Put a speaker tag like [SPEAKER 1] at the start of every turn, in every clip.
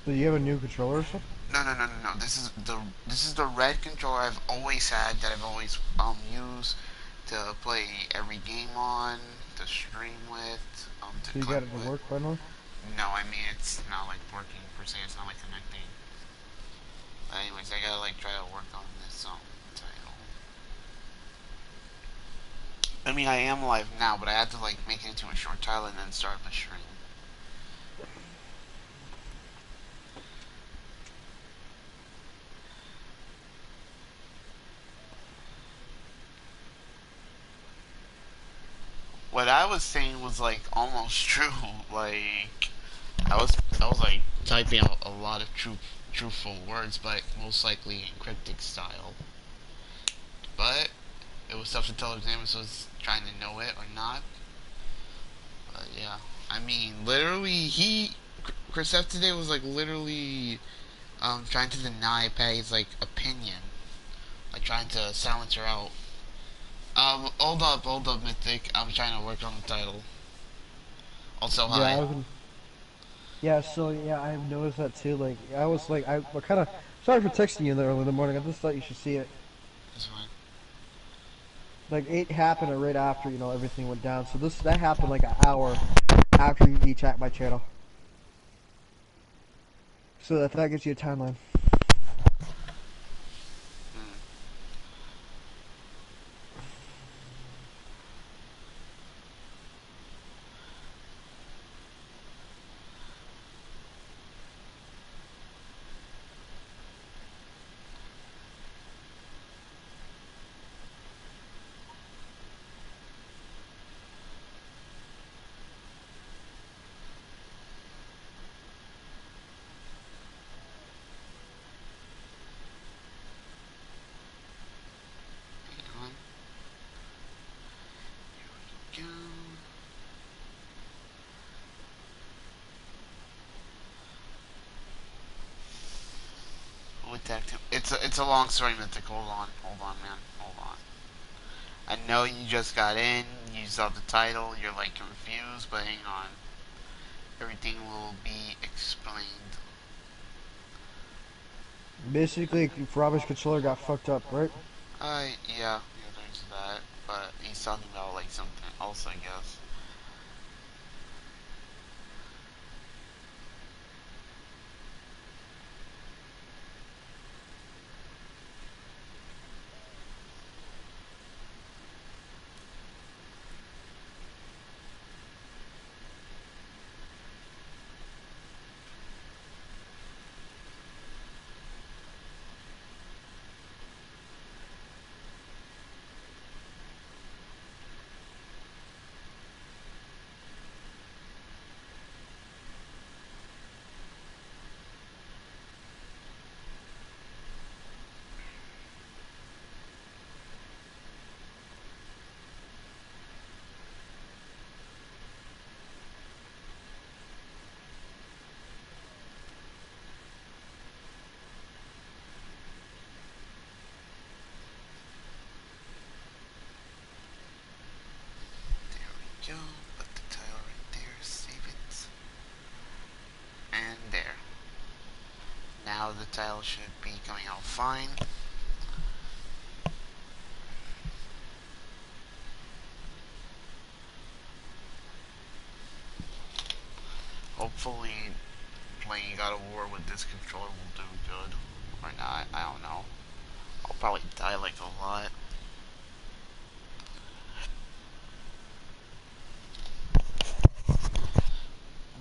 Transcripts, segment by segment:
[SPEAKER 1] Do you have a new controller or something?
[SPEAKER 2] No, no, no, no, no. This is the red controller I've always had that I've always used to play every game on, to stream with, to
[SPEAKER 1] So you
[SPEAKER 2] clip
[SPEAKER 1] got it to
[SPEAKER 2] with.
[SPEAKER 1] work finally?
[SPEAKER 2] No, I mean it's not like working per se. It's not like connecting. But anyways, I gotta like try to work on this title. I mean, I am live now, but I had to like make it into a short title and then start the stream. What I was saying was like almost true. Like I was like typing out a lot of truthful words, but most likely in cryptic style. But it was tough to tell if Samus was trying to know it or not. But yeah, I mean, literally, Chris F today was like literally trying to deny Patty's like opinion, like trying to silence her out. Hold up, Mythic. I'm trying to work on the title. Also,
[SPEAKER 1] Yeah,
[SPEAKER 2] hi.
[SPEAKER 1] yeah, so yeah, I've noticed that too. Like, I was like, I kind of sorry for texting you in the early in the morning. I just thought you should see it.
[SPEAKER 2] That's fine.
[SPEAKER 1] Like, it happened right after everything went down. So that happened like an hour after you checked my channel. So that gives you a timeline.
[SPEAKER 2] Hmm. Hang on. Here we go. With that, it's a long story, Mythic. Hold on, man, hold on. I know you just got in, you saw the title, you're like confused, but hang on. Everything will be explained.
[SPEAKER 1] Basically, Robert's controller got fucked up, right?
[SPEAKER 2] Yeah, there's that. But he's talking about like something else, I guess. There we go. Put the title right there. Save it. And there. Now the title should be coming out fine. Hopefully, playing God of War with this controller will do good. Or not. I don't know. I'll probably die like a lot.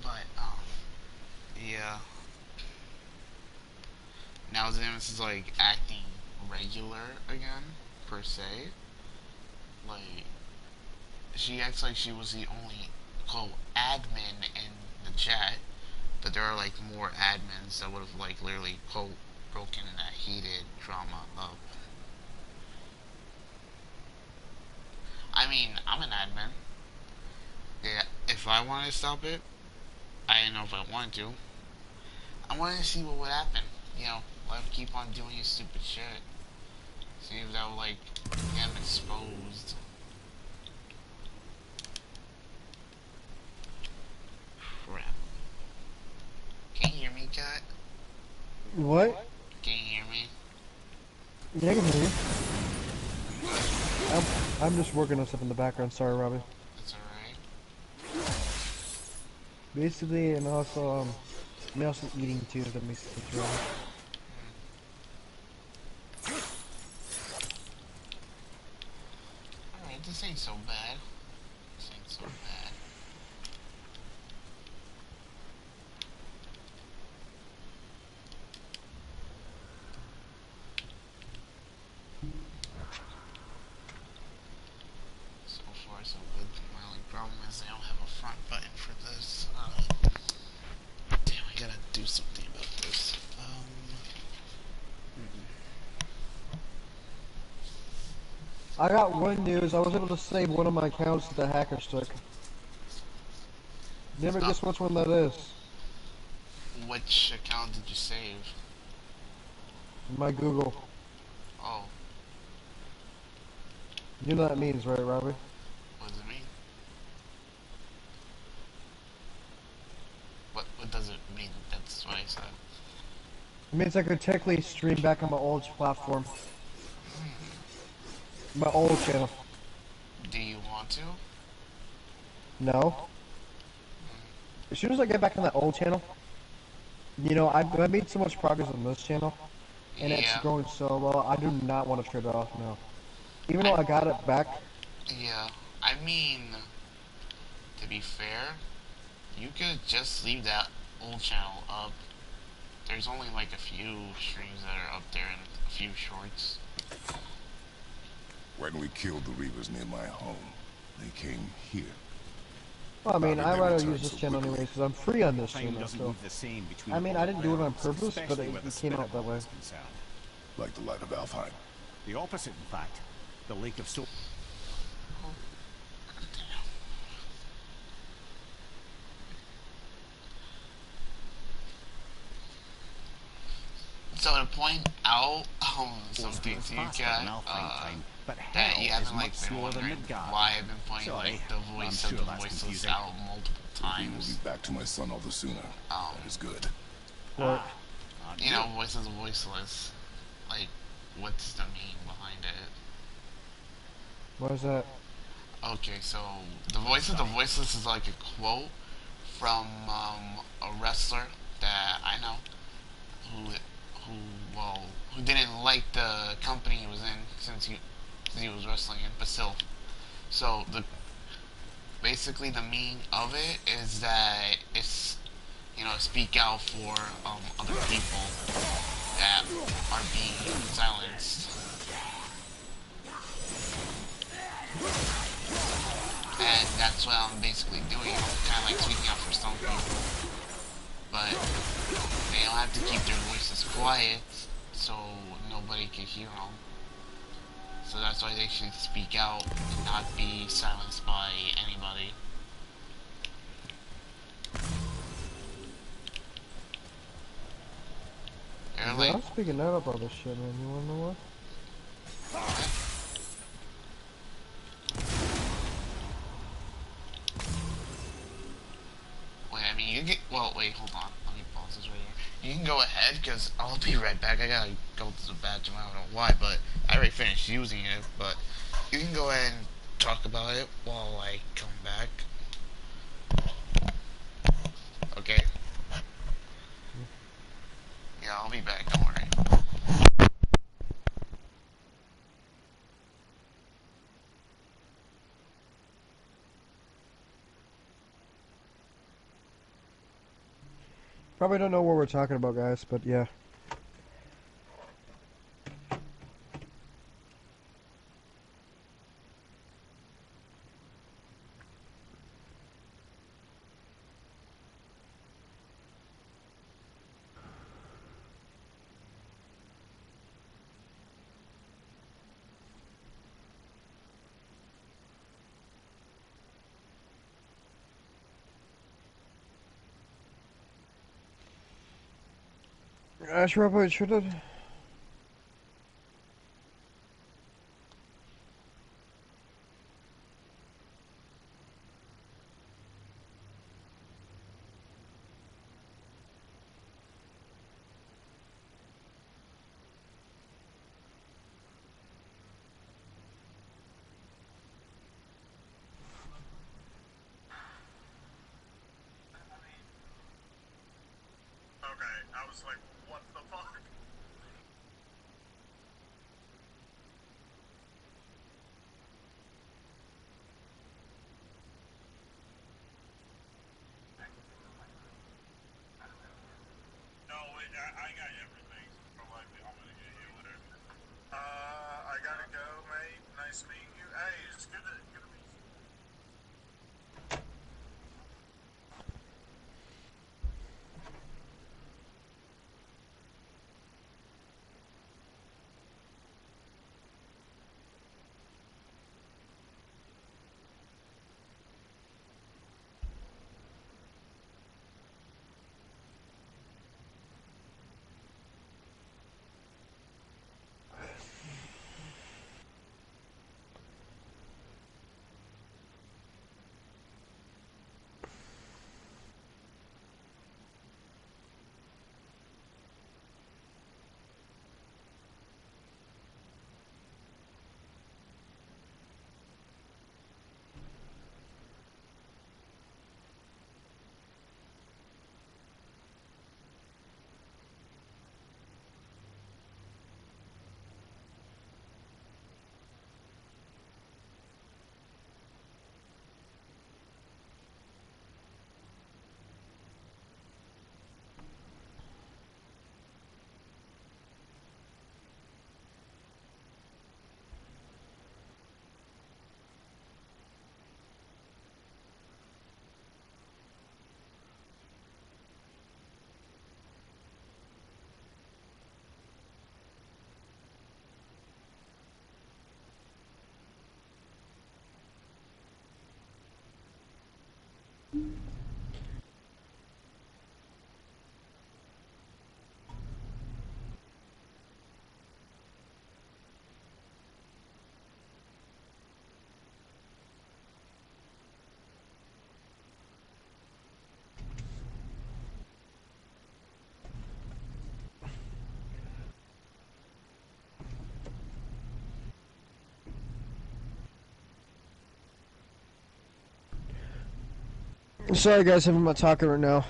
[SPEAKER 2] But, yeah. Now Zanis is like acting regular again, per se. Like, she acts like she was the only quote admin in the chat, but there are like more admins that would have like literally quote broken that heated drama up. I mean, I'm an admin. Yeah, if I wanted to stop it, I didn't know if I wanted to. I wanted to see what would happen. You know, let him keep on doing his stupid shit. See if that would like get him exposed. Crap. Can you hear me, cat?
[SPEAKER 1] What?
[SPEAKER 2] Can you hear me?
[SPEAKER 1] Yeah, I can hear you.
[SPEAKER 2] Good.
[SPEAKER 1] I'm, I'm just working on stuff in the background. Sorry, Robbie.
[SPEAKER 2] That's alright.
[SPEAKER 1] Basically, and also, I'm also eating too, if that makes sense, Robbie.
[SPEAKER 2] Alright, this ain't so bad. This ain't so bad. So far, so good. My only problem is I don't have a front button for this. Damn, I gotta do something about this.
[SPEAKER 1] I got one news. I was able to save one of my accounts to the hacker stick. Never
[SPEAKER 2] Uh,
[SPEAKER 1] guess which one that is.
[SPEAKER 2] which account did you save?
[SPEAKER 1] My Google.
[SPEAKER 2] Oh,
[SPEAKER 1] You know what that means, right, Robbie?
[SPEAKER 2] what does it mean? What does it mean? That's what I said.
[SPEAKER 1] It means I could technically stream back on my old platform. My old channel.
[SPEAKER 2] Do you want to?
[SPEAKER 1] No. As soon as I get back on that old channel, you know, I made so much progress on this channel, and it's
[SPEAKER 2] Yeah.
[SPEAKER 1] going so well, I do not want to trade it off now. Even though
[SPEAKER 2] I
[SPEAKER 1] I got it back,
[SPEAKER 2] yeah. I mean, to be fair, you could just leave that old channel up. There's only like a few streams that are up there and a few shorts.
[SPEAKER 3] When we killed the Reavers near my home, they came here.
[SPEAKER 1] well, I
[SPEAKER 3] How
[SPEAKER 1] mean,
[SPEAKER 3] did
[SPEAKER 1] I'd
[SPEAKER 3] they
[SPEAKER 1] rather
[SPEAKER 3] return
[SPEAKER 1] use this
[SPEAKER 3] so
[SPEAKER 1] channel
[SPEAKER 3] quickly?
[SPEAKER 1] anyways, because I'm free on this
[SPEAKER 4] Time
[SPEAKER 1] channel,
[SPEAKER 4] doesn't
[SPEAKER 1] so.
[SPEAKER 4] move the same between
[SPEAKER 1] I mean, I didn't do it on purpose, but
[SPEAKER 4] especially
[SPEAKER 1] it
[SPEAKER 4] where the
[SPEAKER 1] came out that
[SPEAKER 4] Spinnacle
[SPEAKER 1] way.
[SPEAKER 4] is concerned.
[SPEAKER 3] Like the light of Alfheim.
[SPEAKER 4] The opposite, in fact. The Lake of Soul.
[SPEAKER 2] So to point out something
[SPEAKER 4] moves
[SPEAKER 2] to you
[SPEAKER 4] faster
[SPEAKER 2] guys,
[SPEAKER 4] than Alfheim time, but
[SPEAKER 2] that
[SPEAKER 4] hell
[SPEAKER 2] you
[SPEAKER 4] is
[SPEAKER 2] haven't
[SPEAKER 4] much
[SPEAKER 2] like been
[SPEAKER 4] slower than
[SPEAKER 2] wondering
[SPEAKER 4] Midgard.
[SPEAKER 2] why I've been playing
[SPEAKER 4] Sorry,
[SPEAKER 2] like the voice
[SPEAKER 4] I'm
[SPEAKER 2] of
[SPEAKER 4] sure
[SPEAKER 2] the
[SPEAKER 4] that's
[SPEAKER 2] voiceless
[SPEAKER 4] confusing.
[SPEAKER 2] out multiple
[SPEAKER 3] We will be
[SPEAKER 2] times.
[SPEAKER 3] back to my son all the sooner.
[SPEAKER 2] Um,
[SPEAKER 3] That is good.
[SPEAKER 1] What?
[SPEAKER 4] Not
[SPEAKER 2] you know,
[SPEAKER 4] good.
[SPEAKER 2] voice of the voiceless. Like, what's the meaning behind it?
[SPEAKER 1] Why is that?
[SPEAKER 2] Okay, so the voice of the voiceless is like a quote from a wrestler that I know who who didn't like the company he was in since he was wrestling in, but still. So the basically the meaning of it is that it's speak out for other people that are being silenced, and that's what I'm basically doing. I'm kind of like speaking out for some people, but they don't have to keep their voices quiet so nobody can hear them. So that's why they should speak out and not be silenced by anybody. They're
[SPEAKER 1] Yeah,
[SPEAKER 2] like,
[SPEAKER 1] I'm speaking out about this shit, man. You wanna know what?
[SPEAKER 2] wait, I mean, you get, well, wait, hold on. Let me pause this right here. You can go ahead, because I'll be right back. I gotta go to the bathroom. I don't know why, but I already finished using it. But you can go ahead and talk about it while I come back. Okay? Yeah, I'll be back. Don't worry.
[SPEAKER 1] Probably don't know what we're talking about, guys, but yeah. Ash Robot should have.
[SPEAKER 5] was like, what the fuck? No, wait, I got everything. I'm gonna get you later. I gotta go, mate. Nice meeting you. Hey, it's good to meet you.
[SPEAKER 1] Sorry guys, I'm not talking right now.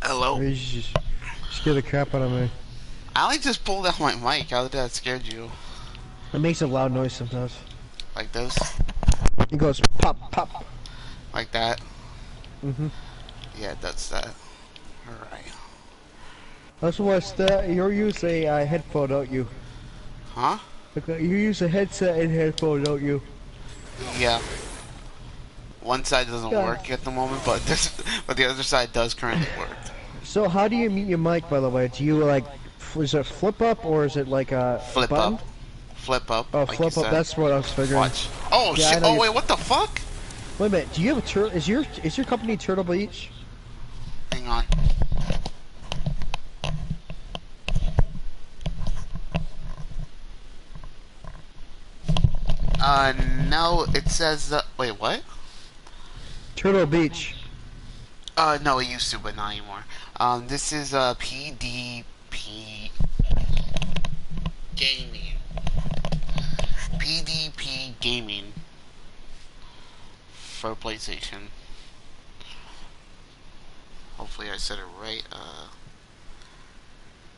[SPEAKER 2] Hello?
[SPEAKER 1] You just scare the crap out of me.
[SPEAKER 2] I only just pulled out my mic. How did that scare you?
[SPEAKER 1] It makes a loud noise sometimes.
[SPEAKER 2] Like this?
[SPEAKER 1] It goes pop, pop.
[SPEAKER 2] Like that?
[SPEAKER 1] Mm-hmm.
[SPEAKER 2] Yeah, that's that. Alright.
[SPEAKER 1] That's what's that. You use a headphone, don't you?
[SPEAKER 2] Huh?
[SPEAKER 1] Okay, you use a headset and headphone, don't you?
[SPEAKER 2] Yeah. One side doesn't
[SPEAKER 1] Yeah.
[SPEAKER 2] work at the moment, but but the other side does currently work.
[SPEAKER 1] So how do you mute your mic, by the way? Do you like, is it flip up or is it like a
[SPEAKER 2] Flip
[SPEAKER 1] button?
[SPEAKER 2] up. Flip up.
[SPEAKER 1] Oh,
[SPEAKER 2] like
[SPEAKER 1] flip
[SPEAKER 2] you
[SPEAKER 1] up.
[SPEAKER 2] said.
[SPEAKER 1] That's what I was figuring.
[SPEAKER 2] Watch. Oh
[SPEAKER 1] Yeah, I
[SPEAKER 2] shit!
[SPEAKER 1] know
[SPEAKER 2] Oh
[SPEAKER 1] you-
[SPEAKER 2] wait, what the fuck?
[SPEAKER 1] Wait a minute. Do you have a is your company Turtle Beach?
[SPEAKER 2] Hang on. No, it says wait, what?
[SPEAKER 1] Turtle Beach.
[SPEAKER 2] No, it used to, but not anymore. This is PDP Gaming. PDP Gaming for PlayStation. Hopefully I said it right.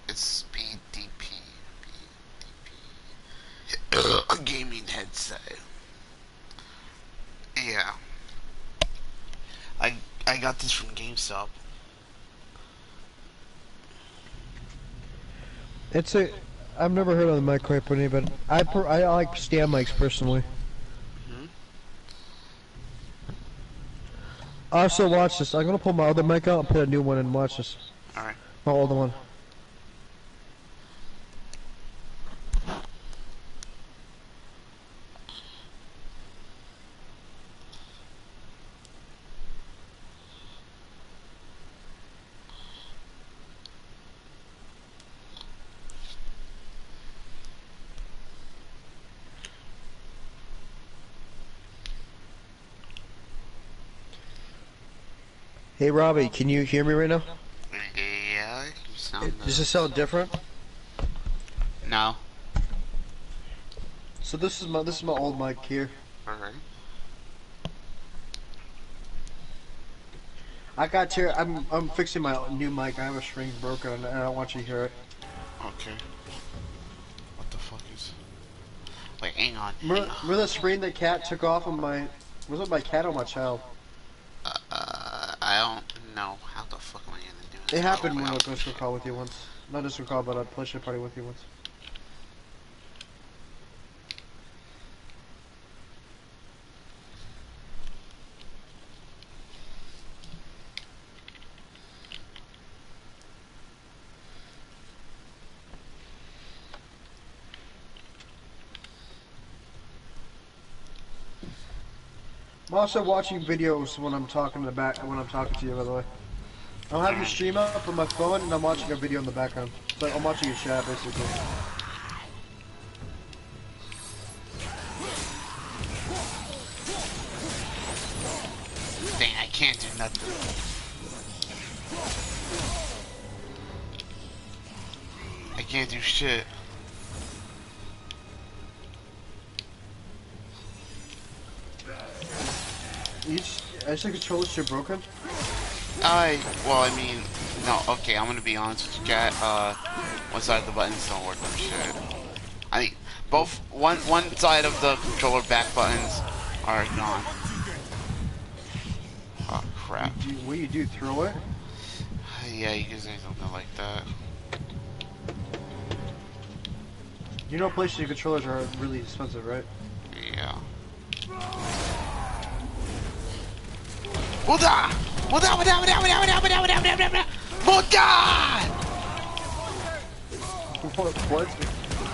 [SPEAKER 2] It's PDP. A gaming headset. Yeah. I got this from GameStop.
[SPEAKER 1] It's a. I've never heard of the mic company, but I like stand mics personally.
[SPEAKER 2] Hmm?
[SPEAKER 1] Also, watch this. I'm gonna pull my other mic out and put a new one in. Watch this.
[SPEAKER 2] Alright.
[SPEAKER 1] My older one. Hey Robbie, can you hear me right now?
[SPEAKER 2] Yeah, you sound.
[SPEAKER 1] Does it sound different?
[SPEAKER 2] No.
[SPEAKER 1] So this is my old mic here.
[SPEAKER 2] Alright.
[SPEAKER 1] I'm fixing my new mic. I have a string broken and I don't want you to hear it.
[SPEAKER 2] Okay. What the fuck is. Wait, hang on.
[SPEAKER 1] Remember the screen that cat took off of my. Was it my cat or my child?
[SPEAKER 2] I don't know how the fuck am I gonna do this.
[SPEAKER 1] It happened when
[SPEAKER 2] Oh,
[SPEAKER 1] I
[SPEAKER 2] well.
[SPEAKER 1] was Discord call with you once. Not Discord call, but I played a party with you once. I'm also watching videos when I'm talking to you, by the way. I'll have you stream up on my phone and I'm watching a video in the background. So I'm watching your chat basically.
[SPEAKER 2] Dang, I can't do nothing. I can't do shit.
[SPEAKER 1] I just controller shit broken.
[SPEAKER 2] Well, I mean, no, okay, I'm gonna be honest with you, chat. One side of the buttons don't work for shit. I mean, one side of the controller back buttons are gone. Oh, crap.
[SPEAKER 1] What do you do, throw it?
[SPEAKER 2] Yeah, you can say something like that.
[SPEAKER 1] You know PlayStation controllers are really expensive, right?
[SPEAKER 2] Yeah. Muda! Muda! Muda! Muda! Muda! Muda! Muda! Muda! Muda! Muda! Muda!
[SPEAKER 1] What?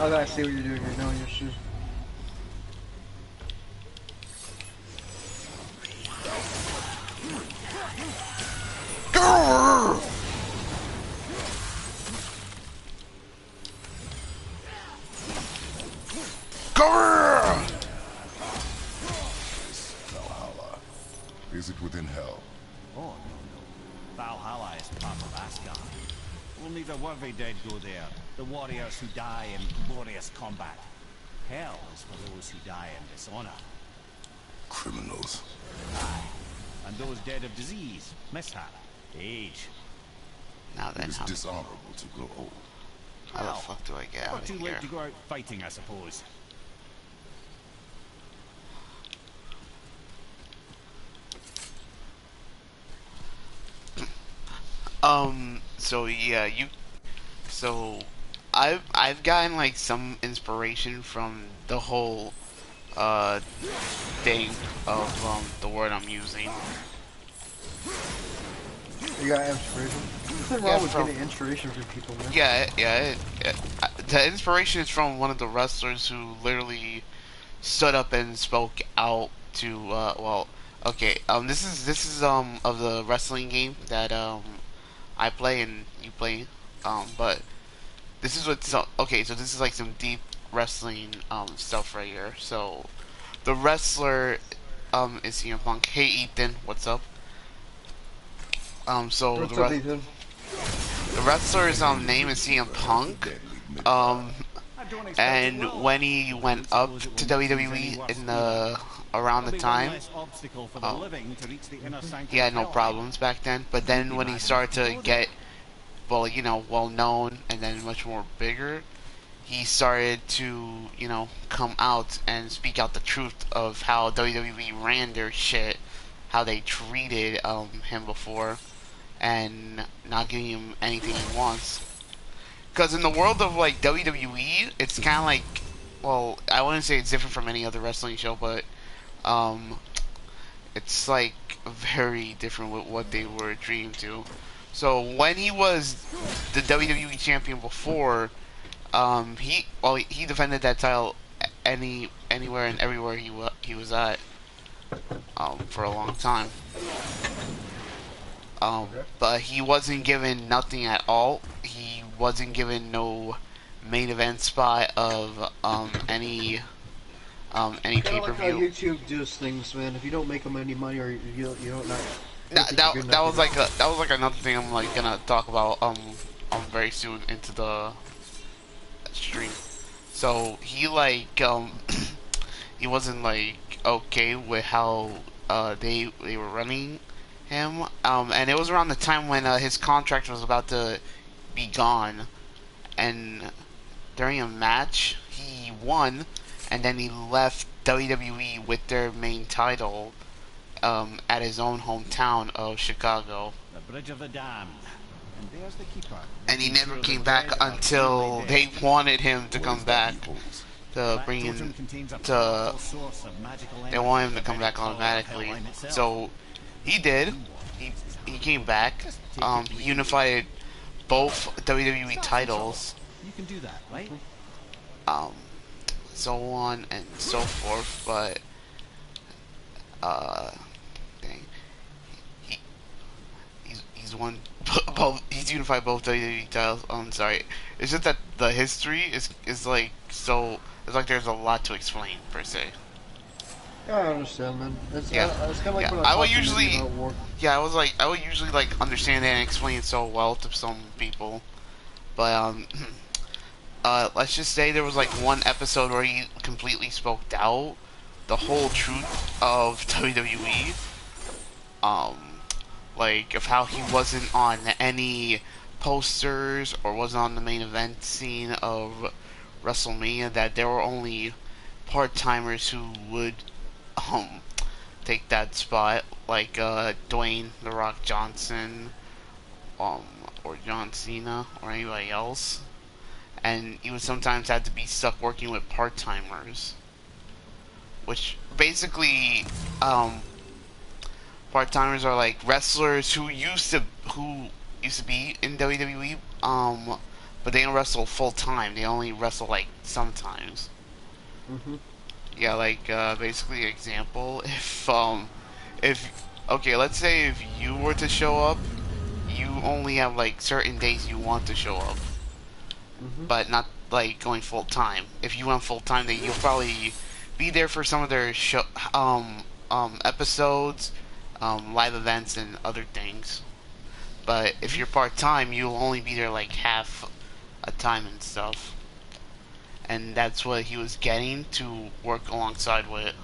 [SPEAKER 1] Oh, I see what you're doing. You're knowing your shit.
[SPEAKER 2] Grrr! Grrr!
[SPEAKER 3] Valhalla. Is it within hell?
[SPEAKER 4] Oh, no, no. Valhalla is part of Asgard. Only the worthy dead go there, the warriors who die in glorious combat. Hell is for those who die in dishonor.
[SPEAKER 3] Criminals.
[SPEAKER 4] Aye. And those dead of disease, mishap, age.
[SPEAKER 2] Now
[SPEAKER 3] It
[SPEAKER 2] then,
[SPEAKER 3] is
[SPEAKER 2] how
[SPEAKER 3] dishonorable to grow old.
[SPEAKER 2] the fuck do I get out
[SPEAKER 4] Not
[SPEAKER 2] of
[SPEAKER 4] too
[SPEAKER 2] here?
[SPEAKER 4] late to go out fighting, I suppose.
[SPEAKER 2] So yeah, so I've gotten like some inspiration from the whole thing of the word I'm using.
[SPEAKER 1] You got inspiration? Nothing
[SPEAKER 2] Yeah,
[SPEAKER 1] wrong with
[SPEAKER 2] from-
[SPEAKER 1] getting inspiration from people, man.
[SPEAKER 2] Yeah, the inspiration is from one of the wrestlers who literally stood up and spoke out to this is of the wrestling game that I play and you play, but this is what so this is like some deep wrestling stuff right here. So the wrestler is CM Punk. Hey Ethan, what's up? So
[SPEAKER 1] What's up, Ethan?
[SPEAKER 2] the wrestler's name is CM Punk. And when he went up to WWE in the around the time, he had no problems back then. But then when he started to get well known and then much more bigger, he started to come out and speak out the truth of how WWE ran their shit, how they treated him before, and not giving him anything he wants. because in the world of like WWE, it's kind of like, well, I wouldn't say it's different from any other wrestling show, but it's like very different with what they were dreamed to. So when he was the WWE champion before, he defended that title anywhere and everywhere he was at for a long time. But he wasn't given nothing at all. He wasn't given no main event spot of any
[SPEAKER 1] Kind
[SPEAKER 2] pay
[SPEAKER 1] of
[SPEAKER 2] per
[SPEAKER 1] like how
[SPEAKER 2] view.
[SPEAKER 1] YouTube does things, man. If you don't make them any money or you don't not.
[SPEAKER 2] That was like another thing I'm like gonna talk about very soon into the stream. So he like he wasn't like okay with how they were running him, and it was around the time when his contract was about to be gone, and during a match he won, and then he left WWE with their main title at his own hometown of Chicago.
[SPEAKER 4] The Bridge of the Damned. And there's the keeper.
[SPEAKER 2] And he never came back until they wanted him to come back to bring in they want him to come back automatically. So he did. He came back. He unified both WWE titles.
[SPEAKER 4] You can do that, right?
[SPEAKER 2] So on and so forth, but dang, he's won both. He's unified both WWE titles. I'm sorry. It's just that the history is like so. It's like there's a lot to explain per se.
[SPEAKER 1] Yeah, I understand, man. It's
[SPEAKER 2] Yeah.
[SPEAKER 1] It's kind of like
[SPEAKER 2] Yeah.
[SPEAKER 1] when
[SPEAKER 2] I would
[SPEAKER 1] talk to
[SPEAKER 2] usually-
[SPEAKER 1] you about war.
[SPEAKER 2] Yeah, I would usually like understand it and explain it so well to some people, but let's just say there was like one episode where he completely spoke out the whole truth of WWE, like of how he wasn't on any posters or wasn't on the main event scene of WrestleMania, that there were only part-timers who would take that spot, like Dwayne The Rock Johnson, or John Cena, or anybody else, and he would sometimes have to be stuck working with part-timers, which basically part-timers are like wrestlers who used to be in WWE, but they don't wrestle full-time. They only wrestle like sometimes. Yeah, like basically example, if okay, let's say if you were to show up, you only have like certain days you want to show up, but not like going full time. If you went full time, then you'll probably be there for some of their show episodes, live events, and other things. But if you're part time, you'll only be there like half a time and stuff. And that's what he was getting to work alongside with.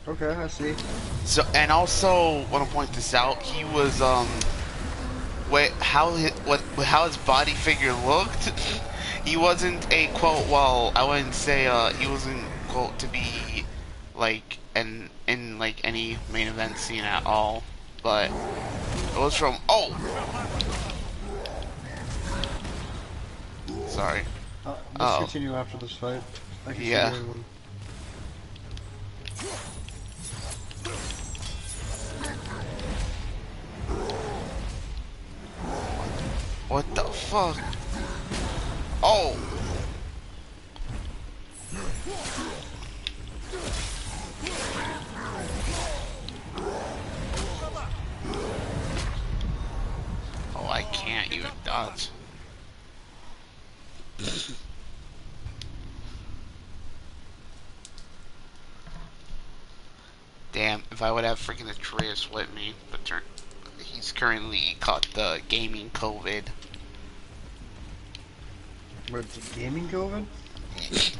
[SPEAKER 1] Okay, I see.
[SPEAKER 2] So, and also want to point this out, he was how his body figure looked. He wasn't a quote. Well, I wouldn't say he wasn't quote to be like in like any main event scene at all. But it was from sorry.
[SPEAKER 1] Let's continue after this fight. I can see
[SPEAKER 2] Yeah.
[SPEAKER 1] everyone.
[SPEAKER 2] What the fuck? Oh! Oh, I can't even dodge. Damn, if I would have freaking Atreus with me, but he's currently caught the gaming COVID.
[SPEAKER 1] Wait, it's gaming COVID?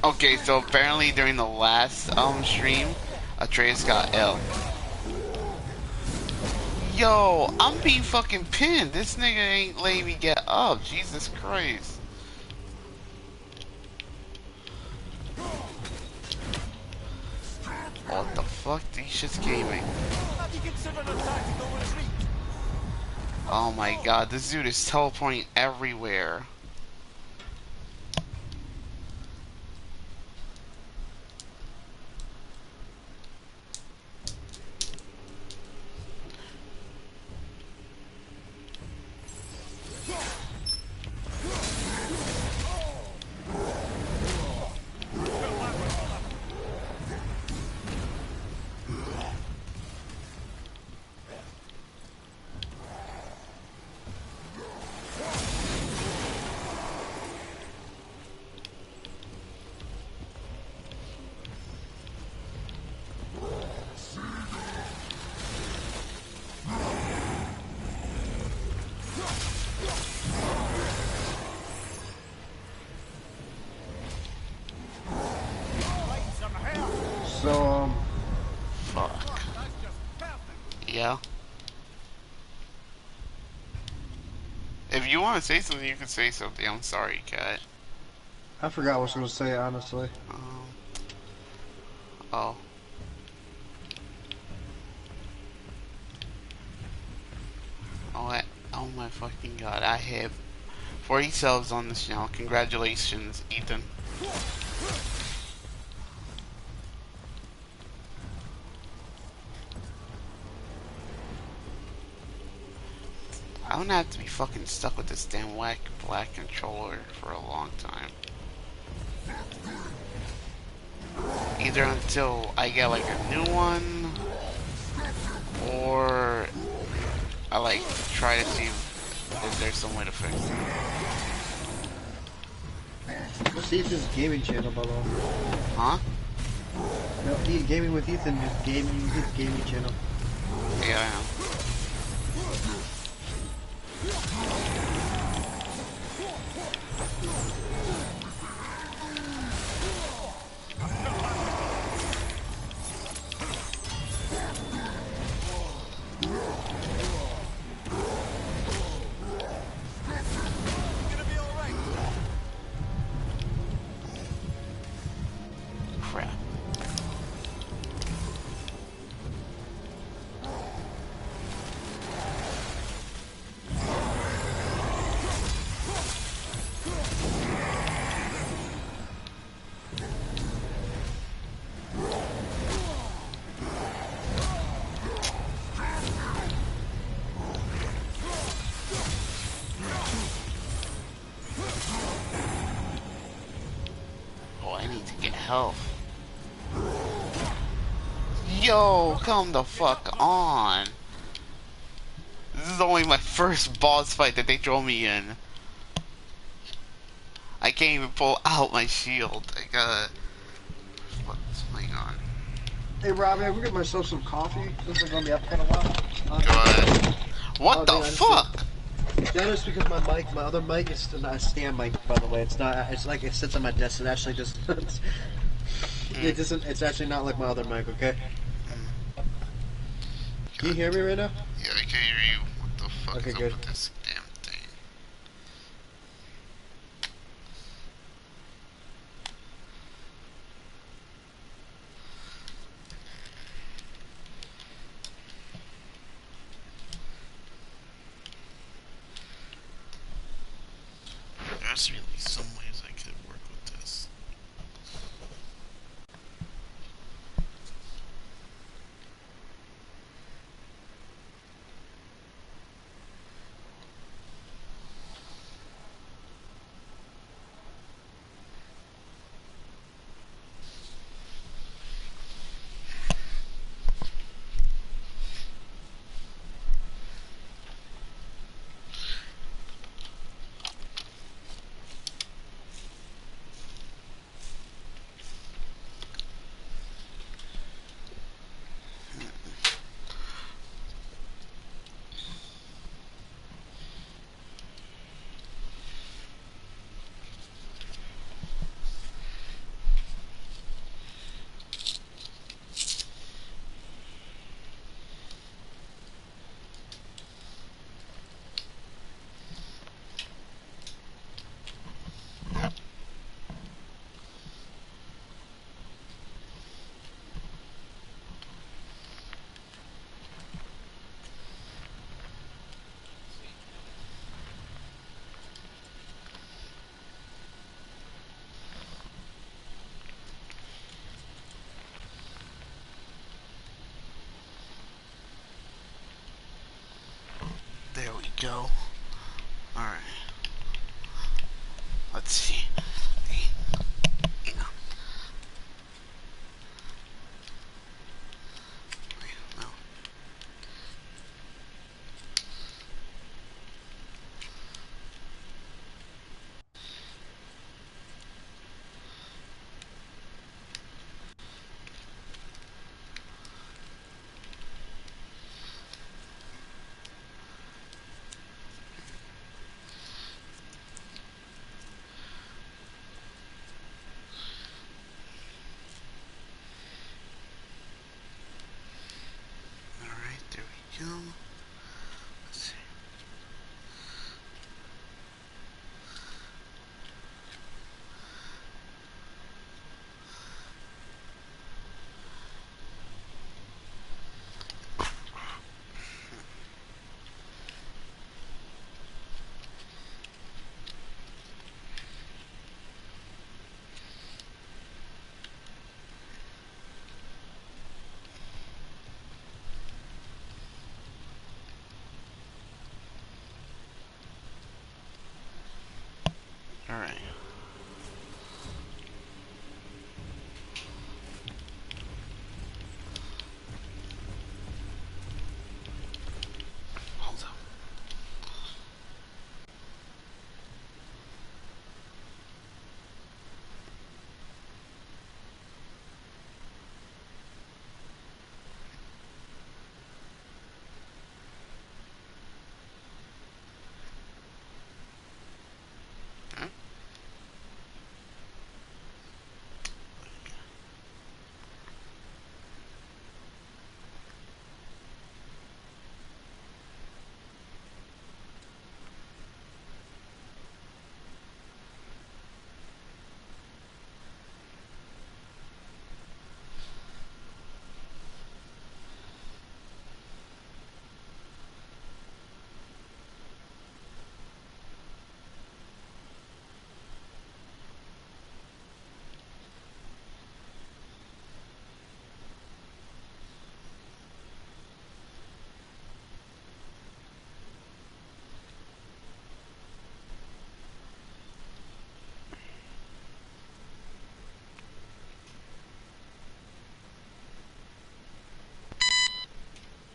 [SPEAKER 2] Okay, so apparently during the last stream, Atreus got ill. Yo, I'm being fucking pinned. This nigga ain't letting me get up. Jesus Christ. What the fuck? These shit's gaming.
[SPEAKER 4] Have you considered a tactical retreat?
[SPEAKER 2] Oh my god, this dude is teleporting everywhere.
[SPEAKER 1] So,
[SPEAKER 2] Fuck. Yeah. If you want to say something, you can say something. I'm sorry, Cat.
[SPEAKER 1] I forgot what I was gonna say, honestly.
[SPEAKER 2] Oh. Oh my fucking god. I have 40 subs on this channel. Congratulations, Ethan. I'm gonna have to be fucking stuck with this damn whack black controller for a long time. Either until I get like a new one, or I like try to see if there's some way to fix it.
[SPEAKER 1] What's Ethan's gaming channel, by the way?
[SPEAKER 2] Huh?
[SPEAKER 1] No, gaming with Ethan, just gaming his gaming channel.
[SPEAKER 2] Yeah, I know. Crap. Oh, I need to get health. Yo, come the fuck on. This is only my first boss fight that they throw me in. I can't even pull out my shield. I gotta... What's going on?
[SPEAKER 1] Hey, Robbie, I'm gonna get myself some coffee. This is gonna be up in a while.
[SPEAKER 2] Go ahead. What
[SPEAKER 1] Oh,
[SPEAKER 2] the
[SPEAKER 1] dude, I just
[SPEAKER 2] fuck?
[SPEAKER 1] That is because my other mic is not a stand mic, by the way. It's not. It's like it sits on my desk. It actually just. It doesn't. It's actually not like my other mic. Okay. Can you hear me right now?
[SPEAKER 2] Yeah, I can hear you. What the fuck
[SPEAKER 1] Okay,
[SPEAKER 2] is
[SPEAKER 1] good.
[SPEAKER 2] up with this damn thing? There's really some ways I could work with this. go. Alright. Let's see. No. Alright, there we go. Let's see. Alright. Hold up. Huh?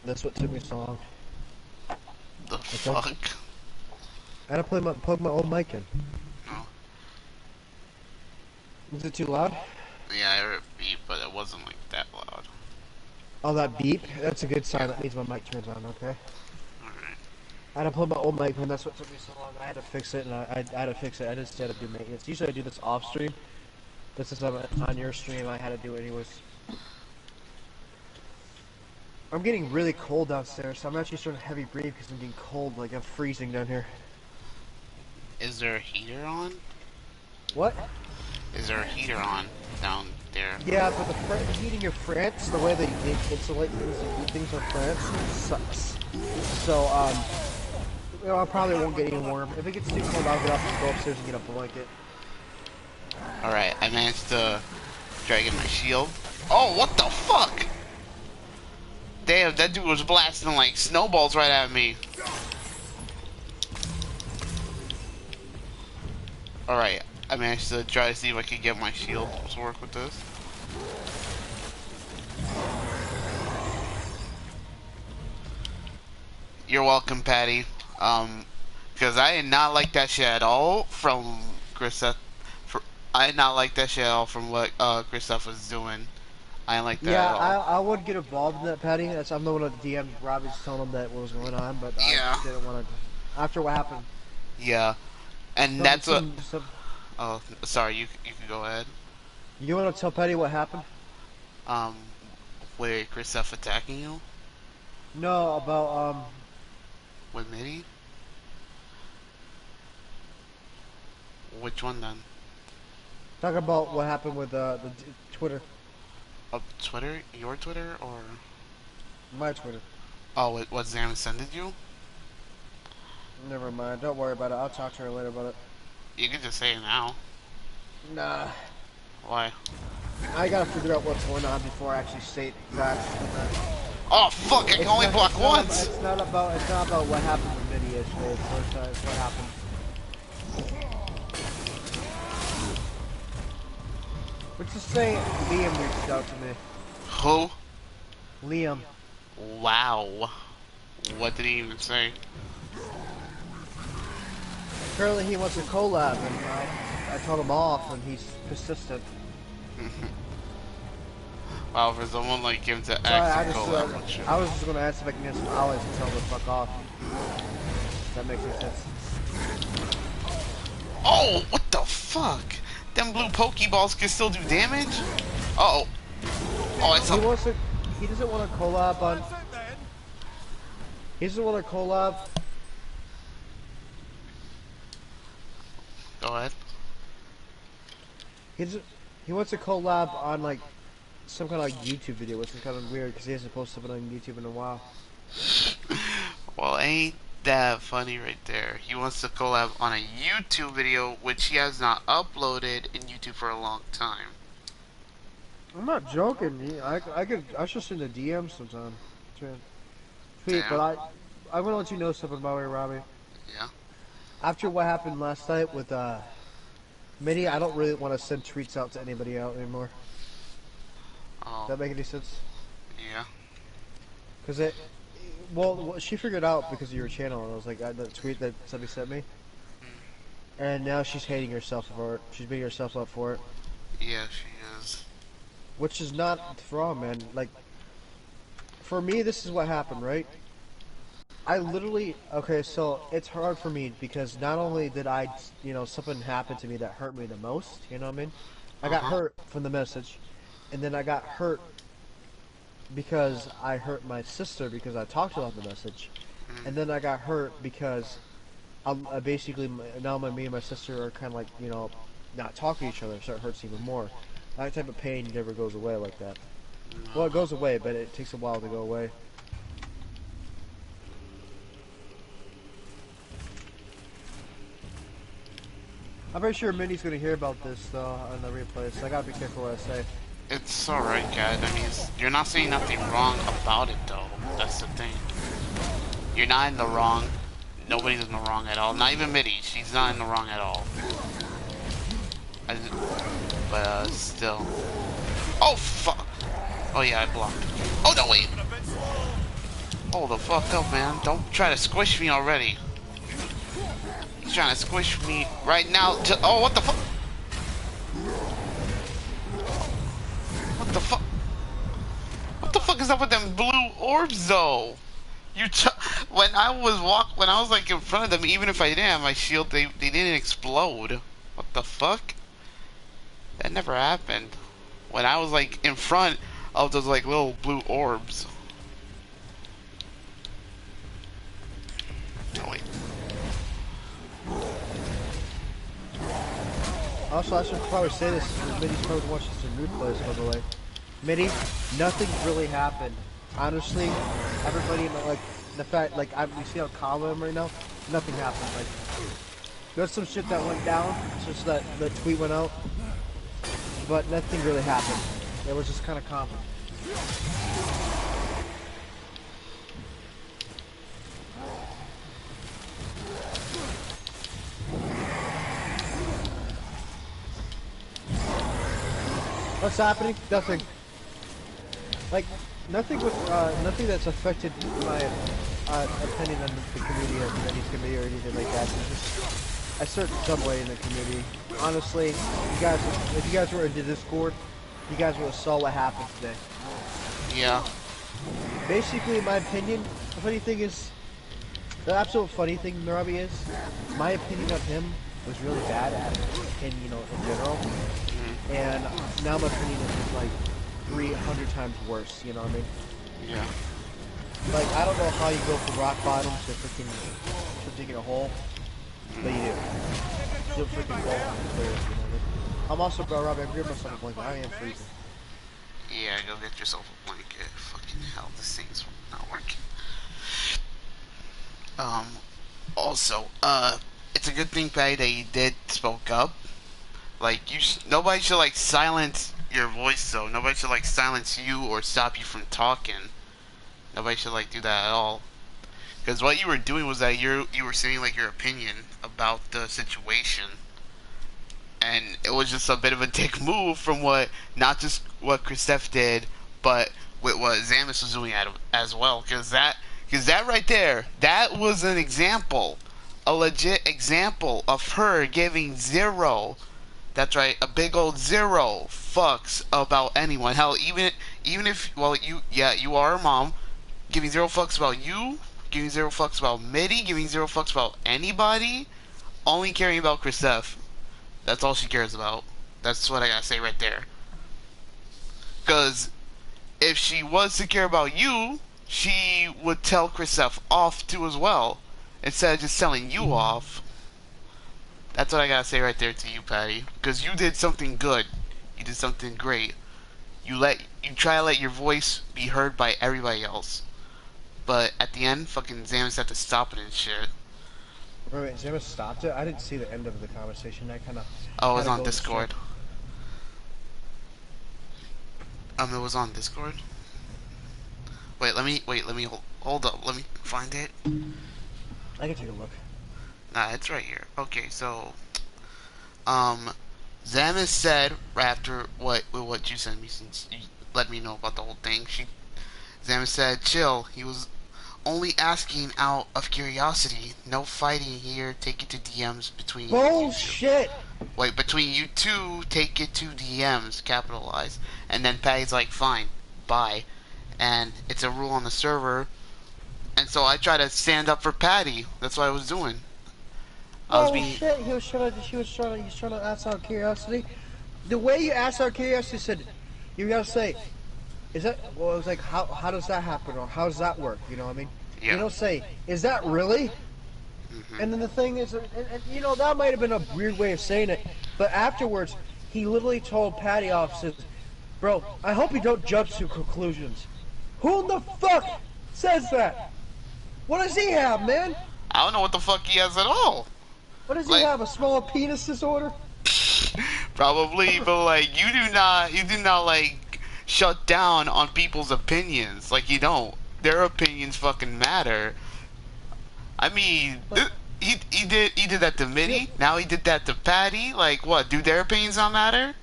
[SPEAKER 1] That's what took me so long.
[SPEAKER 2] The
[SPEAKER 1] Okay.
[SPEAKER 2] fuck?
[SPEAKER 1] I had to plug my old mic in.
[SPEAKER 2] No.
[SPEAKER 1] Is it too loud?
[SPEAKER 2] Yeah, I heard a beep, but it wasn't like that loud.
[SPEAKER 1] Oh, that beep? That's a good sign. That means my mic turns on, okay?
[SPEAKER 2] Alright.
[SPEAKER 1] I had to plug my old mic in. That's what took me so long. I had to fix it, and I had to fix it. I just had to do maintenance. Usually I do this off stream. This is on your stream. I had to do it anyways. I'm getting really cold downstairs, so I'm actually starting to heavy breathe because I'm getting cold. Like, I'm freezing down here.
[SPEAKER 2] Is there a heater on?
[SPEAKER 1] What?
[SPEAKER 2] Is there a heater on down there?
[SPEAKER 1] Yeah, but the heating in France, the way they insulate things and do things in France, sucks. So, you know, I probably won't get any warm. If it gets too cold, I'll get up and go upstairs and get a blanket.
[SPEAKER 2] Alright, I managed to drag in my shield. Oh, what the fuck? Damn, that dude was blasting like snowballs right at me. Alright, I managed to try to see if I could get my shield to work with this. You're welcome, Patty. Because I did not like that shit at all from Christoph. I did not like that shit at all from what Christoph was doing. I didn't like that
[SPEAKER 1] Yeah,
[SPEAKER 2] at all.
[SPEAKER 1] I would get involved in that, Patty. I'm the one that DM'd Robbie's telling him that what was going on, but
[SPEAKER 2] Yeah.
[SPEAKER 1] I didn't want to. After what happened.
[SPEAKER 2] Yeah, and
[SPEAKER 1] Some-
[SPEAKER 2] that's what.
[SPEAKER 1] some-
[SPEAKER 2] Oh, sorry. You can go ahead.
[SPEAKER 1] You want to tell Patty what happened?
[SPEAKER 2] Where Christoph attacking you
[SPEAKER 1] No, about
[SPEAKER 2] with Mitty? Which one then?
[SPEAKER 1] talk about what happened with Twitter,
[SPEAKER 2] Twitter? Your Twitter or?
[SPEAKER 1] my Twitter.
[SPEAKER 2] Oh, what Zan sent you?
[SPEAKER 1] Never mind. Don't worry about it. I'll talk to her later about it.
[SPEAKER 2] You can just say it now.
[SPEAKER 1] Nah,
[SPEAKER 2] Why?
[SPEAKER 1] I gotta figure out what's going on before I actually state that.
[SPEAKER 2] Oh fuck! I can only block once.
[SPEAKER 1] It's not about what happened with Minnie. yesterday. First time, what happened? Let's just say Liam reached out to me.
[SPEAKER 2] Who?
[SPEAKER 1] Liam.
[SPEAKER 2] Wow. What did he even say?
[SPEAKER 1] Apparently he wants a collab, and I told him off, and he's persistent.
[SPEAKER 2] Wow, for someone like him to
[SPEAKER 1] So I
[SPEAKER 2] actually collab.
[SPEAKER 1] I was just gonna ask if I can get some allies and tell him to fuck off. That makes any sense.
[SPEAKER 2] Oh, what the fuck? Them blue Pokeballs can still do damage? Uh oh. Oh, it's a...
[SPEAKER 1] He doesn't want to collab on... He doesn't want to collab...
[SPEAKER 2] Go ahead.
[SPEAKER 1] He wants to collab on, like, some kind of, like, YouTube video, which is kind of weird, because he hasn't posted something on YouTube in a while.
[SPEAKER 2] Well, ain't that funny right there. He wants to collab on a YouTube video, which he has not uploaded in YouTube for a long time.
[SPEAKER 1] I'm not joking. I should send a DM sometime. Tweet, but I'm gonna let you know something about it, Robbie.
[SPEAKER 2] Yeah.
[SPEAKER 1] After what happened last night with Mitty, I don't really want to send tweets out to anybody out anymore.
[SPEAKER 2] Oh.
[SPEAKER 1] Does that make any sense?
[SPEAKER 2] Yeah.
[SPEAKER 1] Cause well, she figured out because of your channel, and I was like, the tweet that somebody sent me, and now she's hating herself for it. She's beating herself up for it.
[SPEAKER 2] Yeah, she is.
[SPEAKER 1] Which is not wrong, man. Like, for me, this is what happened, right? I literally, okay, so it's hard for me because not only did I, something happened to me that hurt me the most, you know what I mean? I got hurt from the message, and then I got hurt because I hurt my sister because I talked about the message, and then I got hurt because I basically, now me and my sister are kind of like, not talking to each other, so it hurts even more. That type of pain never goes away like that. Well, it goes away, but it takes a while to go away. I'm pretty sure Minnie's gonna hear about this though on the replay, so I gotta be careful what I say.
[SPEAKER 2] It's alright, guys. I mean, you're not saying nothing wrong about it, though. That's the thing. You're not in the wrong. Nobody's in the wrong at all. Not even Mitty. She's not in the wrong at all. But, still. Oh, fuck. Oh, yeah, I blocked. Oh, no, wait. Hold the fuck up, man. Don't try to squish me already. He's trying to squish me right now. Oh, what the fuck? What the fuck? What the fuck is up with them blue orbs, though? When I was like in front of them, even if I didn't have my shield, they didn't explode. What the fuck? That never happened. When I was like in front of those like little blue orbs. Oh wait.
[SPEAKER 1] Also, I should probably say this. Mitty's probably watching some replays, by the way. Mitty, nothing really happened. Honestly, everybody, like, the fact, like, you see how calm I am right now? Nothing happened. Like, there's some shit that went down, just that the tweet went out, but nothing really happened. It was just kind of calm. What's happening? Nothing. Like, nothing that's affected my opinion on the community or any community or anything like that. It's just a certain subway in the community. Honestly, if you guys were into Discord, you guys would have saw what happened today.
[SPEAKER 2] Yeah.
[SPEAKER 1] Basically, in my opinion, the funny thing is, the absolute funny thing, Narabi, is, my opinion of him was really bad in general. And now my opinion is just like 300 times worse, you know what I mean?
[SPEAKER 2] Yeah.
[SPEAKER 1] Like, I don't know how you go from rock bottom to freaking digging a hole, but you do. You'll freaking go clear, you know what I mean? I'm also, bro, Robbie, I'm giving myself a blanket. I am freezing.
[SPEAKER 2] Yeah, go get yourself a blanket. Fucking hell, this thing's not working. Also, it's a good thing, Patty, that you did spoke up. Like, nobody should, like, silence your voice, though. Nobody should, like, silence you or stop you from talking. Nobody should, like, do that at all. Because what you were doing was that you were saying like your opinion about the situation, and it was just a bit of a dick move from what not just what Kristoff did, but with what Zamis was doing as well. Because that right there, that was an example, a legit example of her giving zero. That's right, a big old zero fucks about anyone. Hell, even if you are a mom, giving zero fucks about you, giving zero fucks about Mitty, giving zero fucks about anybody, only caring about Kristoff. That's all she cares about. That's what I gotta say right there. Because if she was to care about you, she would tell Kristoff off too as well, instead of just telling you off. That's what I gotta say right there to you, Patty. Because you did something good. You did something great. You try to let your voice be heard by everybody else. But at the end, fucking Zamis had to stop it and shit.
[SPEAKER 1] Wait, Zamis stopped it? I didn't see the end of the conversation. I kind of...
[SPEAKER 2] Oh, it was on Discord. It was on Discord? Wait, let me hold up. Let me find it.
[SPEAKER 1] I can take a look.
[SPEAKER 2] Nah, it's right here. Okay, so, Zamis said right after what you sent me, since you let me know about the whole thing, Zamis said, chill, he was only asking out of curiosity, no fighting here, take it to DMs between
[SPEAKER 1] Bullshit!
[SPEAKER 2] you two. Wait, between you two, take it to DMs, capitalize. And then Patty's like, fine, bye. And it's a rule on the server, and so I try to stand up for Patty, that's what I was doing.
[SPEAKER 1] Shit, he's trying to ask out of curiosity. The way you asked out of curiosity said, you gotta say, is that, well, it was like, how does that happen, or how does that work, you know what I mean?
[SPEAKER 2] Yeah.
[SPEAKER 1] You don't say, is that really? And then the thing is, and, you know, that might have been a weird way of saying it, but afterwards, he literally told Patty off, says, bro, I hope you don't jump to conclusions. Who the fuck says that? What does he have, man?
[SPEAKER 2] I don't know what the fuck he has at all.
[SPEAKER 1] What does he have, a small penis disorder?
[SPEAKER 2] Probably, but like, you do not like shut down on people's opinions. Like, you don't. Their opinions fucking matter. I mean, he did that to Mitty. Now he did that to Patty. Like, what? Do their opinions not matter?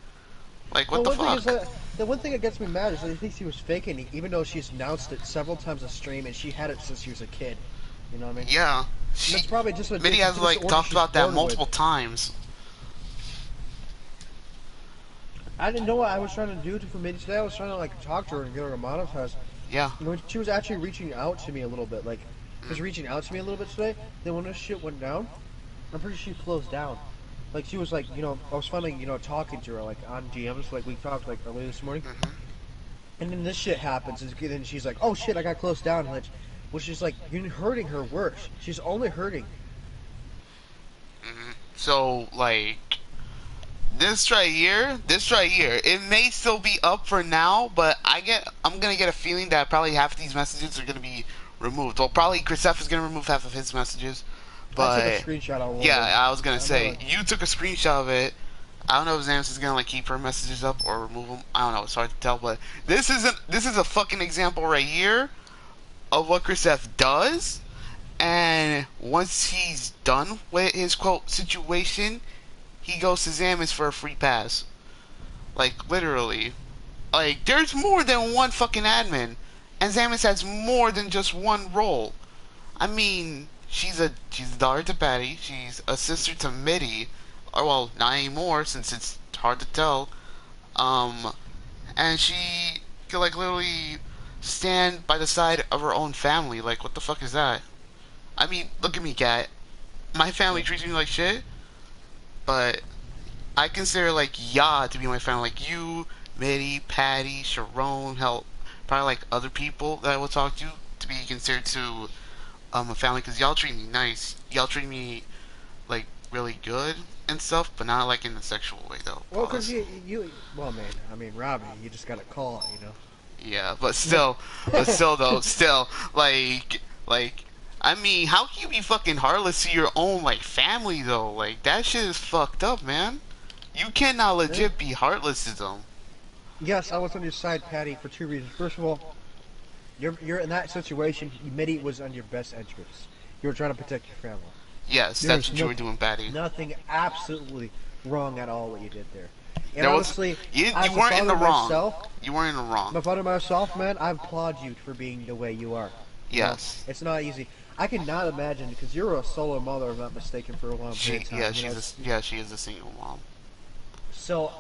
[SPEAKER 2] Like, what the fuck?
[SPEAKER 1] The one thing that gets me mad is that he thinks he was faking it, even though she's announced it several times on stream, and she had it since she was a kid. You know what I mean?
[SPEAKER 2] Yeah.
[SPEAKER 1] That's probably just what
[SPEAKER 2] Mitty has like talked about that multiple times.
[SPEAKER 1] I didn't know what I was trying to do for Mitty today. I was trying to like talk to her and get her to monetize.
[SPEAKER 2] Yeah.
[SPEAKER 1] When she was actually reaching out to me a little bit, like, she was reaching out to me a little bit today. Then when this shit went down, I'm pretty sure she closed down. Like, she was like, you know, I was finally, you know, talking to her, like, on DMs, like we talked, like, earlier this morning. And then this shit happens, and then she's like, oh shit, I got closed down, which is like, you're hurting her worse. She's only hurting.
[SPEAKER 2] So, like, this right here, it may still be up for now, but I'm gonna get a feeling that probably half of these messages are gonna be removed. Well, probably Kristoff is gonna remove half of his messages, but
[SPEAKER 1] I took a screenshot of
[SPEAKER 2] yeah, I was gonna say, you took a screenshot of it. I don't know if Zamis is gonna like keep her messages up or remove them. I don't know, it's hard to tell, but this is a fucking example right here of what Kristoff does. And once he's done with his quote situation, he goes to Zamis for a free pass. Like, literally. Like, there's more than one fucking admin, and Zamis has more than just one role. I mean, she's a daughter to Patty, she's a sister to Mitty, or well, not anymore since it's hard to tell. And she could like literally stand by the side of her own family. Like, what the fuck is that? I mean, look at me, cat. My family treats me like shit, but I consider like Ya to be my family. Like you, Mitty, Patty, Sharon, hell, probably like other people that I will talk to be considered to a family, because y'all treat me nice. Y'all treat me like really good and stuff, but not like in a sexual way though.
[SPEAKER 1] Well, because well, man, I mean, Robbie, you just gotta call it, you know.
[SPEAKER 2] Yeah, but still, like, I mean, how can you be fucking heartless to your own like family though? Like, that shit is fucked up, man. You cannot legit be heartless to them.
[SPEAKER 1] Yes, I was on your side, Patty, for two reasons. First of all, You're in that situation. Mitty was on your best interests. You were trying to protect your family.
[SPEAKER 2] Yes, that's
[SPEAKER 1] There's
[SPEAKER 2] what you were doing, Patty.
[SPEAKER 1] nothing absolutely wrong at all what you did there. And
[SPEAKER 2] There was
[SPEAKER 1] honestly,
[SPEAKER 2] you
[SPEAKER 1] as a
[SPEAKER 2] weren't in the
[SPEAKER 1] father
[SPEAKER 2] wrong.
[SPEAKER 1] myself,
[SPEAKER 2] You weren't in the wrong.
[SPEAKER 1] my father myself, man, I applaud you for being the way you are. You know,
[SPEAKER 2] Yes.
[SPEAKER 1] it's not easy. I cannot imagine because you're a solo mother, if I'm not mistaken, for a long period of time.
[SPEAKER 2] Yeah,
[SPEAKER 1] you know,
[SPEAKER 2] she is a single mom.
[SPEAKER 1] So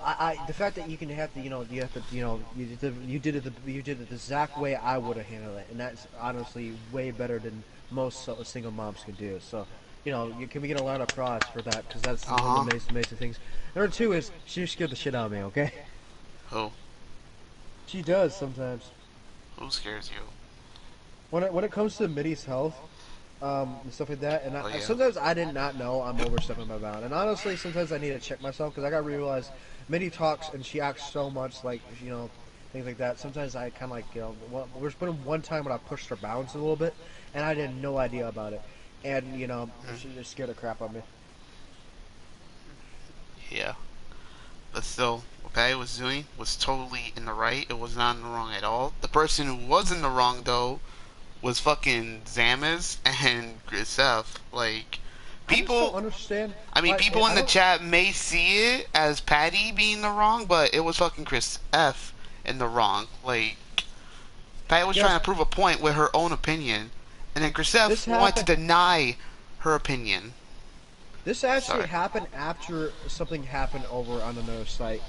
[SPEAKER 1] the fact that you can have to, you have to, you did it the exact way I would have handled it, and that's honestly way better than most single moms can do. So, can we get a lot of applause for that? Because that's one of the amazing things. Number two is she scared the shit out of me. Okay.
[SPEAKER 2] Who?
[SPEAKER 1] She does sometimes.
[SPEAKER 2] Who scares you?
[SPEAKER 1] When it comes to Mitty's health, and stuff like that, and
[SPEAKER 2] yeah.
[SPEAKER 1] sometimes I did not know I'm overstepping my bound, and honestly, sometimes I need to check myself because I got to realize Mitty talks and she acts so much like things like that. Sometimes I kind of like there's been one time when I pushed her bounds a little bit, and I had no idea about it, and she just scared the crap out of me.
[SPEAKER 2] Yeah, but still, what Patty was doing was totally in the right. It was not in the wrong at all. The person who was in the wrong though was fucking Zamas and Grisef. Like, people
[SPEAKER 1] I just don't understand.
[SPEAKER 2] I mean, people in the chat may see it as Patty being the wrong, but it was fucking Chris F in the wrong. Like, Patty was trying to prove a point with her own opinion, and then Chris F wanted to deny her opinion.
[SPEAKER 1] This actually happened after something happened over on another site.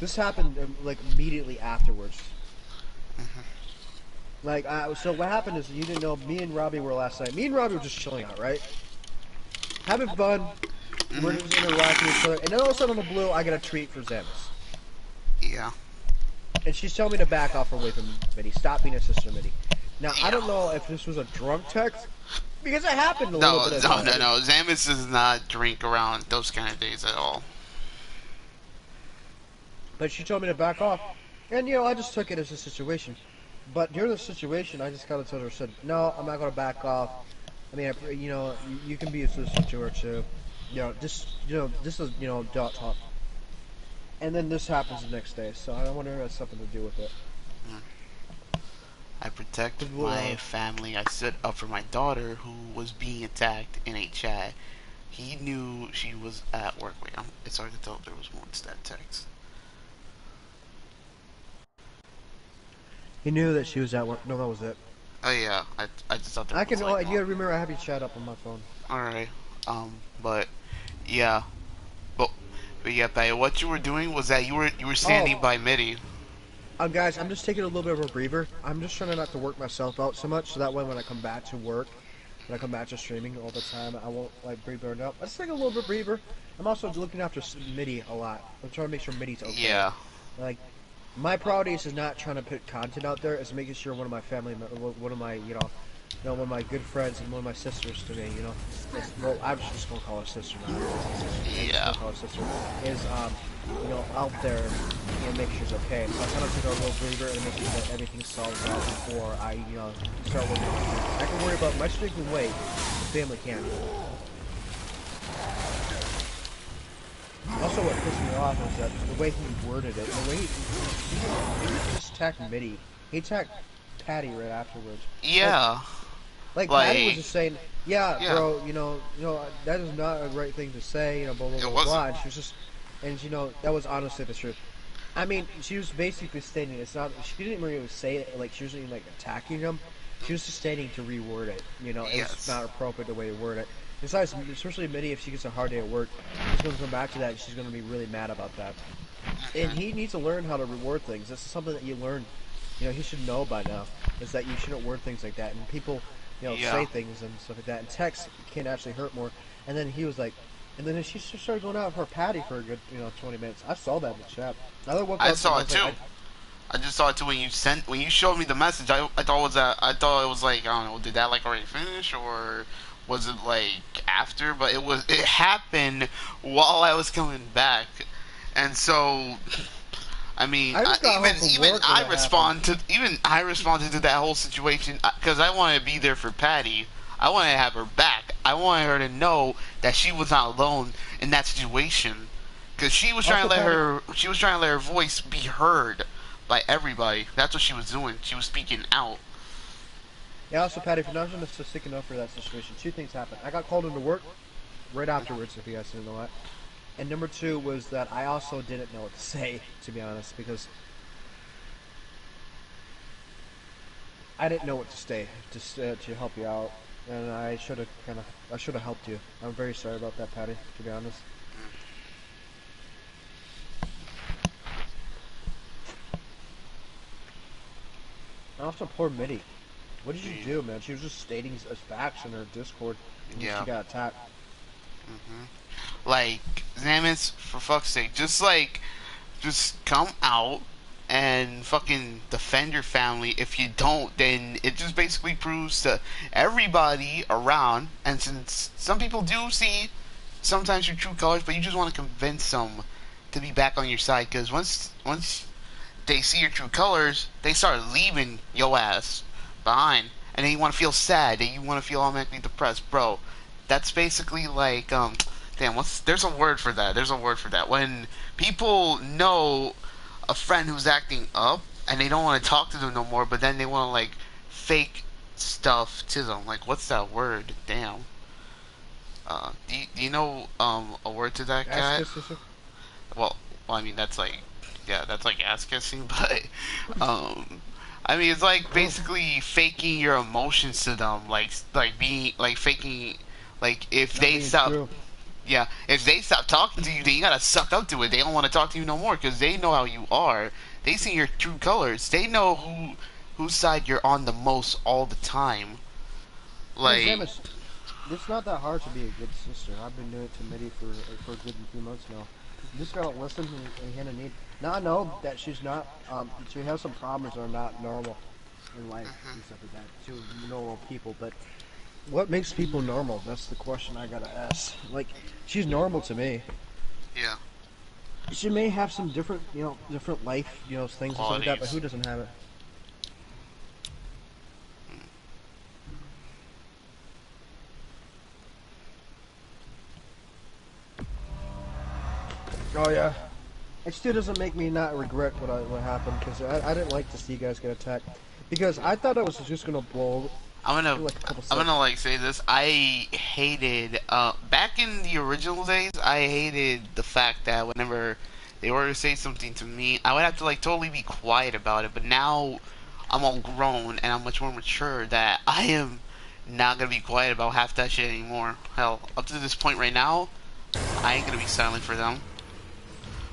[SPEAKER 1] This happened like immediately afterwards. Like, so what happened is, you didn't know, me and Robbie were last night. Me and Robbie were just chilling out, right? Having fun. We're just interacting with each other. And then all of a sudden, on the blue, I get a tweet for Zemus.
[SPEAKER 2] Yeah.
[SPEAKER 1] And she's telling me to back off away from Mitty. Stop being a sister, Mitty. Now, I don't know if this was a drunk text, because it happened a little bit.
[SPEAKER 2] No. Zamus does not drink around those kind of days at all.
[SPEAKER 1] But she told me to back off. And, I just took it as a situation. But during the situation, I just kind of told her, said, no, I'm not going to back off. I mean, you can be a sister to her too. This is, adult talk. And then this happens the next day, so I wonder if it has something to do with it.
[SPEAKER 2] I protect my family. I stood up for my daughter who was being attacked in a chat. He knew she was at work. Wait, it's hard to tell if there was more to that text.
[SPEAKER 1] He knew that she was at work. No, that was it.
[SPEAKER 2] Oh yeah, I just thought that
[SPEAKER 1] you
[SPEAKER 2] like,
[SPEAKER 1] gotta remember I have you chat up on my phone.
[SPEAKER 2] Alright, but yeah, but yeah, Bay, what you were doing was that you were standing by Mitty.
[SPEAKER 1] Guys, I'm just taking a little bit of a breather. I'm just trying not to work myself out so much, so that way when I come back to work, when I come back to streaming all the time, I won't be burned out. Let's take a little bit breather. I'm also looking after Mitty a lot. I'm trying to make sure Mitty's okay.
[SPEAKER 2] Yeah.
[SPEAKER 1] Like, my priority is not trying to put content out there. It's making sure one of my one of my good friends and one of my sisters to me, well, I'm just gonna call her sister now.
[SPEAKER 2] Yeah.
[SPEAKER 1] Call her sister is out there and make sure she's okay. So I kind of take a little breather and make sure that everything's solved out before I start working on it. I can worry about my drinking weight. The family can't. Also, what pissed me off was that the way he worded it, the way he just attacked Mitty. He attacked Patty right afterwards.
[SPEAKER 2] Yeah.
[SPEAKER 1] Like Patty was just saying, yeah, bro, that is not a great thing to say, blah, blah, blah, blah. And she was just, and that was honestly the truth. I mean, she was basically stating it's not, she didn't really say it, like, she wasn't even, like, attacking him. She was just stating to reword it, it's not appropriate the way to word it. Besides, especially Mitty, if she gets a hard day at work, she's going to come back to that and she's going to be really mad about that. And he needs to learn how to reword things. This is something that you learn, he should know by now, is that you shouldn't word things like that. And people, say things and stuff like that. And text can actually hurt more. And then he was like, and then she started going out for a Patty for a good, 20 minutes. I saw that in the chat.
[SPEAKER 2] I saw it too. I just saw it too when you showed me the message. I thought it was like, I don't know, did that like already finish or was it like after? But it happened while I was coming back, and so I mean, I responded to that whole situation because I wanted to be there for Patty. I wanted to have her back. I wanted her to know that she was not alone in that situation because she was trying to let her voice be heard by everybody. That's what she was doing. She was speaking out.
[SPEAKER 1] Yeah, also, Patty, if you're not just sticking up for that situation, two things happened. I got called into work right afterwards, if you guys didn't know that. And number two was that I also didn't know what to say, to be honest, because I didn't know what to say to help you out, and I should have helped you. I'm very sorry about that, Patty, to be honest. And also, poor Mitty. What did you do, man? She was just stating as facts in her Discord, and
[SPEAKER 2] Yeah.
[SPEAKER 1] she got attacked.
[SPEAKER 2] Like, Zamis, for fuck's sake, just come out and fucking defend your family. If you don't, then it just basically proves to everybody around, and since some people do see sometimes your true colors, but you just want to convince them to be back on your side, because once they see your true colors, they start leaving your ass behind, and then you want to feel sad, and you want to feel automatically depressed, bro. That's basically like damn, there's a word for that. There's a word for that. When people know a friend who's acting up and they don't want to talk to them no more, but then they want to like fake stuff to them. Like, what's that word? Damn. Do you know a word to that, cat? Well, I mean that's like, yeah, that's like ass kissing, but I mean it's like basically faking your emotions to them, like being like faking, like if
[SPEAKER 1] Not
[SPEAKER 2] they
[SPEAKER 1] being
[SPEAKER 2] stop.
[SPEAKER 1] true.
[SPEAKER 2] Yeah, if they stop talking to you, then you gotta suck up to it. They don't want to talk to you no more because they know how you are. They see your true colors. They know whose side you're on the most all the time.
[SPEAKER 1] Hey,
[SPEAKER 2] Like,
[SPEAKER 1] Zamis, it's not that hard to be a good sister. I've been doing it to Mitty for a good few months now. You just gotta listen and hand in need. Now I know that she's not. She has some problems that are not normal in life and stuff like that to normal people. But what makes people normal? That's the question I gotta ask. Like, she's normal to me.
[SPEAKER 2] yeah,
[SPEAKER 1] She may have some different, different life, things and stuff like that. But
[SPEAKER 2] qualities.
[SPEAKER 1] who doesn't have it? Oh yeah. It still doesn't make me not regret what happened, because I didn't like to see you guys get attacked, because I thought I was just gonna blow
[SPEAKER 2] I'm gonna
[SPEAKER 1] through like a couple
[SPEAKER 2] I'm
[SPEAKER 1] seconds.
[SPEAKER 2] gonna like say this. I hated back in the original days. I hated the fact that whenever they were to say something to me, I would have to like totally be quiet about it. But now I'm all grown and I'm much more mature that I am not gonna be quiet about half that shit anymore. Hell, up to this point right now, I ain't gonna be silent for them.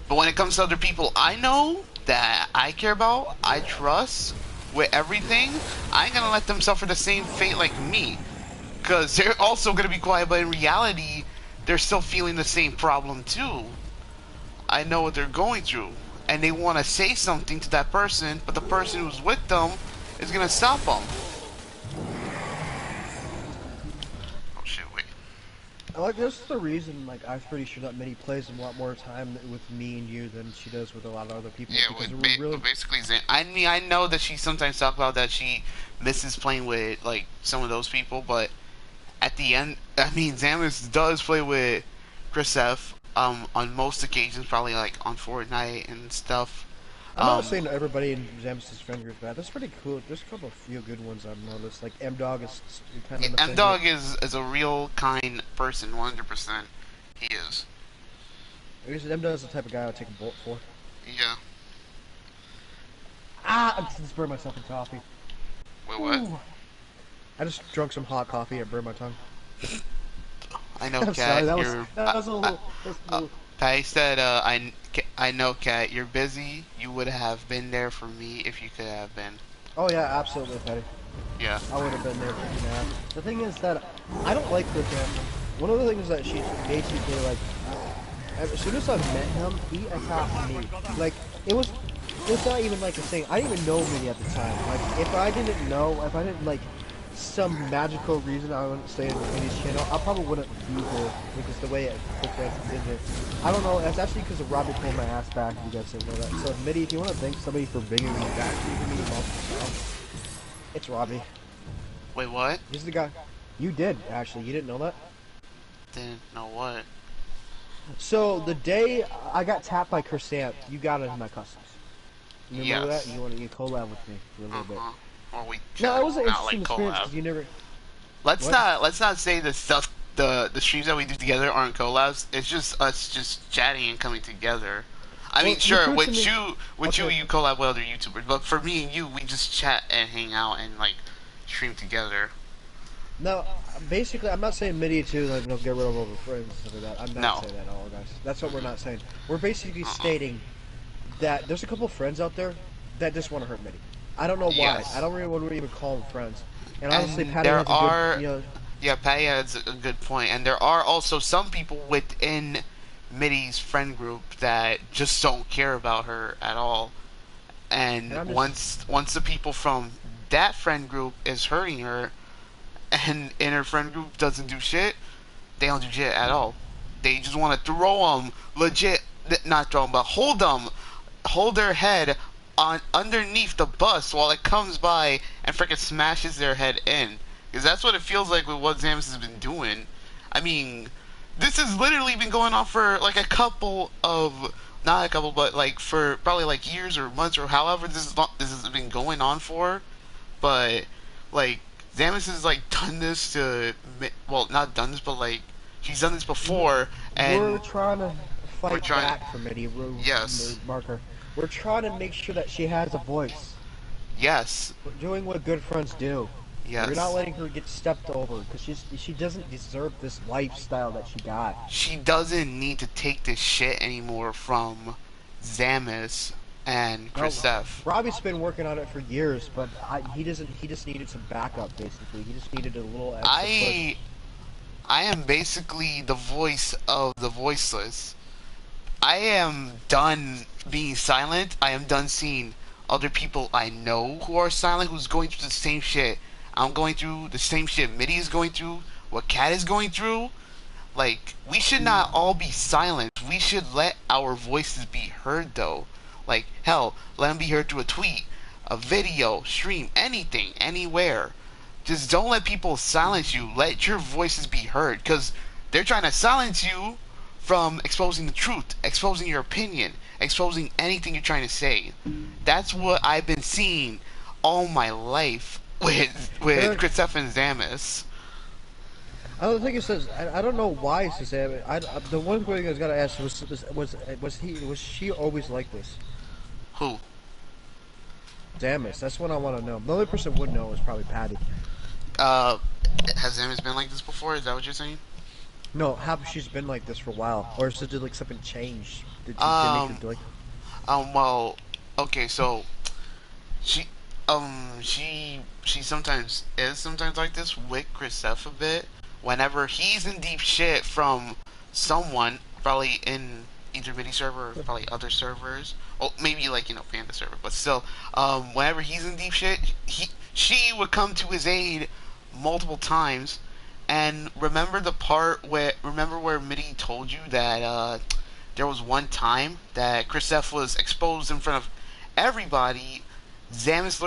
[SPEAKER 2] But when it comes to other people I know that I care about, I trust with everything, I ain't gonna let them suffer the same fate like me. Because they're also gonna be quiet, but in reality, they're still feeling the same problem too. I know what they're going through. And they want to say something to that person, but the person who's with them is gonna stop them. Oh shit, wait.
[SPEAKER 1] Like, this is the reason, like, I'm pretty sure that Minnie plays a lot more time with me and you than she does with a lot of other people,
[SPEAKER 2] Yeah,
[SPEAKER 1] because
[SPEAKER 2] with
[SPEAKER 1] we're really.
[SPEAKER 2] basically, I mean, I know that she sometimes talks about that she misses playing with like some of those people, but at the end, I mean, Zamis does play with Chris F. On most occasions, probably like on Fortnite and stuff.
[SPEAKER 1] I'm not
[SPEAKER 2] Um,
[SPEAKER 1] saying everybody in Zam's friend group is bad. That's pretty cool. There's a couple of few good ones I've noticed. Like M Dog is kind of
[SPEAKER 2] yeah,
[SPEAKER 1] in the
[SPEAKER 2] M
[SPEAKER 1] friend group.
[SPEAKER 2] Dog is a real kind person, 100%. He is.
[SPEAKER 1] Because M Dog is the type of guy I would take a bullet for.
[SPEAKER 2] Yeah.
[SPEAKER 1] Ah, I just burned myself in coffee.
[SPEAKER 2] Wait, what?
[SPEAKER 1] Ooh. I just drunk some hot coffee and burned my tongue.
[SPEAKER 2] I know,
[SPEAKER 1] I'm sorry.
[SPEAKER 2] Cat.
[SPEAKER 1] That was
[SPEAKER 2] You're.
[SPEAKER 1] that was a little. That was a little
[SPEAKER 2] Patty said, I know, Cat. You're busy. You would have been there for me if you could have been.
[SPEAKER 1] Oh yeah, absolutely, Petty.
[SPEAKER 2] Yeah.
[SPEAKER 1] I would have been there for you now. The thing is that I don't like Chris Hansen. One of the things that she basically like, as soon as I met him, he attacked me. Like it's not even like a thing. I didn't even know Minnie at the time. Like if I didn't like some magical reason I wouldn't stay in Minnie's channel, I probably wouldn't be here because the way Chris Hansen did it. I don't know. That's actually because of Robbie pulling my ass back. If you guys didn't know that. So Minnie, if you want to thank somebody for bringing me back to the Minnie Monster, it's Robbie.
[SPEAKER 2] Wait, what?
[SPEAKER 1] He's the guy. You did, actually. You didn't know that?
[SPEAKER 2] Didn't know what?
[SPEAKER 1] So, the day I got tapped by Kersant, you got into my customs. You remember
[SPEAKER 2] Yes.
[SPEAKER 1] that? You want to collab with me for a little bit.
[SPEAKER 2] Uh-huh. or we
[SPEAKER 1] No, it was an
[SPEAKER 2] not
[SPEAKER 1] interesting
[SPEAKER 2] like
[SPEAKER 1] experience
[SPEAKER 2] collab.
[SPEAKER 1] because you never.
[SPEAKER 2] Let's
[SPEAKER 1] What?
[SPEAKER 2] not say the stuff the streams that we do together aren't collabs. It's just us just chatting and coming together. I
[SPEAKER 1] Well,
[SPEAKER 2] mean,
[SPEAKER 1] you
[SPEAKER 2] sure,
[SPEAKER 1] proved to
[SPEAKER 2] with
[SPEAKER 1] me. Okay.
[SPEAKER 2] you collab with other YouTubers, but for me and you, we just chat and hang out and like stream together.
[SPEAKER 1] No, basically, I'm not saying Midi too, like, no, get rid of all the friends and stuff like that. I'm not
[SPEAKER 2] No.
[SPEAKER 1] saying that at all, guys. That's what we're not saying. We're basically
[SPEAKER 2] Uh-uh.
[SPEAKER 1] stating that there's a couple friends out there that just want to hurt Midi. I don't know why.
[SPEAKER 2] Yes.
[SPEAKER 1] I don't really want to even call them friends. And honestly,
[SPEAKER 2] And
[SPEAKER 1] Patty
[SPEAKER 2] there
[SPEAKER 1] has a
[SPEAKER 2] are
[SPEAKER 1] good,
[SPEAKER 2] yeah, Patty has a good point, and there are also some people within Midi's friend group that just don't care about her at all. And
[SPEAKER 1] And I'm just-
[SPEAKER 2] once the people from that friend group is hurting her, and in her friend group doesn't do shit, they don't do shit at all. They just want to throw them legit, not throw them, but hold their head on underneath the bus while it comes by and freaking smashes their head in. Because that's what it feels like with what Zamus has been doing. I mean, this has literally been going on for like a couple of, not a couple, but like for probably like years or months or however this has been going on for. But like Zamus has like done this to, well, not done this, but like she's done this before, and
[SPEAKER 1] we're trying to fight
[SPEAKER 2] trying-
[SPEAKER 1] back for Midi.
[SPEAKER 2] Yes.
[SPEAKER 1] Marker. We're trying to make sure that she has a voice.
[SPEAKER 2] yes,
[SPEAKER 1] We're doing what good friends do.
[SPEAKER 2] yes.
[SPEAKER 1] We're not letting her get stepped over because she doesn't deserve this lifestyle that she got.
[SPEAKER 2] She doesn't need to take this shit anymore from Zamus and Kristoff.
[SPEAKER 1] Robbie's been working on it for years, but he doesn't. He just needed some backup. Basically, he just needed a little extra push.
[SPEAKER 2] I am basically the voice of the voiceless. I am done being silent. I am done seeing other people I know who are silent, who's going through the same shit. I'm going through the same shit Midi is going through, what Cat is going through. Like, we should not all be silent. We should let our voices be heard, though. Like, hell, let them be heard through a tweet, a video, stream, anything, anywhere. Just don't let people silence you. Let your voices be heard, because they're trying to silence you from exposing the truth, exposing your opinion, exposing anything you're trying to say. That's what I've been seeing all my life with Kristoff and Zamus.
[SPEAKER 1] I don't think it says. I don't know why it says that. The one thing I was gonna ask was she always like this?
[SPEAKER 2] Who?
[SPEAKER 1] Damus. That's what I want to know. The only person would know is probably Patty.
[SPEAKER 2] Has Zamus been like this before? Is that what you're saying?
[SPEAKER 1] No, have she's been like this for a while, or is it like something changed? Did she make her like?
[SPEAKER 2] Well, okay, so she sometimes is sometimes like this with Kristoff a bit. Whenever he's in deep shit from someone, probably in either Midi server or probably other servers, or maybe like Panda server, but still, whenever he's in deep shit, she would come to his aid multiple times. And remember where Midi told you that there was one time that Kristoff was exposed in front of everybody. Zamus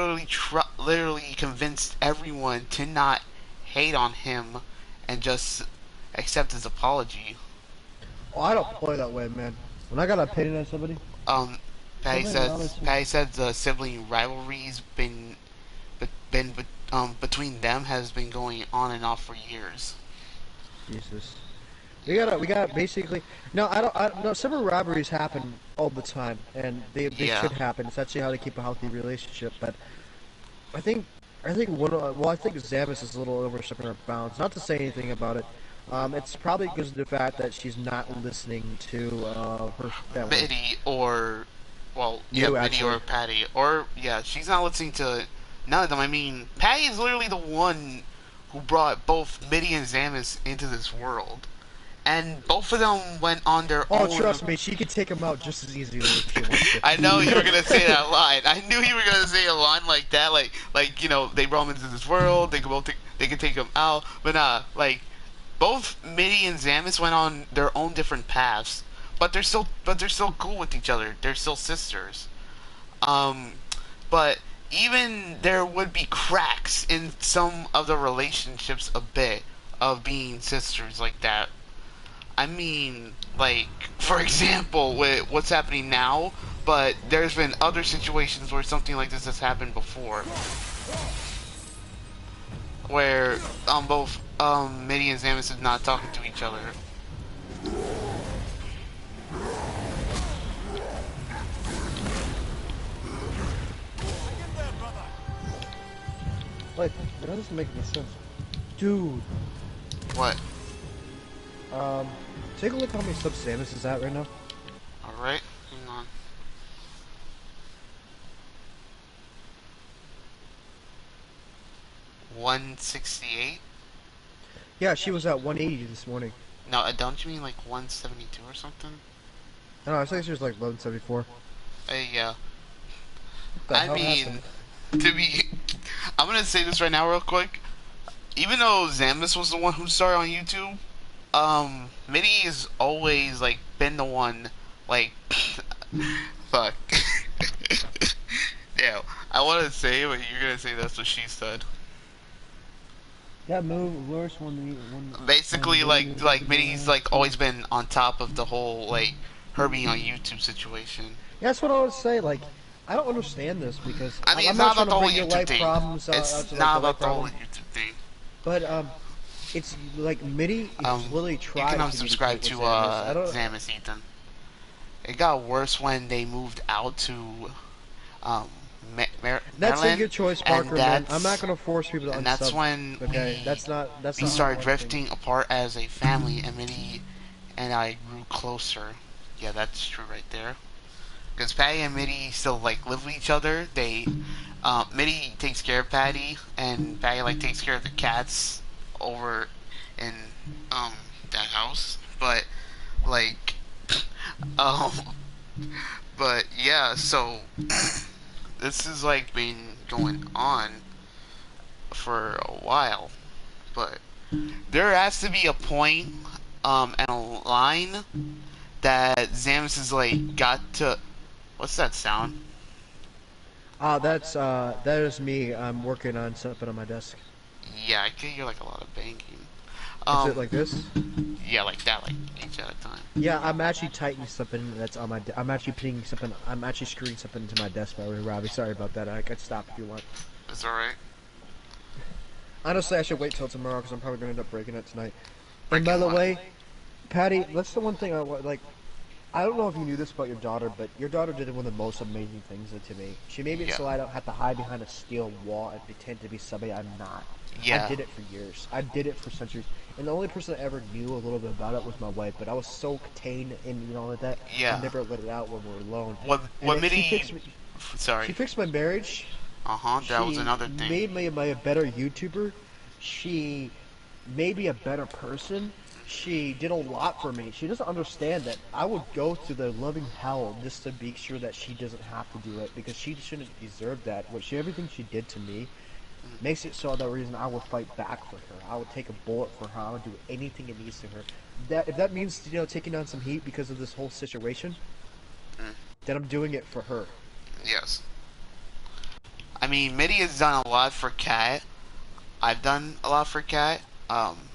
[SPEAKER 2] literally convinced everyone to not hate on him and just accept his apology.
[SPEAKER 1] Oh, I don't play that way, man. When I got an opinion on somebody,
[SPEAKER 2] Patty says the sibling rivalry's been between them has been going on and off for years.
[SPEAKER 1] Jesus. We got basically. No, no. Sibling rivalries happen all the time, and they
[SPEAKER 2] Yeah.
[SPEAKER 1] should happen. It's actually how to keep a healthy relationship. But I think Zamus is a little overstepping her bounds. Not to say anything about it. It's probably because of the fact that she's not listening to her family.
[SPEAKER 2] Midi or, well,
[SPEAKER 1] You,
[SPEAKER 2] Midi
[SPEAKER 1] actually.
[SPEAKER 2] or Patty, or she's not listening to none of them. I mean, Patty is literally the one who brought both Midi and Zamus into this world, and both of them went on their
[SPEAKER 1] Oh,
[SPEAKER 2] own.
[SPEAKER 1] trust me, she could take him out just as easily if she wants to.
[SPEAKER 2] I know you were gonna say that line. I knew you were gonna say a line like that, like they brought him into this world. They could take him out, but nah, like both Midi and Zamus went on their own different paths, but they're still cool with each other. They're still sisters. But even there would be cracks in some of the relationships a bit of being sisters like that. I mean, like, for example, with what's happening now, but there's been other situations where something like this has happened before. Where, both, Midi and Zamus is not talking to each other.
[SPEAKER 1] Like, that doesn't make any sense. Dude,
[SPEAKER 2] What?
[SPEAKER 1] take a look how many subs Samus is at right now.
[SPEAKER 2] Alright, hang on. $168?
[SPEAKER 1] Yeah, she was at 180 this morning.
[SPEAKER 2] No, don't you mean like 172 or something?
[SPEAKER 1] No, I think she was like 1174.
[SPEAKER 2] Yeah.
[SPEAKER 1] What the
[SPEAKER 2] I
[SPEAKER 1] hell
[SPEAKER 2] mean,
[SPEAKER 1] happened?
[SPEAKER 2] I'm gonna say this right now real quick. Even though Zamus was the one who started on YouTube, Midi has always, like, been the one, like, fuck. Yeah, I want to say it, but you're gonna say that's what she said.
[SPEAKER 1] That move worse one.
[SPEAKER 2] Basically, like Midi's, like, always been on top of the whole, like, her being on YouTube situation.
[SPEAKER 1] Yeah, that's what I would say. Like, I don't understand this because
[SPEAKER 2] I mean,
[SPEAKER 1] I'm
[SPEAKER 2] it's not
[SPEAKER 1] not
[SPEAKER 2] about the
[SPEAKER 1] trying to
[SPEAKER 2] whole
[SPEAKER 1] bring your
[SPEAKER 2] YouTube
[SPEAKER 1] life
[SPEAKER 2] thing.
[SPEAKER 1] problems.
[SPEAKER 2] It's
[SPEAKER 1] to,
[SPEAKER 2] not
[SPEAKER 1] like,
[SPEAKER 2] about the whole
[SPEAKER 1] problem.
[SPEAKER 2] YouTube thing.
[SPEAKER 1] But it's like Midi is literally
[SPEAKER 2] You
[SPEAKER 1] trying
[SPEAKER 2] can
[SPEAKER 1] to
[SPEAKER 2] unsubscribe
[SPEAKER 1] communicate
[SPEAKER 2] to
[SPEAKER 1] with Samus. I don't.
[SPEAKER 2] Zamus, Ethan. It got worse when they moved out to
[SPEAKER 1] That's a
[SPEAKER 2] Maryland,
[SPEAKER 1] good choice,
[SPEAKER 2] and
[SPEAKER 1] Parker. Man. I'm
[SPEAKER 2] that's-
[SPEAKER 1] not gonna force people to
[SPEAKER 2] and
[SPEAKER 1] unsub.
[SPEAKER 2] that's when
[SPEAKER 1] Okay,
[SPEAKER 2] we
[SPEAKER 1] that's not
[SPEAKER 2] we
[SPEAKER 1] how
[SPEAKER 2] started
[SPEAKER 1] I think.
[SPEAKER 2] drifting apart as a family, and Midi and I grew closer. Yeah, that's true right there. Because Patty and Midi still, like, live with each other. They, Midi takes care of Patty, and Patty, like, takes care of the cats over in, that house. But, like, um, but, yeah, so, this has, like, been going on for a while. But there has to be a point, and a line that Zamus has, like, got to... What's that sound?
[SPEAKER 1] That is me. I'm working on something on my desk.
[SPEAKER 2] Yeah, I can hear, like, a lot of banging.
[SPEAKER 1] Is it like this?
[SPEAKER 2] Yeah, like that, like, each at a time.
[SPEAKER 1] Yeah, I'm actually tightening something that's on my. I'm actually putting something. I'm actually screwing something into my desk. By the way, Robbie, sorry about that. I could stop if you want.
[SPEAKER 2] It's alright.
[SPEAKER 1] Honestly, I should wait till tomorrow because I'm probably gonna end up breaking it tonight. And
[SPEAKER 2] Breaking
[SPEAKER 1] by the
[SPEAKER 2] what?
[SPEAKER 1] way, Patty, that's the one thing I want. Like, I don't know if you knew this about your daughter, but your daughter did one of the most amazing things to me. She made me
[SPEAKER 2] Yeah.
[SPEAKER 1] so I don't have to hide behind a steel wall and pretend to be somebody I'm not.
[SPEAKER 2] Yeah.
[SPEAKER 1] I did it for years. I did it for centuries. And the only person that ever knew a little bit about it was my wife. But I was so contained in, like that.
[SPEAKER 2] Yeah.
[SPEAKER 1] I never let it out when we were alone.
[SPEAKER 2] What
[SPEAKER 1] And then
[SPEAKER 2] Midi...
[SPEAKER 1] she
[SPEAKER 2] Sorry.
[SPEAKER 1] fixed my marriage.
[SPEAKER 2] Uh-huh, that was
[SPEAKER 1] She
[SPEAKER 2] another thing.
[SPEAKER 1] made me a better YouTuber. She made me a better person. She did a lot for me. She doesn't understand that I would go through the living hell just to be sure that she doesn't have to do it because she shouldn't deserve that. Everything she did to me makes it so the reason I will fight back for her. I would take a bullet for her. I would do anything it needs to her. If that means taking on some heat because of this whole situation, then I'm doing it for her.
[SPEAKER 2] Yes. I mean, Midi has done a lot for Kat. I've done a lot for Kat.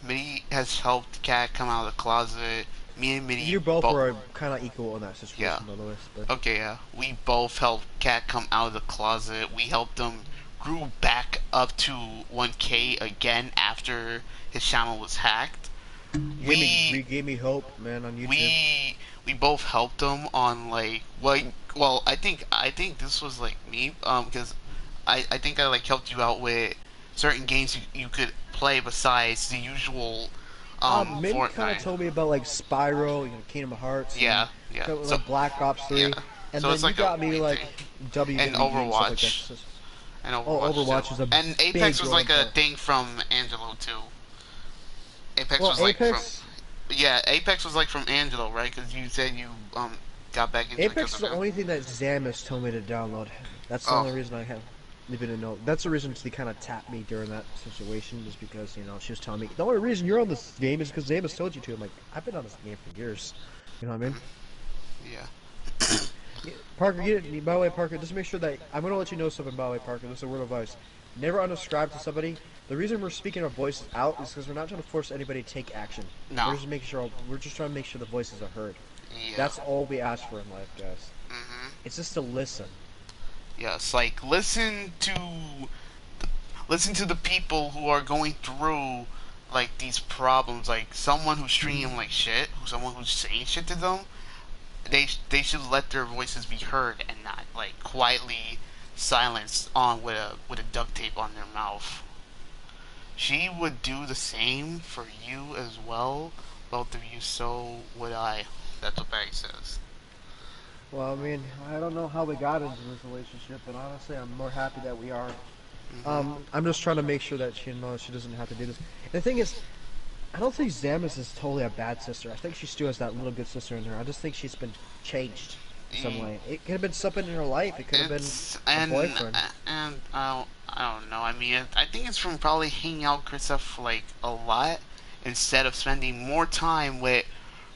[SPEAKER 2] Midi has helped Kat come out of the closet. Me and Midi...
[SPEAKER 1] You both were kind of equal in that situation,
[SPEAKER 2] Yeah.
[SPEAKER 1] by the way. But...
[SPEAKER 2] Okay, yeah. We both helped Kat come out of the closet. We helped him grew back up to 1K again after his channel was hacked.
[SPEAKER 1] You gave me hope, man, on YouTube.
[SPEAKER 2] We both helped him on, like, well, I think this was, like, me, because I think I, like, helped you out with certain games you could play besides the usual
[SPEAKER 1] Minnie kind
[SPEAKER 2] Fortnite.
[SPEAKER 1] of told me about like Spyro, Kingdom Hearts.
[SPEAKER 2] Yeah,
[SPEAKER 1] and
[SPEAKER 2] yeah.
[SPEAKER 1] kind of
[SPEAKER 2] So-
[SPEAKER 1] like Black Ops 3.
[SPEAKER 2] yeah.
[SPEAKER 1] And
[SPEAKER 2] So
[SPEAKER 1] then
[SPEAKER 2] it's
[SPEAKER 1] you
[SPEAKER 2] like
[SPEAKER 1] got
[SPEAKER 2] a
[SPEAKER 1] me
[SPEAKER 2] main
[SPEAKER 1] like
[SPEAKER 2] thing.
[SPEAKER 1] WWE
[SPEAKER 2] And
[SPEAKER 1] and stuff like
[SPEAKER 2] Overwatch.
[SPEAKER 1] that.
[SPEAKER 2] And
[SPEAKER 1] Overwatch
[SPEAKER 2] too.
[SPEAKER 1] is a
[SPEAKER 2] And Apex
[SPEAKER 1] big
[SPEAKER 2] was like
[SPEAKER 1] growing
[SPEAKER 2] a
[SPEAKER 1] part.
[SPEAKER 2] thing from Angelo too. Apex
[SPEAKER 1] Well,
[SPEAKER 2] was like
[SPEAKER 1] Apex,
[SPEAKER 2] from Apex was like from Angelo, right? Because you said you got back into it
[SPEAKER 1] Apex is
[SPEAKER 2] because
[SPEAKER 1] the
[SPEAKER 2] of him.
[SPEAKER 1] only thing that Zamus told me to download. That's the
[SPEAKER 2] Oh.
[SPEAKER 1] only reason I have even to know. That's the reason she kind of tapped me during that situation, just because she was telling me the only reason you're on this game is because Zamus told you to. I'm like, I've been on this game for years. You know what I mean?
[SPEAKER 2] Yeah.
[SPEAKER 1] Parker, by the way, Parker, just make sure that I'm gonna let you know something. By the way, Parker, this is a word of advice. never unsubscribe to somebody. The reason we're speaking our voices out is because we're not trying to force anybody to take action.
[SPEAKER 2] No.
[SPEAKER 1] We're just trying to make sure the voices are heard.
[SPEAKER 2] Yeah.
[SPEAKER 1] That's all we ask for in life, guys.
[SPEAKER 2] Mhm.
[SPEAKER 1] It's just to listen.
[SPEAKER 2] Yes, like listen to the people who are going through like these problems. Like someone who's treating like shit, someone who's saying shit to them. They should let their voices be heard and not like quietly silenced on with a duct tape on their mouth. She would do the same for you as well, both of you. So would I. That's what Barry says.
[SPEAKER 1] Well, I mean, I don't know how we got into this relationship, but honestly, I'm more happy that we are. I'm just trying to make sure that she knows she doesn't have to do this. And the thing is, I don't think Zamis is totally a bad sister. I think she still has that little good sister in her. I just think she's been changed in some way. It could have been something in her life. It could have been a boyfriend.
[SPEAKER 2] And I don't know. I mean, I think it's from probably hanging out with Kristoff like a lot instead of spending more time with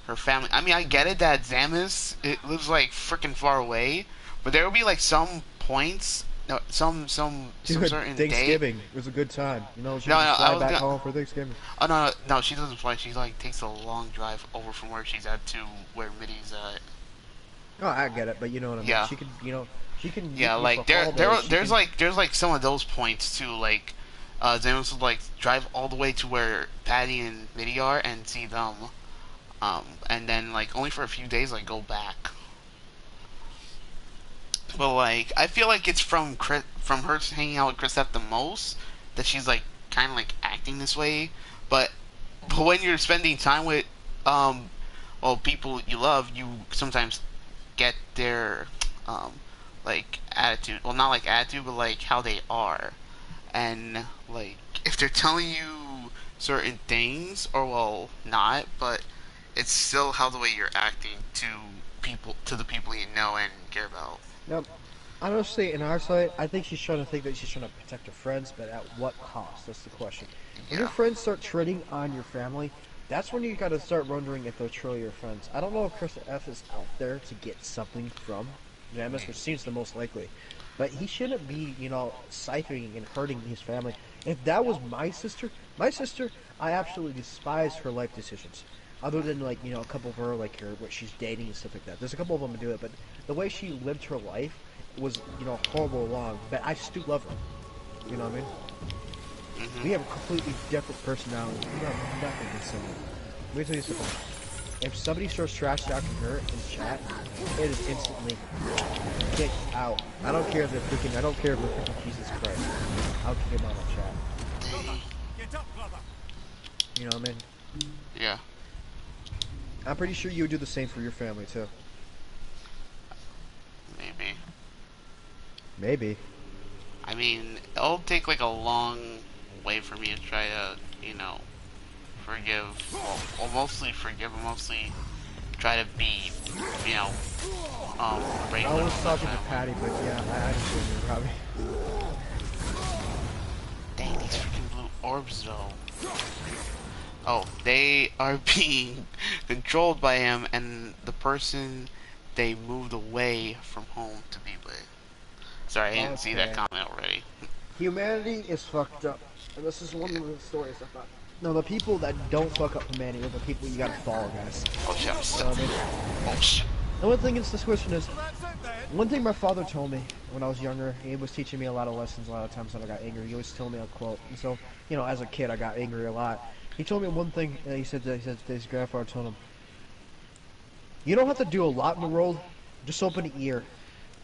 [SPEAKER 2] her family. I mean, I get it that Zamis it lives like freaking far away, but there will be like some points, no, some
[SPEAKER 1] Dude,
[SPEAKER 2] certain
[SPEAKER 1] Thanksgiving
[SPEAKER 2] day.
[SPEAKER 1] was a good time. You know, she
[SPEAKER 2] No,
[SPEAKER 1] just
[SPEAKER 2] no, I
[SPEAKER 1] fly
[SPEAKER 2] was
[SPEAKER 1] back
[SPEAKER 2] gonna.
[SPEAKER 1] home for Thanksgiving.
[SPEAKER 2] Oh no, she doesn't fly. She like takes a long drive over from where she's at to where Mitty's at.
[SPEAKER 1] Oh, I get it, but you know what I mean.
[SPEAKER 2] Yeah.
[SPEAKER 1] She could, she can.
[SPEAKER 2] Yeah,
[SPEAKER 1] use
[SPEAKER 2] like
[SPEAKER 1] the holidays. She
[SPEAKER 2] there's
[SPEAKER 1] can-
[SPEAKER 2] like some of those points too. Like, Zamis would like drive all the way to where Patty and Mitty are and see them, and then like only for a few days like go back. But like I feel like it's from from her hanging out with Kristoff the most that she's like kind of like acting this way. But when you're spending time with well people you love, you sometimes get their like attitude. Well, not like attitude, but like how they are. And like if they're telling you certain things, or well, not, but it's still how the way you're acting to the people you know and care about.
[SPEAKER 1] Yep. Honestly, in our side, I think she's trying to think that she's trying to protect her friends, but at what cost? That's the question. When your
[SPEAKER 2] Yeah.
[SPEAKER 1] friends start treading on your family, that's when you gotta start wondering if they're truly your friends. I don't know if Krista F is out there to get something from Jamis, which seems the most likely. But he shouldn't be, siphoning and hurting his family. If that was my sister, I absolutely despise her life decisions. Other than like, a couple of her like her what she's dating and stuff like that. There's a couple of them that do it, but the way she lived her life was, horrible along. But I still love her. You know what I mean? We have a completely different personality. We have nothing the same. Let me tell you something. If somebody starts trash talking her in chat, it is instantly kicked out. I don't care if they're freaking Jesus Christ. I'll kick him out of chat.
[SPEAKER 4] Get up, brother.
[SPEAKER 1] You know what I mean?
[SPEAKER 2] Yeah.
[SPEAKER 1] I'm pretty sure you would do the same for your family too.
[SPEAKER 2] Maybe.
[SPEAKER 1] Maybe.
[SPEAKER 2] I mean, it'll take like a long way for me to try to, forgive. Well, mostly forgive, and mostly try to be, regular.
[SPEAKER 1] I was
[SPEAKER 2] with
[SPEAKER 1] talking
[SPEAKER 2] my
[SPEAKER 1] to
[SPEAKER 2] family.
[SPEAKER 1] Patty, but yeah, I understand you, Robbie.
[SPEAKER 2] Dang, these freaking blue orbs though. Oh, they are being controlled by him and the person they moved away from home to be with. Sorry, I didn't see that
[SPEAKER 1] Okay.
[SPEAKER 2] comment already.
[SPEAKER 1] Humanity is fucked up. And this is one of the stories I thought. No, the people that don't fuck up humanity are the people you gotta follow, guys.
[SPEAKER 2] Oh shit, I'm
[SPEAKER 1] You know
[SPEAKER 2] stuck.
[SPEAKER 1] what I mean?
[SPEAKER 2] Oh shit.
[SPEAKER 1] The one thing is, this question is,
[SPEAKER 4] That's it then.
[SPEAKER 1] one thing my father told me when I was younger, he was teaching me a lot of lessons a lot of times when I got angry. He always told me a quote. And so, as a kid, I got angry a lot. He told me one thing, he said his grandfather told him, you don't have to do a lot in the world, just open an ear.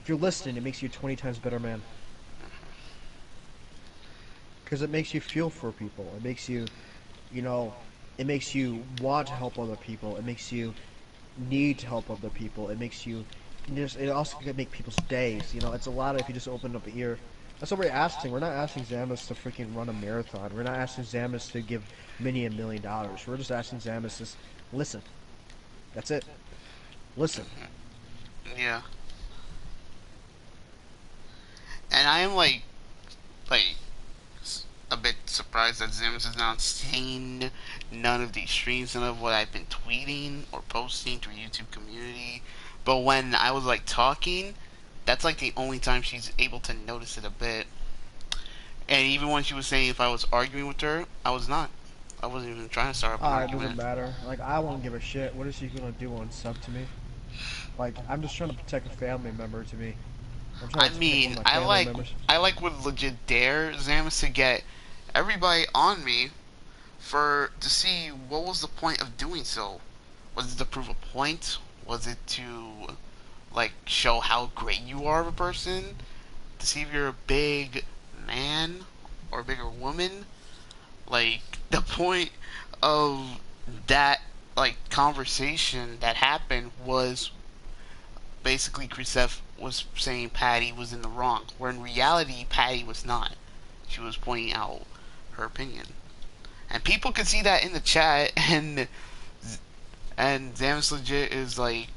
[SPEAKER 1] If you're listening, it makes you a 20 times better man. Because it makes you feel for people. It makes you, it makes you want to help other people. It makes you need to help other people. It makes you, it also can make people's days. It's a lot if you just open up an ear. That's what we're asking. We're not asking Zamis to freaking run a marathon. We're not asking Zamis to give Minnie $1 million. We're just asking Zamis to listen. That's it. Listen.
[SPEAKER 2] Yeah. And I am like a bit surprised that Zims has not seen none of these streams, none of what I've been tweeting or posting to YouTube community. But when I was like talking, that's like the only time she's able to notice it a bit. And even when she was saying if I was arguing with her, I was not. I wasn't even trying to start up an
[SPEAKER 1] It doesn't
[SPEAKER 2] argument.
[SPEAKER 1] matter. Like, I won't give a shit. What is she gonna do on sub to me? Like, I'm just trying to protect a family member to me. I'm
[SPEAKER 2] I
[SPEAKER 1] trying to protect one
[SPEAKER 2] mean,
[SPEAKER 1] of my family members.
[SPEAKER 2] I like would legit dare Zamus to get everybody on me to see what was the point of doing so. Was it to prove a point? Was it to like show how great you are of a person? To see if you're a big man or a bigger woman? Like the point of that like conversation that happened was basically Krisev was saying Patty was in the wrong, where in reality Patty was not. She was pointing out her opinion, and people could see that in the chat, and Zamus legit is like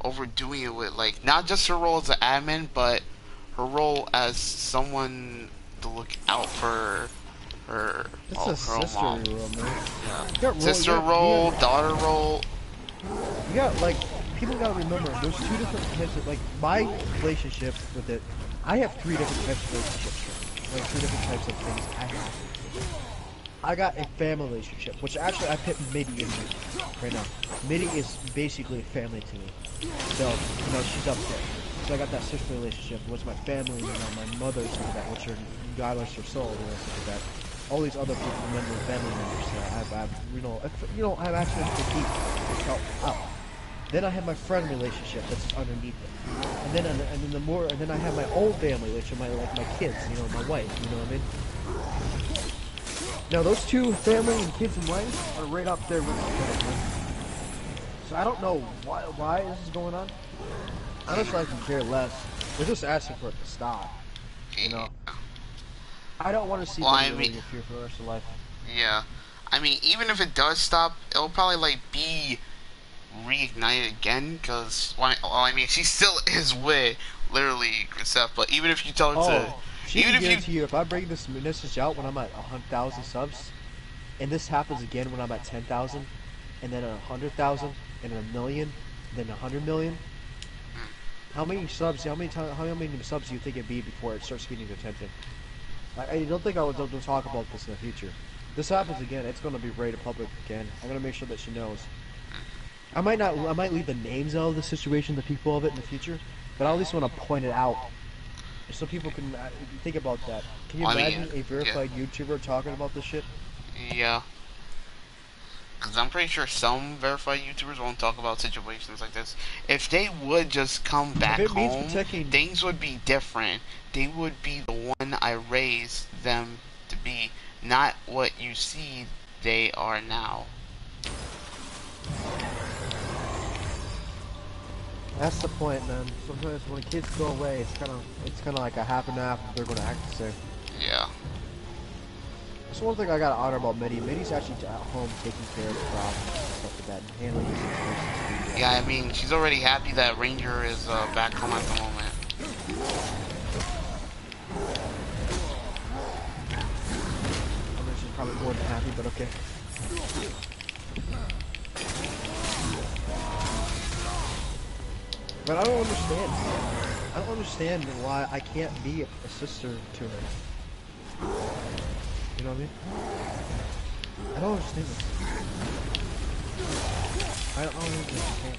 [SPEAKER 2] overdoing it with like not just her role as an admin, but her role as someone to look out for her,
[SPEAKER 1] It's
[SPEAKER 2] her
[SPEAKER 1] a
[SPEAKER 2] own
[SPEAKER 1] sister
[SPEAKER 2] mom.
[SPEAKER 1] role, man.
[SPEAKER 2] Yeah.
[SPEAKER 1] You got
[SPEAKER 2] Sister
[SPEAKER 1] you got-
[SPEAKER 2] role, daughter role.
[SPEAKER 1] You got like people gotta remember. There's two different types of like my relationship with it. I have three different types of relationships. Like three different types of things I have. I got a family relationship, which actually I put Midi in right now. Midi is basically a family to me. So, you know, she's up there. So I got that sister relationship, which my family, you know, my mother's like that, which are God rest her soul, you know, stuff like that. All these other people, family members that I've actually to keep help out. Then I have my friend relationship that's underneath it, and then I have my own family, which are my kids, you know, my wife, you know what I mean. Now those two, family and kids and wife, are right up there with each other. So I don't know why this is going on. Honestly, I can care less. We're just asking for it to stop. You know. I don't want to see them living in fear for the rest of life.
[SPEAKER 2] Yeah. I mean, even if it does stop, it'll probably like be reignited again. Cause I mean, she still is with literally Krisev. But even if you tell her to,
[SPEAKER 1] she
[SPEAKER 2] even
[SPEAKER 1] can
[SPEAKER 2] if
[SPEAKER 1] guarantee you, if I bring this message out when I'm at 100,000 subs, and this happens again when I'm at 10,000, and then 100,000, and a million, then 100 million. How many subs? How many subs do you think it'd be before it starts getting attention? I don't think I would talk about this in the future. This happens again, it's gonna be rated public again. I'm gonna make sure that she knows. I might leave the names out of the situation, the people of it in the future, but I at least want to point it out, so people can think about that. Can you imagine a verified YouTuber talking about this shit?
[SPEAKER 2] Yeah. Because I'm pretty sure some verified YouTubers won't talk about situations like this. If they would just come back home, things would be different. They would be the one I raised them to be, not what you see they are now.
[SPEAKER 1] That's the point, man. Sometimes when kids go away, it's kind of like a half and half if they're going to act the same.
[SPEAKER 2] Yeah.
[SPEAKER 1] That's one thing I gotta honor about Midi. Midi's actually at home taking care of the problems and stuff like that, and handling these situations.
[SPEAKER 2] Yeah, I mean, she's already happy that Ranger is back home at the moment.
[SPEAKER 1] I mean, she's probably more than happy, but okay. But I don't understand. I don't understand why I can't be a sister to her. You know what I mean? I don't understand this. I don't understand.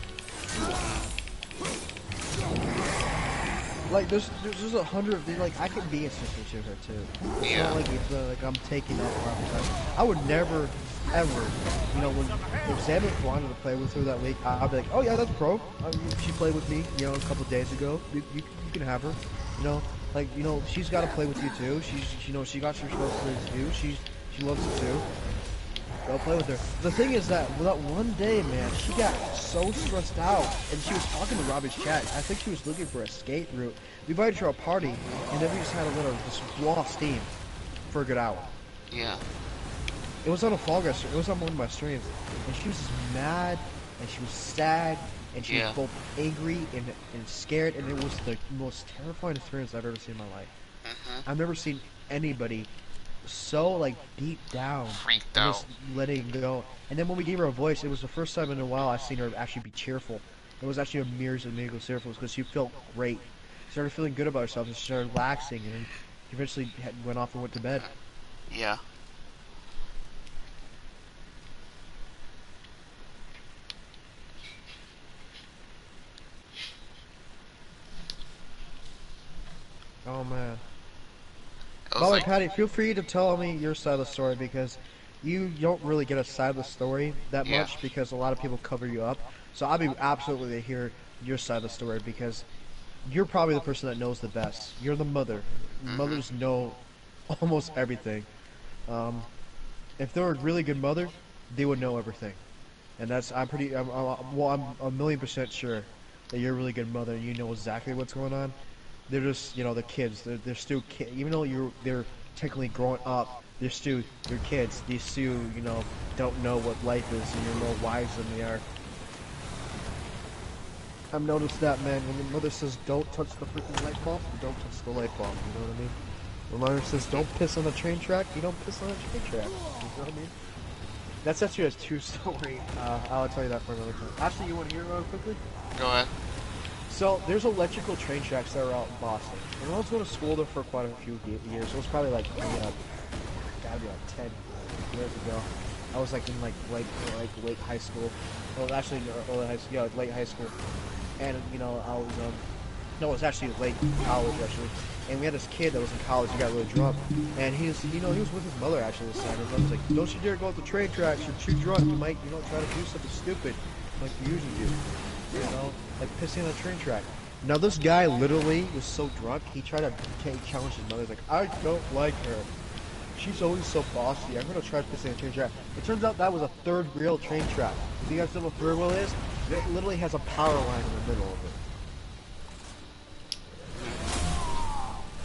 [SPEAKER 1] Like there's 100 of these. Like I can be a sister to her too. It's
[SPEAKER 2] Yeah.
[SPEAKER 1] not like it's like I'm taking that from her. I would never, ever, you know, if Zamet wanted to play with her that week, I'd be like, oh yeah, that's pro. She played with me, you know, a couple days ago. You can have her, you know. Like, you know, she's got to play with you too. You know, she got your responsibilities too. She loves it too. Go play with her. The thing is that one day, man, she got so stressed out, and she was talking to Robbie's chat. I think she was looking for a skate route. We invited her to a party, and then we just had a little just blow off steam for a good hour.
[SPEAKER 2] Yeah.
[SPEAKER 1] It was on a Fall Guys. It was on one of my streams, and she was just mad, and she was sad, and she was both angry and scared, and it was the most terrifying experience I've ever seen in my life. I've never seen anybody so like beat down,
[SPEAKER 2] freaked out,
[SPEAKER 1] just letting go. And then when we gave her a voice, it was the first time in a while I've seen her actually be cheerful. It was actually a mirrors and made her cheerful because she felt great. She started feeling good about herself and she started relaxing, and He eventually went off and went to bed.
[SPEAKER 2] Yeah.
[SPEAKER 1] Oh man.
[SPEAKER 2] It
[SPEAKER 1] By
[SPEAKER 2] was
[SPEAKER 1] the way,
[SPEAKER 2] like,
[SPEAKER 1] Patty, feel free to tell me your side of the story because you don't really get a side of the story that
[SPEAKER 2] Yeah.
[SPEAKER 1] much because a lot of people cover you up. So I'd be absolutely to hear your side of the story because you're probably the person that knows the best. You're the mother. Mothers know almost everything. Um, if they're a really good mother, they would know everything. And that's I'm a million percent sure that you're a really good mother and you know exactly what's going on. They're just, the kids. They're still even though they're technically growing up, they're still your kids. They still, don't know what life is, and you're more wise than they are. I've noticed that, man. When your mother says don't touch the freaking light bulb, you don't touch the light bulb. You know what I mean? When mother says don't piss on the train track, you don't piss on the train track. You know what I mean? That's actually a true story. I'll tell you that for another time. Actually, you want to hear it real quickly?
[SPEAKER 2] go ahead.
[SPEAKER 1] So there's electrical train tracks that are out in Boston. And I was going to school there for quite a few years. It was probably like, gotta be like 10 years ago. I was like in like late high school. Well, actually, early high school. Yeah, late high school. And I was no, it was actually late college actually. And we had this kid that was in college. He got really drunk, and he was with his mother actually this time. His mother was like, "Don't you dare go out the train tracks. You're too drunk. You might, try to do something stupid, like you usually do. Like pissing on a train track." Now this guy literally was so drunk, he tried to challenge his mother. He's like, "I don't like her. She's always so bossy. I'm gonna try pissing on a train track." It turns out that was a third rail train track. Do you guys know what a third rail is? It literally has a power line in the middle of it.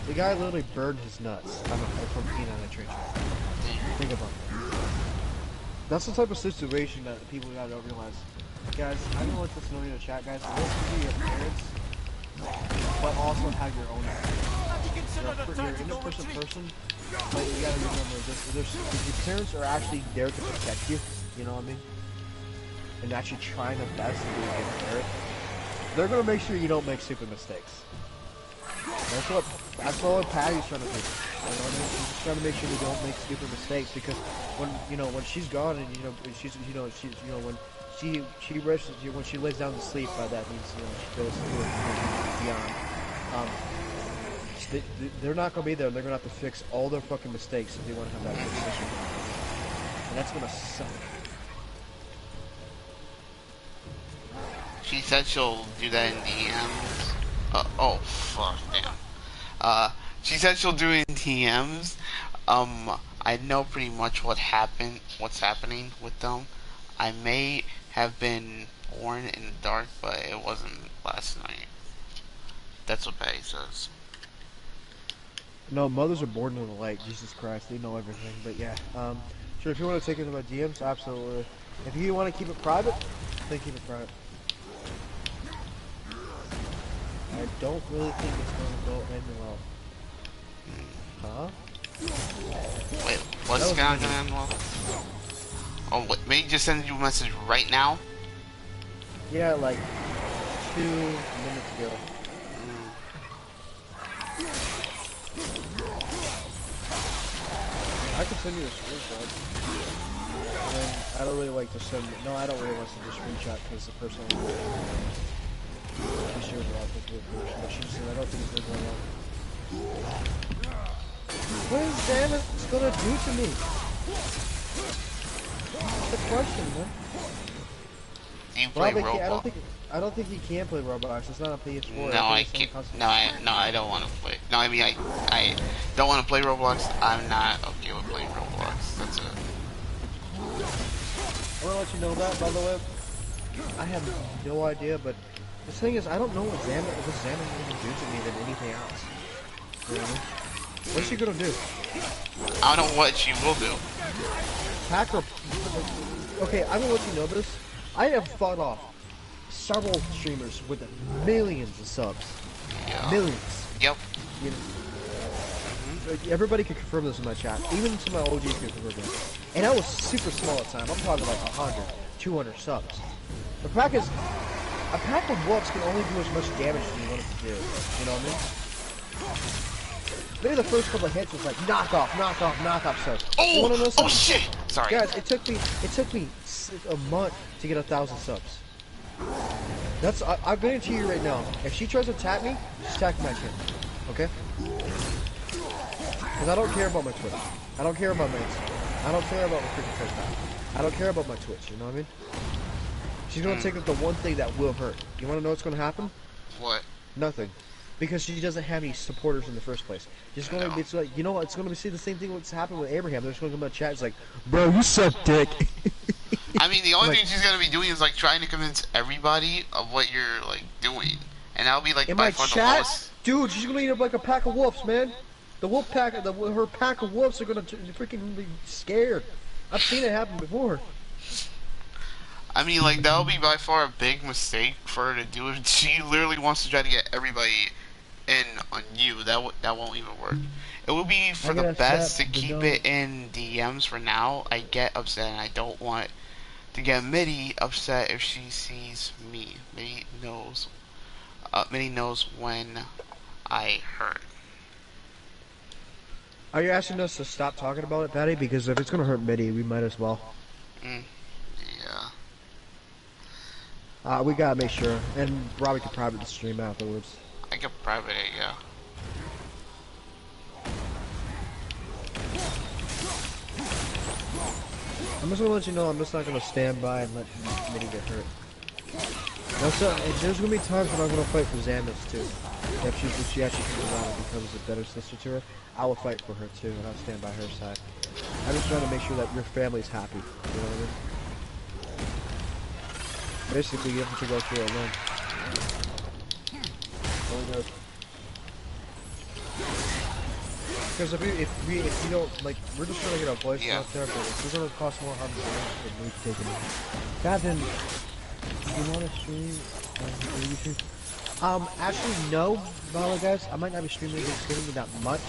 [SPEAKER 1] The guy literally burned his nuts from peeing on a train track. Think about it. That's the type of situation that people gotta realize. Guys, I know what this know in the chat, guys. Listen to your parents, but also have your own opinion. You're an innocent person, but you gotta remember this. Your parents are actually there to protect you, you know what I mean? And actually trying their best to be a good parent. They're gonna make sure you don't make stupid mistakes. That's what Patty's trying to do. She's trying to make sure we don't make stupid mistakes because when she's gone and when she lays down to sleep, that means she goes to beyond. They're not gonna be there. They're gonna have to fix all their fucking mistakes if they want to have that good position. And that's gonna suck.
[SPEAKER 2] She said she'll do that in DMs. Oh, fuck, damn. She said she'll do it in DMs. I know pretty much what's happening with them. I may have been born in the dark, but it wasn't last night. That's what Patty says.
[SPEAKER 1] No, mothers are born in the light. Jesus Christ, they know everything. But yeah, sure. If you want to take it to my DMs, absolutely. If you want to keep it private, then keep it private. I don't really think it's going to go end well. Huh?
[SPEAKER 2] Wait, what's going to end well? Oh, wait, may just send you a message right now?
[SPEAKER 1] Yeah, like 2 minutes ago. I can send you a screenshot. And then I don't really like to send. No, I don't really want to send a screenshot because the person. She shared a lot with the person, but she said I don't think it's going well. What is Xanax gonna do to me? That's the question, man.
[SPEAKER 2] Do you play Roblox?
[SPEAKER 1] I don't think you can play Roblox. It's not a PS4.
[SPEAKER 2] No, I can't. No, I don't want to play. No, I mean, I don't want to play Roblox. I'm not okay with playing Roblox. That's it.
[SPEAKER 1] I want to let you know that, by the way. I have no idea, but the thing is, I don't know what Xanax is going to do to me than anything else. You know what I mean? What's she going to do?
[SPEAKER 2] I don't know what she will do.
[SPEAKER 1] Packer. Okay, I'm going to let you know this. I have fought off several streamers with millions of subs.
[SPEAKER 2] Yeah.
[SPEAKER 1] Millions.
[SPEAKER 2] Yep.
[SPEAKER 1] You know, everybody can confirm this in my chat. Even some of my OGs can confirm this. And I was super small at the time. I'm talking like 100, 200 subs. A pack of wolves can only do as much damage as you want it to do. You know what I mean? maybe the first couple of hits was like knock off, knock off, knock off subs. You wanna know
[SPEAKER 2] Oh
[SPEAKER 1] something?
[SPEAKER 2] shit! Sorry.
[SPEAKER 1] Guys, it took me a month to get 1,000 subs. That's I guarantee you right now. If she tries to tap me, just tap my kid. Okay? Because I don't care about my Twitch. I don't care about my Instagram. I don't care about my freaking Facebook. I don't care about my Twitch. You know what I mean? She's gonna take up the one thing that will hurt. You wanna know what's gonna happen?
[SPEAKER 2] What?
[SPEAKER 1] Nothing. Because she doesn't have any supporters in the first place. She's gonna be, it's like, you know what, it's gonna be, see the same thing what's happened with Abraham. They're just gonna come in the chat, it's like, bro, you suck dick.
[SPEAKER 2] I mean, the only
[SPEAKER 1] Like-
[SPEAKER 2] thing she's gonna be doing is like trying to convince everybody of what you're like doing, and that'll be like
[SPEAKER 1] In
[SPEAKER 2] by
[SPEAKER 1] my
[SPEAKER 2] far the
[SPEAKER 1] chat,
[SPEAKER 2] lowest.
[SPEAKER 1] dude, she's gonna eat up like a pack of wolves, man. The wolf pack, her pack of wolves are gonna freaking be scared. I've seen it happen before.
[SPEAKER 2] I mean, like that'll be by far a big mistake for her to do if she literally wants to try to get everybody in on you. That won't even work. It will be for the best to keep it in DMs for now. I get upset, and I don't want to get Mitty upset if she sees me. Mitty knows when I hurt.
[SPEAKER 1] Are you asking us to stop talking about it, Patty? Because if it's gonna hurt Mitty, we might as well.
[SPEAKER 2] Yeah.
[SPEAKER 1] We gotta make sure. And Robbie can private the stream afterwards.
[SPEAKER 2] I can private it, yeah.
[SPEAKER 1] I'm just gonna let you know I'm just not gonna stand by and let Mitty get hurt. There's gonna be times when I'm gonna fight for Xandos too. If she actually comes around and becomes a better sister to her, I will fight for her too, and I'll stand by her side. I'm just trying to make sure that your family's happy. You know what I mean? Basically, you have to go through it alone. Because if we don't, like, we're just trying to get our voice out there, but if we're gonna cost more harm than good, then we can take it. Gavin, you want to stream on YouTube? Actually, no, guys. I might not be streaming Thanksgiving that much.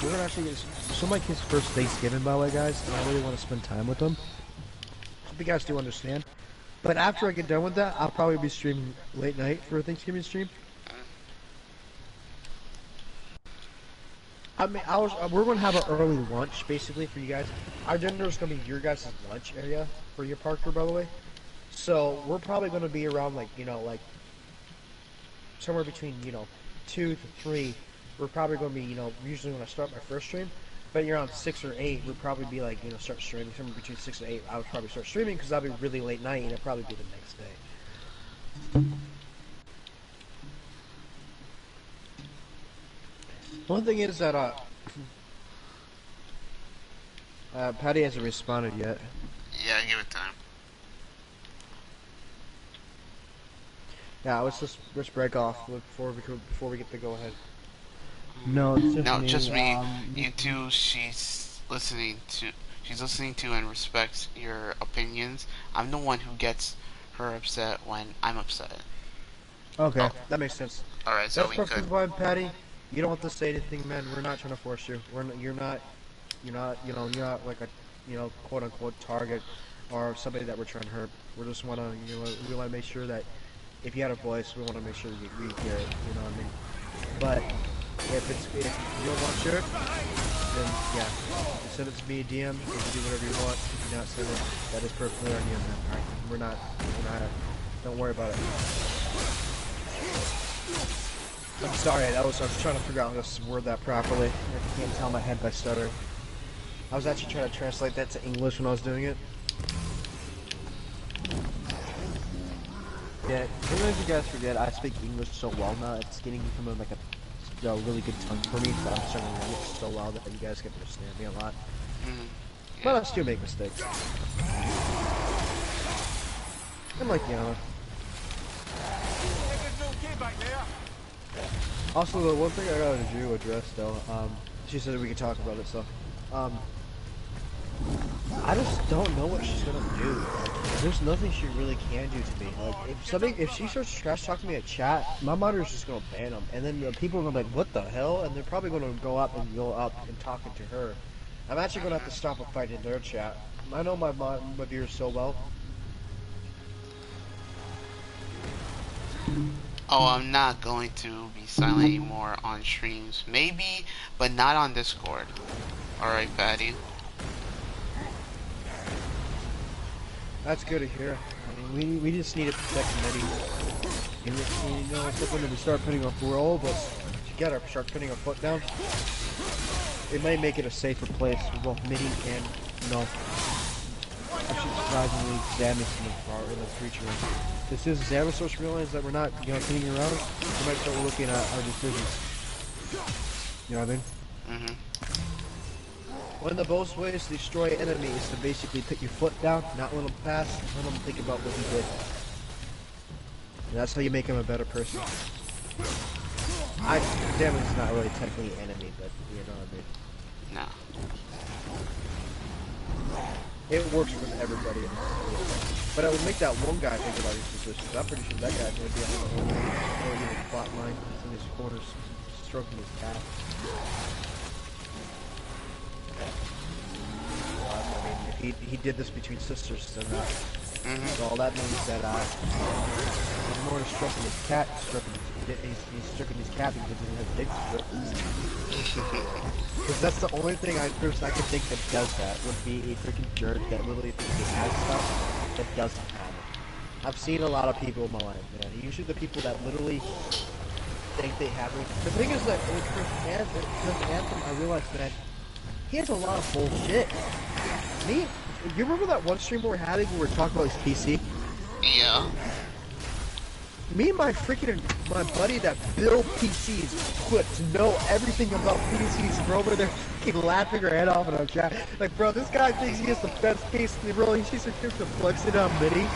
[SPEAKER 1] We're gonna actually get some of my kids' first Thanksgiving, by the way, guys, and I really want to spend time with them. Hope you guys do understand. But after I get done with that, I'll probably be streaming late night for a Thanksgiving stream. I mean, we're gonna have an early lunch basically for you guys. Our dinner is gonna be your guys' lunch area for your Parker, by the way. So we're probably gonna be around like, you know, like somewhere between, you know, 2 to 3. We're probably gonna be, you know, usually when I start my first stream, but you're on 6 or 8. We'll probably be like, you know, start streaming somewhere between 6 and 8. I would probably start streaming because that'll be really late night, and it'll probably be the next day. One thing is that Patty hasn't responded yet.
[SPEAKER 2] Yeah, give it time.
[SPEAKER 1] Yeah, let's break off before we get to go ahead. No, it's just
[SPEAKER 2] No,
[SPEAKER 1] me.
[SPEAKER 2] just me. You two, she's listening to and respects your opinions. I'm the one who gets her upset when I'm upset.
[SPEAKER 1] Okay, that makes sense.
[SPEAKER 2] Alright, so
[SPEAKER 1] That's
[SPEAKER 2] we
[SPEAKER 1] perfectly
[SPEAKER 2] could.
[SPEAKER 1] fine, Patty. You don't have to say anything, man. We're not trying to force you. You're not like a, you know, quote unquote target or somebody that we're trying to hurt. We just want to, you know, we want to make sure that if you had a voice, we want to make sure we hear it. You know what I mean? But if you don't want to share it, then yeah, you send it to me a DM. You can do whatever you want. If you not send it, that is perfectly on you, man. Alright, we're not. Don't worry about it. I'm sorry, I was trying to figure out how to word that properly. I can't tell my head by stuttering. I was actually trying to translate that to English when I was doing it. Yeah, sometimes you guys forget I speak English so well now, it's getting becoming like a really good tongue for me, but I'm starting to learn it so well that you guys can understand me a lot. But I still make mistakes. I'm like, you know. Also, the one thing I gotta do address though, she said we could talk about it, so, I just don't know what she's gonna do. There's nothing she really can do to me. Like, if she starts trash talking me at chat, my monitor's just gonna ban them, and then the people are gonna be like, what the hell? And they're probably gonna go up and talking to her. I'm actually gonna have to stop a fight in their chat. I know my viewers so well.
[SPEAKER 2] Oh, I'm not going to be silent anymore on streams. Maybe, but not on Discord. Alright, Patty.
[SPEAKER 1] That's good to hear. I mean, we just need to protect Mitty. And you know, it's when we start putting our all of us together, start putting our foot down. It may make it a safer place for both Mitty and, you know, actually surprisingly Xamis in the creature. As soon as Xamis starts to realize that we're not, you know, kidding around, we might start looking at our decisions. You know what I mean?
[SPEAKER 2] Mm-hmm.
[SPEAKER 1] One of the best ways to destroy an enemy is to basically put your foot down, not let them pass, let them think about what he did. And that's how you make him a better person. Xamis is not really technically an enemy, but you know what I mean.
[SPEAKER 2] No.
[SPEAKER 1] It works with everybody. But I would make that one guy think about his positions. I'm pretty sure that guy's going to be on the plot line in his corners, stroking his cat. I mean, if he did this between sisters, then so all that means that he's more stroking his cat, he's stroking his cat because he doesn't have dick to stroke. Because that's the only thing I can think that does that, would be a freaking jerk that literally thinks he has stuff that doesn't have it. I've seen a lot of people in my life, man. Usually the people that literally think they have it. The thing is that with Chris Anthem, I realized that he has a lot of bullshit. You remember that one stream we were having where we were talking about his PC?
[SPEAKER 2] Yeah.
[SPEAKER 1] Me and my buddy that build PCs quit to know everything about PCs. We're over there fucking laughing our head off in our chat. Like, bro, this guy thinks he has the best PC in the world. He's just to flex it on Mitty.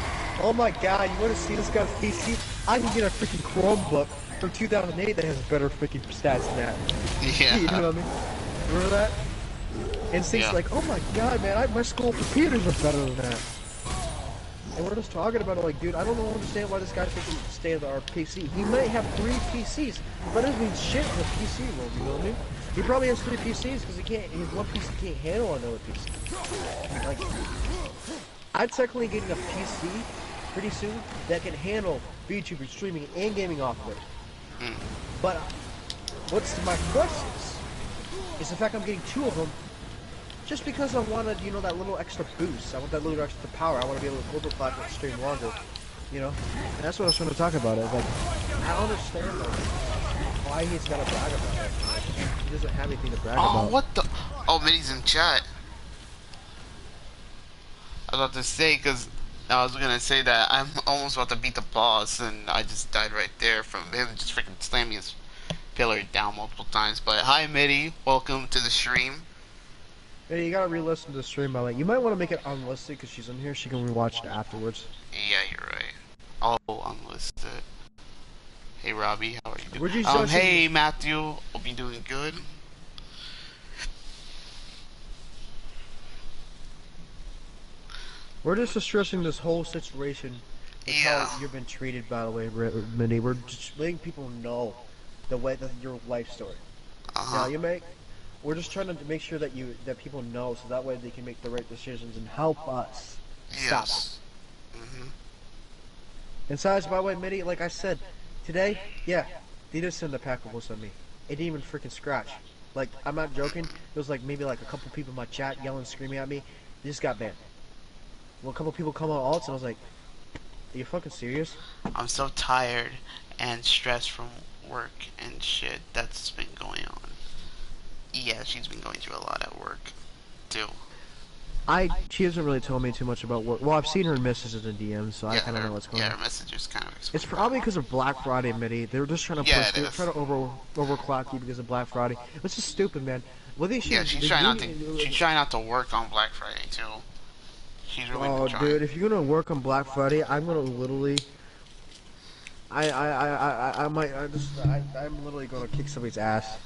[SPEAKER 1] Oh my god, you want to see this guy's PC? I can get a freaking Chromebook from 2008 that has better freaking stats than that.
[SPEAKER 2] Yeah.
[SPEAKER 1] You know what I mean? Remember that? And things like, oh my god, man, my school computers are better than that. And we're just talking about it like, dude, I don't understand why this guy thinks he's state-of-the-art PC. He might have 3 PCs, but that doesn't mean shit in the PC world, you know what I mean? He probably has 3 PCs because his one PC can't handle another PC. Like, I'm technically getting a PC pretty soon that can handle VTuber streaming and gaming off of it. But what's my question is the fact I'm getting 2 of them just because I wanted, you know, that little extra boost. I want that little extra power. I want to be able to overclock and stream longer, you know? And that's what I was trying to talk about. It's like, I don't understand like, why he's got to brag about it. He doesn't have anything to brag about.
[SPEAKER 2] Oh, what the? Oh, Minnie's in chat. I was about to say, because I was going to say that I'm almost about to beat the boss, and I just died right there from him just freaking slamming his pillar down multiple times. But hi, Mitty. Welcome to the stream.
[SPEAKER 1] Hey, you gotta re-listen to the stream, by the way. You might want to make it unlisted because she's in here. She can rewatch it afterwards.
[SPEAKER 2] Yeah, you're right. I'll unlist it. Hey, Robbie, how are you doing?
[SPEAKER 1] Where'd you
[SPEAKER 2] hey, Matthew. Hope you're doing good.
[SPEAKER 1] We're just stressing this whole situation.
[SPEAKER 2] Yeah.
[SPEAKER 1] How you've been treated, by the way, Minnie. We're just letting people know the way that your life story. Now, we're just trying to make sure that people know, so that way they can make the right decisions and help us stop it. And besides, by the way, Mitty, like I said, today, yeah, they just sent a pack of bullets on me. It didn't even freaking scratch. Like, I'm not joking. It was like maybe like a couple people in my chat yelling, screaming at me. They just got banned. Well, a couple people come on alts, and I was like, are you fucking serious?
[SPEAKER 2] I'm so tired and stressed from work and shit that's been going on. Yeah, she's been going through a lot at work, too.
[SPEAKER 1] She hasn't really told me too much about work. Well, I've seen her messages in DMs, so I kind of know what's going on.
[SPEAKER 2] Yeah, her messages kind of explain.
[SPEAKER 1] It's probably because of Black Friday, Mitty. They're just trying to they're trying to overclock you because of Black Friday. It's just stupid, man. Well,
[SPEAKER 2] she's trying not to work on Black Friday too. She's really been trying.
[SPEAKER 1] Dude, if you're gonna work on Black Friday, I'm gonna literally. I'm literally gonna kick somebody's ass.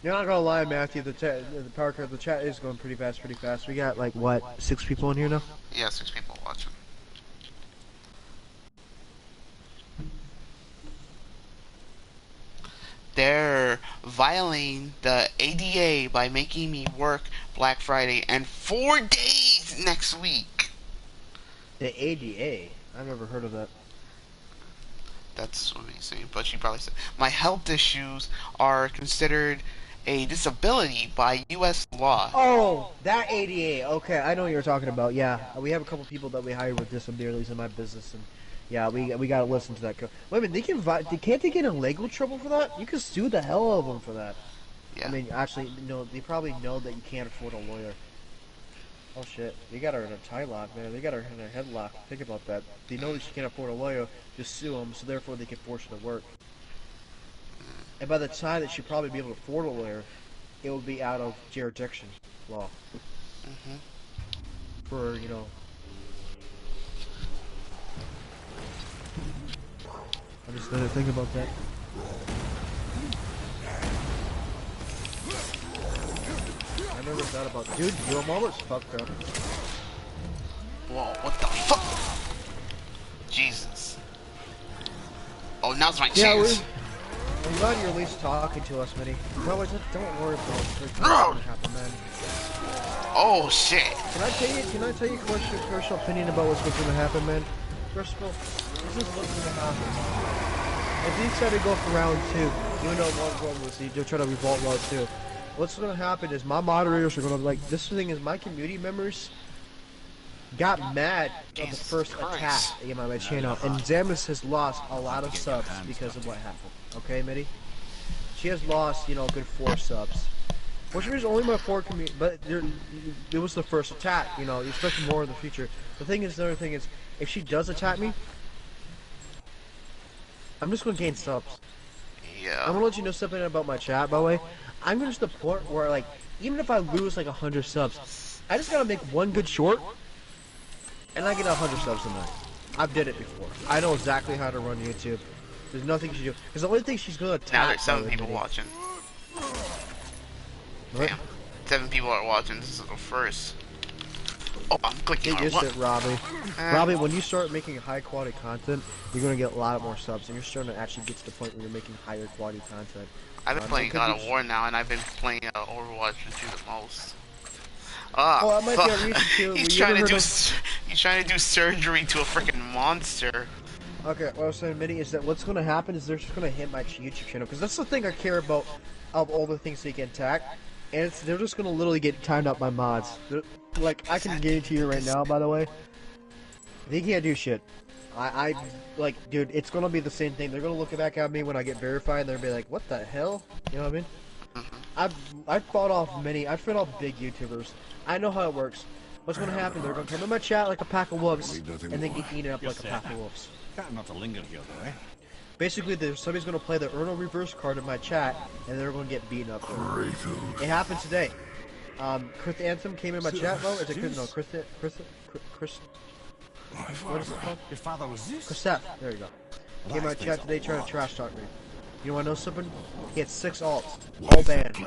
[SPEAKER 1] You're not gonna lie, Matthew. The chat is going pretty fast. We got like what, 6 people in here now?
[SPEAKER 2] Yeah, 6 people watching. They're violating the ADA by making me work Black Friday, and 4 days next week.
[SPEAKER 1] The ADA. I've never heard of that.
[SPEAKER 2] That's what he's saying, but she probably said, my health issues are considered a disability by U.S. law.
[SPEAKER 1] Oh, that ADA. Okay, I know what you're talking about. Yeah, we have a couple people that we hire with disabilities in my business, and yeah, we gotta listen to that. Wait a minute, can't they get in legal trouble for that? You can sue the hell out of them for that.
[SPEAKER 2] Yeah.
[SPEAKER 1] I mean, actually, no, they probably know that you can't afford a lawyer. Oh shit, they got her in a tie lock, man. They got her in a headlock. Think about that. They know that she can't afford a lawyer, just sue them, so therefore they can force her to work. And by the time that she'd probably be able to afford a lawyer, it would be out of jurisdiction law. For, you know... I just didn't think about that. I never thought about... Dude, your mom was fucked up.
[SPEAKER 2] Whoa, what the fuck? Jesus. Oh, now's my chance.
[SPEAKER 1] I'm glad you're at least talking to us, Mitty. Don't worry about what's gonna happen, man.
[SPEAKER 2] Oh shit.
[SPEAKER 1] Can I tell you a personal opinion about what's gonna happen, man? First of all, this is what's gonna happen. If they decide to go for round 2, even though one was they'll try to revolt round 2. What's gonna happen is my moderators are gonna this thing is my community members got mad at the first attack in my channel, and Zamus has lost a lot of subs because of what happened. Okay, Mitty? She has lost, you know, a good 4 subs. Which is only my 4 community, but it was the first attack, you know, you expect more in the future. The other thing is, if she does attack me, I'm just gonna gain subs.
[SPEAKER 2] Yeah.
[SPEAKER 1] I'm gonna let you know something about my chat, by the way. I'm gonna just the point where, like, even if I lose like 100 subs, I just gotta make one good short, and I get 100 subs a night. I've did it before. I know exactly how to run YouTube. There's nothing she do. Because the only thing she's gonna attack.
[SPEAKER 2] Now there's 7 people watching.
[SPEAKER 1] What?
[SPEAKER 2] Damn. 7 people are watching. This is the first. Oh, I'm clicking on
[SPEAKER 1] Get
[SPEAKER 2] what?
[SPEAKER 1] Robbie. Robbie, when you start making high quality content, you're gonna get a lot more subs, and you're starting to actually get to the point where you're making higher quality content.
[SPEAKER 2] I've been playing God of War now, and I've been playing Overwatch 2 the most.
[SPEAKER 1] Well, that might be a reason too.
[SPEAKER 2] He's trying to do surgery to a freaking monster.
[SPEAKER 1] Okay, what I was saying, Mitty, is that what's going to happen is they're just going to hit my YouTube channel, because that's the thing I care about of all the things they get attacked, and they're just going to literally get timed up by mods. Like, I can guarantee you right now, by the way, they can't do shit. Like, dude, it's going to be the same thing. They're going to look back at me when I get verified, and they're going to be like, what the hell? You know what I mean? I've fought off big YouTubers. I know how it works. What's going to happen? They're going to come in my chat like a pack of wolves, and then get eaten up like a pack of wolves.
[SPEAKER 4] Not to linger here, though, eh?
[SPEAKER 1] Basically, somebody's going to play the Erno reverse card in my chat, and they're going to get beaten up. It happened today. Chris Anthem came in my chat, though. Is it Chris? No, Chris. What is it called?
[SPEAKER 4] Your father was Zeus?
[SPEAKER 1] Chris F. There you go. Came in my chat today trying to trash talk me. You want to know something? He had 6 alts, all banned.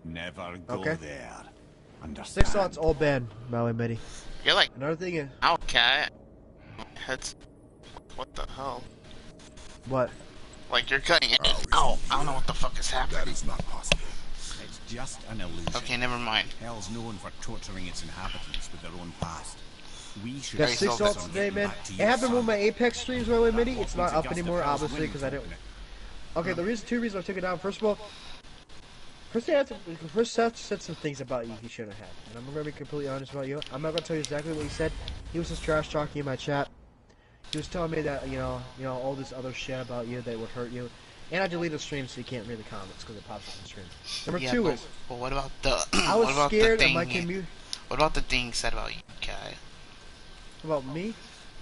[SPEAKER 4] Never go there.6 Understand?
[SPEAKER 1] alts, all banned, Maui Mitty.
[SPEAKER 2] You're like,
[SPEAKER 1] Another thing is...
[SPEAKER 2] okay. What the hell?
[SPEAKER 1] What?
[SPEAKER 2] Like, you're cutting it. Ow! I don't know what the fuck is happening.
[SPEAKER 3] That is not possible.
[SPEAKER 4] It's just an illusion.
[SPEAKER 2] Okay, never mind.
[SPEAKER 4] Hell's known for torturing its inhabitants with their own past. We should
[SPEAKER 1] Got
[SPEAKER 2] Hey,
[SPEAKER 1] 6
[SPEAKER 2] so-
[SPEAKER 1] alts today, man. It happened with my Apex streams, by the way, Mitty. It's not up anymore, obviously, because I didn't... Okay, two reasons I took it down. First of all, Chris Seth said some things about you he shouldn't have. And I'm going to be completely honest about you. I'm not going to tell you exactly what he said. He was just trash talking in my chat. He was telling me that, you know, all this other shit about you that would hurt you. And I deleted the stream so you can't read the comments because it pops up on the stream. Number 2 is...
[SPEAKER 2] But what about the...
[SPEAKER 1] I was
[SPEAKER 2] what about
[SPEAKER 1] scared
[SPEAKER 2] the
[SPEAKER 1] of
[SPEAKER 2] thing,
[SPEAKER 1] my community...
[SPEAKER 2] What about the thing said about you, Kai?
[SPEAKER 1] About me?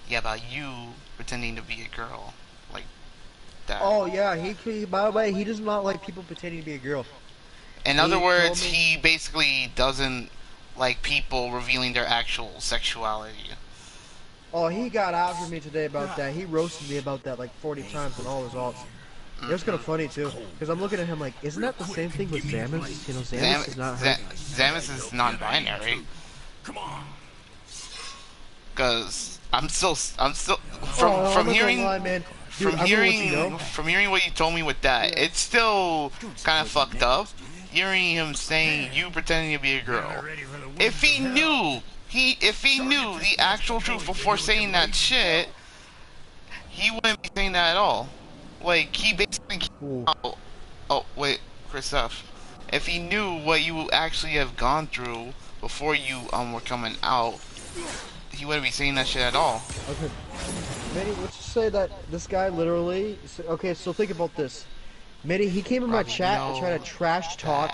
[SPEAKER 2] Yeah, about you pretending to be a girl. Like, that.
[SPEAKER 1] Oh, yeah. He by the way, he does not like people pretending to be a girl.
[SPEAKER 2] In
[SPEAKER 1] He
[SPEAKER 2] other words,
[SPEAKER 1] told me-
[SPEAKER 2] he basically doesn't like people revealing their actual sexuality.
[SPEAKER 1] Oh, he got after me today about that. He roasted me about that like 40 times on all his alts. It was kind of funny too, because I'm looking at him like, isn't that the same thing with Zamus? You know, Zamus is not her.
[SPEAKER 2] Zamus is non-binary.
[SPEAKER 3] Come on.
[SPEAKER 2] Cause I'm still
[SPEAKER 1] I'm
[SPEAKER 2] from
[SPEAKER 1] not gonna
[SPEAKER 2] hearing
[SPEAKER 1] lie, man. Dude,
[SPEAKER 2] from
[SPEAKER 1] I'm gonna let you know.
[SPEAKER 2] hearing what you told me with that, it's still kind of fucked up. hearing him saying you pretending to be a girl. If he knew the actual truth before saying that shit, he wouldn't be saying that at all. Like, he basically came out. Oh wait, Christoph. If he knew what you actually have gone through before you were coming out, he wouldn't be saying that shit at all.
[SPEAKER 1] Okay. Mitty, let's just say that this guy literally... Okay, so think about this. Mitty, he came in my chat and tried to trash talk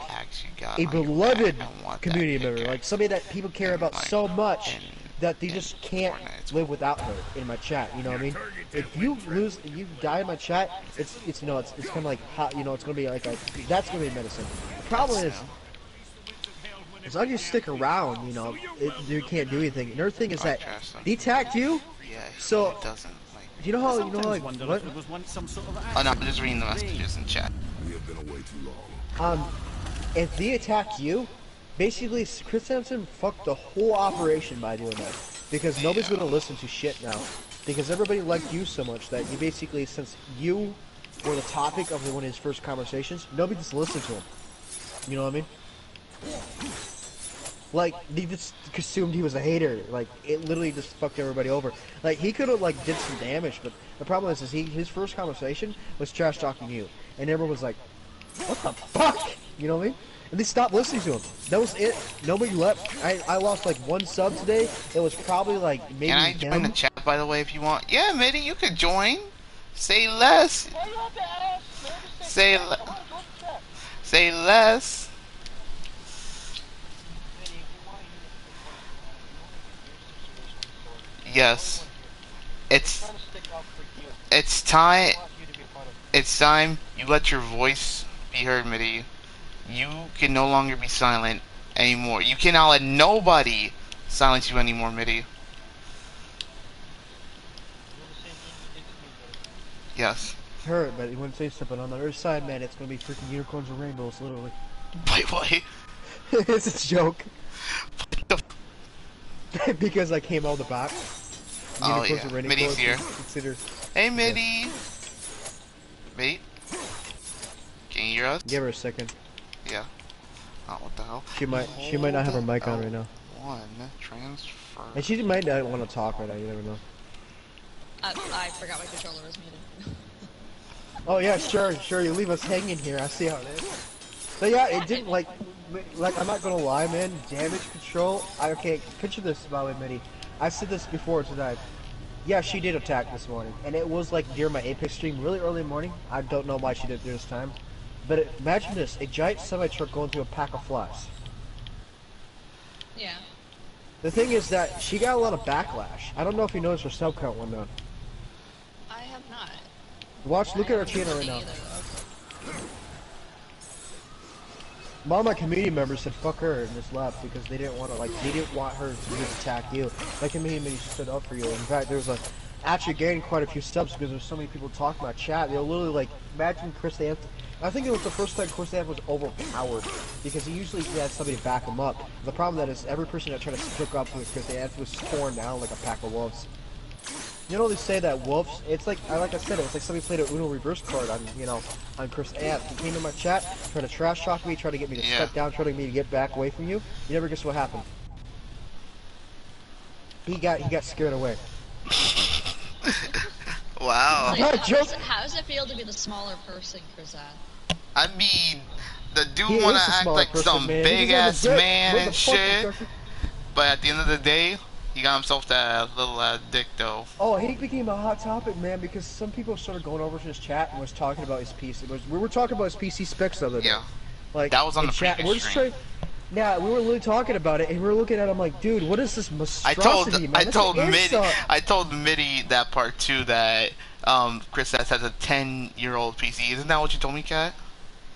[SPEAKER 1] a beloved community member. Like, somebody that people care about so much that they just can't live without her in my chat, you know what I mean? If you die in my chat, it's you know, it's kind of like hot, you know, it's gonna be like that's gonna be medicine. The problem is, as long as you stick around, you know, you can't do anything. Another thing is that he attacked you, so you know how like what?
[SPEAKER 2] Oh no, I'm just reading the messages in chat.
[SPEAKER 3] We have been away too long.
[SPEAKER 1] If they attack you, basically Chris Sampson fucked the whole operation by doing that, because nobody's gonna listen to shit now, because everybody liked you so much that you basically, since you were the topic of one of his first conversations, nobody just listened to him. You know what I mean? Like, they just assumed he was a hater. Like, it literally just fucked everybody over. Like, he could have, like, did some damage, but the problem is his first conversation was trash talking you. And everyone was like, what the fuck? You know what I mean? And they stopped listening to him. That was it. Nobody left. I lost, like, 1 sub today. It was probably, like, maybe
[SPEAKER 2] Can I join the chat, by the way, if you want? Yeah, Mitty, you could join. Say less. Say less. Yes. It's time. It's time you let your voice be heard, Mitty. You can no longer be silent anymore. You cannot let nobody silence you anymore, Mitty. Yes.
[SPEAKER 1] Heard, but he wouldn't say something. On the other side, man, it's gonna be freaking unicorns and rainbows, literally.
[SPEAKER 2] Wait, what?
[SPEAKER 1] It's a joke. Because I came out of the box.
[SPEAKER 2] Oh yeah, Mitty's here.
[SPEAKER 1] Consider...
[SPEAKER 2] Hey, Mitty. Wait. Can you hear us?
[SPEAKER 1] Give her a second.
[SPEAKER 2] Yeah. Oh, what the hell?
[SPEAKER 1] She might not have her mic on right now.
[SPEAKER 2] One transfer.
[SPEAKER 1] And she might not want to talk right now. You never know.
[SPEAKER 6] I forgot my controller was muted.
[SPEAKER 1] Oh yeah, sure. You leave us hanging here. I see how it is. So yeah, it didn't like I'm not gonna lie, man. Damage control. Okay, picture this, by the way, Mitty. I said this before tonight. Yeah, she did attack this morning, and it was like during my Apex stream, really early in the morning. I don't know why she did it this time, but imagine this: a giant semi-truck going through a pack of flies.
[SPEAKER 6] Yeah.
[SPEAKER 1] The thing is that she got a lot of backlash. I don't know if you noticed her sub count went down.
[SPEAKER 6] I have not.
[SPEAKER 1] Look at her channel right now. A lot of my community members said fuck her and just left because they didn't want her to just attack you. My community members stood up for you. In fact, there was actually gained quite a few subs because there's so many people talking about chat. They'll literally like imagine Chris Anthony. I think it was the first time Chris Anthony was overpowered because he usually had somebody to back him up. The problem that is every person that tried to stick up with Chris Anthony was torn down like a pack of wolves. You know they say that wolves, it's like I said, it was like somebody played an Uno reverse card on, you know, on Chris Ant. He came in my chat, tried to trash talk me, tried to get me to step down, tried to get me to get back away from you. You never guess what happened. He got scared away.
[SPEAKER 2] Wow.
[SPEAKER 6] Like, how does it feel to be the smaller person, Chris?
[SPEAKER 2] I mean, the dude wanna act like some big ass man and shit, but at the end of the day, he got himself that little dick though.
[SPEAKER 1] Oh, he became a hot topic, man, because some people started going over to his chat and was talking about his PC. We were talking about his PC specs the other day.
[SPEAKER 2] Yeah.
[SPEAKER 1] Like
[SPEAKER 2] that was on the
[SPEAKER 1] chat.
[SPEAKER 2] previous stream.
[SPEAKER 1] Yeah, we were literally talking about it, and we were looking at him like, dude, what is this monstrosity, man?
[SPEAKER 2] I told Mitty that part too, that Chris S has a 10-year-old PC. Isn't that what you told me, Kat?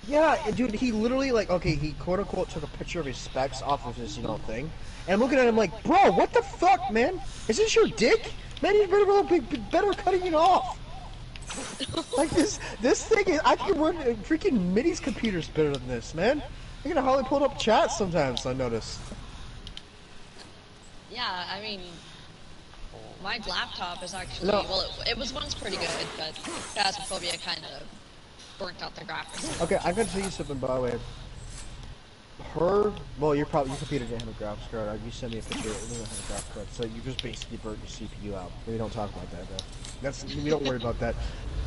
[SPEAKER 1] Yeah, dude, he literally like, okay, he quote unquote took a picture of his specs off of his, you know, thing. And I'm looking at him like, bro, what the fuck, man? Is this your dick? Man, you better cutting it off. Like this thing is, I can run freaking Mitty's computer's better than this, man. I can hardly pull up chat sometimes, I notice.
[SPEAKER 6] Yeah, I mean, my laptop is actually, well, it was once pretty good, but Phasmophobia kind of burnt out the graphics.
[SPEAKER 1] Okay, I'm gonna tell you something, by the way. Her, well, your computer didn't have a graphics card. You sent me a picture. It doesn't have a graphics card, so you just basically burnt your CPU out. We don't talk about that, though. We don't worry about that.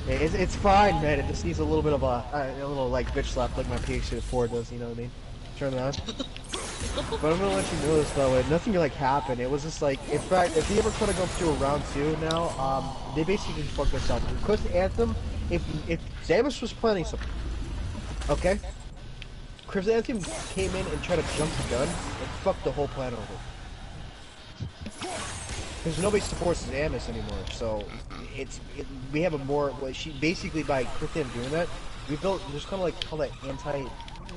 [SPEAKER 1] It's fine, man. It just needs a little bit of a little like bitch slap, like my PS4 does. You know what I mean? Turn it on. But I'm gonna let you know this though. Nothing like happened. It was just like, in fact, if you ever try to go through a round 2 now, they basically just fucked us up. Because Anthem, if Samus was planning something, okay. Chrysanthemum came in and tried to jump the gun and fucked the whole plan over. Because nobody supports Samus anymore, so we have a more, basically by Chrysanthemum doing that, we built, there's kind of like, call that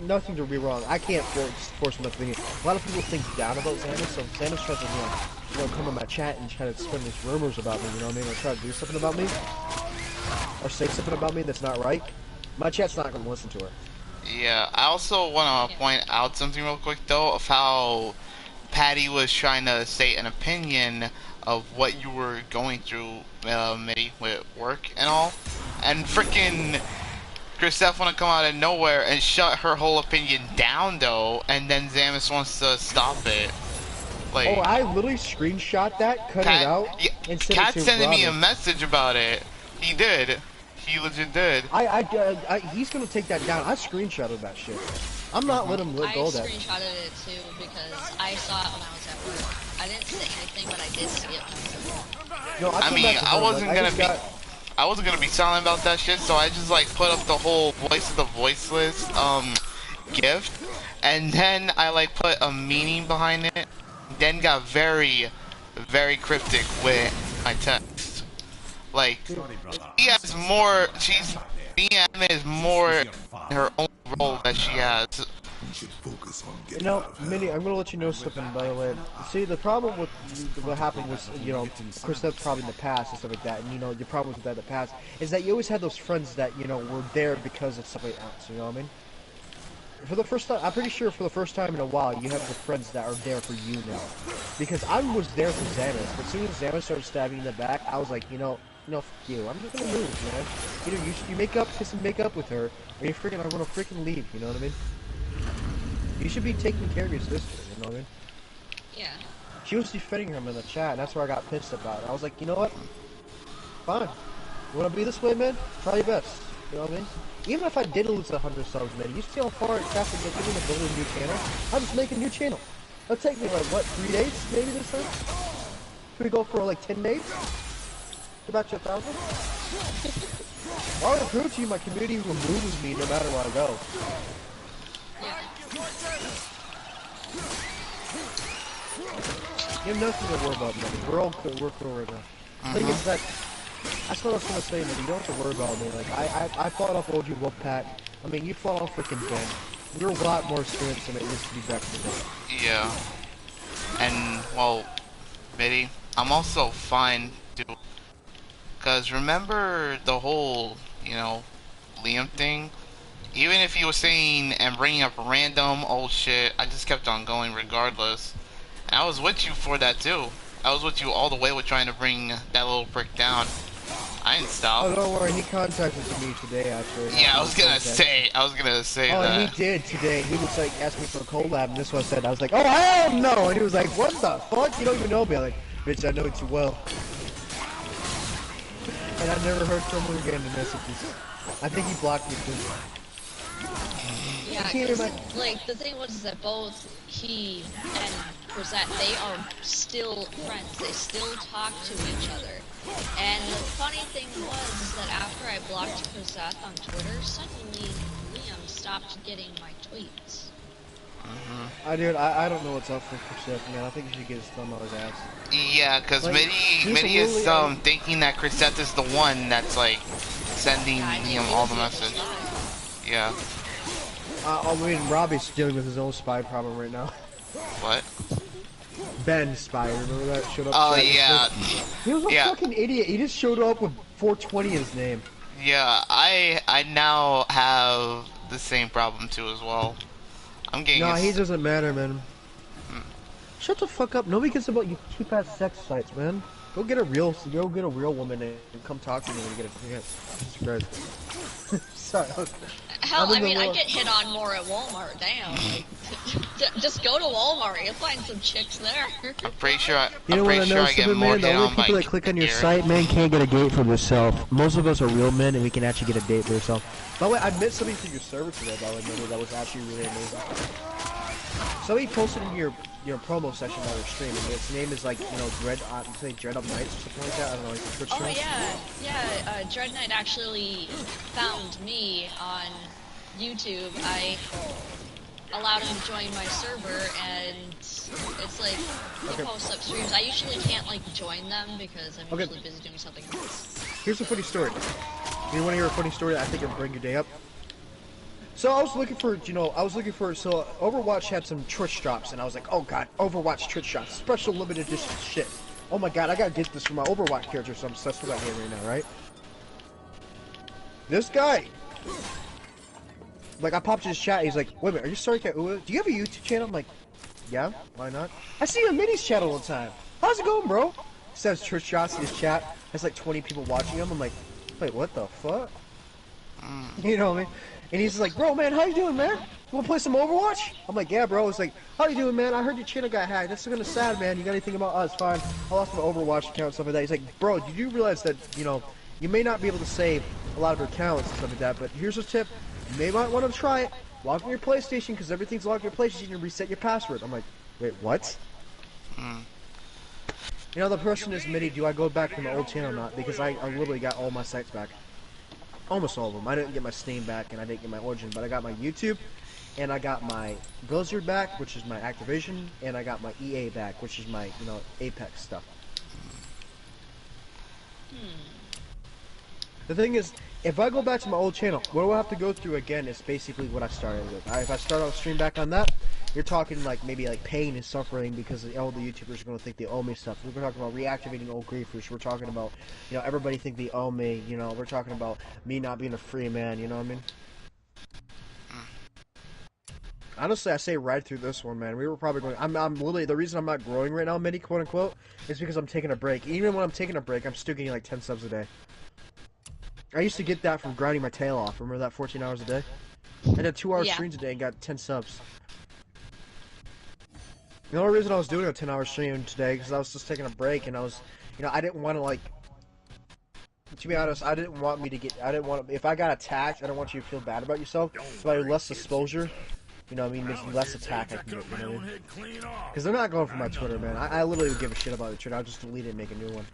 [SPEAKER 1] nothing to be wrong, I can't force my opinion. A lot of people think down about Samus, so Samus tries to, come in my chat and try to spread these rumors about me, you know what I mean, or try to do something about me, or say something about me that's not right. My chat's not going to listen to her.
[SPEAKER 2] Yeah, I also want to point out something real quick though of how Patty was trying to state an opinion of what you were going through, Mitty, with work and all, and freaking Christoph want to come out of nowhere and shut her whole opinion down though, and then Samus wants to stop it. Like,
[SPEAKER 1] oh, I literally screenshot that, cut it out, and sent
[SPEAKER 2] Cat
[SPEAKER 1] it to
[SPEAKER 2] sending me a
[SPEAKER 1] Robin.
[SPEAKER 2] message about it. He did. He legit did.
[SPEAKER 1] He's gonna take that down. I screenshotted that shit. I'm not letting him let go of that.
[SPEAKER 6] I screenshotted it too because I saw it when I was at work. I didn't say anything, but I did see it.
[SPEAKER 1] No,
[SPEAKER 2] I mean, I wasn't gonna be silent about that shit, so I just like put up the whole voice of the voiceless gift, and then I like put a meaning behind it. Then got very, very cryptic with my text. Like, she has more, BM is more in her own role that she has.
[SPEAKER 1] You know, Minnie, I'm gonna let you know something, by the way. See, the problem with what happened was, of course that's probably in the past and stuff like that, and the problem with that in the past is that you always had those friends that, were there because of somebody else, you know what I mean? For the first time, I'm pretty sure for the first time in a while, you have the friends that are there for you now. Because I was there for Samus, but as soon as Samus started stabbing in the back, I was like, no, fuck you. I'm just gonna move, man. Either you make up, kiss and make up with her, or I'm gonna freaking leave, you know what I mean? You should be taking care of your sister, you know what I mean?
[SPEAKER 6] Yeah.
[SPEAKER 1] She was defending him in the chat, and that's where I got pissed about it. I was like, you know what? Fine. You wanna be this way, man? Try your best, you know what I mean? Even if I did lose 100 subs, man, you see how far it's after getting to build a new channel? I'll just make a new channel. It'll take me like, what, 3 days, maybe this time? Should we go for like 10 days? About 1,000? I want to prove to you my community removes me no matter where I go. You have nothing to worry about, man. We're all good. We're cool right now. Thing is that, that's what I was gonna say, man. You don't have to worry about me. Like, I fought off OG Wolfpack. I mean, you fought off freaking Ben. You're a lot more experienced than it used to be back in the day.
[SPEAKER 2] Yeah. And, well, Mitty, I'm also fine, dude. Because remember the whole, Liam thing? Even if he was saying and bringing up random old shit, I just kept on going regardless. And I was with you for that too. I was with you all the way with trying to bring that little prick down. I didn't stop.
[SPEAKER 1] Oh, don't worry, he contacted me today, actually.
[SPEAKER 2] Yeah, I was gonna say
[SPEAKER 1] oh,
[SPEAKER 2] that.
[SPEAKER 1] He did today. He was like, asking me for a collab, and this one said, I was like, oh, hell no! And he was like, what the fuck? You don't even know me. I'm like, bitch, I know it too well. And I never heard from him again in the messages. I think he blocked me too.
[SPEAKER 6] Yeah, like, the thing was that both he and Rosette, they are still friends. They still talk to each other. And the funny thing was that after I blocked Rosette on Twitter, suddenly Liam stopped getting my tweets.
[SPEAKER 1] Dude, I don't know what's up with Chris, man. I think he should get his thumb out his ass.
[SPEAKER 2] Yeah, because like, Mitty is thinking that Chrisette is the one that's like sending him all the messages. Yeah.
[SPEAKER 1] I mean, Robbie's dealing with his own spy problem right now.
[SPEAKER 2] What?
[SPEAKER 1] Ben Spy, remember that? Showed up.
[SPEAKER 2] Oh yeah.
[SPEAKER 1] He was a fucking idiot. He just showed up with 420 in his name.
[SPEAKER 2] Yeah, I now have the same problem too as well. I'm getting.
[SPEAKER 1] No, he doesn't matter, man. Shut the fuck up. Nobody cares about you cheap ass sex sites, man. Go get a real woman and come talk to me when you get a chance. Jesus Christ. Sorry.
[SPEAKER 6] Hell,
[SPEAKER 1] I'm in
[SPEAKER 6] I
[SPEAKER 1] the
[SPEAKER 6] mean, I
[SPEAKER 1] war.
[SPEAKER 6] get hit on more at Walmart. Damn. Like, just go to Walmart. You'll find some chicks there.
[SPEAKER 2] I'm pretty sure
[SPEAKER 1] You know
[SPEAKER 2] I'm
[SPEAKER 1] what
[SPEAKER 2] pretty
[SPEAKER 1] I
[SPEAKER 2] sure
[SPEAKER 1] know,
[SPEAKER 2] I get
[SPEAKER 1] stupid
[SPEAKER 2] more
[SPEAKER 1] man? The
[SPEAKER 2] hit
[SPEAKER 1] only
[SPEAKER 2] on by
[SPEAKER 1] people that click on your
[SPEAKER 2] Eric.
[SPEAKER 1] site, man, can't get a date for themselves. Most of us are real men, and we can actually get a date for ourselves. By the way, I met somebody through your server today, by the way, Minnie, that was actually really amazing. Somebody posted in your promo section about our stream, and its name is like, you know, say Dread Up Nights or something like that. I don't know, like a Twitch
[SPEAKER 6] Oh
[SPEAKER 1] stream.
[SPEAKER 6] yeah. Dread Knight actually found me on YouTube. I allowed him to join my server, and it's like he posts up streams. I usually can't like join them because I'm usually busy doing something else.
[SPEAKER 1] Here's a funny story. You want to hear a funny story that I think will bring your day up? So I was looking for, so Overwatch had some Twitch drops, and I was like, oh god, Overwatch Twitch drops, special limited edition shit. Oh my god, I gotta get this for my Overwatch character, so I'm obsessed with that game right now, right? This guy, like, I popped in his chat, he's like, wait a minute, are you Sorry Cat Ua? Do you have a YouTube channel? I'm like, yeah, why not? I see your minis chat all the time. How's it going, bro? He says Twitch drops in his chat, has like 20 people watching him. I'm like, wait, what the fuck? You know what I mean? And he's like, bro, man, how you doing, man? You wanna play some Overwatch? I'm like, yeah, bro. It's like, how you doing, man? I heard your channel got hacked. That's kind of sad, man. You got anything about us? Fine. I lost my Overwatch account and stuff like that. He's like, bro, did you realize that, you know, you may not be able to save a lot of your accounts and stuff like that, but here's a tip. You may might want to try it. Log in your PlayStation, because everything's logged in your PlayStation, and reset your password. I'm like, wait, what? You know, the person is Mitty, do I go back to my old channel or not? Because I literally got all my sites back. Almost all of them. I didn't get my Steam back, and I didn't get my Origin, but I got my YouTube, and I got my Blizzard back, which is my Activision, and I got my EA back, which is my, you know, Apex stuff. The thing is, if I go back to my old channel, what do I have to go through again is basically what I started with. If I start off stream back on that, you're talking like maybe like pain and suffering because all the YouTubers are going to think they owe me stuff. We're talking about reactivating old griefers. We're talking about, you know, everybody think they owe me. You know, we're talking about me not being a free man. You know what I mean? Honestly, I say right through this one, man. We were probably going. I'm literally the reason I'm not growing right now, Mitty, quote unquote, is because I'm taking a break. Even when I'm taking a break, I'm still getting like 10 subs a day. I used to get that from grinding my tail off. Remember that 14 hours a day? I did 2 hour streams a day and got 10 subs. The only reason I was doing a 10-hour stream today because I was just taking a break and I was, you know, I didn't want to like. To be honest, I didn't want me to get. I didn't want. If I got attacked, I don't want you to feel bad about yourself. So I had less exposure. You know what I mean? There's less attack I can get. You know what I mean? Because they're not going for my Twitter, man. I literally would give a shit about the Twitter. I'll just delete it and make a new one.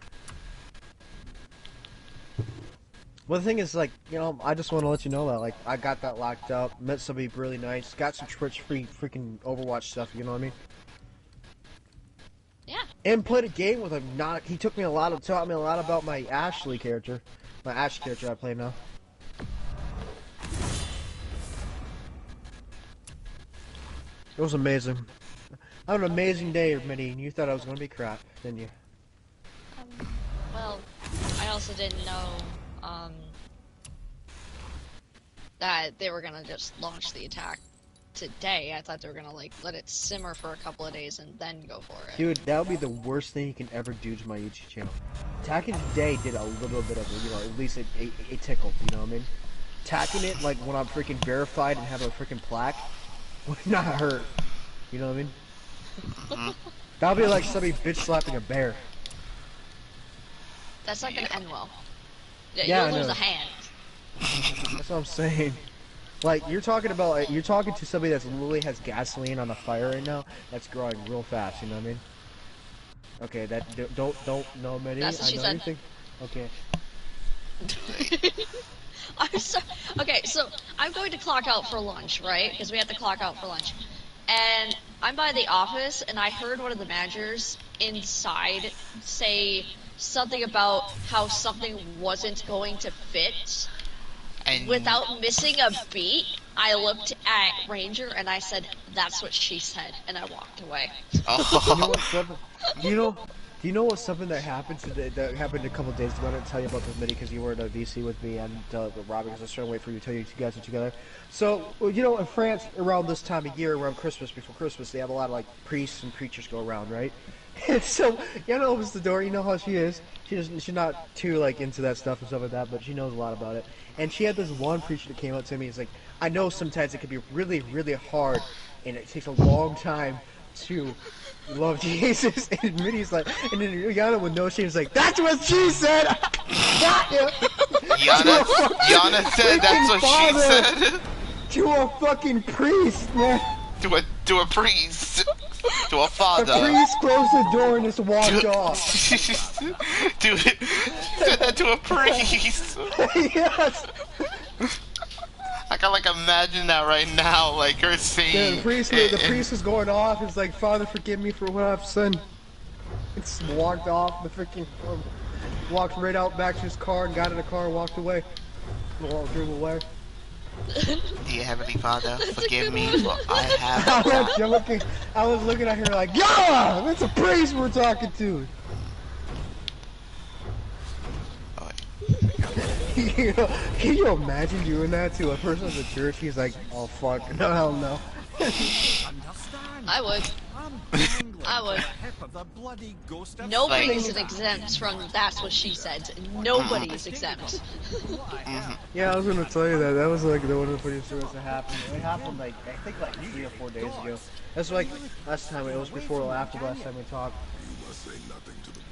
[SPEAKER 1] Well, the thing is, like, you know, I just want to let you know that, like, I got that locked up, met somebody really nice, got some Twitch-free freaking Overwatch stuff, you know what I mean?
[SPEAKER 6] Yeah.
[SPEAKER 1] And played a game with him. He taught me a lot about my Ashley character, my Ash character I play now. It was amazing. I had an amazing day, Minnie, and you thought I was gonna be crap, didn't you?
[SPEAKER 6] Well, I also didn't know that they were gonna just launch the attack today. I thought they were gonna like let it simmer for a couple of days and then go for it.
[SPEAKER 1] Dude, that would be the worst thing you can ever do to my YouTube channel. Attacking today did a little bit of it, you know, at least it tickled, you know what I mean? Attacking it like when I'm freaking verified and have a freaking plaque would not hurt. You know what I mean? That would be like somebody bitch slapping a bear.
[SPEAKER 6] That's not gonna end well.
[SPEAKER 1] Yeah,
[SPEAKER 6] you'll
[SPEAKER 1] I
[SPEAKER 6] lose
[SPEAKER 1] know.
[SPEAKER 6] a hand.
[SPEAKER 1] That's what I'm saying. Like, you're talking to somebody that's literally has gasoline on a fire right now. That's growing real fast. You know what I mean? Okay, that don't no, Mitty.
[SPEAKER 6] That's what she
[SPEAKER 1] I know
[SPEAKER 6] said.
[SPEAKER 1] you think. Okay.
[SPEAKER 6] Okay, so I'm going to clock out for lunch, right? Because we have to clock out for lunch. And I'm by the office, and I heard one of the managers inside say something about how something wasn't going to fit.
[SPEAKER 2] And
[SPEAKER 6] Without missing a beat, I looked at Ranger and I said, "That's what she said," and I walked away.
[SPEAKER 1] You know what's something? Do you know what's something that happened today? That happened a couple days ago. I didn't tell you about this, Mitty, because you were at VC with me and with Robbie. Because I was trying to wait for you to tell you two guys are together. So, you know, in France, around this time of year, around Christmas, before Christmas, they have a lot of like priests and preachers go around, right? And so Yana opens the door. You know how she is. She's not too like into that stuff and stuff like that, but she knows a lot about it. And she had this one preacher that came up to me. He's like, I know sometimes it can be really, really hard, and it takes a long time to love Jesus. And Minnie's like, and then Yana with no shame is like, that's what she said. Got you.
[SPEAKER 2] Yana said that's what she said.
[SPEAKER 1] To a fucking priest, man.
[SPEAKER 2] To a priest. To a father.
[SPEAKER 1] The priest closed the door and just walked off.
[SPEAKER 2] Dude, said that to a priest.
[SPEAKER 1] Yes.
[SPEAKER 2] I can like imagine that right now, like her saying.
[SPEAKER 1] Yeah, the priest was going off. He's like, Father, forgive me for what I've sinned. It's walked off. The freaking walked right out back to his car and got in the car and walked away. Drove away.
[SPEAKER 2] Dear Heavenly Father, forgive me for I have.
[SPEAKER 1] I was looking at her like, yeah, that's a priest we're talking to. You know, can you imagine doing that to a person at the church? He's like, oh fuck, no, hell no.
[SPEAKER 6] I would. I would. Nobody's exempt from that's what she said. Nobody's exempt.
[SPEAKER 1] Yeah, I was gonna tell you that. That was like one of the funniest stories that happened. It happened like, I think like 3 or 4 days ago. That's like, last time, it was before or after the last time we talked.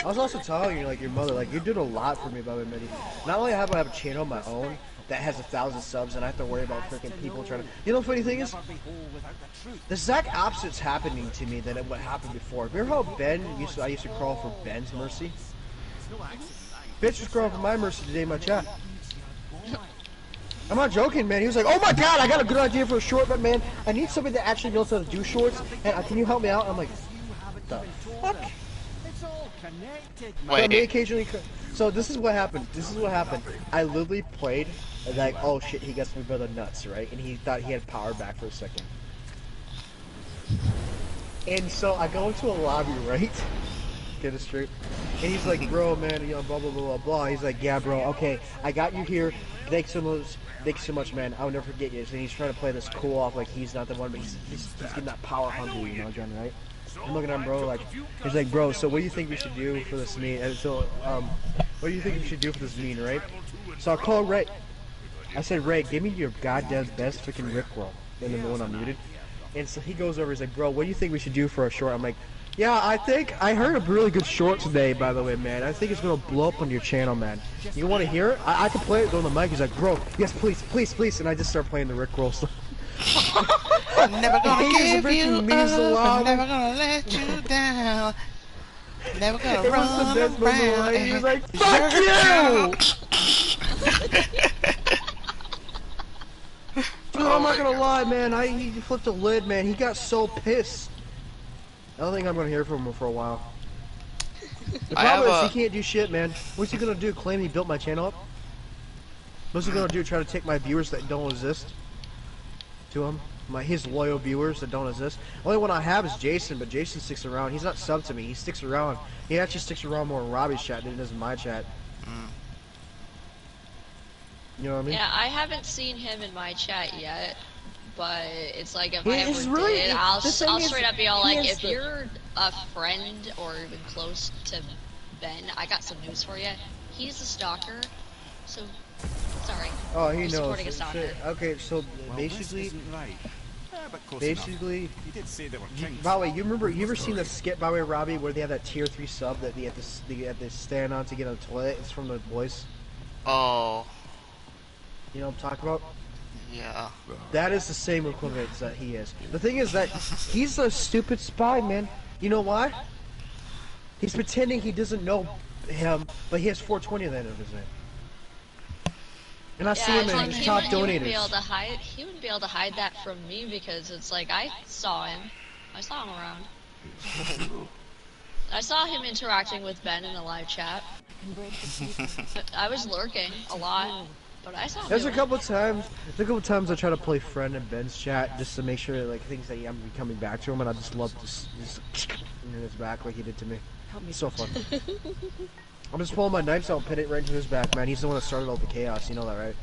[SPEAKER 1] I was also telling you, like, your mother, like, you did a lot for me, by the way. Not only have I have a channel of my own that has 1,000 subs, and I have to worry about freaking people trying to... You know the funny thing is? The exact opposite's happening to me than what happened before. Remember how Ben I used to crawl for Ben's mercy? Bitch was crawling for my mercy today in my chat. I'm not joking, man. He was like, oh my god, I got a good idea for a short, but man, I need somebody that actually knows how to do shorts, and can you help me out? I'm like, what the fuck?
[SPEAKER 2] Wait.
[SPEAKER 1] So this is what happened. I literally played like, oh shit, he gets me by the nuts, right? And he thought he had power back for a second. And so I go into a lobby, right? Get it straight. And he's like, bro, man, you know, blah blah blah blah blah. He's like, yeah, bro, okay, I got you here. Thanks so much, man. I'll never forget you. And he's trying to play this cool off like he's not the one, but he's getting that power hungry, you know, John, right? I'm looking at him, bro, like, he's like, bro, so what do you think we should do for this meet? And so, what do you think we should do for this meet, right? So I call Ray. I said, Ray, give me your goddamn best freaking Rickroll. And then the one I'm muted. And so he goes over, he's like, bro, what do you think we should do for a short? I'm like, yeah, I heard a really good short today, by the way, man. I think it's gonna blow up on your channel, man. You wanna hear it? I can play it on the mic. He's like, bro, yes, please, please, please. And I just start playing the Rickroll stuff.
[SPEAKER 2] I'm never gonna give you up, I'm never gonna let you down. Never gonna run around.
[SPEAKER 1] He's like, fuck you! Dude, I'm not gonna lie, man. He flipped a lid, man. He got so pissed. I don't think I'm gonna hear from him for a while. The problem is he can't do shit, man. What's he gonna do? Claim he built my channel up? What's he gonna do? Try to take my viewers that don't exist to him? His loyal viewers that don't exist. Only one I have is Jason, but Jason sticks around. He's not sub to me. He sticks around. He actually sticks around more in Robbie's chat than he does in my chat. You know what I mean?
[SPEAKER 6] Yeah, I haven't seen him in my chat yet, but it's like if I ever did, I'll straight up be all like, if you're a friend or even close to Ben, I got some news for you. He's a stalker, so sorry.
[SPEAKER 1] Oh, he knows.
[SPEAKER 6] Supporting a stalker.
[SPEAKER 1] Okay, so basically,
[SPEAKER 4] he did say they were kings.
[SPEAKER 1] by the way, you ever seen the skit, by the way, Robbie, where they have that tier 3 sub that they have to stand on to get on the toilet? It's from the boys.
[SPEAKER 2] Oh.
[SPEAKER 1] You know what I'm talking about?
[SPEAKER 2] Yeah.
[SPEAKER 1] That is the same equivalent that he is. The thing is that he's a stupid spy, man. You know why? He's pretending he doesn't know him, but he has 420 at the end of his name. And I see him in his top donators. He wouldn't be able to hide that from me because it's like I saw him. I saw him around. I saw him interacting with Ben in the live chat. I was lurking a lot. But I saw There's a couple times I try to play friend in Ben's chat just to make sure that, like, things that I'm coming back to him, and I just love to just in his back like he did to me. It's so fun. I'm just pulling my knives out and pin it right into his back, man. He's the one that started all the chaos. You know that, right?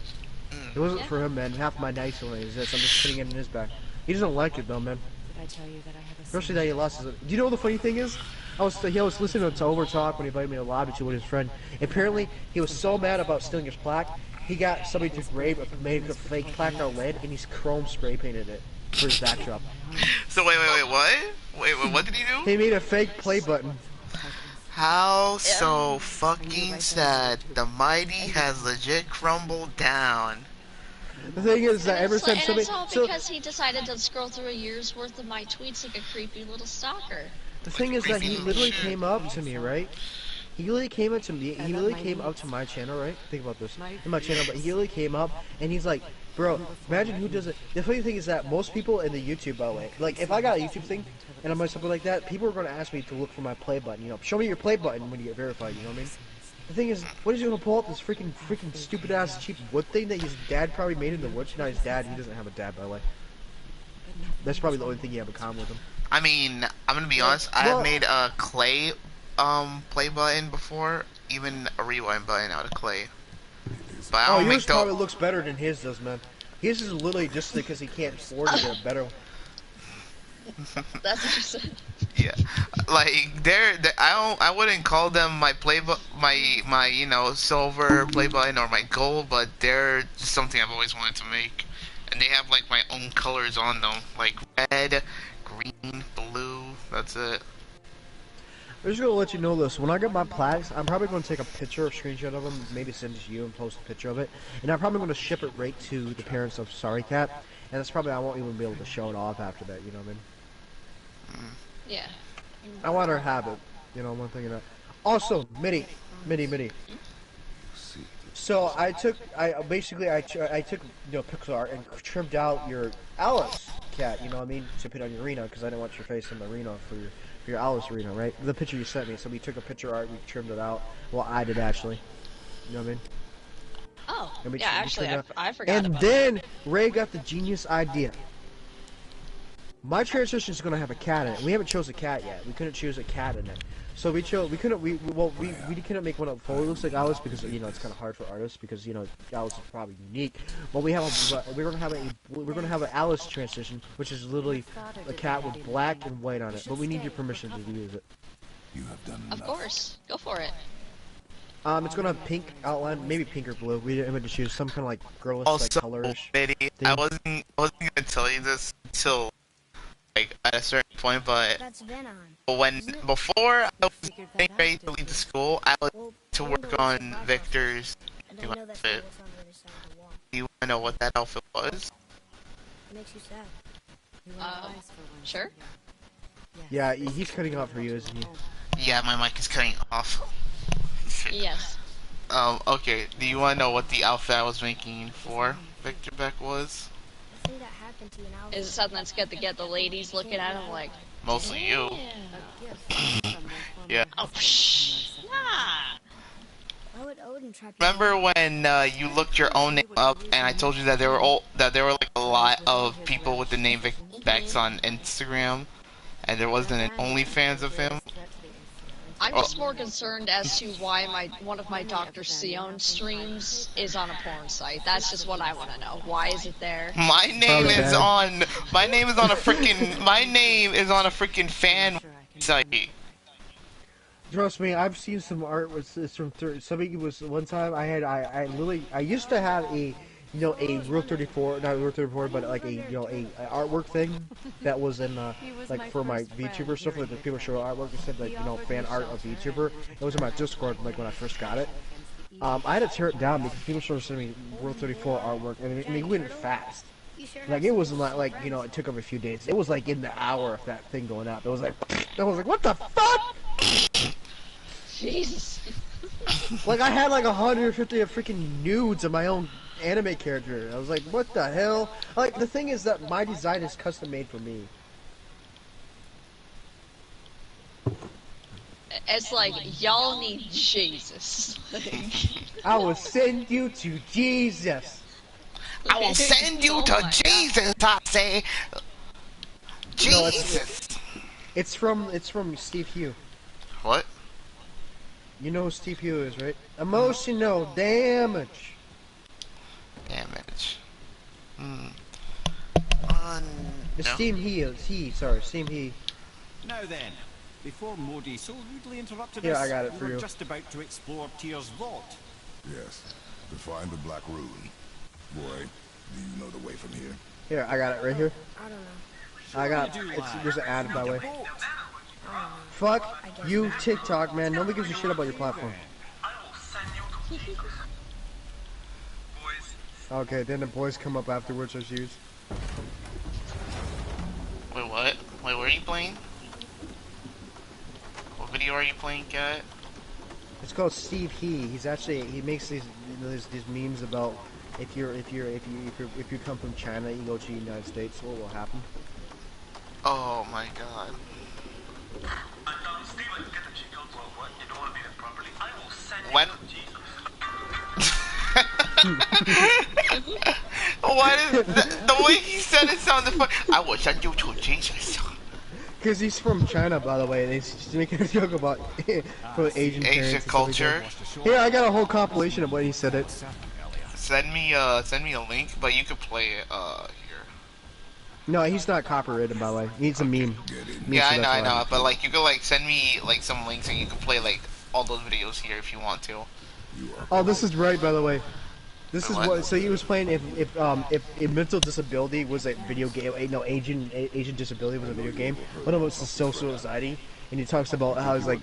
[SPEAKER 1] It wasn't for him, man. Half my knives don't exist. I'm just putting it in his back. He doesn't like it though, man.
[SPEAKER 7] if I tell you that I have a
[SPEAKER 1] Especially that he lost his. Do you know what the funny thing is? He was listening to Overtalk when he invited me to the lobby to with his friend. Apparently, he was so mad about stealing his plaque, he got somebody to made a fake plaque out of lead, and he's chrome spray painted it for his backdrop.
[SPEAKER 2] So wait, what? Wait, what did he do?
[SPEAKER 1] He made a fake play button.
[SPEAKER 2] How so fucking sad. The mighty has legit crumbled down.
[SPEAKER 1] The thing is that ever since
[SPEAKER 6] and
[SPEAKER 1] somebody,
[SPEAKER 6] it's all because he decided to scroll through a year's worth of my tweets like a creepy little stalker.
[SPEAKER 1] the thing is that he literally came up to me, right? He literally came up to me. He literally came up to my channel, right? Think about this. In my channel, but he literally came up and he's like, "Bro, imagine who does it." The funny thing is that most people in the YouTube, by the way, like if I got a YouTube thing and I'm doing something like that, people are going to ask me to look for my play button. You know, show me your play button when you get verified. You know what I mean? The thing is, what is he gonna pull out this freaking stupid ass cheap wood thing that his dad probably made in the woods? Not his dad. He doesn't have a dad, by the way. That's probably the only thing you have in common with him.
[SPEAKER 2] I mean, I'm gonna be honest, I have made a clay play button before, even a rewind button out of clay. But I don't
[SPEAKER 1] yours
[SPEAKER 2] make
[SPEAKER 1] probably looks better than his does, man. His is literally just because he can't afford to get a better one.
[SPEAKER 6] That's what you said.
[SPEAKER 2] Yeah, like I wouldn't call them my my you know silver play button or my gold, but they're just something I've always wanted to make, and they have like my own colors on them, like red, green, blue. That's it.
[SPEAKER 1] I'm just gonna let you know this. When I get my plaques, I'm probably gonna take a picture, a screenshot of them, maybe send it to you and post a picture of it, and I'm probably gonna ship it right to the parents of Sorry Cat, and that's probably I won't even be able to show it off after that. You know what I mean?
[SPEAKER 6] Yeah.
[SPEAKER 1] I want her to have it. You know, one thing and that. Also, Mitty. So I took pixel art and trimmed out your Alice cat. You know what I mean? To put on your arena because I didn't want your face in the arena for your Alice arena, right? The picture you sent me. So we took a picture art, we trimmed it out. Well, I did actually. You know what I mean?
[SPEAKER 6] Oh,
[SPEAKER 1] And we
[SPEAKER 6] yeah,
[SPEAKER 1] trimmed
[SPEAKER 6] actually,
[SPEAKER 1] it out.
[SPEAKER 6] I forgot
[SPEAKER 1] And
[SPEAKER 6] about
[SPEAKER 1] then Ray got the genius idea. My transition is gonna have a cat in it. We haven't chose a cat yet. We couldn't choose a cat in it. So we couldn't make one that fully looks like Alice because you know it's kind of hard for artists because you know Alice is probably unique. But we're gonna have an Alice transition, which is literally a cat with black and white on it. But we need your permission to use it.
[SPEAKER 3] You have done
[SPEAKER 6] Of
[SPEAKER 3] enough.
[SPEAKER 6] course. Go for it.
[SPEAKER 1] It's gonna have pink outline, maybe pink or blue. We didn't to choose some kind of like girlish
[SPEAKER 2] Also,
[SPEAKER 1] like colorish.
[SPEAKER 2] Betty, I wasn't gonna tell you this until like at a certain point, but
[SPEAKER 8] That's Venom.
[SPEAKER 2] before I was getting ready to leave the school, I was to work on Victor's
[SPEAKER 8] And
[SPEAKER 2] new
[SPEAKER 8] I know that's
[SPEAKER 2] outfit.
[SPEAKER 8] what's on the other side of the wall.
[SPEAKER 2] Do you wanna know what that outfit was?
[SPEAKER 8] It makes you sad.
[SPEAKER 6] Sure.
[SPEAKER 1] Yeah, he's cutting out for you, isn't he?
[SPEAKER 2] Yeah, my mic is cutting off.
[SPEAKER 6] Yes.
[SPEAKER 2] Okay. Do you wanna know what the outfit I was making for Victor Beck was?
[SPEAKER 8] The thing that happened to you now
[SPEAKER 6] Is it something that's good to get the ladies looking at him like,
[SPEAKER 2] Mostly you.
[SPEAKER 6] yeah.
[SPEAKER 2] Yeah.
[SPEAKER 6] Oh, psh. Nah.
[SPEAKER 8] Why would Odin try to
[SPEAKER 2] Remember when you looked your own name up, and I told you that there were like a lot of people with the name Victor Bex on Instagram, and there wasn't an OnlyFans of him.
[SPEAKER 6] I'm just more concerned as to why one of my Dr. Sion streams is on a porn site. That's just what I want to know. Why is it there?
[SPEAKER 2] My name is on a freaking fan site.
[SPEAKER 1] Trust me, I've seen some art. It's from somebody was one time. I used to have a Rule 34, not Rule 34, but like a artwork thing that was in like for my VTuber stuff. Like the people show artwork that said like fan art of VTuber. It was in my Discord like when I first got it. I had to tear it down because people started sending me Rule 34 artwork, and it went fast. Like it wasn't like it took up a few days. It was like in the hour of that thing going up. It was like I was like, what the fuck?
[SPEAKER 6] Jesus.
[SPEAKER 1] Like I had like 150 of freaking nudes of my own anime character. I was like, what the hell? Like the thing is that my design is custom made for me.
[SPEAKER 6] It's like, y'all need Jesus.
[SPEAKER 1] I will send you to Jesus.
[SPEAKER 2] I will send you
[SPEAKER 6] Oh
[SPEAKER 2] to
[SPEAKER 6] my
[SPEAKER 2] Jesus. I say,
[SPEAKER 1] No,
[SPEAKER 2] Jesus.
[SPEAKER 1] It's from Steve Hugh.
[SPEAKER 2] What?
[SPEAKER 1] You know who Steve Hugh is, right? Emotional damage.
[SPEAKER 2] Damage.
[SPEAKER 1] It's
[SPEAKER 2] No?
[SPEAKER 1] Steam He. Sorry, Steam He.
[SPEAKER 4] Now then, before Modi so rudely interrupted
[SPEAKER 1] Here,
[SPEAKER 4] us,
[SPEAKER 1] I got it
[SPEAKER 4] we
[SPEAKER 1] for
[SPEAKER 4] were
[SPEAKER 1] you.
[SPEAKER 4] just about to explore Tyr's vault.
[SPEAKER 3] Yes. To find the Black Rune. Boy, do you know the way from here?
[SPEAKER 1] Here, I got it right here.
[SPEAKER 8] I don't know.
[SPEAKER 1] I got. There's an ad by the way. Fuck you, TikTok, man. Nobody gives a shit about your platform. Okay, then the boys come up afterwards as used.
[SPEAKER 2] Wait, what? Wait, what are you playing? What video are you playing, Cat?
[SPEAKER 1] It's called Steve he makes these memes about if you come from China, you go to the United States, what will happen?
[SPEAKER 2] Oh my god. When? Why did the way he said it sounded funny? I will send you to Jesus.
[SPEAKER 1] Because he's from China, by the way, and he's making a joke about from Asian parents
[SPEAKER 2] Asian
[SPEAKER 1] and stuff like
[SPEAKER 2] culture.
[SPEAKER 1] that. Here, I got a whole compilation of when he said it.
[SPEAKER 2] Send me a link, but you could play it here.
[SPEAKER 1] No, he's not copyrighted, by the way. He's a meme.
[SPEAKER 2] Yeah,
[SPEAKER 1] so
[SPEAKER 2] I
[SPEAKER 1] that's
[SPEAKER 2] know,
[SPEAKER 1] why.
[SPEAKER 2] but like you could like send me like some links and you could play like all those videos here if you want to.
[SPEAKER 1] Oh, this is right, by the way. This is
[SPEAKER 2] What?
[SPEAKER 1] what. So he was playing if mental disability was a video game. No, Asian disability was a video game. One of them was the social anxiety, and he talks about how he's like,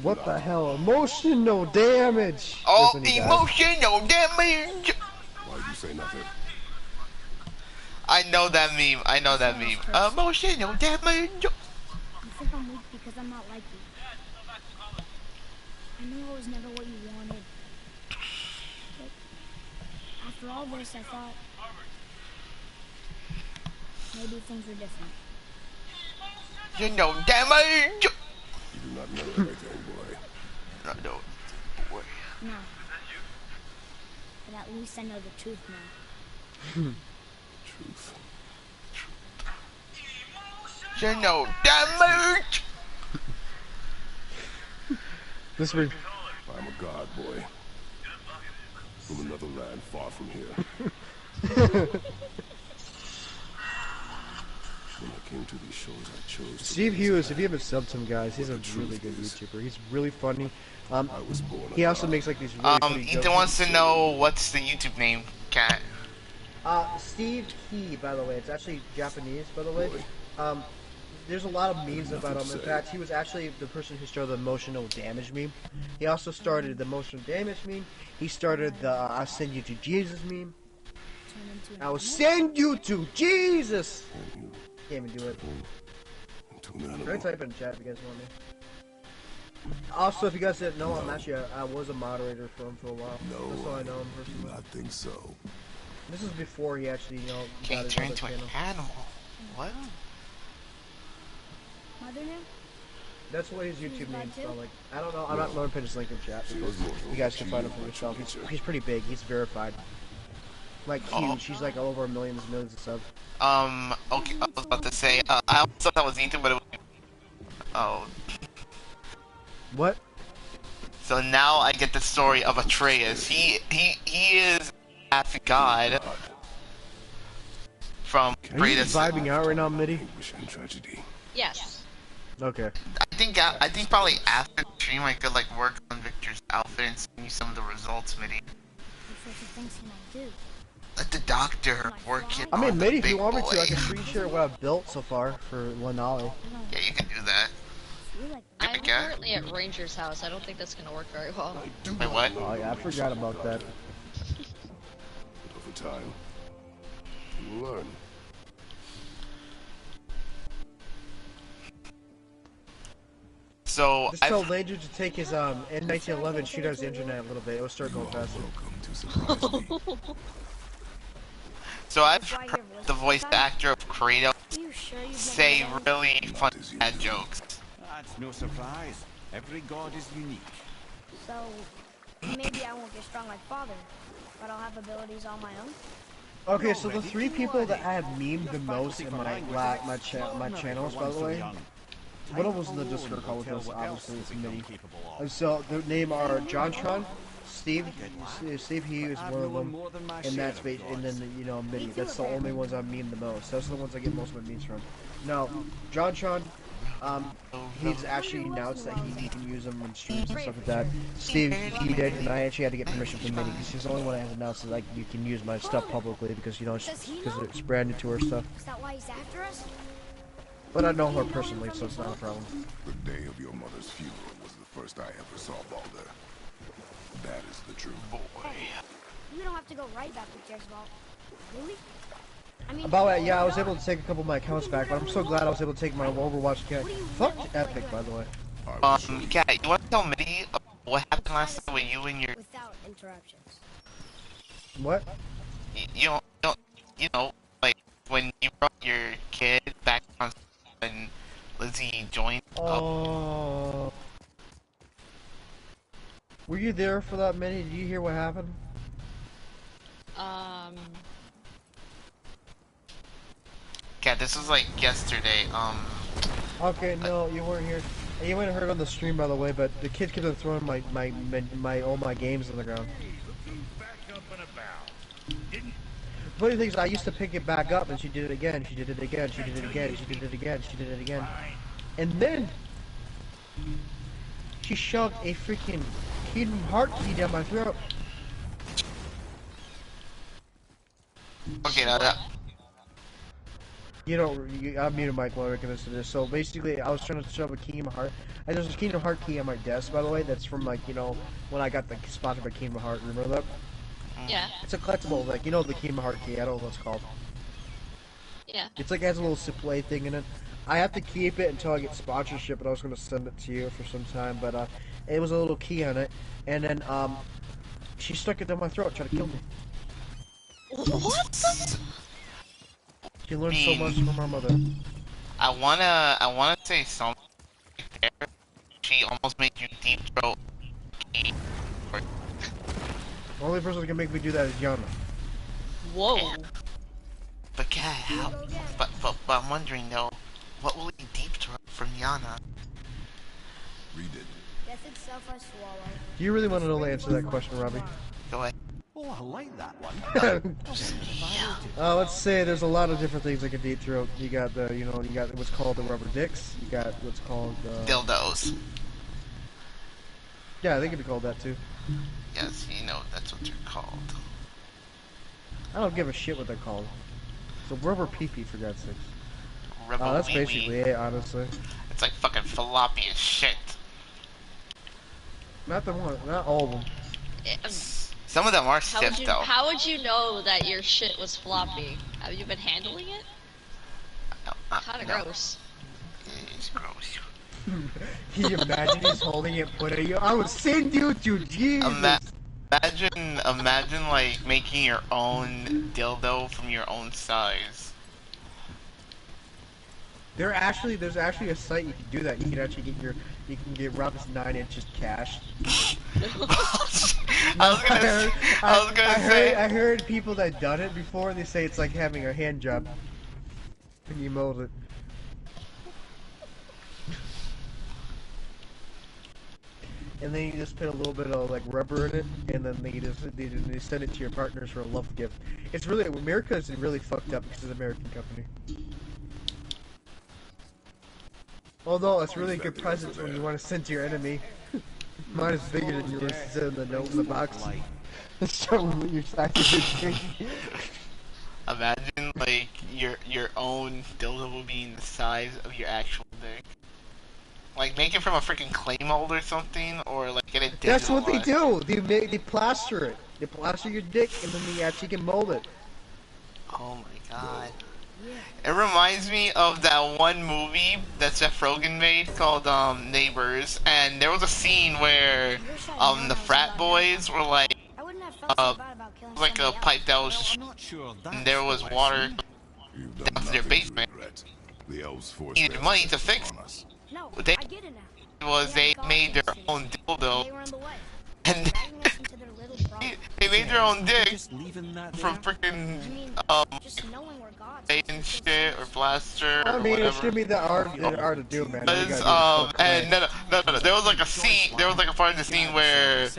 [SPEAKER 1] what the hell, emotional damage.
[SPEAKER 2] Oh,
[SPEAKER 1] That's when he died.
[SPEAKER 2] emotional damage.
[SPEAKER 3] Why'd you say nothing?
[SPEAKER 2] I know that meme. I know that meme. Emotional damage.
[SPEAKER 8] You think I'm weak because I'm not like you. I know it was never what you wanted. But after all this, I thought maybe things were different.
[SPEAKER 2] You know damage.
[SPEAKER 3] You do not know everything, boy.
[SPEAKER 2] No, boy.
[SPEAKER 8] No. But at least I know the truth now.
[SPEAKER 3] Truth.
[SPEAKER 2] You know damage.
[SPEAKER 1] This was
[SPEAKER 3] I'm a god, boy. From another land far from here. When I came to these shores, I chose to
[SPEAKER 1] Steve
[SPEAKER 3] raise
[SPEAKER 1] Hughes.
[SPEAKER 3] a
[SPEAKER 1] If you haven't subbed him, guys, he's a
[SPEAKER 3] What the
[SPEAKER 1] really
[SPEAKER 3] truth
[SPEAKER 1] good
[SPEAKER 3] is.
[SPEAKER 1] YouTuber. He's really funny.
[SPEAKER 3] I was born a
[SPEAKER 1] He also
[SPEAKER 3] god.
[SPEAKER 1] makes like these really funny
[SPEAKER 2] Ethan
[SPEAKER 1] jokes.
[SPEAKER 2] wants to know what's the YouTube name, Cat.
[SPEAKER 1] Steve He, by the way, it's actually Japanese, by the way. There's a lot of memes about him. In fact, he was actually the person who started the emotional damage meme. He also started the emotional damage meme. He started the I'll send you to Jesus meme.
[SPEAKER 8] Turn into an
[SPEAKER 1] I will
[SPEAKER 8] animal.
[SPEAKER 1] send you to Jesus! Can't even do it.
[SPEAKER 3] Into an
[SPEAKER 1] I'm
[SPEAKER 3] animal.
[SPEAKER 1] gonna type it in chat if you guys want me. Also, if you guys didn't know, I was a moderator for him for a while.
[SPEAKER 3] No,
[SPEAKER 1] That's how I know him
[SPEAKER 3] do
[SPEAKER 1] personally.
[SPEAKER 3] not think so.
[SPEAKER 1] This is before he actually, got
[SPEAKER 2] Can you
[SPEAKER 1] his
[SPEAKER 2] turn
[SPEAKER 1] other
[SPEAKER 2] into an
[SPEAKER 1] channel.
[SPEAKER 2] animal? What?
[SPEAKER 8] Mother name?
[SPEAKER 1] That's what his YouTube
[SPEAKER 8] He's bad
[SPEAKER 1] name's
[SPEAKER 8] too?
[SPEAKER 1] spelled like. I don't know. I'm not going to put his link in chat.
[SPEAKER 3] She
[SPEAKER 1] Because
[SPEAKER 3] was more
[SPEAKER 1] you guys can
[SPEAKER 3] she
[SPEAKER 1] find him for
[SPEAKER 3] was
[SPEAKER 1] yourself.
[SPEAKER 3] much
[SPEAKER 1] He's pretty big. He's verified. Like
[SPEAKER 2] Oh.
[SPEAKER 1] huge. He's like over millions of subs.
[SPEAKER 2] Okay, I was about to say, I also thought that was Ethan, but it was... Oh,
[SPEAKER 1] What?
[SPEAKER 2] so now I get the story of Atreus. He is half god from
[SPEAKER 1] Are you
[SPEAKER 2] greatest.
[SPEAKER 1] just vibing out right now, Mitty?
[SPEAKER 3] Anguish and tragedy.
[SPEAKER 6] Yes.
[SPEAKER 1] Okay.
[SPEAKER 2] I think probably after the stream I could like work on Victor's outfit and send you some of the results, Mitty.
[SPEAKER 8] What sorts of things can I do?
[SPEAKER 2] Let the doctor work it
[SPEAKER 1] I mean,
[SPEAKER 2] on the
[SPEAKER 1] Mitty, if
[SPEAKER 2] big
[SPEAKER 1] you want me
[SPEAKER 2] boy.
[SPEAKER 1] to, I can screen share what I've built so far for Lanali.
[SPEAKER 2] Yeah, you can do that.
[SPEAKER 8] Feel like
[SPEAKER 6] I'm
[SPEAKER 2] Okay.
[SPEAKER 6] currently at Ranger's house. I don't think that's gonna work very well.
[SPEAKER 3] I do
[SPEAKER 2] Wait,
[SPEAKER 3] not
[SPEAKER 2] what?
[SPEAKER 3] know
[SPEAKER 1] Oh yeah, I forgot about that.
[SPEAKER 3] But over time, you will learn.
[SPEAKER 2] So
[SPEAKER 1] Just tell Langer to take his in 1911 shoot out the internet a little bit. It'll start
[SPEAKER 3] You
[SPEAKER 1] going
[SPEAKER 3] are
[SPEAKER 1] faster.
[SPEAKER 3] welcome to surprise me.
[SPEAKER 2] I've heard the voice actor of Kratos
[SPEAKER 8] Are you sure you've never
[SPEAKER 2] say
[SPEAKER 8] done it?
[SPEAKER 2] really
[SPEAKER 3] Not
[SPEAKER 2] funny
[SPEAKER 3] as you
[SPEAKER 2] bad
[SPEAKER 3] do.
[SPEAKER 2] jokes.
[SPEAKER 4] That's no surprise. Every god is unique.
[SPEAKER 8] So maybe I won't get strong like father, but I'll have abilities all my own.
[SPEAKER 1] Okay, so the three people that I have memed the most in my channels, by the way, one of them was in the Discord call with us, obviously, it's Mitty. And so their name are JonTron, Steve, Steve, he was one of them, and that's and then you know Mitty. That's the only ones I meme the most. Those are the ones I get most of my memes from. Now, John Sean, he's actually announced that he can use them in streams and stuff like that. Steve, he did, and I actually had to get permission from Mitty because he's the only one that has announced that like you can use my stuff publicly because you know because it's branded to her stuff.
[SPEAKER 8] Is that why he's after us?
[SPEAKER 1] But I know her personally, so it's not a problem.
[SPEAKER 3] The day of your mother's funeral was the first I ever saw Balder. That is the truth.
[SPEAKER 8] You don't have to go right back with Jezebel. Really? I mean,
[SPEAKER 1] Yeah, I was able to take a couple of my accounts back, but I'm so glad I was able to take my Overwatch account. Fuck Epic, by the way.
[SPEAKER 2] Cat, you want to tell me what happened last time with you and your...
[SPEAKER 8] without interruptions.
[SPEAKER 1] What?
[SPEAKER 2] You know, like, when you brought your kid back on and Lizzie joined up.
[SPEAKER 1] Were you there for that minute? Did you hear what happened?
[SPEAKER 2] Cat, this was like yesterday,
[SPEAKER 1] Okay, no, you weren't here. You might have heard on the stream, by the way, but the kid kept on throwing all my games on the ground. Funny thing is, I used to pick it back up, and she did it again. She did it again. She did it again. She did it again. She did it again. And then she shoved a freaking Kingdom Heart key down my throat.
[SPEAKER 2] Okay, now that...
[SPEAKER 1] You know, I'm muted Mike while we're looking to this. So basically, I was trying to shove a Kingdom Heart. And there's a Kingdom Heart key on my desk, by the way. That's from like, you know, when I got the sponsored by Kingdom Heart. Remember that?
[SPEAKER 6] Yeah.
[SPEAKER 1] It's a collectible, like, you know the Kingdom Heart key. I don't know what it's called.
[SPEAKER 6] Yeah.
[SPEAKER 1] It's like, it has a little display thing in it. I have to keep it until I get sponsorship, but I was going to send it to you for some time. But it was a little key on it. And then she stuck it down my throat, trying to kill me.
[SPEAKER 6] What?
[SPEAKER 1] She learned so much from her mother.
[SPEAKER 2] I wanna say something there. She almost made you deep throat.
[SPEAKER 1] The only person that can make me do that is Yana.
[SPEAKER 6] Whoa.
[SPEAKER 2] But Cat, how? But I'm wondering though, what will he deep throat from Yana?
[SPEAKER 3] Read it.
[SPEAKER 8] Death itself I swallow.
[SPEAKER 1] Do you really want to know the answer to that question, Robbie?
[SPEAKER 2] Go ahead.
[SPEAKER 4] Oh, I like that one.
[SPEAKER 1] Let's say there's a lot of different things that can deep throat. You got the, you got what's called the rubber dicks. You got what's called
[SPEAKER 2] Dildos.
[SPEAKER 1] Yeah, they can be called that too.
[SPEAKER 2] Yes, you know that's what they're called.
[SPEAKER 1] I don't give a shit what they're called. It's a rubber pee-pee, for God's sakes.
[SPEAKER 2] Rubber
[SPEAKER 1] That's
[SPEAKER 2] wee-wee.
[SPEAKER 1] basically it, honestly.
[SPEAKER 2] It's like fucking floppy as shit.
[SPEAKER 1] Not the one, not all of them.
[SPEAKER 2] Some of them are stiff though.
[SPEAKER 6] How would you know that your shit was floppy? Have you been handling it? Kinda
[SPEAKER 2] No.
[SPEAKER 6] gross.
[SPEAKER 2] It's gross.
[SPEAKER 1] Can you imagine he's holding it, putting it? I would send you to Jesus.
[SPEAKER 2] Imagine like making your own dildo from your own size.
[SPEAKER 1] There's actually a site you can do that. You can actually get Robbie's 9 inches cash. I heard people that done it before, and they say it's like having a hand job when you mold it. And then you just put a little bit of like rubber in it, and then they send it to your partners for a love gift. It's really, America is really fucked up because it's an American company. Although it's really good presents when you want to send to your enemy. Mine is bigger than yours. It's in the note in the box. Show them what your size is.
[SPEAKER 2] Imagine like your own dildo will be in the size of your actual dick. Like make it from a freaking clay mold or something, or like get it.
[SPEAKER 1] That's what they do. They plaster it. They plaster your dick, and then they actually can mold it.
[SPEAKER 2] Oh my god. It reminds me of that one movie that Seth Rogen made called Neighbors, and there was a scene where the frat boys were like like a pipe that was just, and there was water down to their basement.
[SPEAKER 3] The elves forced
[SPEAKER 2] Needed money to fix it.
[SPEAKER 8] No,
[SPEAKER 2] They
[SPEAKER 8] I get it now.
[SPEAKER 2] they made their own
[SPEAKER 8] They
[SPEAKER 2] dildo,
[SPEAKER 8] were on the way.
[SPEAKER 2] and
[SPEAKER 8] Dragging us into their little problem.
[SPEAKER 2] they made their own dick
[SPEAKER 4] Just leaving that
[SPEAKER 2] from
[SPEAKER 4] there?
[SPEAKER 2] freaking
[SPEAKER 8] Just knowing we're gods.
[SPEAKER 2] clay and shit or plaster
[SPEAKER 1] I
[SPEAKER 2] or
[SPEAKER 1] mean, it's
[SPEAKER 2] whatever.
[SPEAKER 1] gonna be the art to do, man. You
[SPEAKER 2] Because,
[SPEAKER 1] gotta do it.
[SPEAKER 2] and no, there was like a scene, there was like a part of the scene where,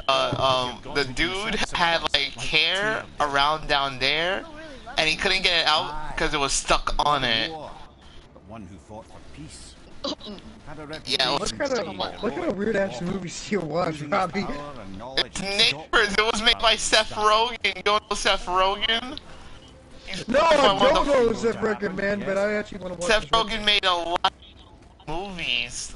[SPEAKER 2] the dude had like hair around down there, and he couldn't get it out because it was stuck on it.
[SPEAKER 4] But one who fought for peace.
[SPEAKER 2] Yeah, it was
[SPEAKER 1] What kind of weird ass movies do you watch, Robbie?
[SPEAKER 2] It's Neighbors. It was made by Seth Rogen. You don't know Seth Rogen?
[SPEAKER 1] No, I don't know Seth Rogen, man, but I actually want to watch
[SPEAKER 2] Seth
[SPEAKER 1] this
[SPEAKER 2] Rogen made a lot of movies.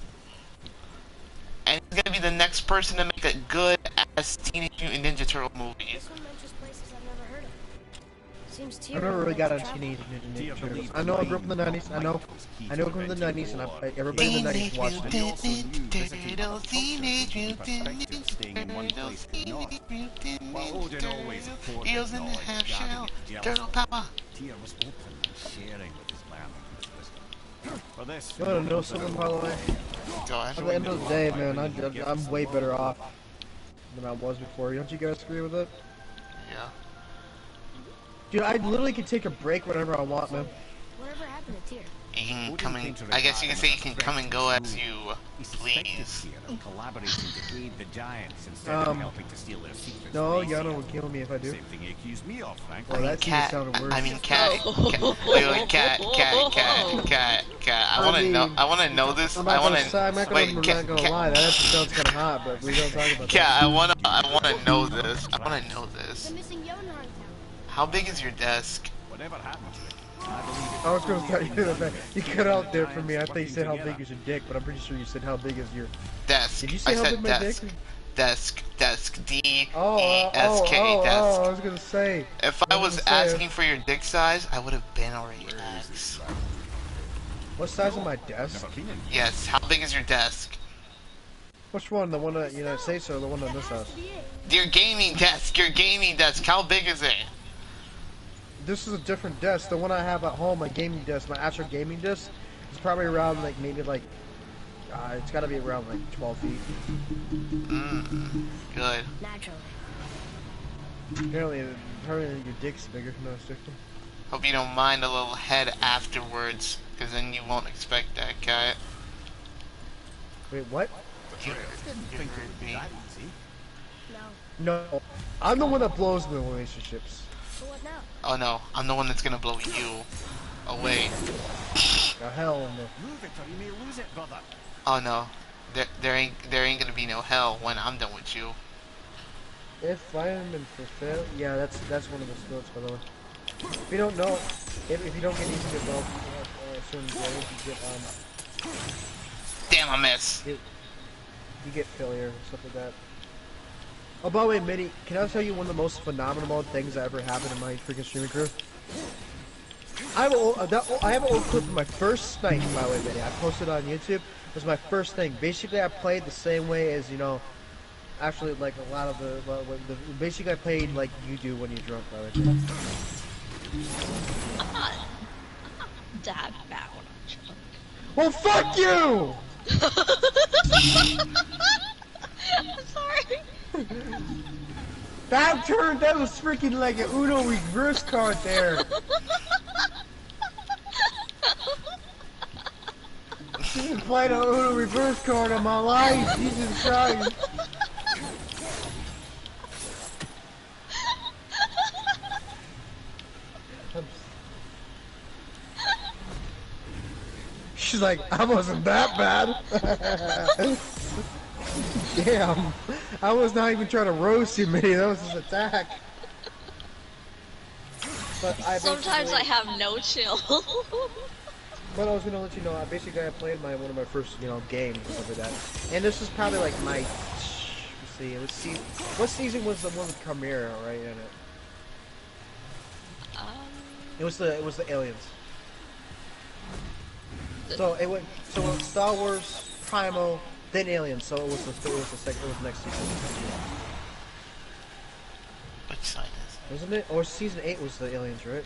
[SPEAKER 2] And he's gonna be the next person to make a good ass Teenage Mutant Ninja Turtle movie.
[SPEAKER 8] This one mentions places I've never heard of. Seems
[SPEAKER 1] I never really got on Teenage Mutant Ninja Turtles. I know I grew up in the 90s, I know I grew up in the 90s, and everybody in the 90s watched it.
[SPEAKER 2] Eels in the half shell, turtle power.
[SPEAKER 4] Tyr was open and sharing with his land and his wisdom. For this,
[SPEAKER 1] You wanna know something, by the way?
[SPEAKER 2] Go ahead.
[SPEAKER 1] At the end of the day, man, I'm way better off than I was before. Don't you guys agree with it?
[SPEAKER 2] Yeah.
[SPEAKER 1] Dude, I literally can take a break whenever I want, man.
[SPEAKER 8] Whatever happened to Tyr?
[SPEAKER 2] You can come and, I guess you can say you can come and go as you please.
[SPEAKER 4] collaborating to aid the giants instead of helping to steal their secrets.
[SPEAKER 1] No, Yana would kill me if I do.
[SPEAKER 4] Same thing he accused me of, Frank.
[SPEAKER 1] Well, that
[SPEAKER 2] Cat,
[SPEAKER 1] sounded worse.
[SPEAKER 2] I mean cat, wait, cat. I wanna know this.
[SPEAKER 1] I'm not
[SPEAKER 2] wait,
[SPEAKER 1] not gonna lie. That actually sounds kind of hot, but we don't talk about
[SPEAKER 2] cat. I wanna know this. I wanna know this.
[SPEAKER 8] The missing Yonah in town.
[SPEAKER 2] How big is your desk?
[SPEAKER 4] Whatever happened to it? I believe
[SPEAKER 1] I was gonna tell you that you cut out there for me. I think you said how big is your dick, but I'm pretty sure you said how big is your
[SPEAKER 2] Desk.
[SPEAKER 1] Did you say
[SPEAKER 2] I
[SPEAKER 1] how
[SPEAKER 2] said
[SPEAKER 1] big my
[SPEAKER 2] desk.
[SPEAKER 1] dick?
[SPEAKER 2] Desk. D
[SPEAKER 1] Oh,
[SPEAKER 2] E S K. Desk.
[SPEAKER 1] I was gonna say.
[SPEAKER 2] If I was asking for your dick size, I would have been already asked.
[SPEAKER 1] What size is my desk?
[SPEAKER 2] Yes. How big is your desk?
[SPEAKER 1] Which one? The one at United States or the one in this house?
[SPEAKER 2] Your gaming desk. Your gaming desk. How big is it?
[SPEAKER 1] This is a different desk. The one I have at home, my gaming desk, my actual gaming desk, is probably around like maybe like it's got to be around like 12 feet.
[SPEAKER 2] Good.
[SPEAKER 8] Naturally.
[SPEAKER 1] Apparently your dick's bigger. No, it's different.
[SPEAKER 2] Hope you don't mind a little head afterwards, because then you won't expect that, cat.
[SPEAKER 1] Wait, what?
[SPEAKER 2] You heard me.
[SPEAKER 8] No.
[SPEAKER 1] No, I'm the one that blows in the relationships.
[SPEAKER 8] So what now?
[SPEAKER 2] Oh no, I'm the one that's gonna blow you away.
[SPEAKER 1] The hell no.
[SPEAKER 4] move it or you may lose it, brother.
[SPEAKER 2] Oh no, there ain't gonna be no hell when I'm done with you.
[SPEAKER 1] If I am in fulfill, yeah, that's one of the skills, by the way. If you don't know, if you don't get easy to build certain grades, you get
[SPEAKER 2] Damn, I miss.
[SPEAKER 1] you get failure and stuff like that. Oh, by the way, Mitty, can I tell you one of the most phenomenal things that ever happened in my freaking streaming career? I have an old clip of my first night, by the way, Mitty. I posted it on YouTube. It was my first thing. Basically, I played the same way as, you know, actually, like, a lot of the basically, I played like you do when you're drunk, by the way.
[SPEAKER 6] I'm not that bad when I'm drunk.
[SPEAKER 1] Well, fuck you!
[SPEAKER 6] I'm sorry.
[SPEAKER 1] That was freaking like an Uno reverse card there. This is playing an Uno reverse card in my life, Jesus Christ. She's like, I wasn't that bad. Damn, I was not even trying to roast you, Mitty. That was his attack. But
[SPEAKER 6] Sometimes I have no chill.
[SPEAKER 1] But I was gonna let you know, basically I played one of my first, you know, games and stuff like that. And this is probably like my, let's see, what season was the one with Chimera right in it? It was the Aliens. So it went Star Wars, Primal, then Aliens. So it was next season.
[SPEAKER 2] Which side is it?
[SPEAKER 1] Wasn't it? Or season 8 was the Aliens, right?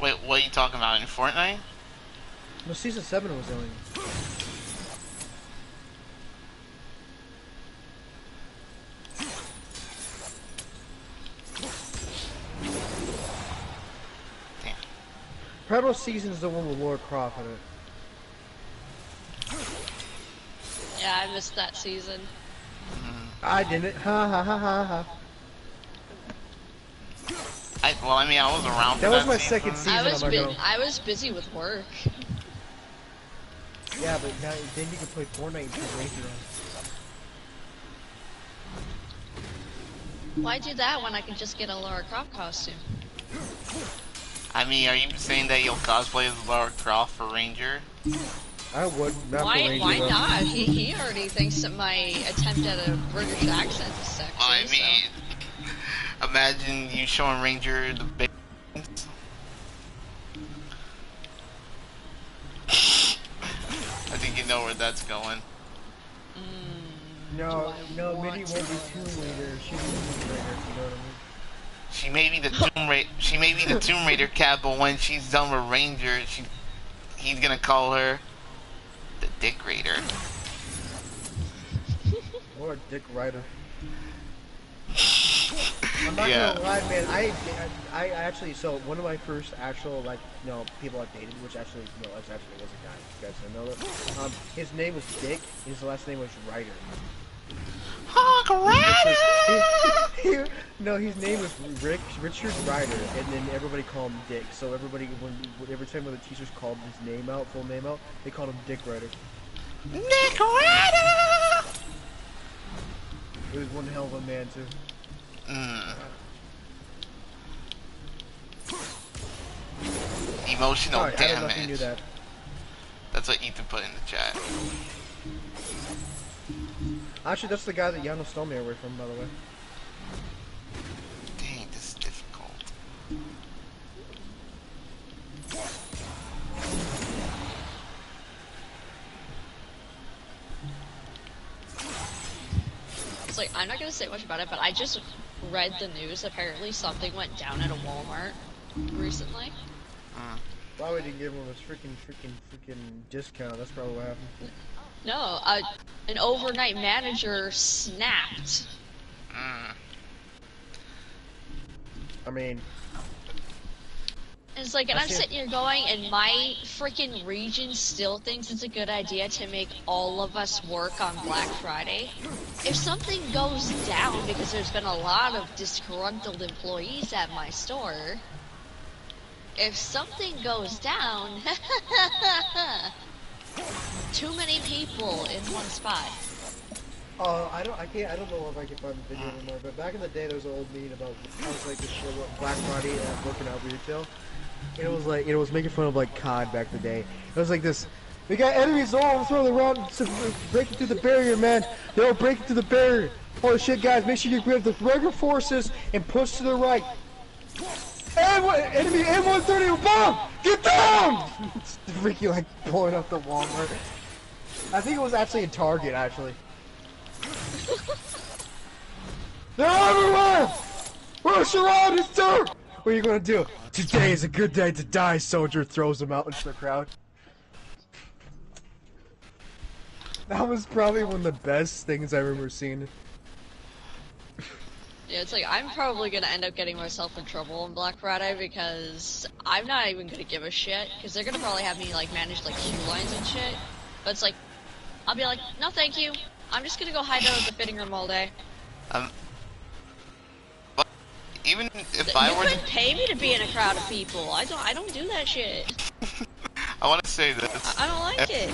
[SPEAKER 2] Wait, what are you talking about in Fortnite?
[SPEAKER 1] No, season 7 was Aliens.
[SPEAKER 2] Damn.
[SPEAKER 1] Predator season is the one with Laura Croft in it.
[SPEAKER 6] Yeah, I missed that season.
[SPEAKER 1] I didn't. Ha ha ha ha ha.
[SPEAKER 2] Well, I mean, I was around for
[SPEAKER 1] That was my
[SPEAKER 2] season.
[SPEAKER 1] second season.
[SPEAKER 6] I was busy with work.
[SPEAKER 1] Yeah, but now then you can play Fortnite and put Ranger on.
[SPEAKER 6] Why do that when I can just get a Lara Croft costume?
[SPEAKER 2] I mean, are you saying that you'll cosplay as Lara Croft for Ranger?
[SPEAKER 1] I would not for Ranger.
[SPEAKER 6] Why
[SPEAKER 1] though.
[SPEAKER 6] not? He already thinks that my attempt at a British accent is sexy.
[SPEAKER 2] I
[SPEAKER 6] so.
[SPEAKER 2] mean, imagine you showing Ranger the big. I think you know where that's going.
[SPEAKER 1] No, no,
[SPEAKER 6] want
[SPEAKER 1] Minnie
[SPEAKER 6] to
[SPEAKER 1] won't be
[SPEAKER 6] know
[SPEAKER 1] Tomb Raider. She'll be Tomb Raider, if you know what I mean.
[SPEAKER 2] She may be the Tomb Raider cat, but when she's done with Ranger, he's gonna call her the Dick Raider.
[SPEAKER 1] Or Dick Rider. I'm not
[SPEAKER 2] Yeah.
[SPEAKER 1] gonna lie, man. I actually, so one of my first actual, like, people I dated, which actually, was a guy. You guys don't know that. His name was Dick. His last name was Ryder.
[SPEAKER 2] Hawk Rider!
[SPEAKER 1] No, his name was Richard Ryder, and then everybody called him Dick. So everybody, every time when the teachers called his name out, full name out, they called him Dick Ryder.
[SPEAKER 2] Dick Rider!
[SPEAKER 1] He was one hell of a man too.
[SPEAKER 2] Emotional
[SPEAKER 1] Sorry, I don't know if you
[SPEAKER 2] damage.
[SPEAKER 1] knew that.
[SPEAKER 2] That's what Ethan put in the chat.
[SPEAKER 1] Actually, that's the guy that Yano stole me away from, by the way.
[SPEAKER 2] Dang, this is difficult.
[SPEAKER 6] It's like, I'm not gonna say much about it, but I just read the news. Apparently something went down at a Walmart recently.
[SPEAKER 1] Why we didn't give him his freaking discount? That's probably what happened.
[SPEAKER 6] No, an overnight manager snapped.
[SPEAKER 1] I mean,
[SPEAKER 6] And it's like, and I'm sitting here going, and my freaking region still thinks it's a good idea to make all of us work on Black Friday. If something goes down, because there's been a lot of disgruntled employees at my store, if something goes down, too many people in one spot.
[SPEAKER 1] I don't know if I can find the video anymore. But back in the day, there was an old meme about I was like this Black Friday working out retail. And it was like it was making fun of like COD back in the day. It was like this. We got enemies all through around, breaking through the barrier, man. They're all breaking through the barrier. Holy shit, guys! Make sure you grab the regular forces and push to the right. Enemy M130 bomb! Get down! It's freaking like blowing up the Walmart. I think it was actually a Target, actually. They're everywhere! We're surrounded, sir! What are you gonna do? Today is a good day to die, soldier throws him out into the crowd. That was probably one of the best things I've ever seen.
[SPEAKER 6] Yeah, it's like, I'm probably gonna end up getting myself in trouble on Black Friday because I'm not even gonna give a shit, because they're gonna probably have me, like, manage, like, queue lines and shit. But it's like, I'll be like, no thank you. I'm just gonna go hide out at the fitting room all day.
[SPEAKER 2] But even if I were
[SPEAKER 6] You
[SPEAKER 2] to...
[SPEAKER 6] could pay me to be in a crowd of people. I don't do that shit.
[SPEAKER 2] I want to say this.
[SPEAKER 6] I don't like it.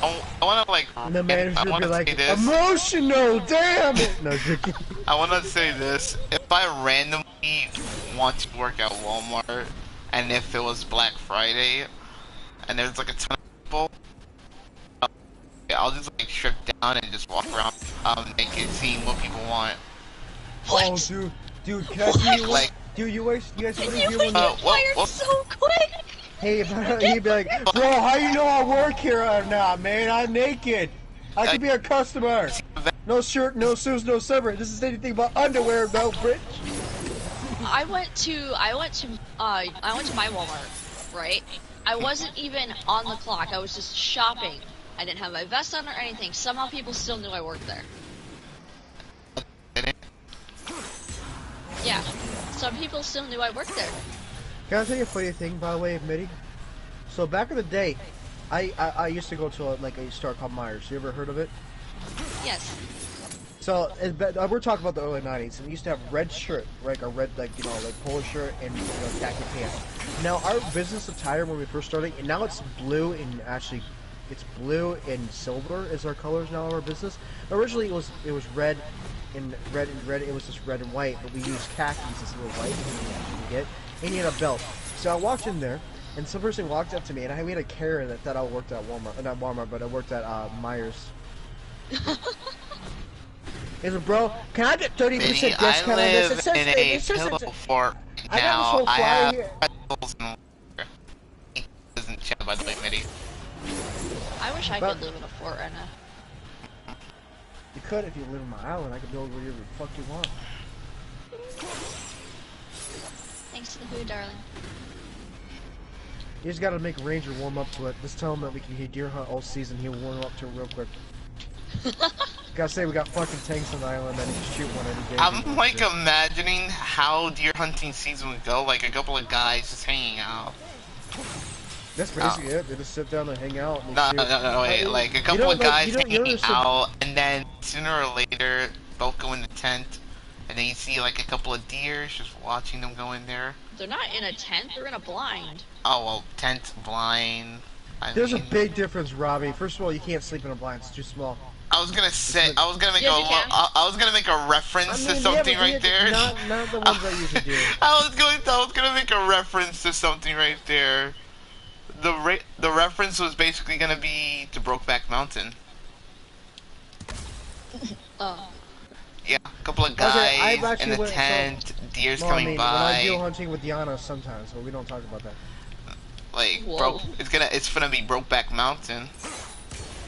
[SPEAKER 2] I want to, like...
[SPEAKER 1] And the manager
[SPEAKER 2] I
[SPEAKER 1] would
[SPEAKER 2] want
[SPEAKER 1] be
[SPEAKER 2] to
[SPEAKER 1] like,
[SPEAKER 2] say this.
[SPEAKER 1] emotional, damn it! No, joking.
[SPEAKER 2] I want to say this. If I randomly want to work at Walmart, and if it was Black Friday, and there's like a ton of people, I'll just like strip down and just walk around naked, seeing what people want.
[SPEAKER 1] Oh, dude, can I see you?
[SPEAKER 2] Like,
[SPEAKER 1] Dude, you guys want to
[SPEAKER 6] You
[SPEAKER 1] hear
[SPEAKER 6] would
[SPEAKER 1] one?
[SPEAKER 6] get fired so quick.
[SPEAKER 1] Hey, he'd be like, bro, how you know I work here or not, man? I'm naked. I could be a customer. No shirt, no shoes, no silver. This is anything but underwear, no bridge.
[SPEAKER 6] I went to my Walmart, right? I wasn't even on the clock. I was just shopping. I didn't have my vest on or anything. Somehow people still knew I worked there. Yeah, some people still knew I worked there.
[SPEAKER 1] Can I tell you a funny thing, by the way, Mitty? So back in the day, I used to go to a store called Myers. You ever heard of it?
[SPEAKER 6] Yes.
[SPEAKER 1] So we're talking about the early '90s, and we used to have red shirt, like a red, like polo shirt and khaki pants. Now our business attire when we first started, and now it's blue and actually, it's blue and silver is our colors now of our business. Originally it was red. In red, it was just red and white, but we used khakis as little white that you get, and you had a belt. So I walked in there, and some person walked up to me, and we had a Karen that thought I worked at Walmart, not Walmart, but I worked at Myers. He said, bro, can I get 30% discount on this? It says,
[SPEAKER 2] in a pillow fort
[SPEAKER 1] I got this
[SPEAKER 2] now.
[SPEAKER 1] whole
[SPEAKER 2] I
[SPEAKER 1] flyer
[SPEAKER 2] have
[SPEAKER 1] here.
[SPEAKER 2] pretzels and water. He doesn't chill, by the way, Mitty.
[SPEAKER 6] I wish I
[SPEAKER 1] But-
[SPEAKER 6] could live in a fort right now.
[SPEAKER 1] You could if you live on my island. I could build whatever the fuck you want.
[SPEAKER 6] Thanks to the food, darling.
[SPEAKER 1] You just gotta make Ranger warm up to it. Just tell him that we can deer hunt all season. He'll warm up to it real quick. Gotta say, we got fucking tanks on the island that he can shoot one every day.
[SPEAKER 2] I'm like imagining how deer hunting season would go, like a couple of guys just hanging out.
[SPEAKER 1] That's basically it. They just sit down and hang out. And
[SPEAKER 2] No,
[SPEAKER 1] shoot.
[SPEAKER 2] no, wait, like a
[SPEAKER 1] You
[SPEAKER 2] couple
[SPEAKER 1] don't
[SPEAKER 2] of
[SPEAKER 1] know-
[SPEAKER 2] guys
[SPEAKER 1] you don't- you
[SPEAKER 2] hanging
[SPEAKER 1] understand-
[SPEAKER 2] out, and then sooner or later, both go in the tent, and then you see like a couple of deers just watching them go in there.
[SPEAKER 6] They're not in a tent, they're in a blind.
[SPEAKER 2] Oh, well, tent, blind.
[SPEAKER 1] There's a big difference, Robbie. First of all, you can't sleep in a blind. It's too small.
[SPEAKER 2] I was gonna say, I was gonna make
[SPEAKER 6] Yes,
[SPEAKER 2] a,
[SPEAKER 6] you can.
[SPEAKER 2] I was gonna make a reference to something right there.
[SPEAKER 1] Not the ones I usually do.
[SPEAKER 2] I was gonna make a reference to something right there. The reference was basically gonna be to Brokeback Mountain.
[SPEAKER 6] Oh.
[SPEAKER 2] Yeah, a couple of
[SPEAKER 1] I've
[SPEAKER 2] guys
[SPEAKER 1] actually
[SPEAKER 2] in the
[SPEAKER 1] went- so-
[SPEAKER 2] tent, deers
[SPEAKER 1] Well, I
[SPEAKER 2] coming
[SPEAKER 1] mean, when I deer
[SPEAKER 2] by.
[SPEAKER 1] hunting with Diana sometimes, but we don't talk about that.
[SPEAKER 2] Like
[SPEAKER 6] Whoa.
[SPEAKER 2] it's gonna be Brokeback Mountain.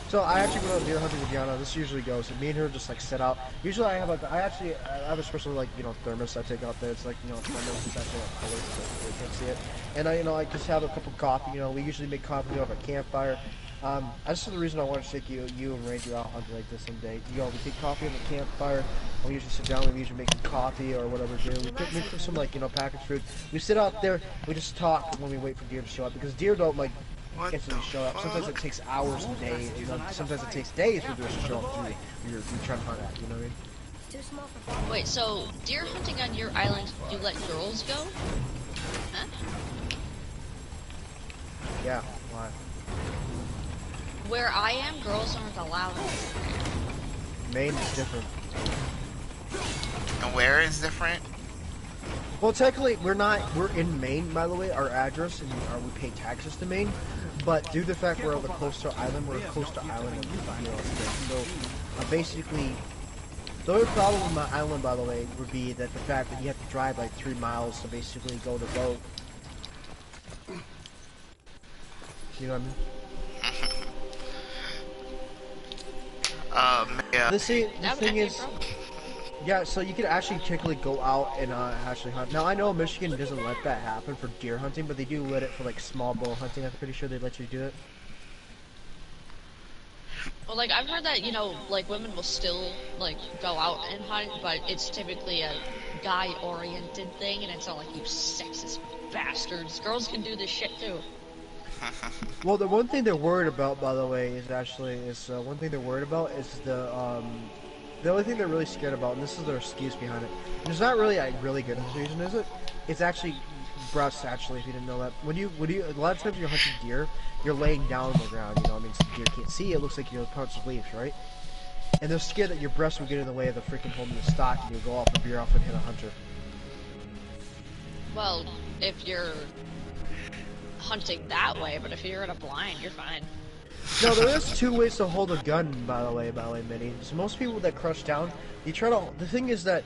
[SPEAKER 1] So I actually go out deer hunting with Diana. This usually goes, and me and her just like sit out. Usually I have I have a special like thermos I take out there. It's like thermos. It's actually like colors, so you can't see it. And I just have a cup of coffee. We usually make coffee over a campfire. That's the reason I want to take you and Ranger out hunting like this someday. We take coffee on the campfire. We usually sit down. We usually make some coffee or whatever. We put some packaged food. We sit out there. We just talk when we wait for deer to show up because deer don't like instantly show up. Sometimes it takes hours and days. Sometimes it takes days for deer to show up through you're trying to hunt at. You know what I mean?
[SPEAKER 8] Too small for fun.
[SPEAKER 6] Wait, so deer hunting on your island, you let girls go? Huh?
[SPEAKER 1] Yeah. Why?
[SPEAKER 6] Where I am, girls aren't allowed.
[SPEAKER 1] Maine is different.
[SPEAKER 2] And where is different?
[SPEAKER 1] Well, technically, we're in Maine, by the way, our address, and we pay taxes to Maine, but due to the fact we're on the coastal island, we're a coastal island of so basically, the only problem with my island, by the way, would be that the fact that you have to drive like 3 miles to basically go to boat. You know what I mean?
[SPEAKER 2] Yeah.
[SPEAKER 1] The
[SPEAKER 6] That would
[SPEAKER 1] thing
[SPEAKER 6] actually be a
[SPEAKER 1] is,
[SPEAKER 6] problem.
[SPEAKER 1] yeah, so you can actually technically go out and actually hunt. Now, I know Michigan doesn't let that happen for deer hunting, but they do let it for like small bow hunting. I'm pretty sure they let you do it.
[SPEAKER 6] Well, like, I've heard that, like, women will still, like, go out and hunt, but it's typically a guy-oriented thing, and it's not like, you sexist bastards. Girls can do this shit, too.
[SPEAKER 1] Well, the one thing they're worried about, by the way, is one thing they're worried about is the only thing they're really scared about, and this is their excuse behind it. And it's not really a really good reason, is it? It's actually breasts. Actually, if you didn't know that, when you a lot of times when you're hunting deer, you're laying down on the ground. I mean, so the deer can't see. It looks like you're punch leaves, right? And they're scared that your breast will get in the way of the freaking holding the stock, and you'll go off and veer off and hit a hunter.
[SPEAKER 6] Well, if you're hunting that way, but if you're in a blind, you're fine.
[SPEAKER 1] No, there is 2 ways to hold a gun, by the way, Minnie. So most people that crush down, the thing is that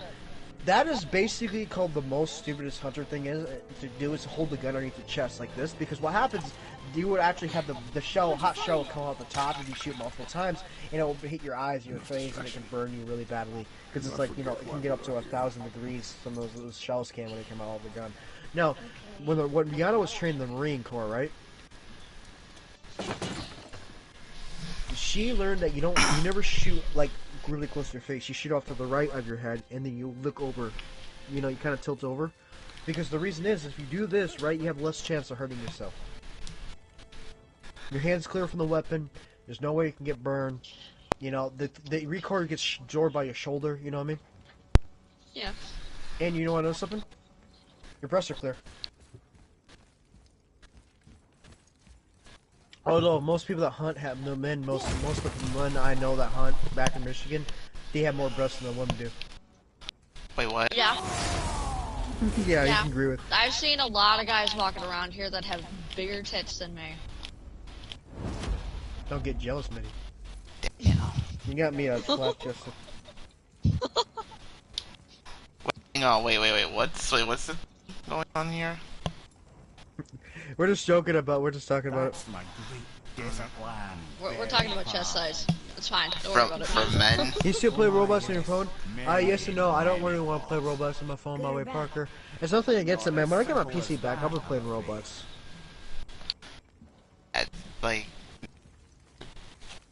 [SPEAKER 1] is basically called the most stupidest hunter thing to do is to hold the gun underneath the chest like this, because what happens, you would actually have the hot shell come out the top if you shoot multiple times, and it will hit your eyes, your face, and it can burn you really badly, because it's like, it can get up to 1,000 degrees, some of those shells can when they come out of the gun. Now, when Rihanna was trained in the Marine Corps, right? She learned that you never shoot like really close to your face. You shoot off to the right of your head, and then you look over. You kind of tilt over, because the reason is if you do this right, you have less chance of hurting yourself. Your hand's clear from the weapon. There's no way you can get burned. You know, the record gets absorbed by your shoulder. You know what I mean?
[SPEAKER 6] Yeah.
[SPEAKER 1] And you know what? I know something? Your breasts are clear. Although most people that hunt have no men. Most of the men I know that hunt back in Michigan, they have more breasts than the women do.
[SPEAKER 2] Wait, what?
[SPEAKER 6] Yeah.
[SPEAKER 1] Yeah, you
[SPEAKER 6] Yeah.
[SPEAKER 1] can agree with.
[SPEAKER 6] I've seen a lot of guys walking around here that have bigger tits than me.
[SPEAKER 1] Don't get jealous, Mitty.
[SPEAKER 2] Yeah.
[SPEAKER 1] You got me a flat chest.
[SPEAKER 2] Hang on, wait. What's the going on here?
[SPEAKER 1] We're just joking about. We're just talking about it.
[SPEAKER 4] That's my great desert land.
[SPEAKER 6] We're talking about chest size. It's fine. Don't worry about it.
[SPEAKER 2] For men?
[SPEAKER 1] You still play Roblox on your phone? Yes and no. I don't really want to play Roblox on my phone, by the way, Parker. It's nothing against it, man. When I get my PC back, I'll be playing Roblox.
[SPEAKER 2] Like,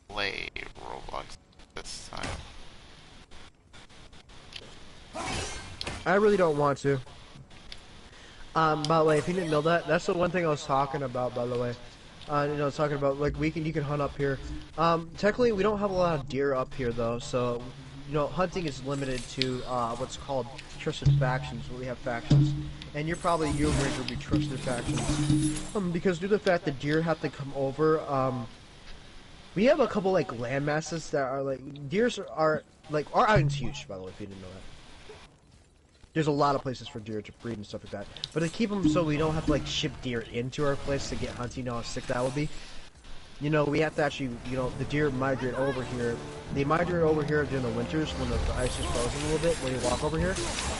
[SPEAKER 2] play Roblox this time.
[SPEAKER 1] I really don't want to. By the way, if you didn't know that, that's the one thing I was talking about, by the way. You know, talking about, like, you can hunt up here. Technically, we don't have a lot of deer up here, though, so, you know, hunting is limited to, what's called trusted factions, where we have factions. And your range will be trusted factions. Because due to the fact that deer have to come over, we have a couple, like, land masses that are, like, deers are, like, our island's huge, by the way, if you didn't know that. There's a lot of places for deer to breed and stuff like that. But to keep them so we don't have to, like, ship deer into our place to get hunting, you know how sick that would be? You know, we have to actually, you know, the deer migrate over here. They migrate over here during the winters when the ice is frozen a little bit, when you walk over here.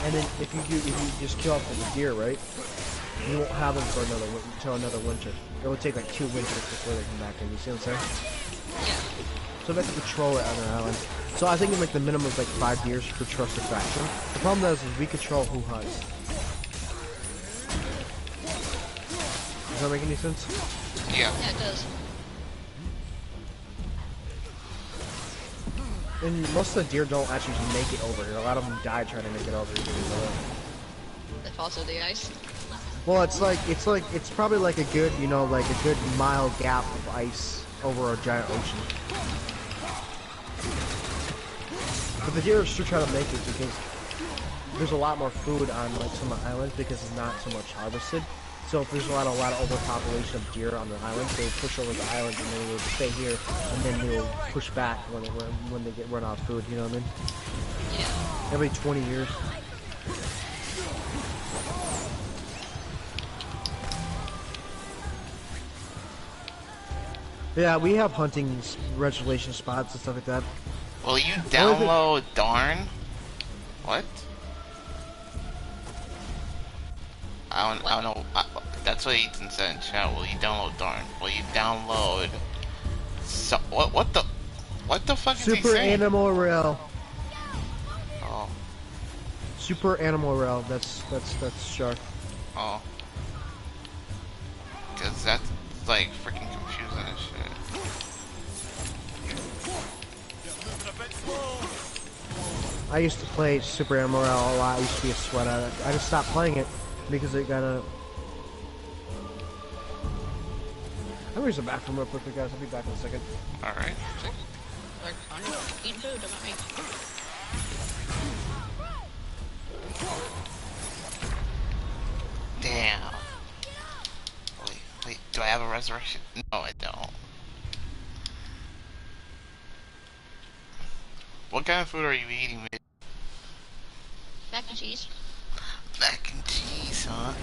[SPEAKER 1] And then if you just kill off the deer, right? You won't have them for until another winter. It would take, like, 2 winters before they come back in. You see what I'm saying? So they have to patrol it on their island. So I think like the minimum is like 5 deers per trusted faction. The problem is we control who hunts. Does that make any sense?
[SPEAKER 2] Yeah.
[SPEAKER 6] Yeah, it does.
[SPEAKER 1] And most of the deer don't actually make it over here. A lot of them die trying to make it over here.
[SPEAKER 6] They fall through the ice.
[SPEAKER 1] Well, it's probably like a good, you know, like a good mile gap of ice over a giant ocean. But the deer are still trying to make it because there's a lot more food on like some of the islands because it's not so much harvested. So if there's a lot of overpopulation of deer on the islands, they push over the island and they will stay here, and then they'll push back when they get run out of food. You know what I mean?
[SPEAKER 6] Yeah.
[SPEAKER 1] Every 20 years. Yeah, we have hunting reservation spots and stuff like that.
[SPEAKER 2] Will you download Darn? What? I don't know. That's what Ethan said in chat. Will you download Darn? Will you download? So what the fuck is he
[SPEAKER 1] Super
[SPEAKER 2] saying?
[SPEAKER 1] Animal Rail.
[SPEAKER 2] Oh.
[SPEAKER 1] Super Animal Rail. That's shark.
[SPEAKER 2] Oh. Cause that's like freaking confusing as shit.
[SPEAKER 1] I used to play Super Animal Rail a lot. I used to be a sweat at it. I just stopped playing it because it got a. I'm gonna use the bathroom real quickly, guys. I'll be back in a second.
[SPEAKER 2] All right.
[SPEAKER 6] Like, eat food, don't me.
[SPEAKER 2] Damn. Wait. Do I have a resurrection? No, I don't. What kind of food are you eating, mate?
[SPEAKER 6] Mac and cheese.
[SPEAKER 2] Mac and cheese, huh?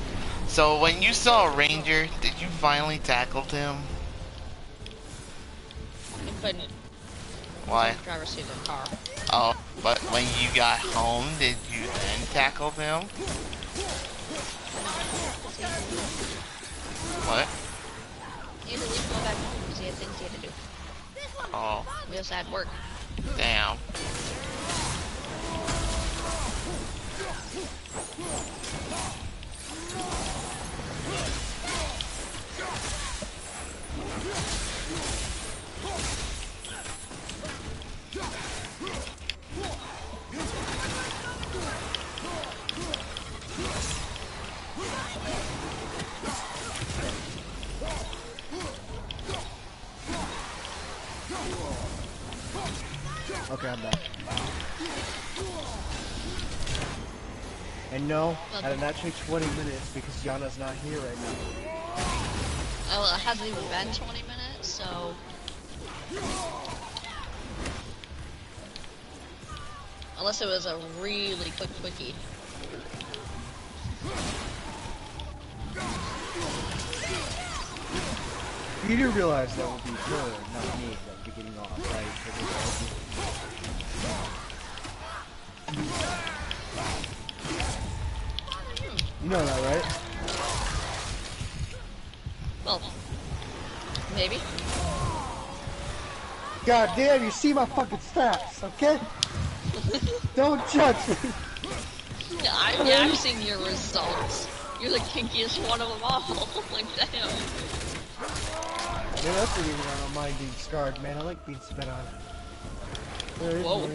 [SPEAKER 2] So when you saw a ranger, did you finally tackle him?
[SPEAKER 6] I couldn't.
[SPEAKER 2] Why?
[SPEAKER 6] The driver seat of the car.
[SPEAKER 2] Oh, but when you got home, did you then tackle him? What?
[SPEAKER 6] He had to leave and go back home because he had things he had to do.
[SPEAKER 2] Oh,
[SPEAKER 6] We also had work.
[SPEAKER 2] damn.
[SPEAKER 1] Okay, I'm back. And no, I did not take 20 minutes because Yana's not here right now.
[SPEAKER 6] Oh, it hasn't even been 20 minutes, so... Unless it was a really quick quickie.
[SPEAKER 1] You do realize that would be her, not me, that would be getting off, right? You know that, right?
[SPEAKER 6] Well, maybe.
[SPEAKER 1] God damn, you see my fucking stats, okay? Don't judge me.
[SPEAKER 6] Yeah, I've seen your results. You're the kinkiest one of them all. Like, damn.
[SPEAKER 1] Yeah, that's the reason I don't mind being scarred, man. I like being spit on.
[SPEAKER 6] Whoa.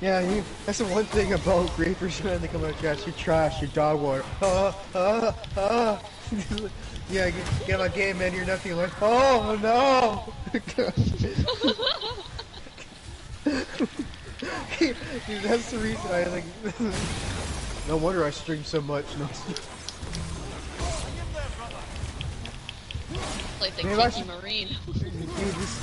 [SPEAKER 1] Yeah, that's the one thing about Grapers when they come out of trash. You're trash, you're dog water. Yeah, get my game, man. You're nothing like. Oh no! Dude, that's the reason I like. No wonder I stream so much. No.
[SPEAKER 6] Like the
[SPEAKER 1] Maybe I
[SPEAKER 6] kinky marine.
[SPEAKER 1] Dude,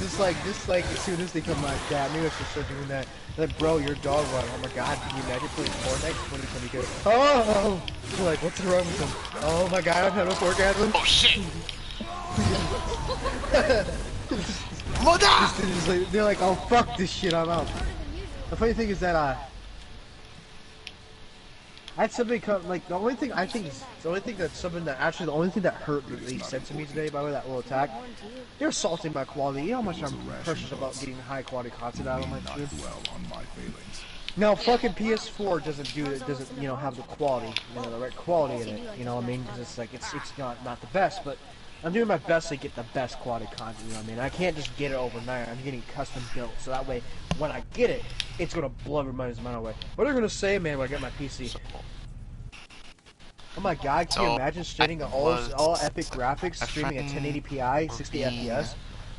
[SPEAKER 1] this like, as soon as they come like that, maybe I should start doing that. Like, bro, you're dog water. Oh my god, can you imagine playing Fortnite when it's gonna go, oh! You're like, what's wrong with him? Oh my god, I'm having a orgasm.
[SPEAKER 2] Oh shit! Mother!
[SPEAKER 1] They're like, oh fuck this shit, I'm out. The funny thing is that, I had somebody come, like, the only thing that hurt that they said to me today, by the way, that little attack, they're assaulting my quality. You know how much I'm precious about getting high quality content out of my stream? Now, fucking PS4 doesn't, you know, have the quality, you know, the right quality in it, you know what I mean? Because it's like, it's not the best, but I'm doing my best to get the best quality content, you know what I mean? I can't just get it overnight, I'm getting custom built, so that way, when I get it, it's gonna blow everybody's mind away. What are they gonna say, man, when I get my PC? Oh my god, can you imagine streaming all epic graphics, streaming at 1080p, 60 FPS?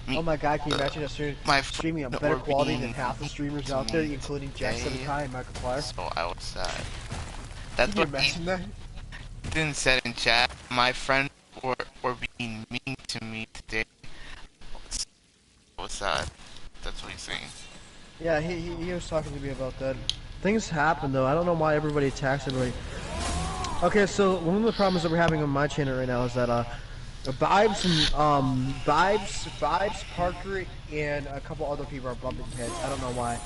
[SPEAKER 1] Oh my god, can you imagine us streaming at better quality than half the streamers out there, including Jacksepticeye and Markiplier?
[SPEAKER 2] So I was sad. That's
[SPEAKER 1] Can you
[SPEAKER 2] what
[SPEAKER 1] imagine that?
[SPEAKER 2] Ethan said in chat. My friends were being mean to me today. I was sad. That's what he's saying.
[SPEAKER 1] Yeah, he was talking to me about that. Things happen though, I don't know why everybody attacks everybody. Okay, so one of the problems that we're having on my channel right now is that Vibes and Vibes, Parker, and a couple other people are bumping heads. I don't know why.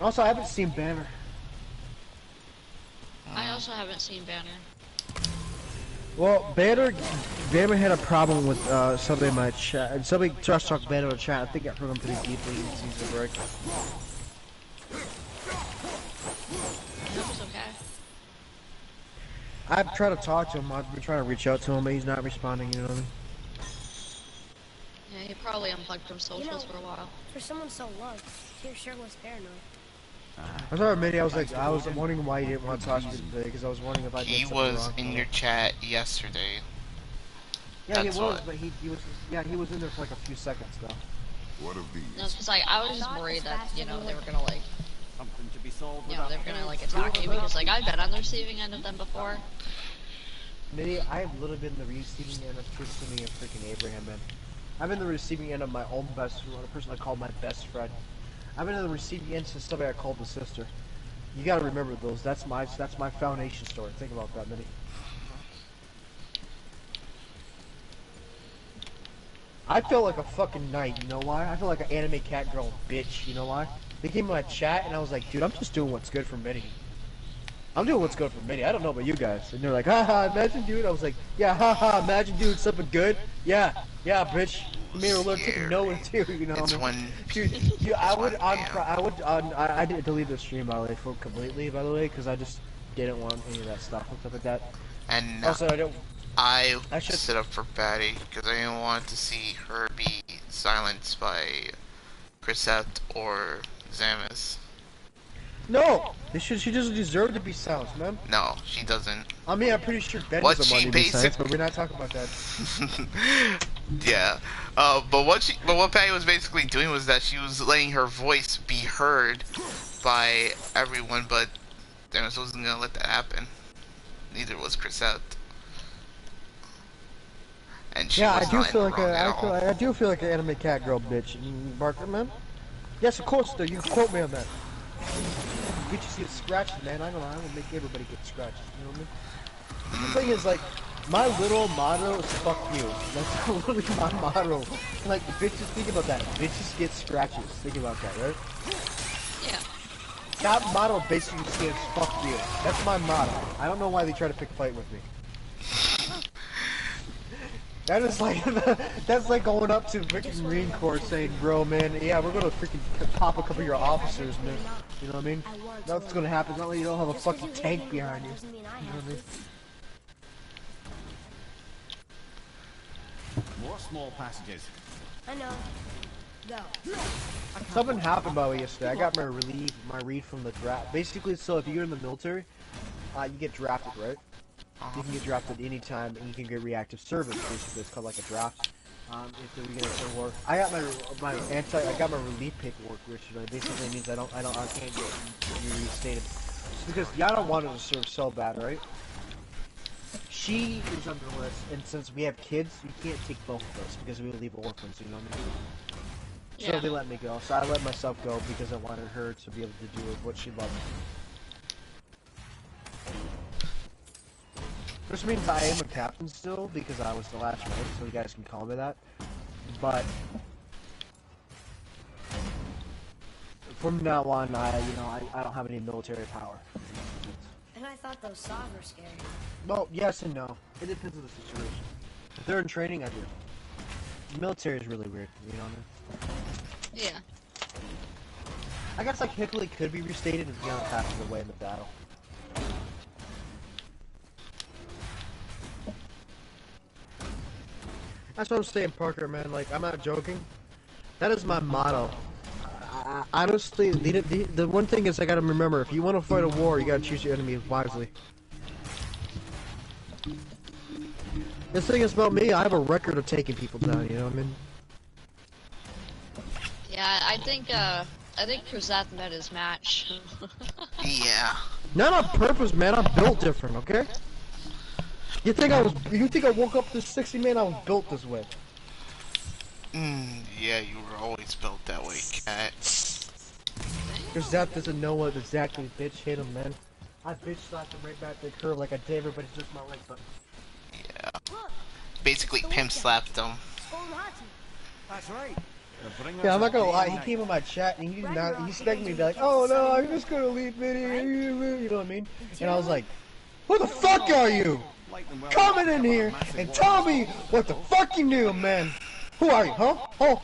[SPEAKER 1] Also, I haven't seen Banner.
[SPEAKER 6] I also haven't seen Banner.
[SPEAKER 1] Well, Banner had a problem with somebody in my chat. Somebody tried to talk Banner in the chat. I think I heard him pretty deeply in season break.
[SPEAKER 6] That was okay.
[SPEAKER 1] I've tried to talk to him. I've been trying to reach out to him, but he's not responding. You know what I mean?
[SPEAKER 6] Yeah, he probably unplugged from socials for a while.
[SPEAKER 8] For someone so loved, he sure was paranoid.
[SPEAKER 1] I told Mitty, I was wondering why he didn't want to talk to me today, because I was wondering if I did
[SPEAKER 2] He
[SPEAKER 1] something
[SPEAKER 2] was
[SPEAKER 1] wrong.
[SPEAKER 2] in your chat yesterday.
[SPEAKER 1] Yeah, he
[SPEAKER 2] That's
[SPEAKER 1] was,
[SPEAKER 2] what.
[SPEAKER 1] but he was in there for like a few seconds though.
[SPEAKER 3] What of these?
[SPEAKER 6] No, it's just like, I was just worried that, you know, they were gonna like,
[SPEAKER 4] Something to be solved
[SPEAKER 6] you know, they were gonna like attack you because like, I've been on the receiving end of them before.
[SPEAKER 1] Mitty, I've literally been the receiving end of Tristan and freaking Abraham, man. I've been the receiving end of my own best friend, a person I call my best friend. I've been in the receiving end since somebody I called the sister. You gotta remember those. That's my foundation story. Think about that, Mitty. I felt like a fucking knight, you know why? I feel like an anime cat girl bitch, you know why? They came in my chat and I was like, dude, I'm just doing what's good for Mitty. I'm doing what's good for Mitty. I don't know about you guys. And they're like, haha, imagine dude. I was like, yeah, haha, imagine doing something good. Yeah, bitch. You made her look no one too, you know.
[SPEAKER 2] It's
[SPEAKER 1] what I mean?
[SPEAKER 2] when
[SPEAKER 1] Dude, I didn't delete the stream by the way, for completely by the way, because I just didn't want any of that stuff and stuff like that.
[SPEAKER 2] and
[SPEAKER 1] Also,
[SPEAKER 2] I
[SPEAKER 1] should-
[SPEAKER 2] stood up for Patty because I didn't want to see her be silenced by Chrisette or Zamis.
[SPEAKER 1] No, she doesn't deserve to be silenced, man.
[SPEAKER 2] No, she doesn't.
[SPEAKER 1] I mean, I'm pretty sure Ben
[SPEAKER 2] What
[SPEAKER 1] doesn't want
[SPEAKER 2] she
[SPEAKER 1] to be silenced,
[SPEAKER 2] basic-
[SPEAKER 1] but we're not talking about that.
[SPEAKER 2] Yeah. But what Patty was basically doing was that she was letting her voice be heard by everyone, but Dennis wasn't gonna let that happen. Neither was Chrisette. And she
[SPEAKER 1] Yeah,
[SPEAKER 2] was
[SPEAKER 1] I do
[SPEAKER 2] not
[SPEAKER 1] feel
[SPEAKER 2] in the
[SPEAKER 1] like
[SPEAKER 2] wrong at all.
[SPEAKER 1] I do feel like an anime cat girl bitch. Barker, man. Yes, of course, though. You can quote me on that. Get you get scratched, man. I don't know. I will make everybody get scratched. You know what I mean? The thing is, like, my little motto is "fuck you." That's literally my motto. Like, bitches, think about that. Bitches get scratches. Think about that, right?
[SPEAKER 6] Yeah.
[SPEAKER 1] That motto basically says "fuck you." That's my motto. I don't know why they try to pick a fight with me. That is like, that's like going up to freaking Marine Corps saying, bro, man, yeah, we're gonna freaking pop a couple of your officers, man. You know what I mean? Nothing's gonna happen. It's not like you don't have a fucking tank behind you. You know what I mean?
[SPEAKER 4] More small passages.
[SPEAKER 8] I know. Go.
[SPEAKER 1] Something happened by the way yesterday. I got my read from the draft. Basically, so if you're in the military, you get drafted, right? You can get drafted anytime, and you can get reactive service. Basically, it's called like a draft. If we get a war, I got I got my relief paperwork, which basically means I can't get reinstated. It's because Yana wanted to serve so bad, right? She is on the list, and since we have kids, you can't take both of us because we would leave orphans. You know what I mean? So
[SPEAKER 6] Yeah.
[SPEAKER 1] they let me go. So I let myself go because I wanted her to be able to do what she loved. Which means I am a captain still because I was the last rank, so you guys can call me that. But from now on, I don't have any military power.
[SPEAKER 8] And I thought those saws were scary.
[SPEAKER 1] Well, yes and no. It depends on the situation. If they're in training, I do. The military is really weird, you know what I mean?
[SPEAKER 6] Yeah.
[SPEAKER 1] I guess like Hickley could be restated if Yana passes away in the battle. That's what I'm saying, Parker, man. Like, I'm not joking. That is my motto. Honestly, the one thing is I gotta remember, if you want to fight a war, you gotta choose your enemy wisely. The thing is about me, I have a record of taking people down, you know what I mean?
[SPEAKER 6] Yeah, I think Kruzat met his match.
[SPEAKER 2] Yeah.
[SPEAKER 1] Not on purpose, man. I'm built different, okay? You think I woke up this 60 man? I was built this way.
[SPEAKER 2] Yeah, you were always built that way, cat.
[SPEAKER 1] Because Zap doesn't know what exactly bitch hit him, man. I bitch slapped him right back to the curve like I did everybody just my leg button.
[SPEAKER 2] Yeah. Basically, pimp slapped him.
[SPEAKER 4] That's right.
[SPEAKER 1] Yeah, I'm not gonna lie, he came in my chat and he expected me to be like, oh no, I'm just gonna leave video, you know what I mean? And I was like, who the fuck are you? Coming in here and tell me what the fuck you do, man. Who are you, huh? Oh,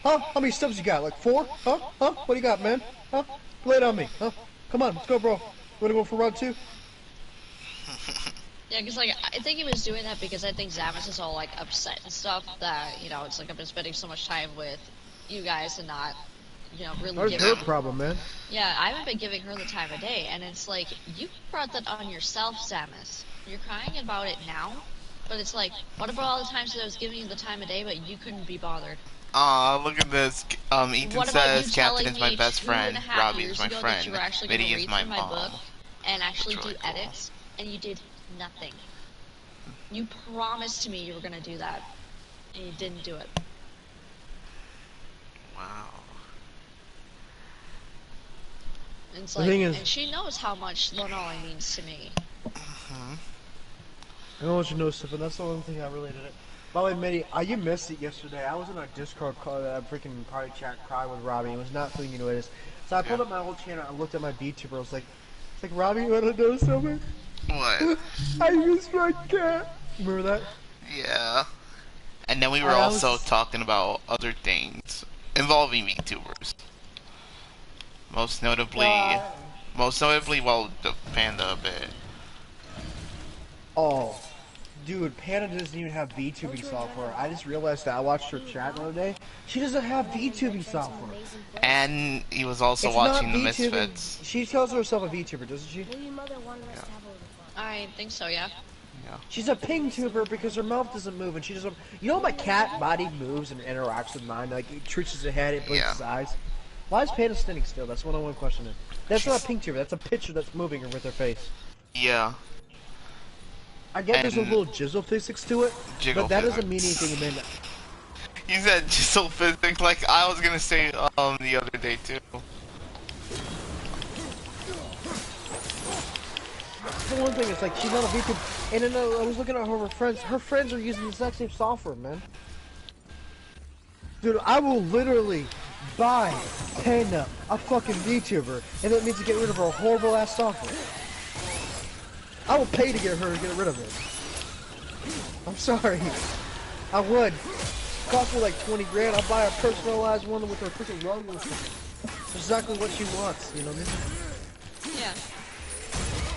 [SPEAKER 1] huh? How many subs you got? Like 4? Huh? What do you got, man? Huh? Lay it on me, huh? Come on, let's go, bro. Wanna go for round 2?
[SPEAKER 6] Yeah, because like I think he was doing that because I think Zamas is all like upset and stuff that it's like I've been spending so much time with you guys and not really
[SPEAKER 1] That's
[SPEAKER 6] giving.
[SPEAKER 1] her problem, man.
[SPEAKER 6] Yeah, I haven't been giving her the time of day, and it's like you brought that on yourself, Samus. You're crying about it now, but it's like, what about all the times that I was giving you the time of day, but you couldn't be bothered?
[SPEAKER 2] Aw, look at this. Ethan
[SPEAKER 6] What about you
[SPEAKER 2] says
[SPEAKER 6] telling
[SPEAKER 2] Captain is my
[SPEAKER 6] me
[SPEAKER 2] best friend,
[SPEAKER 6] 2.5
[SPEAKER 2] Robbie is
[SPEAKER 6] years
[SPEAKER 2] my
[SPEAKER 6] ago
[SPEAKER 2] friend,
[SPEAKER 6] that you were actually going
[SPEAKER 2] Mitty
[SPEAKER 6] to
[SPEAKER 2] is
[SPEAKER 6] read
[SPEAKER 2] my
[SPEAKER 6] through my
[SPEAKER 2] mom.
[SPEAKER 6] book and actually
[SPEAKER 2] That's really
[SPEAKER 6] do
[SPEAKER 2] cool.
[SPEAKER 6] edits, and you did nothing. You promised to me you were going to do that, and you didn't do it.
[SPEAKER 2] Wow.
[SPEAKER 6] And it's
[SPEAKER 1] The
[SPEAKER 6] like,
[SPEAKER 1] thing is-
[SPEAKER 6] and she knows how much Lonoli means to me.
[SPEAKER 1] I don't want you to know something. That's the one thing I really did it. By the way, Mitty, you missed it yesterday. I was in a Discord call, freaking party chat, cry with Robbie. It was not feeling you know it is. So I pulled up my old channel. I looked at my VTuber. I was like, Robbie, you wanna know something?
[SPEAKER 2] What?
[SPEAKER 1] I miss my cat. Remember that?
[SPEAKER 2] Yeah. And then we were
[SPEAKER 1] I was-
[SPEAKER 2] also talking about other things involving VTubers. Most notably, well, the Panda a bit.
[SPEAKER 1] Oh, dude, Panda doesn't even have VTubing software. I just realized that. I watched her chat the other day. She doesn't have VTubing software.
[SPEAKER 2] And he was also
[SPEAKER 1] It's
[SPEAKER 2] watching
[SPEAKER 1] not
[SPEAKER 2] the
[SPEAKER 1] VTubing.
[SPEAKER 2] Misfits.
[SPEAKER 1] She tells herself a VTuber, doesn't she?
[SPEAKER 8] Maybe mother wanted us to have a little fun.
[SPEAKER 6] I think so, yeah.
[SPEAKER 2] Yeah.
[SPEAKER 1] She's a ping tuber because her mouth doesn't move and she doesn't. You know, my cat body moves and interacts with mine. Like it twitches its head, it blinks
[SPEAKER 2] Yeah.
[SPEAKER 1] its eyes. Why is Panda standing still? That's what I want to question. It. That's not a ping tuber. That's a picture that's moving with her face.
[SPEAKER 2] Yeah.
[SPEAKER 1] I get there's a
[SPEAKER 2] And-
[SPEAKER 1] little jizzle physics to it,
[SPEAKER 2] Jiggle
[SPEAKER 1] but that doesn't
[SPEAKER 2] physics.
[SPEAKER 1] mean anything. Man,
[SPEAKER 2] You said jizzle physics like I was gonna say the other day too.
[SPEAKER 1] the one thing is like she's not a VTuber, and then I was looking at her friends. Her friends are using the exact same software, man. Dude, I will literally buy Panda a fucking VTuber, and that means to get rid of her horrible ass software. I will pay to get her to get rid of it. I'm sorry. I would. Cost me like 20 grand. I'll buy a personalized one with her freaking logo. That's exactly what she wants, you know what I mean?
[SPEAKER 6] Yeah.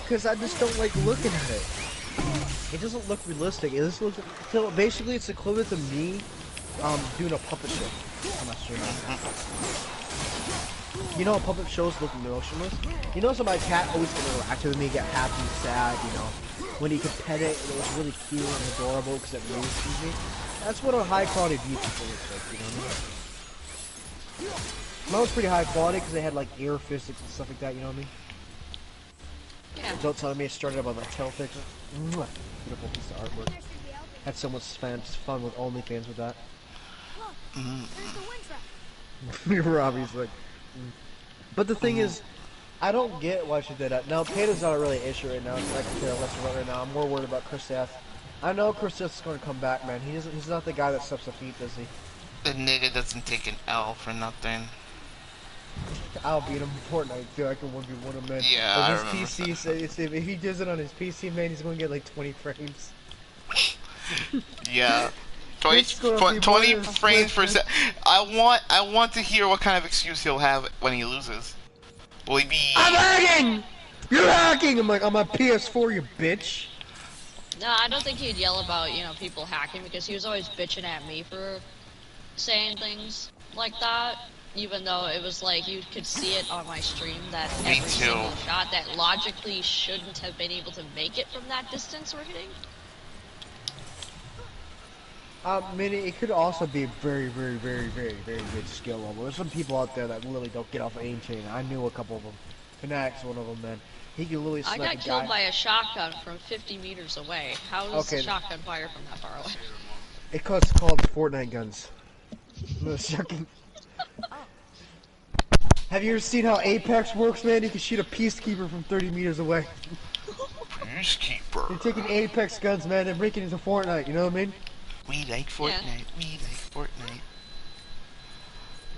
[SPEAKER 1] Because I just don't like looking at it. It doesn't look realistic. It just looks so basically it's equivalent to me doing a puppet show on my stream. You know how puppet shows look emotionless? You know, so my cat always interacted with me, get happy, sad, you know. When he could pet it, it was really cute and adorable because it moves to me. That's what a high quality VTuber looks like, you know what I mean? Mine was pretty high quality because they had like ear physics and stuff like that, you know what I mean?
[SPEAKER 6] Yeah.
[SPEAKER 1] Don't tell me it started out by my tail picture. Mwah. Beautiful piece of artwork. Had so much fun with OnlyFans with that.
[SPEAKER 8] Look, there's the wind trap.
[SPEAKER 1] You're obviously like, but the thing is, I don't get why she did that. Now, Panda's not really an issue right now. It's like I care less about right now. I'm more worried about Chris Seth. I know Chris Seth's going to come back, man. He's not the guy that steps the feet, does he?
[SPEAKER 2] The nigga doesn't take an L for nothing.
[SPEAKER 1] I'll beat him in Fortnite too. I can 1v1 him, man.
[SPEAKER 2] Yeah, I
[SPEAKER 1] If
[SPEAKER 2] remember
[SPEAKER 1] his PC says if he does it on his PC, man, he's going to get like 20 frames.
[SPEAKER 2] Yeah. 20,
[SPEAKER 1] It's gonna be
[SPEAKER 2] 20
[SPEAKER 1] more than
[SPEAKER 2] frames per
[SPEAKER 1] Swift.
[SPEAKER 2] second. I want to hear what kind of excuse he'll have when he loses. Will he be?
[SPEAKER 1] I'm hacking! You're hacking! I'm like, on my PS4, you bitch.
[SPEAKER 6] No, I don't think he'd yell about, you know, people hacking because he was always bitching at me for saying things like that. Even though it was like you could see it on my stream that
[SPEAKER 2] Me
[SPEAKER 6] every
[SPEAKER 2] too.
[SPEAKER 6] single shot that logically shouldn't have been able to make it from that distance we're hitting.
[SPEAKER 1] Minnie, it could also be very, very, very, very, very good skill level. There's some people out there that literally don't get off aim chain. I knew a couple of them. Fanatics, one of them, man. He can literally
[SPEAKER 6] I
[SPEAKER 1] snipe
[SPEAKER 6] got
[SPEAKER 1] a
[SPEAKER 6] killed
[SPEAKER 1] guy.
[SPEAKER 6] by a shotgun from 50 meters away. How does
[SPEAKER 1] Okay.
[SPEAKER 6] the shotgun fire from that far away?
[SPEAKER 1] It's called Fortnite guns. No, shocking. Have you ever seen how Apex works, man? You can shoot a peacekeeper from 30 meters away.
[SPEAKER 2] Peacekeeper.
[SPEAKER 1] They're taking Apex guns, man. They're breaking into Fortnite. You know what I mean?
[SPEAKER 2] We like Fortnite. We like Fortnite.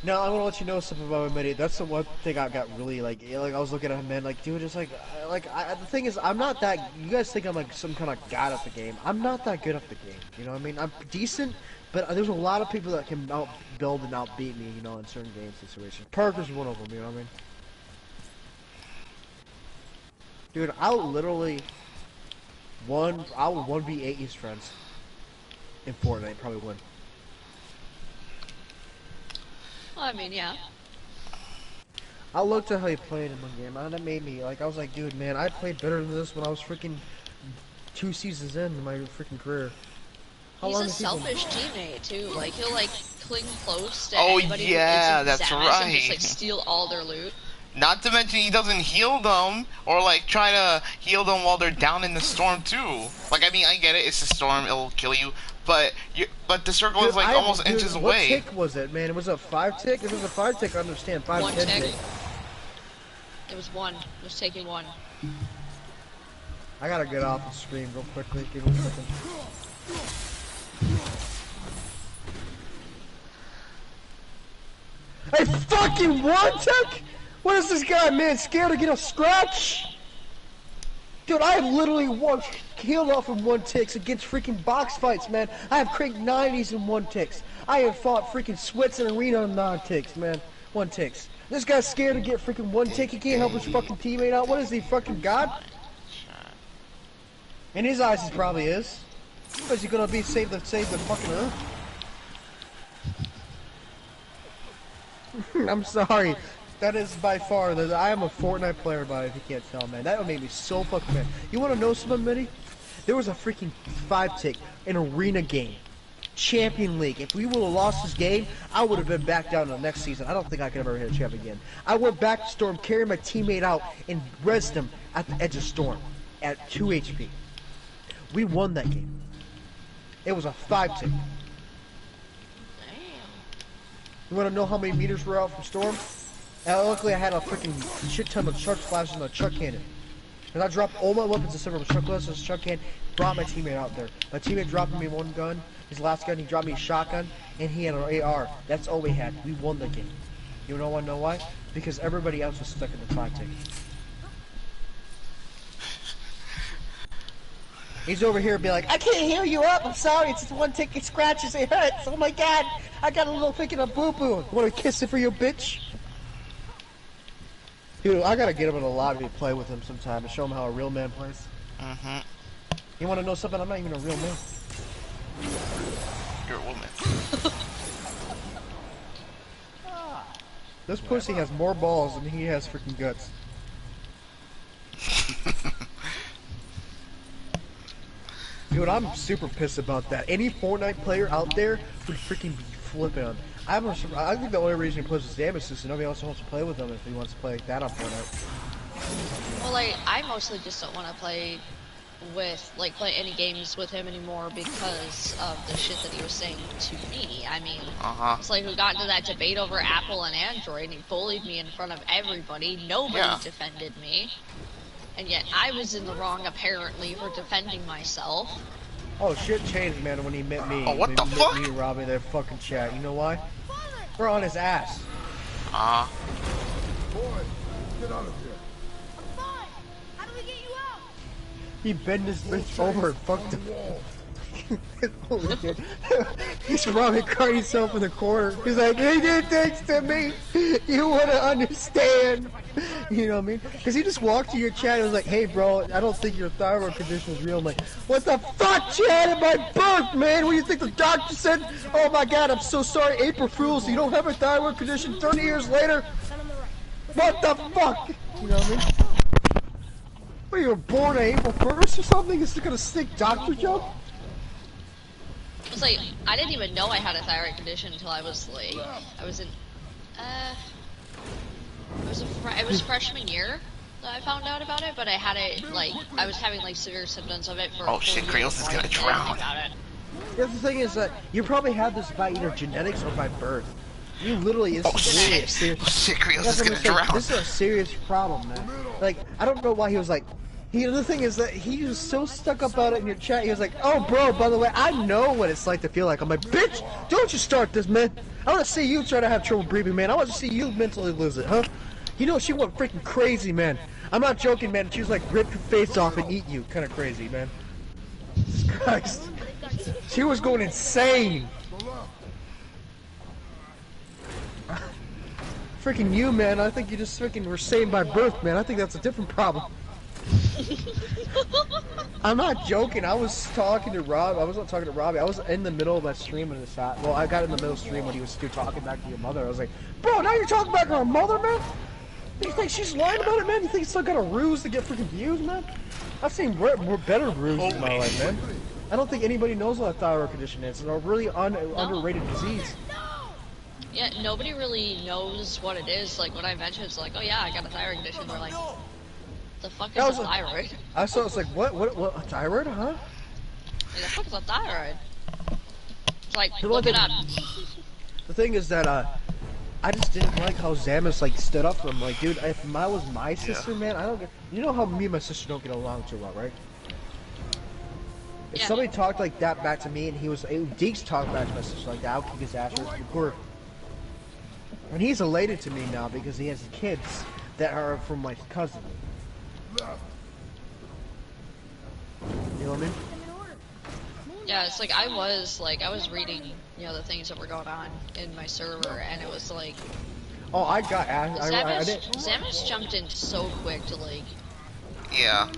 [SPEAKER 1] No, I'm gonna let you know something about my That's the one thing I got really like I was looking at him, man. Like, dude, just like the thing is, I'm not that. You guys think I'm like some kind of god at the game. I'm not that good at the game. You know what I mean? I'm decent, but there's a lot of people that can outbuild and outbeat me. You know, in certain game situations. Parker's one of them. You know what I mean? Dude, I'll literally I will 1v8 his friends in Fortnite. Probably win.
[SPEAKER 6] Well, I mean, yeah.
[SPEAKER 1] I looked at how he played in one game, and that made me, like, I was like, dude, man, I played better than this when I was freaking 2 seasons in my freaking career. How
[SPEAKER 6] He's
[SPEAKER 1] long
[SPEAKER 6] a
[SPEAKER 1] has he been-
[SPEAKER 6] selfish teammate too. Like he'll like cling close to
[SPEAKER 2] Oh,
[SPEAKER 6] anybody
[SPEAKER 2] yeah,
[SPEAKER 6] who gets
[SPEAKER 2] that's
[SPEAKER 6] his ass and just
[SPEAKER 2] right.
[SPEAKER 6] like steal all their loot.
[SPEAKER 2] Not to mention he doesn't heal them or like try to heal them while they're down in the storm too. Like I mean I get it, it's a storm, it'll kill you, but the circle
[SPEAKER 1] Dude,
[SPEAKER 2] is like almost inches
[SPEAKER 1] what
[SPEAKER 2] away.
[SPEAKER 1] tick was it, man? Was it a 5 tick? If it was a 5 tick, I understand. 5,
[SPEAKER 6] One
[SPEAKER 1] 10
[SPEAKER 6] tick.
[SPEAKER 1] tick.
[SPEAKER 6] It was one. It was taking one.
[SPEAKER 1] I gotta get off the screen real quickly. Give me a second. Hey, fucking 1 tick? What is this guy, man? Scared to get a scratch? Dude, I have literally healed off in 1 ticks against freaking box fights, man. I have cranked 90s in 1 ticks. I have fought freaking Swits in arena on 9 ticks, man. 1 ticks. This guy's scared to get freaking 1 tick. He can't help his fucking teammate out. What is he, fucking God? In his eyes, he probably is. Is he gonna be save the fucking Earth? I'm sorry. That is by far, I am a Fortnite player, but if you can't tell, man, that would make me so fucking mad. You wanna know something, Mitty? There was a freaking 5-tick, an arena game. Champion League. If we would have lost this game, I would have been back down to the next season. I don't think I could ever hit a champ again. I went back to Storm, carried my teammate out, and rezzed him at the edge of Storm at 2 HP. We won that game. It was a 5-tick.
[SPEAKER 6] Damn.
[SPEAKER 1] You want to know how many meters were out from Storm? Luckily, I had a freaking shit ton of charge flashes and a chuck cannon. And I dropped all my weapons except for my chuck flashes, chuck cannon, brought my teammate out there. My teammate dropped me one gun. His last gun, he dropped me a shotgun, and he had an AR. That's all we had. We won the game. You know why? Because everybody else was stuck in the 5-tick. He's over here be like, I can't heal you up. I'm sorry. It's just 1 tick. It scratches. It hurts. Oh my god. I got a little freaking a boo-boo. Want to kiss it for your bitch? Dude, I gotta get him in the lobby to play with him sometime and show him how a real man plays.
[SPEAKER 2] Mm-hmm.
[SPEAKER 1] You want to know something? I'm not even a real man.
[SPEAKER 2] You're a woman.
[SPEAKER 1] This pussy has more balls than he has freaking guts. Dude, I'm super pissed about that. Any Fortnite player out there would freaking be flipping on. I think the only reason he plays with Samus is nobody else wants to play with him if he wants to play like that on Fortnite.
[SPEAKER 6] Well, like, I mostly just don't want to play play any games with him anymore because of the shit that he was saying to me. I mean, it's like we got into that debate over Apple and Android, and he bullied me in front of everybody. Nobody defended me. And yet I was in the wrong, apparently, for defending myself.
[SPEAKER 1] Oh, shit changed, man, when he met me.
[SPEAKER 2] Oh, what the fuck?
[SPEAKER 1] Me and Robbie, their fucking chat. You know why? We're on his ass.
[SPEAKER 3] Boy, get out of here.
[SPEAKER 8] I'm fine. How do we get you out?
[SPEAKER 1] He bent his bitch over and fucked him. Holy shit. He's Robbie crying himself in the corner. He's like, he did things to me. You wouldn't understand. You know what I mean? Because he just walked to your chat and was like, hey bro, I don't think your thyroid condition is real. I'm like, what the fuck, Chad, at my birth, man? What do you think the doctor said? Oh my god, I'm so sorry, April Fools, you don't have a thyroid condition 30 years later? What the fuck? You know what I mean? What, you were born on April 1st or something? Is it gonna stick doctor joke?
[SPEAKER 6] It's like, I didn't even know I had a thyroid condition until I was like, it was freshman year that I found out about it, but I had it, like, I was having, like, severe symptoms of it for
[SPEAKER 2] Oh shit, Kratos is gonna drown.
[SPEAKER 1] Yeah, the thing is that you probably have this by either genetics or by birth. You literally, it's
[SPEAKER 2] Oh
[SPEAKER 1] really a
[SPEAKER 2] shit!
[SPEAKER 1] serious.
[SPEAKER 2] Oh shit, Kratos
[SPEAKER 1] That's
[SPEAKER 2] is
[SPEAKER 1] what
[SPEAKER 2] gonna
[SPEAKER 1] I'm saying.
[SPEAKER 2] drown.
[SPEAKER 1] This is a serious problem, man. Like, I don't know why he was like. The thing is that he was so stuck up about it in your chat. He was like, "Oh, bro, by the way, I know what it's like to feel like." I'm like, "Bitch, don't you start this, man. I want to see you try to have trouble breathing, man. I want to see you mentally lose it, huh?" You know, she went freaking crazy, man. I'm not joking, man. She was like, rip your face off and eat you. Kind of crazy, man. Jesus Christ. She was going insane. Freaking you, man. I think you just freaking were sane by birth, man. I think that's a different problem. I'm not joking. I was talking to Rob. I was not talking to Robbie. I was in the middle of that stream when it shot. Well, I got in the middle of the stream when he was still talking back to your mother. I was like, bro, now you're talking back to our mother, man? You think she's lying about it, man? You think it's still got a ruse to get freaking views, man? I've seen better ruses in my life, man. I don't think anybody knows what a thyroid condition is. It's a really underrated disease.
[SPEAKER 6] Yeah, nobody really knows what it is. Like, when I mentioned it's like, oh yeah, I got a thyroid condition, they're like, the fuck is a thyroid?
[SPEAKER 1] I saw it's like, what, a thyroid, huh?
[SPEAKER 6] Like, the fuck is a thyroid? It's like,
[SPEAKER 1] The
[SPEAKER 6] look
[SPEAKER 1] one
[SPEAKER 6] it up.
[SPEAKER 1] The thing is that, I just didn't like how Zamus, like, stood up for him. Like, dude, if I was my sister, man, I don't get... You know how me and my sister don't get along too well, right? If somebody talked like that back to me and he was... Deeks talked back to my sister like that, I'll kick his ass right through the court. And he's elated to me now because he has kids that are from my cousin. You know what I mean?
[SPEAKER 6] Yeah, it's like I was reading, you know, the things that were going on in my server, and it was like,
[SPEAKER 1] Oh, I got asked. I did.
[SPEAKER 6] Zamus jumped in so quick to like.
[SPEAKER 2] Yeah.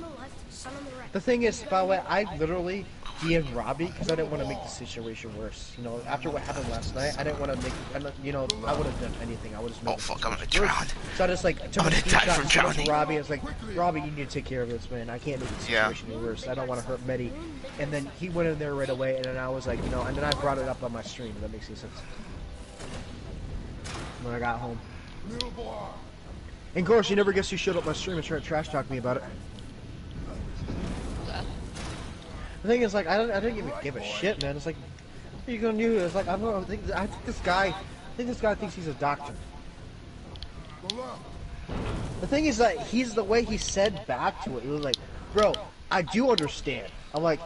[SPEAKER 1] The thing is, by the way, I literally DM Robbie because I didn't want to make the situation worse. You know, after what happened last night, I didn't want to make. You know, I would have done anything. I would just.
[SPEAKER 2] Oh fuck, I'm gonna drown.
[SPEAKER 1] So I just like took
[SPEAKER 2] I'm
[SPEAKER 1] a
[SPEAKER 2] gonna die
[SPEAKER 1] screenshot
[SPEAKER 2] from
[SPEAKER 1] and sent it
[SPEAKER 2] drowning.
[SPEAKER 1] to Robbie. I was like, Robbie, you need to take care of this, man. I can't make the situation any worse. I don't want to hurt Medi. And then he went in there right away, and then I was like, you know, and then I brought it up on my stream. If that makes any sense. When I got home. And Gorsh, you never guess who showed up my stream and tried to trash talk me about it. The thing is, like, I didn't even give a shit, man. It's like, what are you gonna do? It's like, I don't know. I think this guy thinks he's a doctor. The thing is that he's the way he said back to it. He was like, bro, I do understand. I'm like,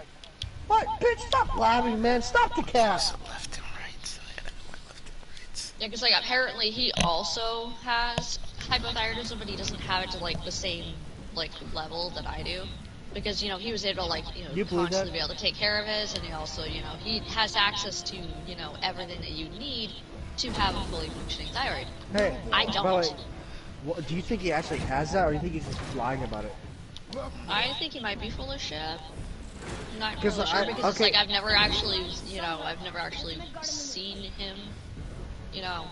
[SPEAKER 1] what? Bitch, stop laughing, man. Stop the cap.
[SPEAKER 2] So left and right. I gotta go left and right.
[SPEAKER 6] Yeah, because like apparently he also has hypothyroidism, but he doesn't have it to like the same like level that I do. Because, you know, he was able to, like, you know, constantly be able to take care of his, and he also, you know, he has access to, you know, everything that you need to have a fully functioning thyroid.
[SPEAKER 1] Hey,
[SPEAKER 6] I don't.
[SPEAKER 1] Well, do you think he actually has that, or do you think he's just lying about it?
[SPEAKER 6] I think he might be full of shit. I'm not
[SPEAKER 1] Because
[SPEAKER 6] really sure, because it's like I've never actually, you know, seen him, you know.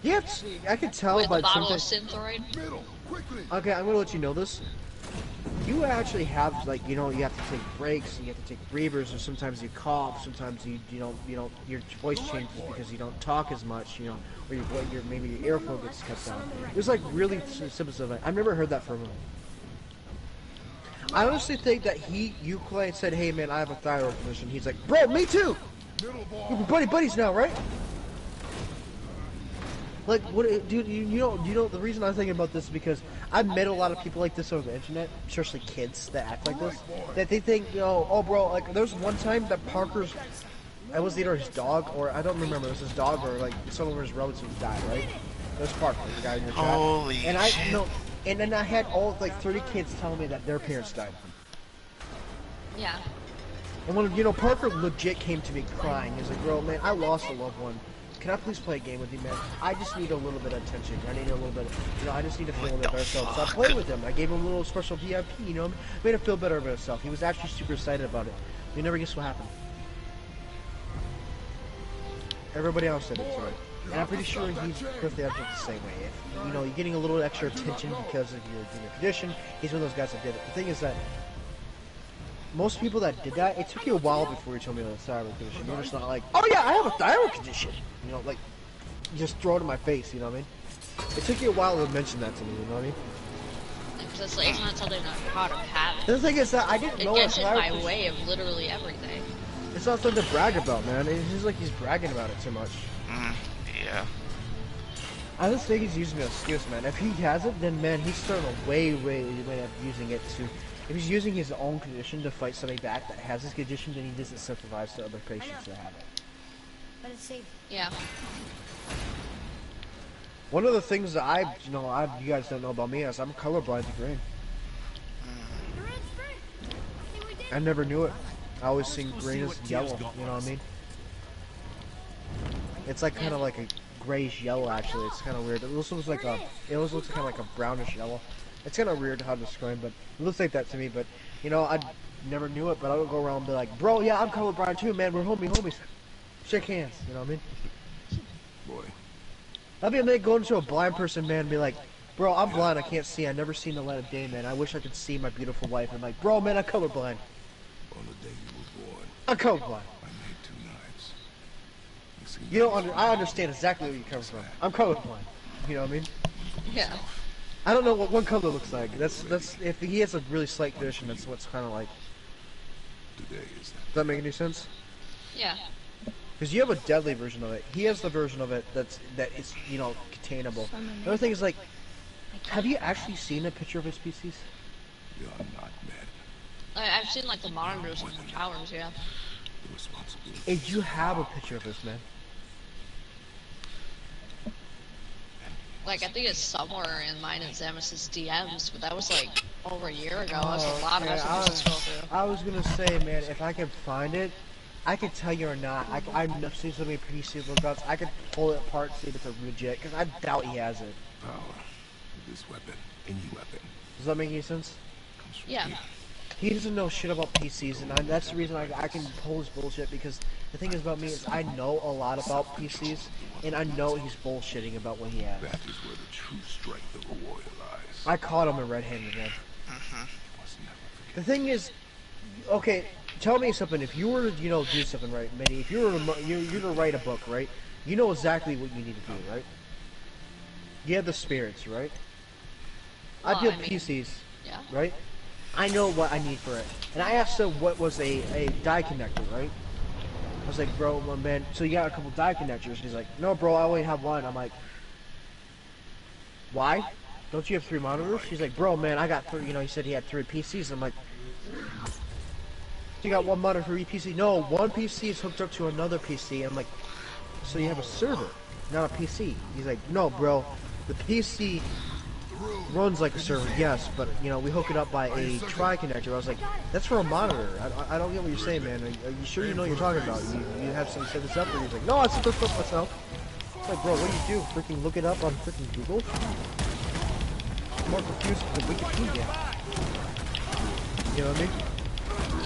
[SPEAKER 1] Yeah, I could tell
[SPEAKER 6] with
[SPEAKER 1] by
[SPEAKER 6] a bottle
[SPEAKER 1] something.
[SPEAKER 6] of Synthroid.
[SPEAKER 1] Okay, I'm gonna let you know this. You actually have, like, you know, you have to take breaks, you have to take breathers, or sometimes you cough, sometimes you don't, your voice changes because you don't talk as much, you know, or maybe your airflow gets cut down. It was like really simple stuff. I've never heard that from him. I honestly think that you said, hey man, I have a thyroid condition. He's like, bro, me too. We're buddies now, right? Like, what, dude? You know, the reason I'm thinking about this is because I've met a lot of people like this over the internet, especially kids that act like this, that they think, you know, oh, bro, like, there's one time that Parker's, I was either his dog, or I don't remember, it was his dog, or, like, some of his relatives died, right? It was Parker, the guy in your chat.
[SPEAKER 2] Holy
[SPEAKER 1] and
[SPEAKER 2] shit.
[SPEAKER 1] And then I had all, like, 30 kids telling me that their parents died.
[SPEAKER 6] Yeah.
[SPEAKER 1] And when, you know, Parker legit came to me crying. He's like, bro, man, I lost a loved one. Can I please play a game with you, man? I just need a little bit of attention. I need a little bit, you know, I just need to feel a little bit better self. So I played with him. I gave him a little special VIP, you know, made him feel better about himself. He was actually super excited about it. You never guess what happened. Everybody else said it, sorry. And I'm pretty sure he's perfectly the same way. If, you know, you're getting a little extra attention because of your condition, he's one of those guys that did it. The thing is that most people that did that, it took you a while before you told me about the thyroid condition. You're just not like, oh yeah, I have a thyroid condition. You know, like, you just throw it in my face, you know what I mean? It took you a while to mention that to me, you know what I mean?
[SPEAKER 6] Because it's not something I'm proud of having.
[SPEAKER 1] The thing is that I didn't know
[SPEAKER 6] it gets in my
[SPEAKER 1] condition.
[SPEAKER 6] way of literally everything.
[SPEAKER 1] It's not something to brag about, man. It's just like he's bragging about it too much.
[SPEAKER 2] Yeah.
[SPEAKER 1] I just think he's using an excuse, man. If he has it, then man, he's starting to way up using it to. If he's using his own condition to fight somebody back that has his condition, then he doesn't sympathize to other patients that have it.
[SPEAKER 8] But it's safe.
[SPEAKER 6] Yeah.
[SPEAKER 1] One of the things that you guys don't know about me is I'm colorblind to green. I never knew it. I always seen green as yellow, you know what I mean? It's like kind of like a grayish yellow, actually. It's kind of weird. It almost looks kind of like a brownish yellow. It's kind of weird how to describe, but it looks like that to me. But you know, I never knew it. But I would go around and be like, bro, yeah, I'm colorblind too, man. We're homies. Shake hands. You know what I mean?
[SPEAKER 3] Boy.
[SPEAKER 1] I'd be like going to a blind person, man, and be like, bro, I'm blind. I can't see. I never seen the light of day, man. I wish I could see my beautiful wife. I'm like, bro, man, I'm colorblind.
[SPEAKER 3] On the day you were born,
[SPEAKER 1] I'm colorblind.
[SPEAKER 3] I made 2 knives.
[SPEAKER 1] You don't I understand exactly where you come from. I'm colorblind. You know what I mean?
[SPEAKER 6] Yeah.
[SPEAKER 1] I don't know what one color looks like. That's if he has a really slight condition, that's what's kind of like.
[SPEAKER 3] Today is
[SPEAKER 1] Does that make any sense?
[SPEAKER 6] Yeah.
[SPEAKER 1] Because you have a deadly version of it. He has the version of it that is, you know, containable. The other thing is, like, have you actually seen a picture of his species?
[SPEAKER 3] you're not mad.
[SPEAKER 6] I've seen like the monitors and the towers, yeah.
[SPEAKER 3] The responsibility.
[SPEAKER 1] Hey, do you have a picture of this, man?
[SPEAKER 6] Like, I think it's somewhere in mine and Zamus's DMs, but that was like over a year ago. That was a lot of messages to scroll through.
[SPEAKER 1] I was gonna say, man, if I can find it, I could tell you or not. I've seen so many PC lookouts. I could pull it apart and see if it's a legit, because I doubt he has it.
[SPEAKER 3] Power of this weapon, any weapon,
[SPEAKER 1] Does that make any sense?
[SPEAKER 3] comes from
[SPEAKER 6] Yeah.
[SPEAKER 3] here.
[SPEAKER 1] He doesn't know shit about PCs, and that's the reason I can pull his bullshit, because the thing is about me is I know a lot about PCs, and I know he's bullshitting about what he has.
[SPEAKER 3] That is where the true strength of a warrior lies.
[SPEAKER 1] I caught him in red-handed again.
[SPEAKER 2] Mm-hmm.
[SPEAKER 3] Must never forget.
[SPEAKER 1] The thing is, okay, tell me something. If you were to, do something right, Minnie, if you were to write a book, right, you know exactly what you need to do, right? You have the spirits, right? I
[SPEAKER 6] Well,
[SPEAKER 1] build
[SPEAKER 6] I mean,
[SPEAKER 1] PCs,
[SPEAKER 6] Yeah.
[SPEAKER 1] right? I know what I need for it. And I asked him what was a die connector, right? I was like, bro, my man, so you got a couple die connectors? He's like, no, bro, I only have one. I'm like, why? Don't you have 3 monitors? He's like, bro, man, I got 3. He said he had 3 PCs. I'm like, you got 1 monitor for each PC? No, one PC is hooked up to another PC. I'm like, so you have a server, not a PC. He's like, no, bro, the PC runs like a server, yes, but we hook it up by a tri-connector. I was like, that's for a monitor. I don't get what you're saying, man. Are you sure you know what you're talking about? You have somebody set this up, or he's like, no, I set this up myself. It's like, bro, what do you do? Freaking look it up on freaking Google? I'm more confused than Wikipedia. You know what I mean?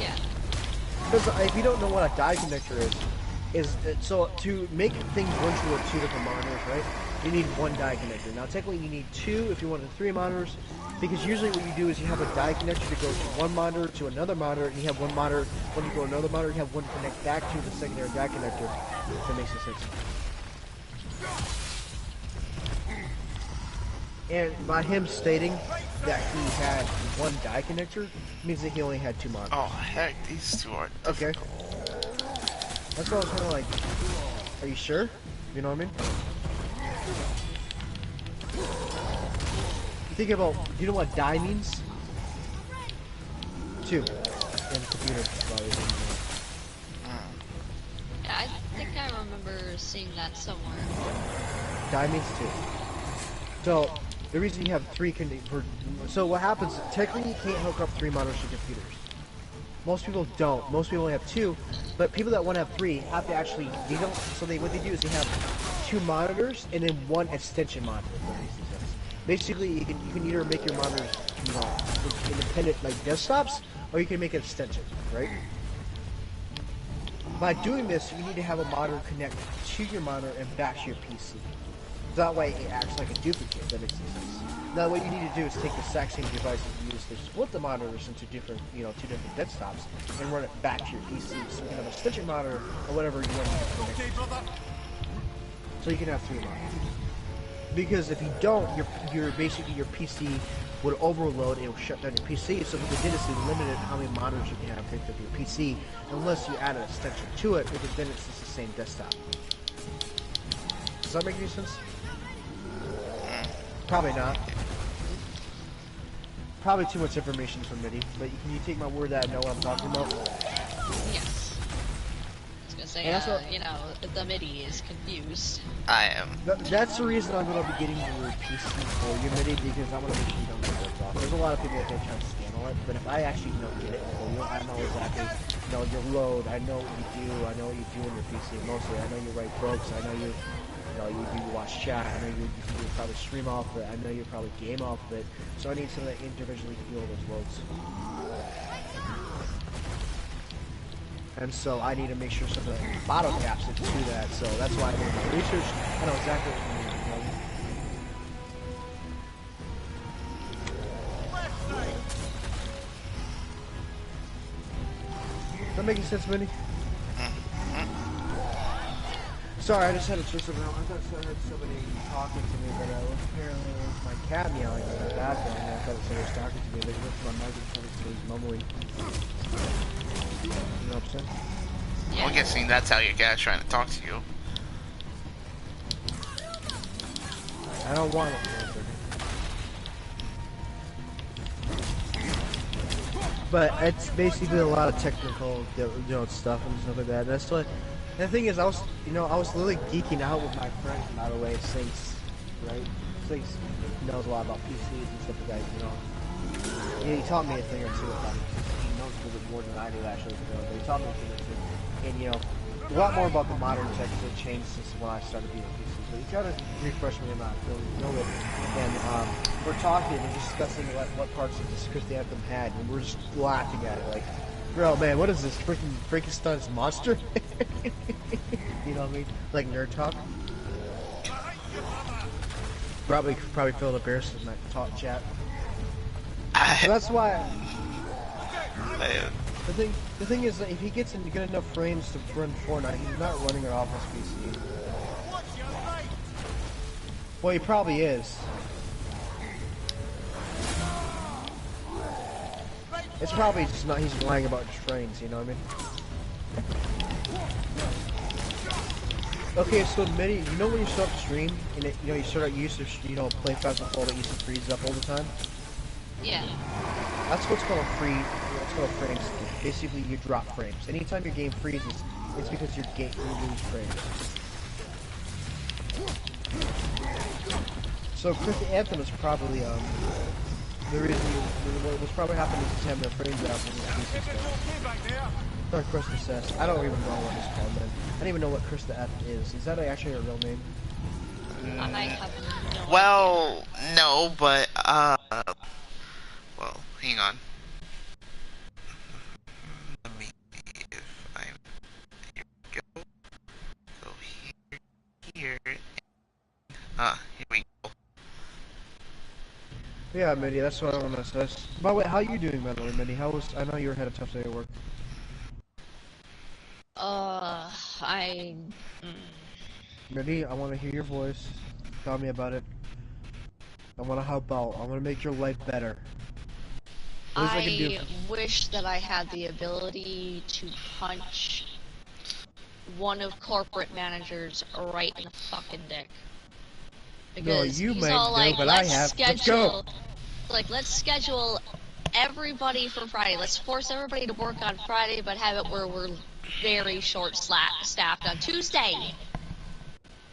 [SPEAKER 6] Yeah.
[SPEAKER 1] Because if you don't know what a die connector is so to make things run through 2 different monitors, right? You need 1 die connector. Now, technically, you need 2 if you wanted 3 monitors, because usually what you do is you have a die connector to go to one monitor to another monitor, and you have one monitor. When you go to another monitor, you have one connect back to the secondary die connector. If that makes sense. And by him stating that he had 1 die connector means that he only had 2 monitors.
[SPEAKER 2] Oh heck, these 2 are
[SPEAKER 1] Okay.
[SPEAKER 2] difficult.
[SPEAKER 1] That's why I was kind of like, are you sure? You know what I mean? You think about, do you know what die means? 2. And computer, probably.
[SPEAKER 6] Yeah, I think I remember seeing that somewhere.
[SPEAKER 1] Die means 2. So, the reason you have 3 so what happens, technically you can't hook up 3 monitors to computers. Most people don't. Most people only have 2, but people that want to have 3 have to actually, what they do is they have 2 monitors and then 1 extension monitor. Basically, you can either make your monitors, independent like desktops, or you can make an extension, right? By doing this, you need to have a monitor connect to your monitor and back to your PC. That way, it acts like a duplicate. That makes sense. Now, what you need to do is take the exact same device and use to split the monitors into different, 2 different desktops, and run it back to your PC. So you can have a extension monitor or whatever you want to connect. So you can have 3 monitors. Because if you don't, your PC would overload. It will shut down your PC. So what they did is they limited how many monitors you can have connected to your PC, unless you add an extension to it, because then it's just the same desktop. Does that make any sense? Probably not. Probably too much information for MIDI, but can you take my word that I know what I'm talking about?
[SPEAKER 6] Yes. I was gonna say, the MIDI is confused.
[SPEAKER 2] I am.
[SPEAKER 1] That's the reason I'm going to be getting your PC for you, MIDI, because I want to make sure you don't get ripped off. There's a lot of people that try to scandal it, but if I actually get it for you, I know exactly, your load, I know what you do, I know what you do in your PC mostly, I know you write books, I know you watch chat, I know you probably stream off of it, I know you probably game off of it, so I need something that individually feel those loads. And so I need to make sure something bottom caps it to that, so that's why I did my research. I know exactly what you need. Is that making sense, Minnie? Sorry, I just had to switch something out. I thought I heard somebody talking to me, but apparently it was my cat meowing in the background. I thought somebody was talking to me. They looked at my mic and told me he was mumbling. You know what I'm saying?
[SPEAKER 2] I'm guessing that's how your guy's trying to talk to you.
[SPEAKER 1] I don't want it. But it's basically a lot of technical, stuff and stuff like that. That's what. The thing is, I was literally geeking out with my friend, by the way, Sinks, right? Sinks knows a lot about PCs and stuff like that, He taught me a thing or two about it. He knows a little bit more than I do, actually, but he taught me a thing or two. And, a lot more about the modern tech that changed since when I started being a PC. So he tried to refresh me on that, know it. And, we're talking and discussing what parts of this Christy Anthem had, and we're just laughing at it, like, bro, man, what is this, freaking Frankenstein's monster? You know what I mean? Like nerd talk. Probably feeling embarrassed in that talk chat. So that's why. The thing is that if he gets good enough frames to run Fortnite, he's not running it off his PC. Well, he probably is. It's probably just not. He's lying about his frames. You know what I mean? Okay, so Mitty, you know when you start to stream and it, you start out used to play fast and fall that used to freeze up all the time.
[SPEAKER 6] Yeah.
[SPEAKER 1] That's what's called frames. Basically, you drop frames. Anytime your game freezes, it's because you lose frames. So Christy Anthem is probably the reason what's probably happening is he's having their frames out when he's stuff. Or Krista says. I don't even know what it's called, man. I don't even know what Krista F is. Is that actually her real name?
[SPEAKER 6] I have no
[SPEAKER 2] Well, no, but well, hang on. Let me see if I'm. Here we go. Go here. Here we go.
[SPEAKER 1] Yeah, Mindy, that's what I want to say. By the way, how you doing, by the way, Mindy? I know you had a tough day at work. Mindy, I want to hear your voice. Tell me about it. I want to help out. I want to make your life better.
[SPEAKER 6] I wish that I had the ability to punch one of corporate managers right in the fucking dick. Because
[SPEAKER 1] no, you
[SPEAKER 6] he's
[SPEAKER 1] might
[SPEAKER 6] all like,
[SPEAKER 1] but
[SPEAKER 6] let's
[SPEAKER 1] I have.
[SPEAKER 6] schedule,
[SPEAKER 1] Let's go.
[SPEAKER 6] Like, let's schedule everybody for Friday. Let's force everybody to work on Friday, but have it where we're very short-staffed on Tuesday.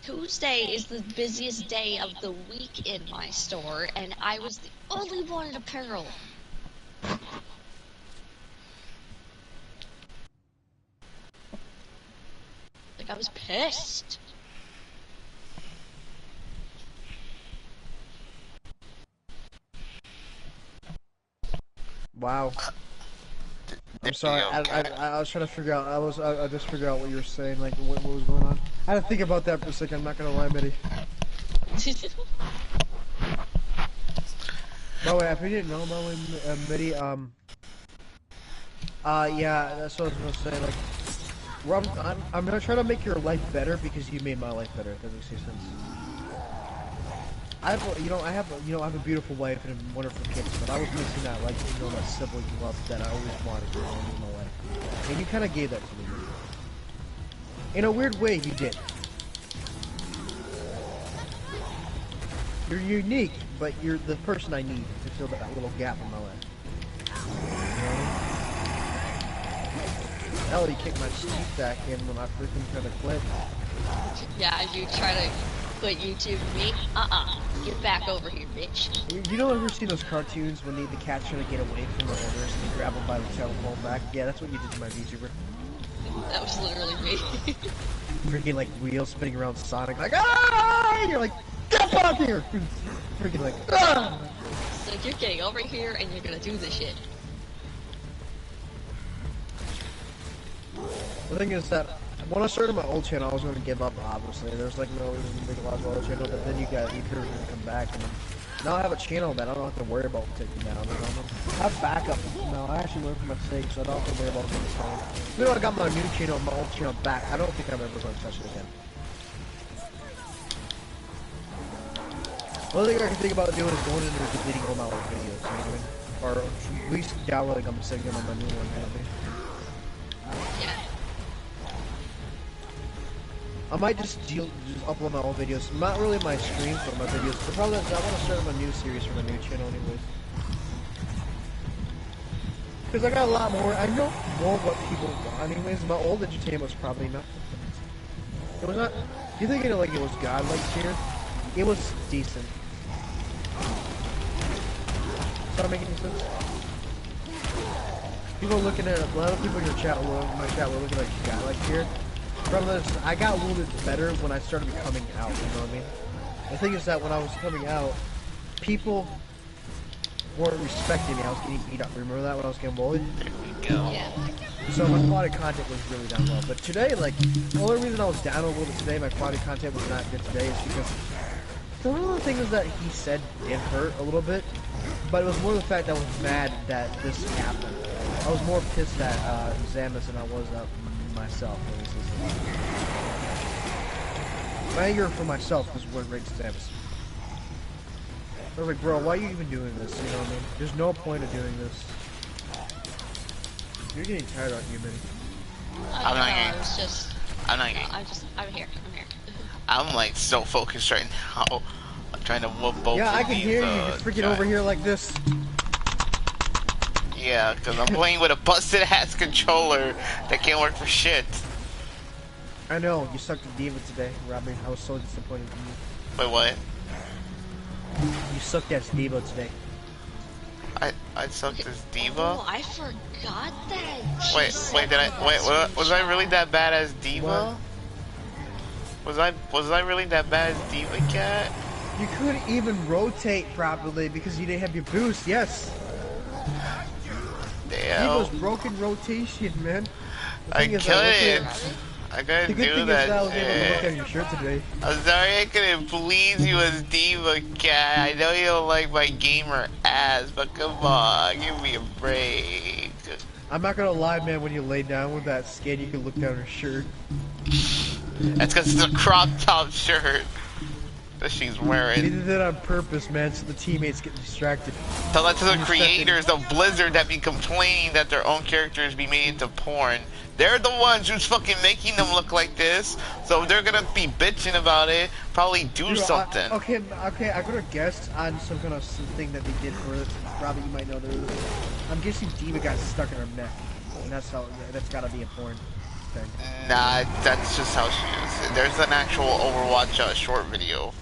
[SPEAKER 6] Tuesday is the busiest day of the week in my store, and I was the only one in apparel. Like, I was pissed.
[SPEAKER 1] Wow. I'm sorry. I was trying to figure out. I just figured out what you were saying. Like what was going on. I had to think about that for a second. I'm not gonna lie, Mitty. By the way, if you didn't know, by the way, Mitty, yeah, that's what I was gonna say. Like, Rob, I'm gonna try to make your life better because you made my life better. If that makes any sense. I have a beautiful wife and wonderful kids, but I was missing that, like, that sibling love that I always wanted in my life. And you kind of gave that to me. In a weird way, you did. You're unique, but you're the person I need to fill that little gap in my life. Hell, you kicked my teeth back in when I freaking tried to quit.
[SPEAKER 6] Yeah, you try to quit YouTube me? Get back over here, bitch.
[SPEAKER 1] You don't ever see those cartoons when the cat's trying to get away from the owners and they grab them by the tail and pull them back? Yeah, that's what you did to my VTuber.
[SPEAKER 6] That was literally me.
[SPEAKER 1] Freaking like wheels spinning around Sonic, like ah! And you're like, get back here! Freaking like ah!
[SPEAKER 6] So you're getting over here and you're gonna do this shit.
[SPEAKER 1] The thing is that when I started my old channel, I was going to give up, obviously. There's like no reason to make a lot of old channel, but then you guys come back, and now I have a channel that I don't have to worry about taking down. I have backup now. I actually learned from my mistakes, so I don't have to worry about getting stolen. Even though I got my new channel, my old channel back, I don't think I'm ever going to touch it again. The only thing I can think about doing is going in and deleting all my old videos, you know what I mean? Or at least downloading them and saving them on my new one, you know what I mean?
[SPEAKER 6] Yeah.
[SPEAKER 1] I might just upload my old videos. Not really my streams, but my videos. The problem is I want to start my new series for my new channel anyways. Because I got a lot more. I know more what people want anyways. My old entertainment was probably not. It was not. You think it like it was godlike here? It was decent. Does that make any sense? People looking at a lot of people in your chat, my chat were looking like godlike here. Problem is, I got a little bit better when I started coming out, you know what I mean? The thing is that when I was coming out, people weren't respecting me. I was getting beat up. Remember that when I was getting bullied?
[SPEAKER 6] Yeah.
[SPEAKER 1] So my quality content was really down low. But today, like, the only reason I was down a little bit today, my quality content was not good today, is because some of the things that he said did hurt a little bit. But it was more the fact that I was mad that this happened. I was more pissed at Zamus than I was at myself. My anger for myself was what raised Zamus. I was like, bro, why are you even doing this? You know what I mean? There's no point of doing this. You're getting tired, aren't you, Minnie?
[SPEAKER 2] I'm not getting.
[SPEAKER 6] I was just.
[SPEAKER 2] I'm not getting.
[SPEAKER 6] I'm here. I'm here.
[SPEAKER 2] I'm like so focused right now. I'm trying to whoop both
[SPEAKER 1] Yeah,
[SPEAKER 2] of
[SPEAKER 1] I can
[SPEAKER 2] these,
[SPEAKER 1] hear you. You're freaking over here like this.
[SPEAKER 2] Yeah, because I'm playing with a busted ass controller that can't work for shit.
[SPEAKER 1] I know, you sucked at Diva today, Robin. I was so disappointed in you.
[SPEAKER 2] Wait, what?
[SPEAKER 1] You sucked at Diva today.
[SPEAKER 2] I sucked as Diva?
[SPEAKER 6] Oh, I forgot that.
[SPEAKER 2] Wait, was I really that bad as Diva? Was I really that bad as Diva Cat?
[SPEAKER 1] You couldn't even rotate properly because you didn't have your boost, yes.
[SPEAKER 2] Damn.
[SPEAKER 1] Diva's broken rotation, man.
[SPEAKER 2] I couldn't. I couldn't
[SPEAKER 1] The good
[SPEAKER 2] do
[SPEAKER 1] thing
[SPEAKER 2] that
[SPEAKER 1] is that I was able to look
[SPEAKER 2] shit.
[SPEAKER 1] at your shirt today.
[SPEAKER 2] I'm sorry I couldn't please you as Diva Cat. I know you don't like my gamer ass, but come on, give me a break.
[SPEAKER 1] I'm not gonna lie, man, when you lay down with that skin, you can look down her shirt.
[SPEAKER 2] That's because it's a crop top shirt that she's
[SPEAKER 1] He
[SPEAKER 2] wearing.
[SPEAKER 1] did that on purpose, man, so the teammates get distracted.
[SPEAKER 2] Tell that to the creators of Blizzard that be complaining that their own characters be made into porn. They're the ones who's fucking making them look like this, so they're gonna be bitching about it. Probably do
[SPEAKER 1] Dude,
[SPEAKER 2] something.
[SPEAKER 1] Okay, I could have guessed on some kind of thing that they did for it. Probably you might know there was. I'm guessing Diva got stuck in her neck, and that's gotta be a porn thing.
[SPEAKER 2] Nah, that's just how she is. There's an actual Overwatch short video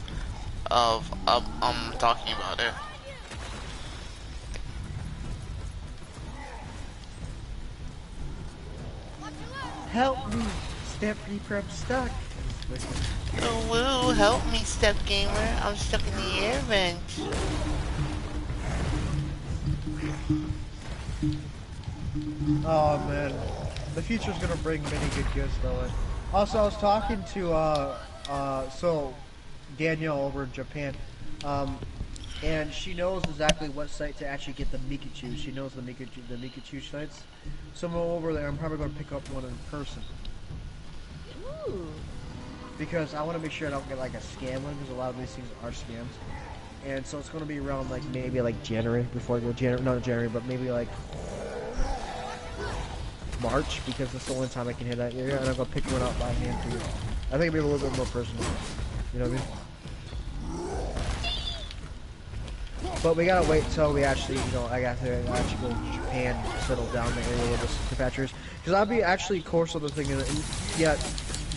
[SPEAKER 2] of talking about it.
[SPEAKER 1] Help me, Step from stuck.
[SPEAKER 2] Oh, woo, help me, Step Gamer. I'm stuck in the air vent.
[SPEAKER 1] Oh man, the future's gonna bring many good gifts though. Also, I was talking to so Danielle over in Japan, and she knows exactly what site to actually get the Mikachu. She knows the Mikachu sites. So I'm over there. I'm probably gonna pick up one in person.
[SPEAKER 6] Ooh.
[SPEAKER 1] Because I want to make sure I don't get like a scam one, because a lot of these things are scams. And so it's going to be around like maybe like January, before I go January, not January, but maybe like March, because that's the only time I can hit that area, and I'm going to pick one up by hand for you. I think it'll be a little bit more personal. You know what I mean? But we gotta wait till we actually, you know, I got to actually go to Japan, settle down the area with the factories. Because I'll be actually, of course, other thing, and yeah,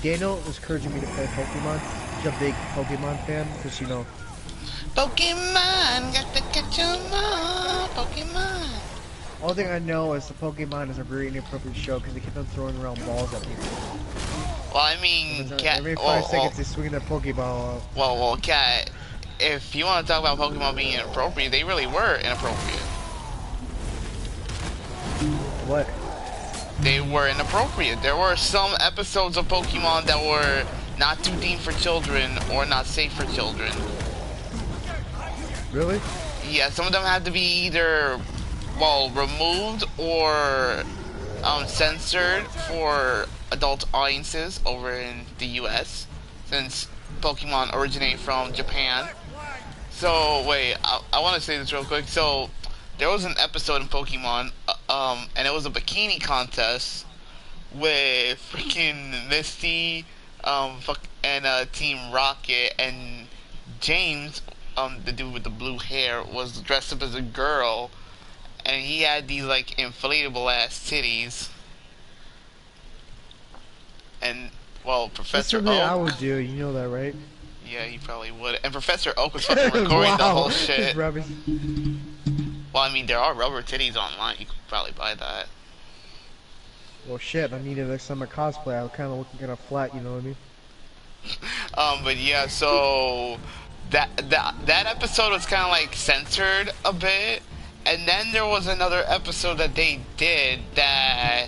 [SPEAKER 1] Daniel is encouraging me to play Pokemon. He's a big Pokemon fan, because, you know,
[SPEAKER 2] Pokemon, got to catch 'em all, Pokemon.
[SPEAKER 1] only thing I know is the Pokemon is a very inappropriate show, because they keep on throwing around balls at people.
[SPEAKER 2] Well, I mean, Cat.
[SPEAKER 1] Every 5 seconds they swing their Pokeball out.
[SPEAKER 2] Well, Cat. If you want to talk about Pokemon being inappropriate, they really were inappropriate.
[SPEAKER 1] What?
[SPEAKER 2] They were inappropriate. There were some episodes of Pokemon that were not too deemed for children or not safe for children.
[SPEAKER 1] Really?
[SPEAKER 2] Yeah, some of them had to be either, well, removed or censored for adult audiences over in the US, since Pokemon originated from Japan. So, wait, I want to say this real quick. So, there was an episode in Pokemon, and it was a bikini contest with freaking Misty, and Team Rocket, and James, the dude with the blue hair, was dressed up as a girl, and he had these, like, inflatable ass titties. And, well, Professor
[SPEAKER 1] That's something I
[SPEAKER 2] Oak...
[SPEAKER 1] would do, you know that, right?
[SPEAKER 2] Yeah, you probably would. And Professor Oak was fucking recording the whole shit.
[SPEAKER 1] Rubbish.
[SPEAKER 2] Well, I mean, there are rubber titties online. You could probably buy that.
[SPEAKER 1] Well, shit, I needed next time I cosplay. I was kind of looking kind of flat, you know what I mean?
[SPEAKER 2] But yeah, so that episode was kind of like censored a bit, and then there was another episode that they did that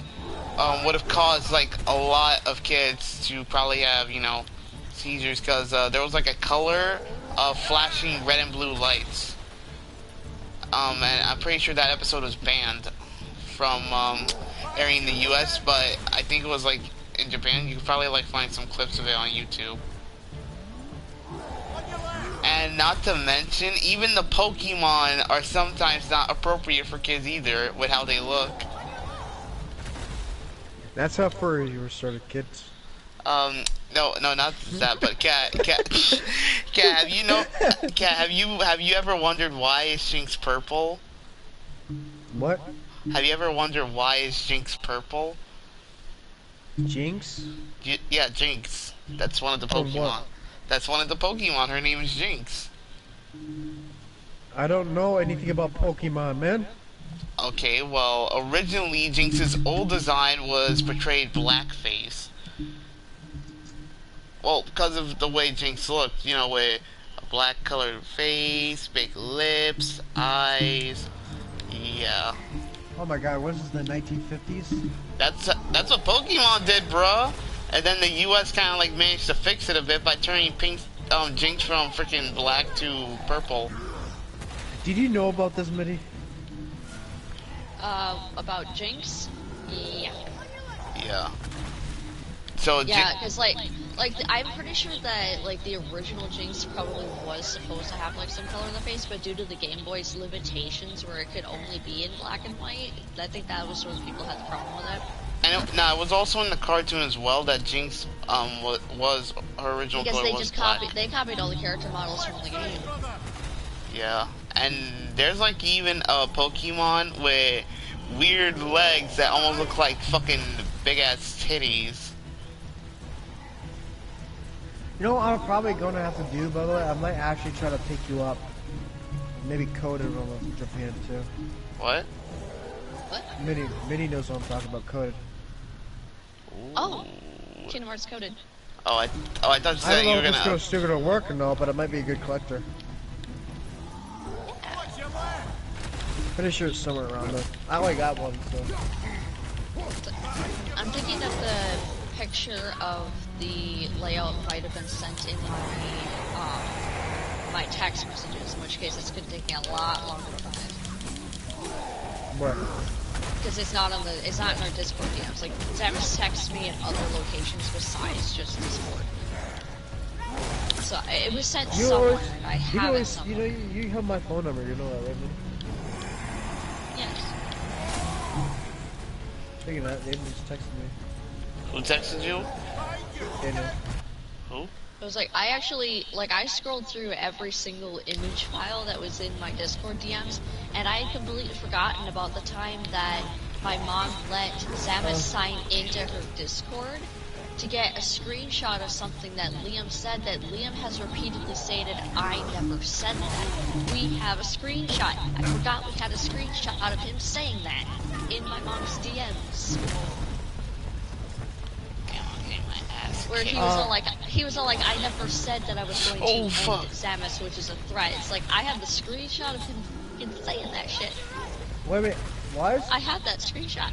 [SPEAKER 2] would have caused like a lot of kids to probably have, you know, seizures, because there was like a color of flashing red and blue lights. And I'm pretty sure that episode was banned from airing in the US, but I think it was like in Japan. You could probably like find some clips of it on YouTube. And not to mention, even the Pokemon are sometimes not appropriate for kids either, with how they look.
[SPEAKER 1] That's how furries were started, kids.
[SPEAKER 2] No, not that, but Cat, have you ever wondered why is Jinx purple?
[SPEAKER 1] What?
[SPEAKER 2] Have you ever wondered why is Jinx purple?
[SPEAKER 1] Jinx?
[SPEAKER 2] Yeah, Jinx. That's one of the
[SPEAKER 1] Oh,
[SPEAKER 2] Pokemon.
[SPEAKER 1] what?
[SPEAKER 2] That's one of the Pokemon. Her name is Jinx.
[SPEAKER 1] I don't know anything about Pokemon, man.
[SPEAKER 2] Okay, well, originally Jinx's old design was portrayed blackface. Well, because of the way Jinx looked, you know, with a black colored face, big lips, eyes. Yeah.
[SPEAKER 1] Oh my god, what is this, the 1950s?
[SPEAKER 2] That's what Pokemon did, bruh. And then the US kind of like managed to fix it a bit by turning Jinx from freaking black to purple.
[SPEAKER 1] Did you know about this, Mitty?
[SPEAKER 6] About Jinx? Yeah.
[SPEAKER 2] Yeah. So
[SPEAKER 6] Yeah, because I'm pretty sure that like the original Jinx probably was supposed to have like some color in the face, but due to the Game Boy's limitations where it could only be in black and white, I think that was where people had the problem with it.
[SPEAKER 2] And it was also in the cartoon as well that Jinx was her original
[SPEAKER 6] Because
[SPEAKER 2] color
[SPEAKER 6] they
[SPEAKER 2] was
[SPEAKER 6] just
[SPEAKER 2] black.
[SPEAKER 6] copied all the character models from the game.
[SPEAKER 2] Yeah, and there's like even a Pokemon with weird legs that almost look like fucking big ass titties.
[SPEAKER 1] You know what I'm probably gonna have to do, by the way? I might actually try to pick you up. Maybe Coded from Japan too.
[SPEAKER 2] What?
[SPEAKER 6] What?
[SPEAKER 1] Mitty knows what I'm talking about, Coded.
[SPEAKER 6] Oh, Kingdom Hearts Coded.
[SPEAKER 2] Oh, I thought you
[SPEAKER 1] I
[SPEAKER 2] said
[SPEAKER 1] don't
[SPEAKER 2] you
[SPEAKER 1] know
[SPEAKER 2] were
[SPEAKER 1] if it's
[SPEAKER 2] gonna.
[SPEAKER 1] still gonna work or not, but it might be a good collector. Pretty sure it's somewhere around there. I only got one, so.
[SPEAKER 6] I'm thinking that the picture of the layout might have been sent in my text messages, in which case it's been taking a lot longer to find.
[SPEAKER 1] What?
[SPEAKER 6] Because it's not in our Discord DMs. Like, Zamis texts me in other locations besides just Discord. So it was sent
[SPEAKER 1] You
[SPEAKER 6] somewhere,
[SPEAKER 1] always,
[SPEAKER 6] and I
[SPEAKER 1] you
[SPEAKER 6] have it
[SPEAKER 1] always,
[SPEAKER 6] somewhere.
[SPEAKER 1] you have my phone number. You know that, right? Mitty?
[SPEAKER 6] Yes.
[SPEAKER 1] Speaking of that, Aiden just texted me.
[SPEAKER 2] Who texted you?
[SPEAKER 1] Daniel.
[SPEAKER 2] Who?
[SPEAKER 6] It was like, I scrolled through every single image file that was in my Discord DMs, and I had completely forgotten about the time that my mom let Zamis sign into her Discord to get a screenshot of something that Liam said that Liam has repeatedly stated, I never said that. We have a screenshot. I forgot we had a screenshot of him saying that in my mom's DMs. Where he was all like, I never said that I was going to end Zamis, which is a threat. It's like, I have the screenshot of him fucking saying that shit.
[SPEAKER 1] Wait a minute, what?
[SPEAKER 6] I have that screenshot.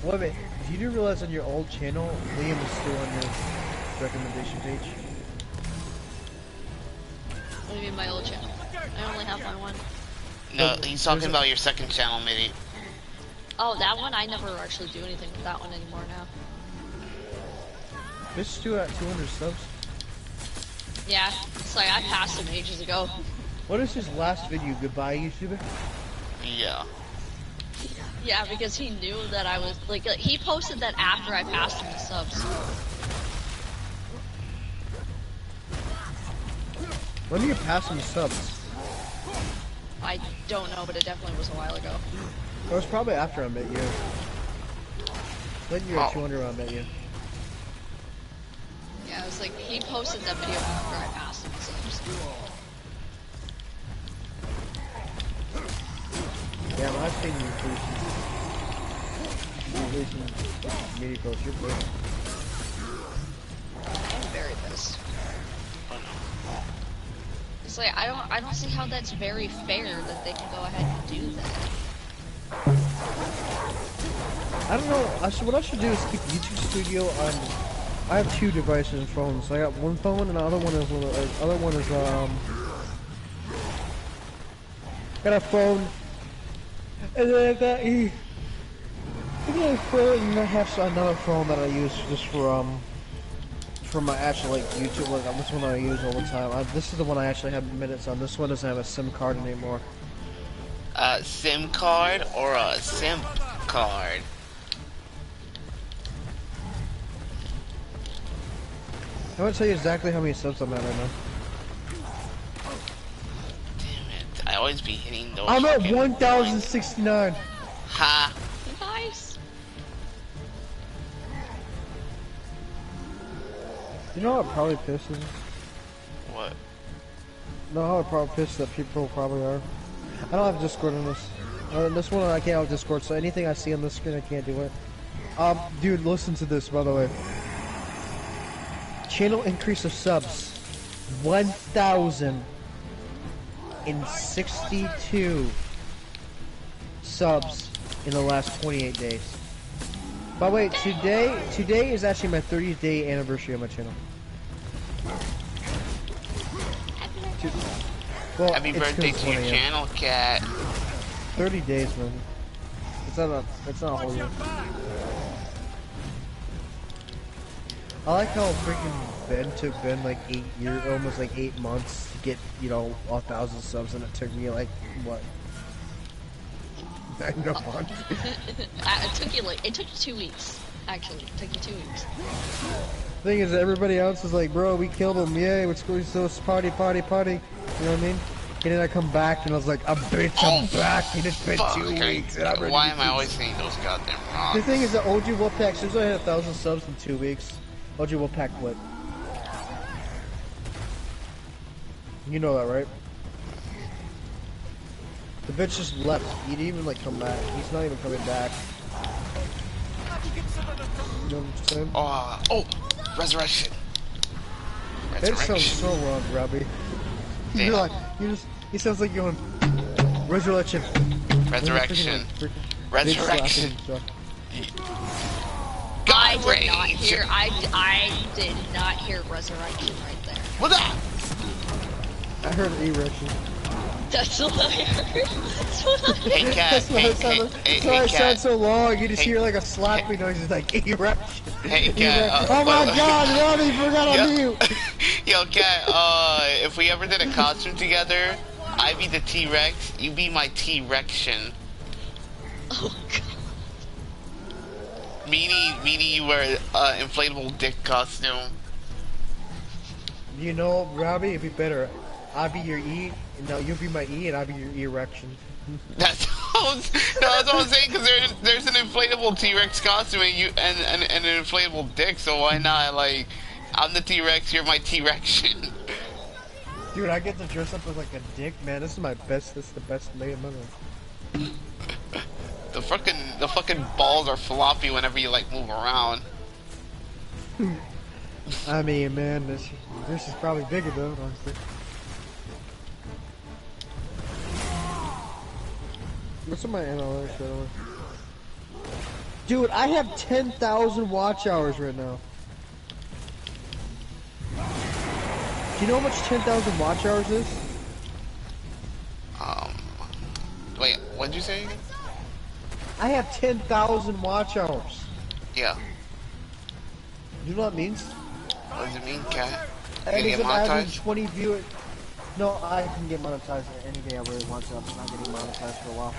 [SPEAKER 1] Wait a minute, you do realize on your old channel, Liam is still on your recommendation page?
[SPEAKER 6] What do you mean my old channel? I only have one.
[SPEAKER 2] No, he's talking about your second channel, Mitty.
[SPEAKER 6] Oh, that one? I never actually do anything with that one anymore now.
[SPEAKER 1] This is still at 200 subs.
[SPEAKER 6] Yeah, it's like I passed him ages ago.
[SPEAKER 1] What is his last video? Goodbye, YouTuber?
[SPEAKER 2] Yeah.
[SPEAKER 6] Yeah, because he knew that I was, like he posted that after I passed him the subs.
[SPEAKER 1] When do you pass him the subs?
[SPEAKER 6] I don't know, but it definitely was a while ago.
[SPEAKER 1] It was probably after I met you. When you were at 200 when I met you.
[SPEAKER 6] Yeah, it was like, he posted that video after I passed him the subs.
[SPEAKER 1] Yeah, well, I've seen you recent media posts. You're good.
[SPEAKER 6] I'm very pissed. It's like I don't see how that's very fair that they can go ahead and do that.
[SPEAKER 1] I don't know. What I should do is keep YouTube Studio on. I have 2 devices and phones. I got one phone, and the other one is got a phone, and then I got a phone, and I have another phone that I use just for my actual like YouTube. Like this one I use all the time. This is the one I actually have minutes on. This one doesn't have a SIM card anymore.
[SPEAKER 2] A SIM card or a SIM card?
[SPEAKER 1] I'm gonna tell you exactly how many subs I'm at right now.
[SPEAKER 2] Damn it! I always be hitting those.
[SPEAKER 1] I'm at
[SPEAKER 2] fucking
[SPEAKER 1] 1,069.
[SPEAKER 2] Ha!
[SPEAKER 6] Nice.
[SPEAKER 1] You know what probably pisses?
[SPEAKER 2] What?
[SPEAKER 1] No, how it probably pisses that people probably are. I don't have Discord on this. This one I can't have Discord, so anything I see on this screen I can't do it. Dude, listen to this, by the way. Channel increase of subs. 1,062 subs in the last 28 days. By the way, today is actually my 30th day anniversary of my channel. Well,
[SPEAKER 2] Happy
[SPEAKER 1] it's
[SPEAKER 2] birthday
[SPEAKER 1] 'cause
[SPEAKER 2] to your
[SPEAKER 1] 1 a.m.
[SPEAKER 2] channel, cat.
[SPEAKER 1] 30 days, man. It's not a whole year. I like how freaking Ben took like 8 years, almost like 8 months to get, 1,000 subs, and it took me like, what? 9 months.
[SPEAKER 6] It took you 2 weeks. Actually, it took you 2 weeks.
[SPEAKER 1] Thing is, everybody else is like, bro, we killed him, yay, let's go, so it's party. You know what I mean? And then I come back and I was like, bitch, I'm back, and it's been
[SPEAKER 2] Fuck,
[SPEAKER 1] 2 weeks, and I'm ready
[SPEAKER 2] why
[SPEAKER 1] to
[SPEAKER 2] am I
[SPEAKER 1] do
[SPEAKER 2] always saying those goddamn wrong?
[SPEAKER 1] The thing is that OG Wolfpack, since I had 1,000 subs in 2 weeks, OG Wolfpack quit. You know that, right? The bitch just left. He didn't even like come back. He's not even coming back. You know what I'm saying?
[SPEAKER 2] Oh, resurrection.
[SPEAKER 1] It sounds so wrong, Robbie. You're like, he sounds like you're going, resurrection.
[SPEAKER 2] Resurrection.
[SPEAKER 1] Resurrection.
[SPEAKER 6] I did not hear resurrection right there.
[SPEAKER 2] What the?
[SPEAKER 1] I heard erection.
[SPEAKER 6] That's what I heard. That's what I heard.
[SPEAKER 2] Hey, cat.
[SPEAKER 1] That's why it sounds
[SPEAKER 2] cat.
[SPEAKER 1] so long. You just hear like a slapping noise. It's like erection.
[SPEAKER 2] Hey, cat.
[SPEAKER 1] Oh my God, Robbie, forgot on mute.
[SPEAKER 2] Yo, cat. If we ever did a costume together, I be the T-Rex, you be my T-Rection.
[SPEAKER 6] Oh God.
[SPEAKER 2] Meaning you wear inflatable dick costume.
[SPEAKER 1] You know, Robbie, it'd be better. I'll be your E, and now you'll be my E, and I'll be your erection.
[SPEAKER 2] That's what I'm saying. Because there's an inflatable T-Rex costume and an inflatable dick. So why not? Like, I'm the T-Rex, you're my T-Rection.
[SPEAKER 1] Dude, I get to dress up as like a dick, man. This is the best day of my life.
[SPEAKER 2] The fucking balls are floppy whenever you like move around.
[SPEAKER 1] I mean, man, this is probably bigger though, honestly. What's in my analytics, by the way? Dude, I have 10,000 watch hours right now. Do you know how much 10,000 watch hours is?
[SPEAKER 2] Wait, what'd you say again?
[SPEAKER 1] I have 10,000 watch hours.
[SPEAKER 2] Yeah.
[SPEAKER 1] You know what that means?
[SPEAKER 2] What does it mean, cat? You
[SPEAKER 1] That
[SPEAKER 2] gonna
[SPEAKER 1] is
[SPEAKER 2] get
[SPEAKER 1] an average
[SPEAKER 2] monetized?
[SPEAKER 1] 20 viewers. No, I can get monetized any day I really want to. I'm not getting monetized for a while.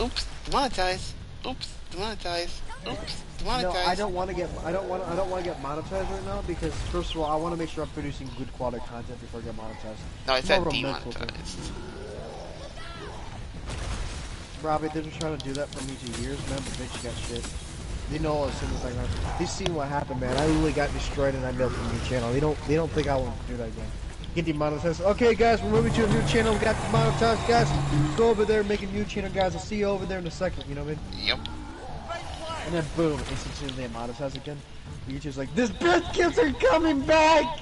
[SPEAKER 2] Oops, demonetized. Oops, demonetized. Oops, demonetized.
[SPEAKER 1] No, I don't want to get monetized right now because first of all, I want to make sure I'm producing good quality content before I get monetized.
[SPEAKER 2] No, I
[SPEAKER 1] It's
[SPEAKER 2] said
[SPEAKER 1] more of a mental thing.
[SPEAKER 2] demonetized.
[SPEAKER 1] Robbie, they've been trying to do that for me for years, man, but bitch got shit. They know as soon as I got. They seen what happened, man. I literally got destroyed and I built a new channel. They don't think I want to do that again. Get demonetized. Okay, guys, we're moving to a new channel. We got demonetized, guys. Go over there, make a new channel, guys. I'll see you over there in a second. You know what I mean?
[SPEAKER 2] Yep.
[SPEAKER 1] And then boom, instantly they monetize again. YouTube's like, this breath kills are coming back.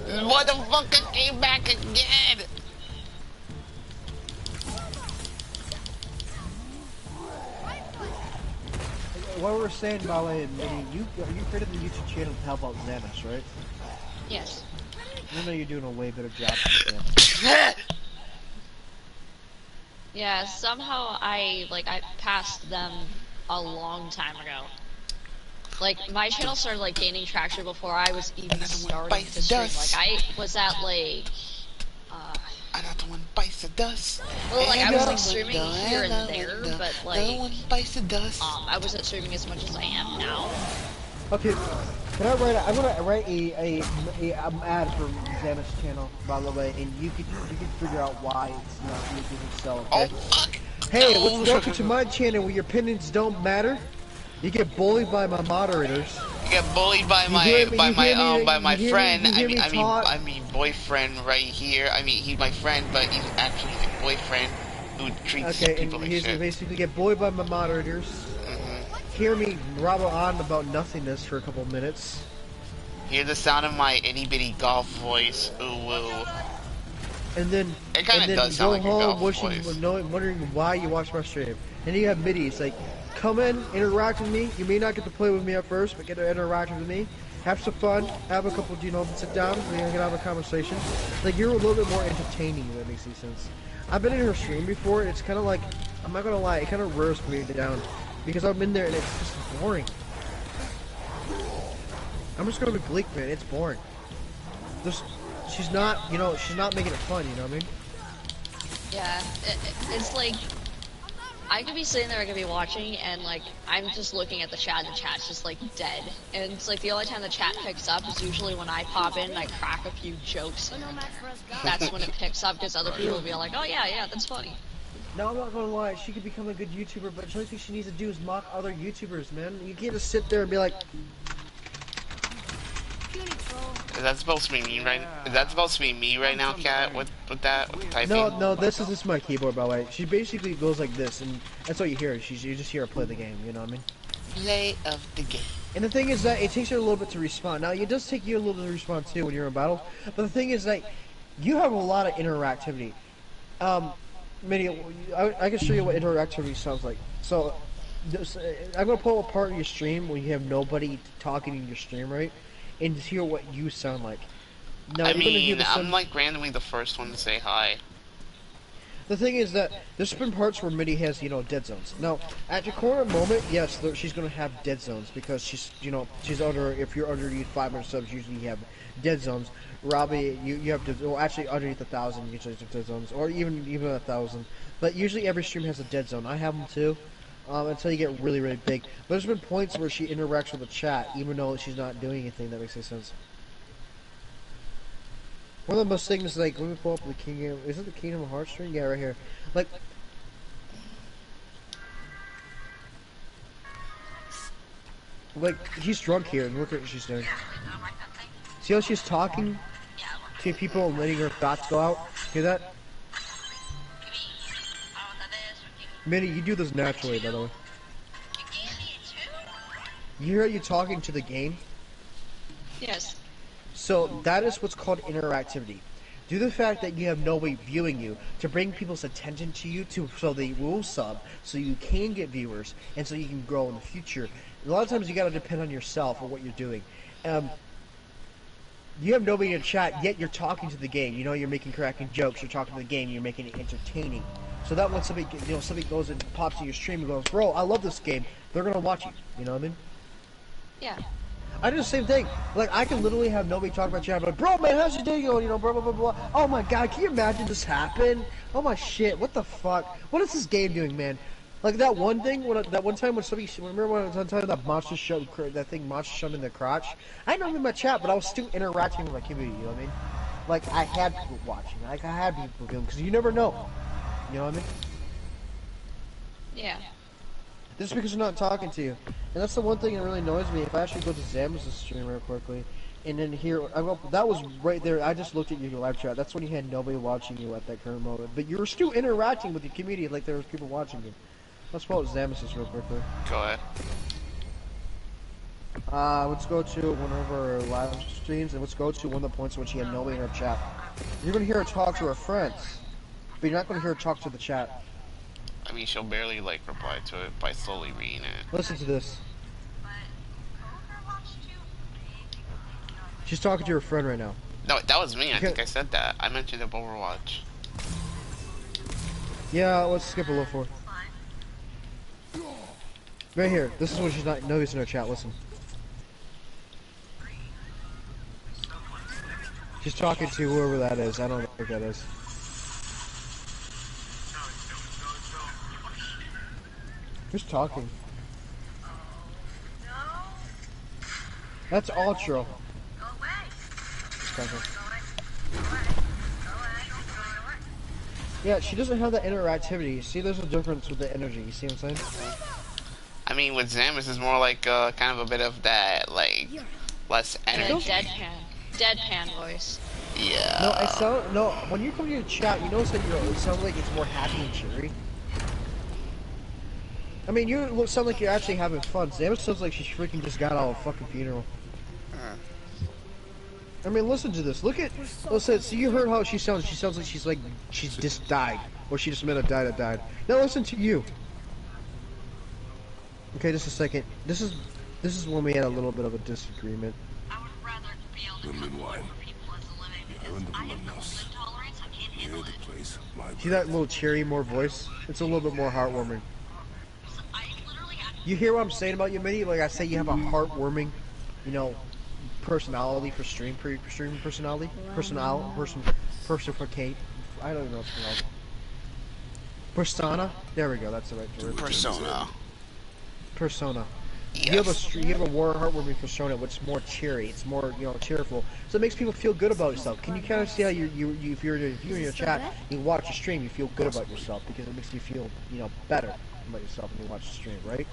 [SPEAKER 2] Motherfucker came back again!
[SPEAKER 1] What we were saying, by the way, you created the YouTube channel to help out Xanis, right?
[SPEAKER 6] Yes.
[SPEAKER 1] I know you're doing a way better job than Xanis.
[SPEAKER 6] Yeah, somehow I passed them a long time ago. Like, my channel started, like, gaining traction before I was even starting to stream. Like, I was at, like,
[SPEAKER 2] Another one bites the dust.
[SPEAKER 6] well, like, I was, like,
[SPEAKER 2] Another
[SPEAKER 6] streaming
[SPEAKER 2] one,
[SPEAKER 6] here and
[SPEAKER 2] another
[SPEAKER 6] there,
[SPEAKER 2] one,
[SPEAKER 6] but,
[SPEAKER 2] another
[SPEAKER 6] like,
[SPEAKER 2] one bites the dust.
[SPEAKER 6] I wasn't streaming as much as I am now.
[SPEAKER 1] Okay, can I write? I'm gonna write a ad for Xanis channel, by the way, and you can figure out why it's not making itself. Okay?
[SPEAKER 2] Oh fuck!
[SPEAKER 1] Hey,
[SPEAKER 2] No.
[SPEAKER 1] welcome to my channel where your opinions don't matter. You get bullied by my moderators.
[SPEAKER 2] I get bullied by my friend. I mean boyfriend right here. I mean he's my friend, but he's actually a boyfriend who treats
[SPEAKER 1] Okay, and
[SPEAKER 2] people like
[SPEAKER 1] he's
[SPEAKER 2] shit.
[SPEAKER 1] basically get bullied by my moderators. Hear me rabble on about nothingness for a couple minutes.
[SPEAKER 2] Hear the sound of my itty bitty golf voice. Ooh woo.
[SPEAKER 1] And then,
[SPEAKER 2] It kinda does sound like a golf voice.
[SPEAKER 1] wondering why you watch my stream. And then you have middies like, come in, interact with me. You may not get to play with me at first, but get to interact with me. Have some fun. Have a couple, sit down. We can have a conversation. Like, you're a little bit more entertaining, if that makes any sense. I've been in her stream before, and it's kind of like, I'm not gonna lie, it kind of roasts me down. Because I've been there, and it's just boring. I'm just gonna be bleak, man. It's boring. She's not, she's not making it fun, you know what I mean?
[SPEAKER 6] Yeah, it's like, I could be sitting there, I could be watching, and like, I'm just looking at the chat, and the chat's just like dead. And it's like, the only time the chat picks up is usually when I pop in and I crack a few jokes. That's when it picks up, because other people will be like, oh yeah, that's funny.
[SPEAKER 1] No, I'm not gonna lie, she could become a good YouTuber, but the only thing she needs to do is mock other YouTubers, man. You can't just sit there and be like...
[SPEAKER 2] Is that supposed to be me right? Is that supposed to be me right now, Cat? With that, with typing?
[SPEAKER 1] No, this is my keyboard, by the way. She basically goes like this, and that's what you hear. You just hear her play the game, you know what I mean?
[SPEAKER 2] Play of the game.
[SPEAKER 1] And the thing is that it takes her a little bit to respond. Now, it does take you a little bit to respond too when you're in battle, but the thing is that you have a lot of interactivity. Minnie, I can show you what interactivity sounds like. So, I'm gonna pull apart your stream when you have nobody talking in your stream, right? And just hear what you sound like. Now,
[SPEAKER 2] I mean, I'm like randomly the first one to say hi.
[SPEAKER 1] The thing is that there's been parts where Minnie has, dead zones. Now, at your corner moment, yes, she's gonna have dead zones because she's under. If you're underneath 500 subs, usually you have dead zones. Robbie, you have to. Well, actually, underneath 1,000, usually have dead zones, or even 1,000. But usually every stream has a dead zone. I have them too. Until you get really, really big. But there's been points where she interacts with the chat, even though she's not doing anything that makes any sense. One of the most things, like, let me pull up the Kingdom. Is it the Kingdom Hearts stream? Yeah, right here. Like, he's drunk here, and look at what she's doing. See how she's talking to people and letting her thoughts go out? Hear that? Minnie, you do this naturally, by the way. You hear you talking to the game?
[SPEAKER 6] Yes.
[SPEAKER 1] So, that is what's called interactivity. Due to the fact that you have nobody viewing you, to bring people's attention to you, so they will sub, so you can get viewers, and so you can grow in the future. A lot of times you gotta depend on yourself or what you're doing. You have nobody in chat, yet you're talking to the game. You're making cracking jokes, you're talking to the game, you're making it entertaining. So that when somebody goes and pops in your stream and goes, bro, I love this game, they're gonna watch you. You know what I mean?
[SPEAKER 6] Yeah.
[SPEAKER 1] I do the same thing. Like, I can literally have nobody talk about chat, but bro, man, how's your day going? Blah, blah, blah, blah. Oh my god, can you imagine this happen? Oh my shit, what the fuck? What is this game doing, man? Like, that one thing, that one time when somebody, remember when I was talking that monster shoved, that thing monster shoved in the crotch? I didn't know him in my chat, but I was still interacting with my community, you know what I mean? Like, I had people watching, like, I had people doing, because you never know. You know what I mean?
[SPEAKER 6] Yeah.
[SPEAKER 1] Just because they're not talking to you. And that's the one thing that really annoys me. If I actually go to Zamus' stream real quickly, and then here, that was right there, I just looked at your live chat. That's when you had nobody watching you at that current moment. But you were still interacting with your community like there was people watching you. Let's pull out Zamus' real quickly.
[SPEAKER 2] Go ahead.
[SPEAKER 1] Let's go to one of her live streams, and let's go to one of the points when she had nobody in her chat. You're gonna hear her talk to her friends, but you're not gonna hear her talk to the chat.
[SPEAKER 2] I mean, she'll barely like reply to it by slowly reading it.
[SPEAKER 1] Listen to this. She's talking to her friend right now.
[SPEAKER 2] No, that was me. I
[SPEAKER 1] Okay.
[SPEAKER 2] think I said that. I mentioned it Overwatch.
[SPEAKER 1] Yeah, let's skip a little forward. Right here. This is when she's not noticing her chat. Listen. She's talking to whoever that is. I don't know who that is. Who's talking? That's Ultra. Yeah, she doesn't have that interactivity. See, there's a difference with the energy. You see what I'm saying?
[SPEAKER 2] I mean, with Zamus, it's more like kind of a bit of that, like, less
[SPEAKER 6] And a
[SPEAKER 2] energy.
[SPEAKER 6] deadpan voice.
[SPEAKER 2] Yeah.
[SPEAKER 1] No, I sound no. When you come to your chat, you notice that it sounds like it's more happy and cheery. I mean, you sound like you're actually having fun. Zamus sounds like she's freaking just got out of a fucking funeral. I mean, listen to this. Look at, listen. See, you heard how she sounds. She sounds like she's just died, or she just met a guy that died. Now listen to you. Okay, just a second. This is when we had a little bit of a disagreement.
[SPEAKER 7] I would rather be able to
[SPEAKER 3] Lemon
[SPEAKER 7] cut
[SPEAKER 3] wine.
[SPEAKER 7] more people as a living
[SPEAKER 3] You're
[SPEAKER 7] because
[SPEAKER 3] in the
[SPEAKER 7] I have no
[SPEAKER 3] bloodhouse.
[SPEAKER 7] gluten tolerance. I can't
[SPEAKER 3] Near
[SPEAKER 7] handle
[SPEAKER 3] the
[SPEAKER 7] it.
[SPEAKER 3] place, my
[SPEAKER 1] See that little cheery more voice? It's a little bit more heartwarming.
[SPEAKER 7] So I literally had
[SPEAKER 1] You hear what I'm saying about you, Mitty? Like I say, you have a heartwarming, you know, personality for stream personality, personificate. I don't know what's called. Persona. There we go. That's the right word.
[SPEAKER 2] Persona.
[SPEAKER 1] Persona.
[SPEAKER 2] Yes.
[SPEAKER 1] You have a more heartwarming persona, which is more cheery. It's more, you know, cheerful. So it makes people feel good about yourself. Can you kind of see how if you're in your chat, you watch a stream, you feel good about yourself because it makes you feel, you know, better about yourself when you watch the stream, right?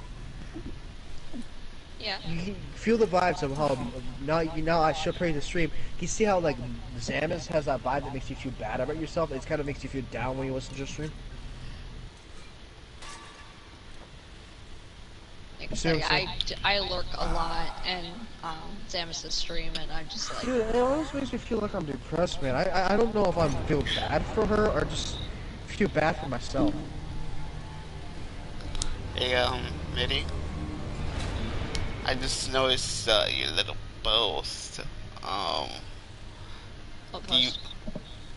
[SPEAKER 6] Yeah.
[SPEAKER 1] You feel the vibes of how now I should play the stream. You see how like Zamus has that vibe that makes you feel bad about yourself. It kind of makes you feel down when you listen to a stream.
[SPEAKER 6] Like, I lurk a lot in Zamus' stream, and I'm just like,
[SPEAKER 1] Dude, it always makes me feel like I'm depressed, man. I don't know if I feel bad for her or just feel bad for myself.
[SPEAKER 2] Hey, Mitty. I just noticed your little post.
[SPEAKER 6] what
[SPEAKER 2] Do you,
[SPEAKER 6] post?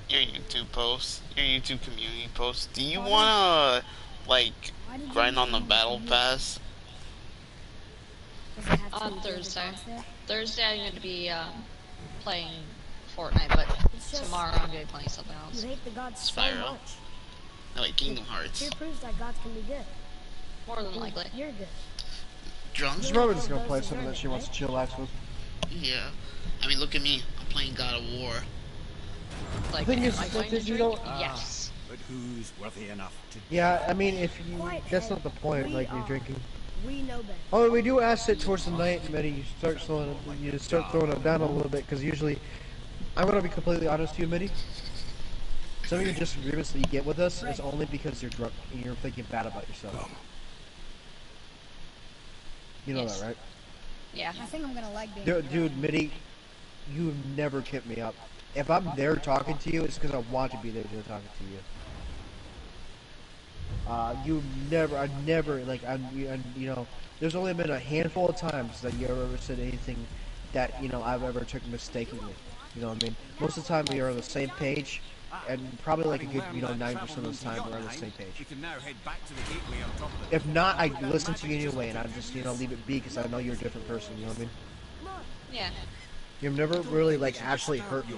[SPEAKER 2] your YouTube post, your YouTube community post. Do you wanna like grind on the battle pass?
[SPEAKER 8] Does it have to
[SPEAKER 6] On
[SPEAKER 8] do with
[SPEAKER 6] Thursday.
[SPEAKER 8] the boss
[SPEAKER 6] Thursday I'm going to be playing Fortnite, but
[SPEAKER 8] It's just-
[SPEAKER 6] tomorrow I'm going to be playing something
[SPEAKER 8] there?
[SPEAKER 6] else.
[SPEAKER 8] You hate the gods so
[SPEAKER 2] Spiral.
[SPEAKER 8] much.
[SPEAKER 2] No, wait, Kingdom Hearts.
[SPEAKER 8] Here proves that gods can be good.
[SPEAKER 6] More than likely.
[SPEAKER 8] You're good.
[SPEAKER 2] Drunk?
[SPEAKER 1] She's probably just gonna play something that she wants to chillax with.
[SPEAKER 2] Yeah. I mean, look at me. I'm playing God of War.
[SPEAKER 6] Like,
[SPEAKER 1] thing
[SPEAKER 6] am
[SPEAKER 1] is,
[SPEAKER 6] I going to
[SPEAKER 1] you
[SPEAKER 6] drink?
[SPEAKER 1] don't-
[SPEAKER 6] Yes.
[SPEAKER 4] But who's worthy enough to...
[SPEAKER 1] Yeah, I mean, if you,
[SPEAKER 8] Quiet,
[SPEAKER 1] that's
[SPEAKER 8] Ed.
[SPEAKER 1] not the point.
[SPEAKER 8] We
[SPEAKER 1] Like you're
[SPEAKER 8] are.
[SPEAKER 1] drinking.
[SPEAKER 8] We know better.
[SPEAKER 1] Oh, we do ask it towards the night, Mitty. You start throwing it down a little bit because usually, I'm gonna be completely honest with you, Mitty. Some of your disagreements that you get with us is only because you're drunk and you're thinking bad about yourself. You know
[SPEAKER 6] Yes.
[SPEAKER 1] that, right?
[SPEAKER 6] Yeah.
[SPEAKER 8] I think I'm gonna like being
[SPEAKER 1] Dude, Mitty, you never kip me up. If I'm there talking to you, it's because I want to be there talking to you. I never, like, you know, there's only been a handful of times that you ever said anything that, you know, I've ever took mistakenly. You know what I mean? Most of the time we are on the same page, and probably like a good, you know, 9% of the time we're on the same page.
[SPEAKER 4] We can now head back to the gateway on top of the...
[SPEAKER 1] If not, I listen to you anyway, and I just, you know, leave it be because I know you're a different person, you know what I mean?
[SPEAKER 6] Yeah.
[SPEAKER 1] You've never really, like, actually hurt me.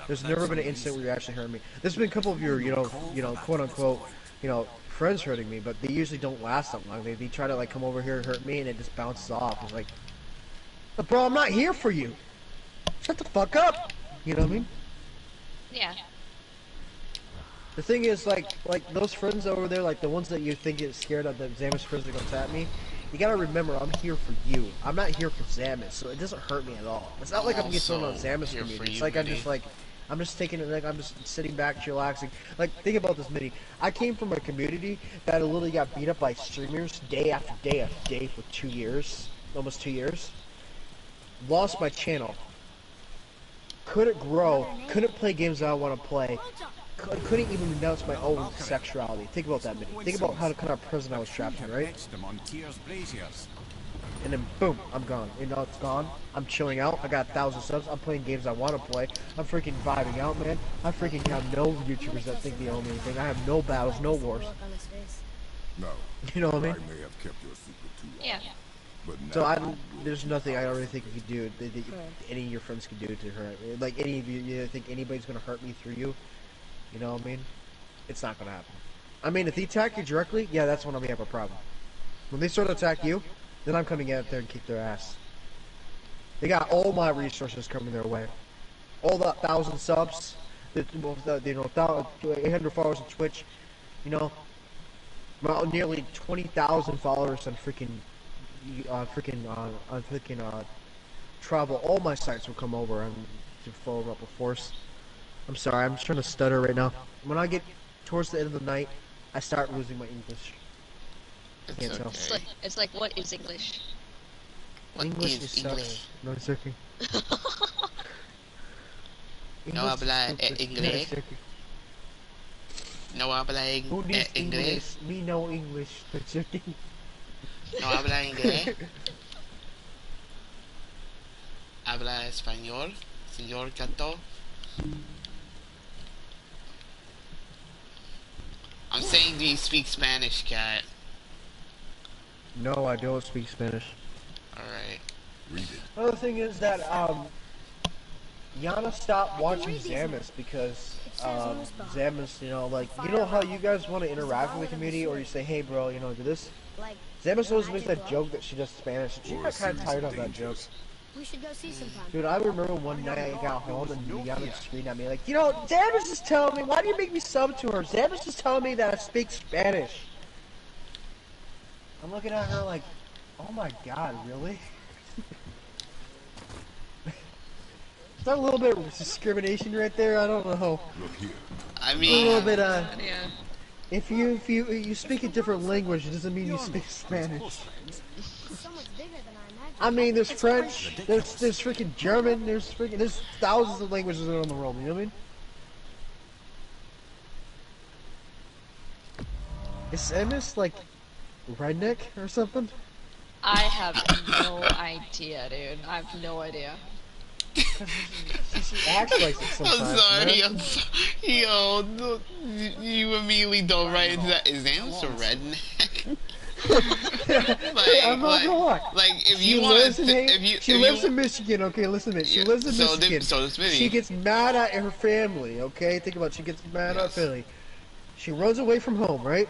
[SPEAKER 1] There's never been an instant where you actually hurt me. There's been a couple of your, you know, quote-unquote, you know, friends hurting me, but they usually don't last that long. They try to, like, come over here and hurt me, and it just bounces off. It's like, but bro, I'm not here for you. Shut the fuck up. You know what I mean?
[SPEAKER 6] Yeah.
[SPEAKER 1] The thing is, like those friends over there, like the ones that you think get scared of that Zamus friends are gonna tap me. You gotta remember, I'm here for you. I'm not here for Zamus, so it doesn't hurt me at all. It's not like I'm getting thrown on
[SPEAKER 2] Also
[SPEAKER 1] Zamus
[SPEAKER 2] here for
[SPEAKER 1] community. It's
[SPEAKER 2] you,
[SPEAKER 1] like I'm
[SPEAKER 2] Mitty.
[SPEAKER 1] just like, I'm just taking it, like I'm just sitting back, chillaxing. Like, think about this, Mitty. I came from a community that literally got beat up by streamers day after day after day for 2 years, almost 2 years. lost my channel, couldn't grow, couldn't play games that I want to play, couldn't even renounce my own sexuality. Think about that, Minnie. Think about how kind of prison I was trapped in, right? And then boom, I'm gone. You know, it's gone. I'm chilling out. I got 1,000 subs. I'm playing games I want to play. I'm freaking vibing out, man. I freaking have no YouTubers that think they own anything. I have no battles, no wars.
[SPEAKER 3] No.
[SPEAKER 1] You know what I mean?
[SPEAKER 3] I may have kept your secret too long.
[SPEAKER 6] Yeah.
[SPEAKER 3] But
[SPEAKER 1] So
[SPEAKER 3] now
[SPEAKER 1] there's nothing I don't really think you could do. That any of your friends could do to her. Like any of you think anybody's gonna hurt me through you? You know what I mean? It's not gonna happen. I mean, if they attack you directly, yeah, that's when I'm gonna have a problem. When they start to attack you, then I'm coming out there and kick their ass. They got all my resources coming their way. All the 1,000 subs, the 800 followers on Twitch, you know, well, nearly 20,000 followers on freaking travel. All my sites will come over and to follow up with force. I'm sorry, I'm trying to stutter right now. When I get towards the end of the night, I start losing my English.
[SPEAKER 2] It's
[SPEAKER 1] Can't tell.
[SPEAKER 2] okay.
[SPEAKER 6] It's like what is English?
[SPEAKER 2] What
[SPEAKER 1] English
[SPEAKER 2] is
[SPEAKER 1] is
[SPEAKER 2] English?
[SPEAKER 1] No, it's okay.
[SPEAKER 2] No habla inglés. No habla
[SPEAKER 1] Who needs
[SPEAKER 2] inglés.
[SPEAKER 1] English? Me know English. It's okay.
[SPEAKER 2] No habla inglés. Habla español, señor Cato. I'm saying, do you speak Spanish, Cat?
[SPEAKER 1] No, I don't speak Spanish.
[SPEAKER 2] Alright.
[SPEAKER 3] read it.
[SPEAKER 1] Another thing is that Yana stopped watching Zamus because Zamus, you know, like, you know how you guys want to interact with the community, or you say, hey bro, you know, do this. Zamus always makes that joke that she does Spanish. She got kind of tired of that joke.
[SPEAKER 8] We should go see sometime.
[SPEAKER 1] Dude, I remember one night I got home and Yana screamed at me like, you know, Zamus is telling me, why do you make me sub to her? Zamus is telling me that I speak Spanish. I'm looking at her like, oh my god, really? Is that a little bit of discrimination right there? I don't know.
[SPEAKER 3] Look here.
[SPEAKER 2] I
[SPEAKER 1] A
[SPEAKER 2] mean,
[SPEAKER 1] little bit,
[SPEAKER 6] Yeah.
[SPEAKER 1] if you speak a different language, it doesn't mean you speak Spanish.
[SPEAKER 8] It's so much bigger than I imagined.
[SPEAKER 1] I mean, there's French, there's freaking German, there's thousands of languages around the world, you know what I mean? Is Samus like redneck or something?
[SPEAKER 6] I have no idea, dude. I have no idea.
[SPEAKER 1] She acts like it sometimes.
[SPEAKER 2] I'm sorry.
[SPEAKER 1] man.
[SPEAKER 2] I'm sorry. Yo, you immediately dove right into that. Is Zamus a redneck?
[SPEAKER 1] I'm not gonna lie.
[SPEAKER 2] Like, if
[SPEAKER 1] She
[SPEAKER 2] you want
[SPEAKER 1] lives
[SPEAKER 2] to,
[SPEAKER 1] in
[SPEAKER 2] if
[SPEAKER 1] lives
[SPEAKER 2] you,
[SPEAKER 1] in Michigan. Okay, listen to me. She
[SPEAKER 2] Yeah,
[SPEAKER 1] lives in
[SPEAKER 2] so
[SPEAKER 1] Michigan.
[SPEAKER 2] so does Vinny.
[SPEAKER 1] She gets mad at her family. Okay, think about it. She gets mad at
[SPEAKER 2] Yes.
[SPEAKER 1] her family. She runs away from home, right?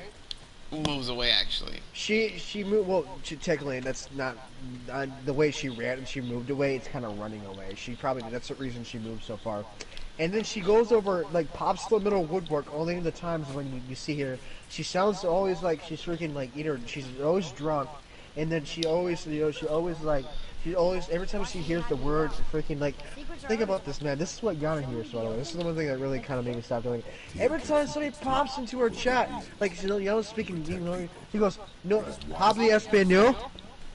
[SPEAKER 2] Who moves away actually?
[SPEAKER 1] She moved. Well, technically, that's not the way she ran and she moved away. It's kind of running away. That's the reason she moved so far. And then she goes over, like, pops the middle woodwork. Only the times when you see her, she sounds always like she's freaking like either she's always drunk, and then she always every time she hears the word freaking like. Think about this, man. This is what Yana hears, by the way. This is the one thing that really kind of made me stop doing it. Every time somebody pops into her chat, like, you know, Yana's speaking, you know, he goes, no, habla español?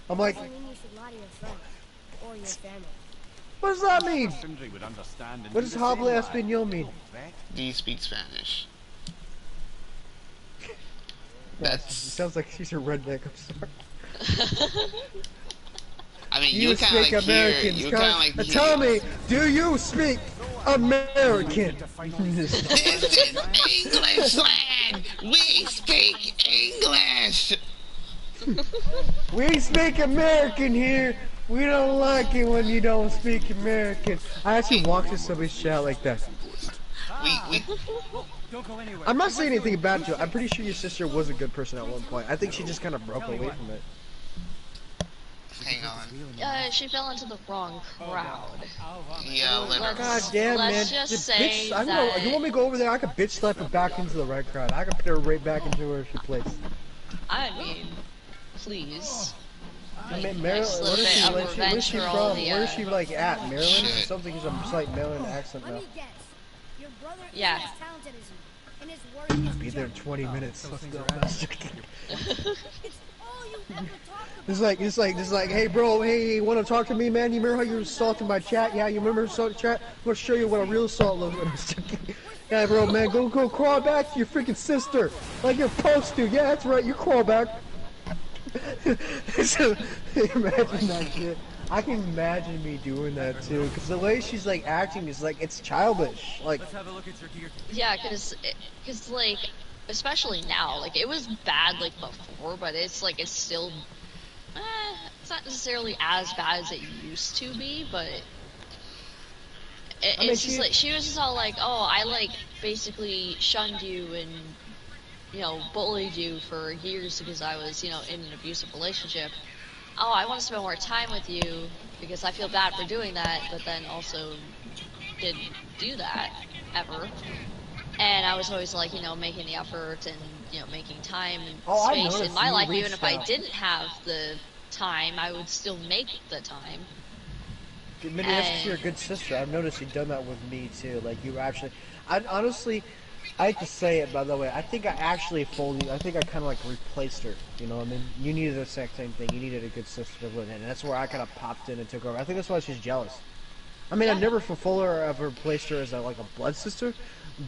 [SPEAKER 1] I'm like,
[SPEAKER 8] Doesn't mean you should lie to your friends or your family.
[SPEAKER 1] what does that mean?
[SPEAKER 4] Sindri would understand and
[SPEAKER 1] What
[SPEAKER 4] do
[SPEAKER 1] does
[SPEAKER 4] the
[SPEAKER 1] habla
[SPEAKER 4] same, lad.
[SPEAKER 1] español mean?
[SPEAKER 4] Correct?
[SPEAKER 2] Do you speak Spanish?
[SPEAKER 1] It
[SPEAKER 2] That's.
[SPEAKER 1] sounds like she's a redneck, I'm sorry.
[SPEAKER 2] I mean,
[SPEAKER 1] You
[SPEAKER 2] you kind of
[SPEAKER 1] speak
[SPEAKER 2] like
[SPEAKER 1] American.
[SPEAKER 2] hear. You kind of like
[SPEAKER 1] Tell
[SPEAKER 2] hear.
[SPEAKER 1] me, do you speak American?
[SPEAKER 2] This is English land. We speak English.
[SPEAKER 1] We speak American here. We don't like it when you don't speak American. I actually walked to somebody's chat like that.
[SPEAKER 2] We
[SPEAKER 4] Don't go anywhere.
[SPEAKER 1] I'm not saying anything about you. I'm pretty sure your sister was a good person at one point. I think she just kind of broke away from it.
[SPEAKER 2] hang on.
[SPEAKER 6] She fell into the wrong crowd.
[SPEAKER 2] Yeah, literally.
[SPEAKER 1] God damn, man.
[SPEAKER 6] Let's just
[SPEAKER 1] The
[SPEAKER 6] say
[SPEAKER 1] bitch, I don't know.
[SPEAKER 6] that-
[SPEAKER 1] You want me to go over there? I could bitch slap her back into the right crowd. I could put her right back into where she plays.
[SPEAKER 6] I mean, please.
[SPEAKER 1] I mean,
[SPEAKER 6] Nice
[SPEAKER 1] Maryland.
[SPEAKER 6] little bit of
[SPEAKER 1] Where is
[SPEAKER 6] revenge
[SPEAKER 1] she
[SPEAKER 6] for
[SPEAKER 1] from?
[SPEAKER 6] all the,
[SPEAKER 1] Where is she like at? Maryland?
[SPEAKER 2] Shit.
[SPEAKER 1] Something is a slight Maryland accent
[SPEAKER 8] Let
[SPEAKER 1] now.
[SPEAKER 8] me guess. Your brother
[SPEAKER 6] Yeah.
[SPEAKER 8] is as talented as you, and his work is
[SPEAKER 1] Be there in
[SPEAKER 8] junk.
[SPEAKER 1] 20 minutes. Let's go.
[SPEAKER 8] It's all you
[SPEAKER 1] It's like, hey bro, hey, you wanna talk to me, man? You remember how you assaulted my chat? Yeah, you remember assault chat? I'm gonna show you what a real assault looks like. Yeah, bro, man, go crawl back to your freaking sister, like you're supposed to. Yeah, that's right, you crawl back. So, imagine that shit. I can imagine me doing that too, because the way she's like acting is like it's childish. Like,
[SPEAKER 6] Yeah, cause like, especially now, like it was bad like before, but it's like it's still, it's not necessarily as bad as it used to be, but
[SPEAKER 1] I mean,
[SPEAKER 6] it's just like she was just all like, oh, I like basically shunned you and bullied you for years because I was in an abusive relationship. Oh, I want to spend more time with you because I feel bad for doing that, but then also didn't do that ever. And I was always like, making the effort and, making time and space in my life. Even if I didn't have the time, I would still make the time.
[SPEAKER 1] Minnie, that's because you're a good sister. I've noticed you've done that with me too. Like, you actually, honestly, I hate to say it, by the way, I think I actually I think I kind of like replaced her. You know what I mean? You needed the exact same thing. You needed a good sister to live in. And that's where I kind of popped in and took over. I think that's why she's jealous. I mean, I've never fulfilled her or ever replaced her as like a blood sister,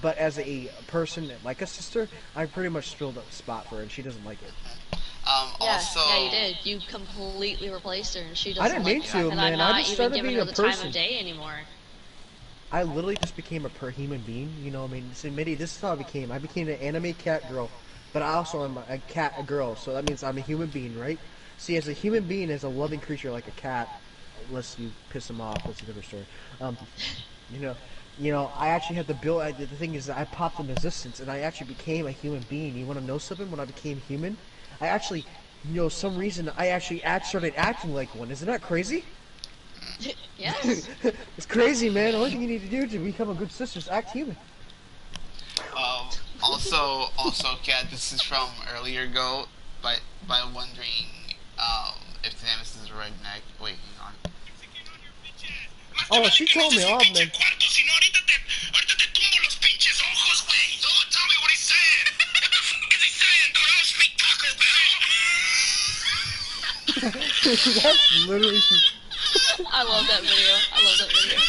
[SPEAKER 1] but as a person like a sister, I pretty much filled a spot for her, and she doesn't like it.
[SPEAKER 6] Yeah, you did. You completely replaced her, and she doesn't
[SPEAKER 1] I didn't mean
[SPEAKER 6] like
[SPEAKER 1] to,
[SPEAKER 6] that.
[SPEAKER 1] man.
[SPEAKER 6] I'm not
[SPEAKER 1] I just
[SPEAKER 6] even
[SPEAKER 1] started
[SPEAKER 6] giving
[SPEAKER 1] being
[SPEAKER 6] her
[SPEAKER 1] a
[SPEAKER 6] the
[SPEAKER 1] person.
[SPEAKER 6] time of day anymore.
[SPEAKER 1] I literally just became a human being. You know what I mean? See, Mitty, this is how I became. I became an anime cat girl, but I also am a girl, so that means I'm a human being, right? See, as a human being, as a loving creature like a cat, unless you piss him off, that's a different story. I actually had to build. The thing is, that I popped in resistance, and I actually became a human being. You want to know something? When I became human, I actually, some reason I actually started acting like one. Isn't that crazy?
[SPEAKER 6] Yes.
[SPEAKER 1] It's crazy, man. The only thing you need to do to become a good sister is act human.
[SPEAKER 2] Also, Kat, this is from earlier ago, by wondering if Dennis is a redneck. Wait, hang on.
[SPEAKER 1] Oh, she told me off, man. That's literally.
[SPEAKER 6] I love that video. I love that video.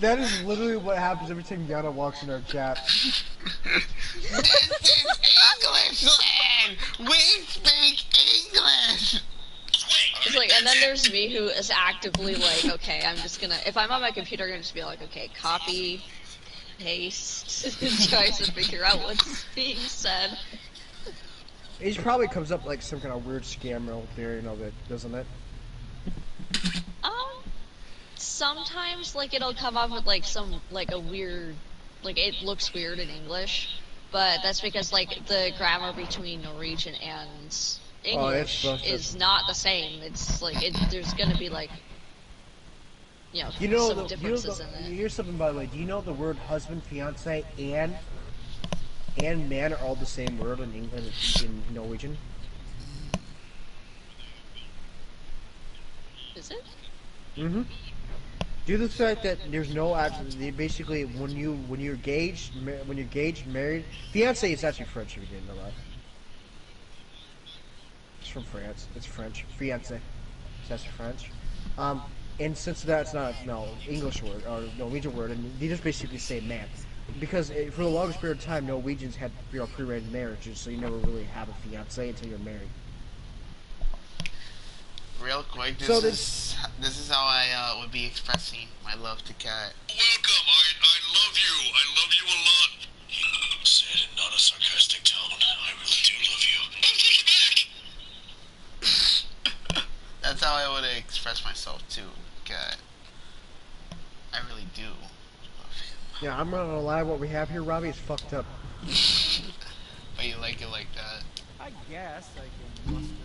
[SPEAKER 1] That is literally what happens every time Yana walks in our chat.
[SPEAKER 2] This is English land! We speak English!
[SPEAKER 6] It's like, and then there's me who is actively like, okay, I'm just gonna, if I'm on my computer, I'm gonna just be like, okay, copy, paste, tries to figure out what's being said.
[SPEAKER 1] It probably comes up like some kind of weird scam theory of it, doesn't it?
[SPEAKER 6] Sometimes, like, it'll come up with, like, a weird, like, it looks weird in English, but that's because, like, the grammar between Norwegian and English is not the same. It's, like, there's gonna be, like, some differences in it.
[SPEAKER 1] Here's something, by the way. Do you know the word husband, fiance, and man are all the same word in Norwegian?
[SPEAKER 6] Is it?
[SPEAKER 1] Mm-hmm. Due to the fact that there's no basically when you're engaged, married, fiance is actually French if you didn't know that. It's from France. It's French. Fiance. That's French. And since that's not English word or Norwegian word, and they just basically say man, because for the longest period of time, Norwegians had pre-arranged marriages, so you never really have a fiance until you're married.
[SPEAKER 2] Real quick, this is how I would be expressing my love to Kat.
[SPEAKER 5] Welcome, I love you. I love you a lot. Said in not a sarcastic tone. I really do love you. Oh, take it back.
[SPEAKER 2] That's how I would express myself to Kat. I really do love him.
[SPEAKER 1] Yeah, I'm not gonna lie. What we have here, Robbie, is fucked up.
[SPEAKER 2] But you like it like that?
[SPEAKER 9] I guess I can muster the energy.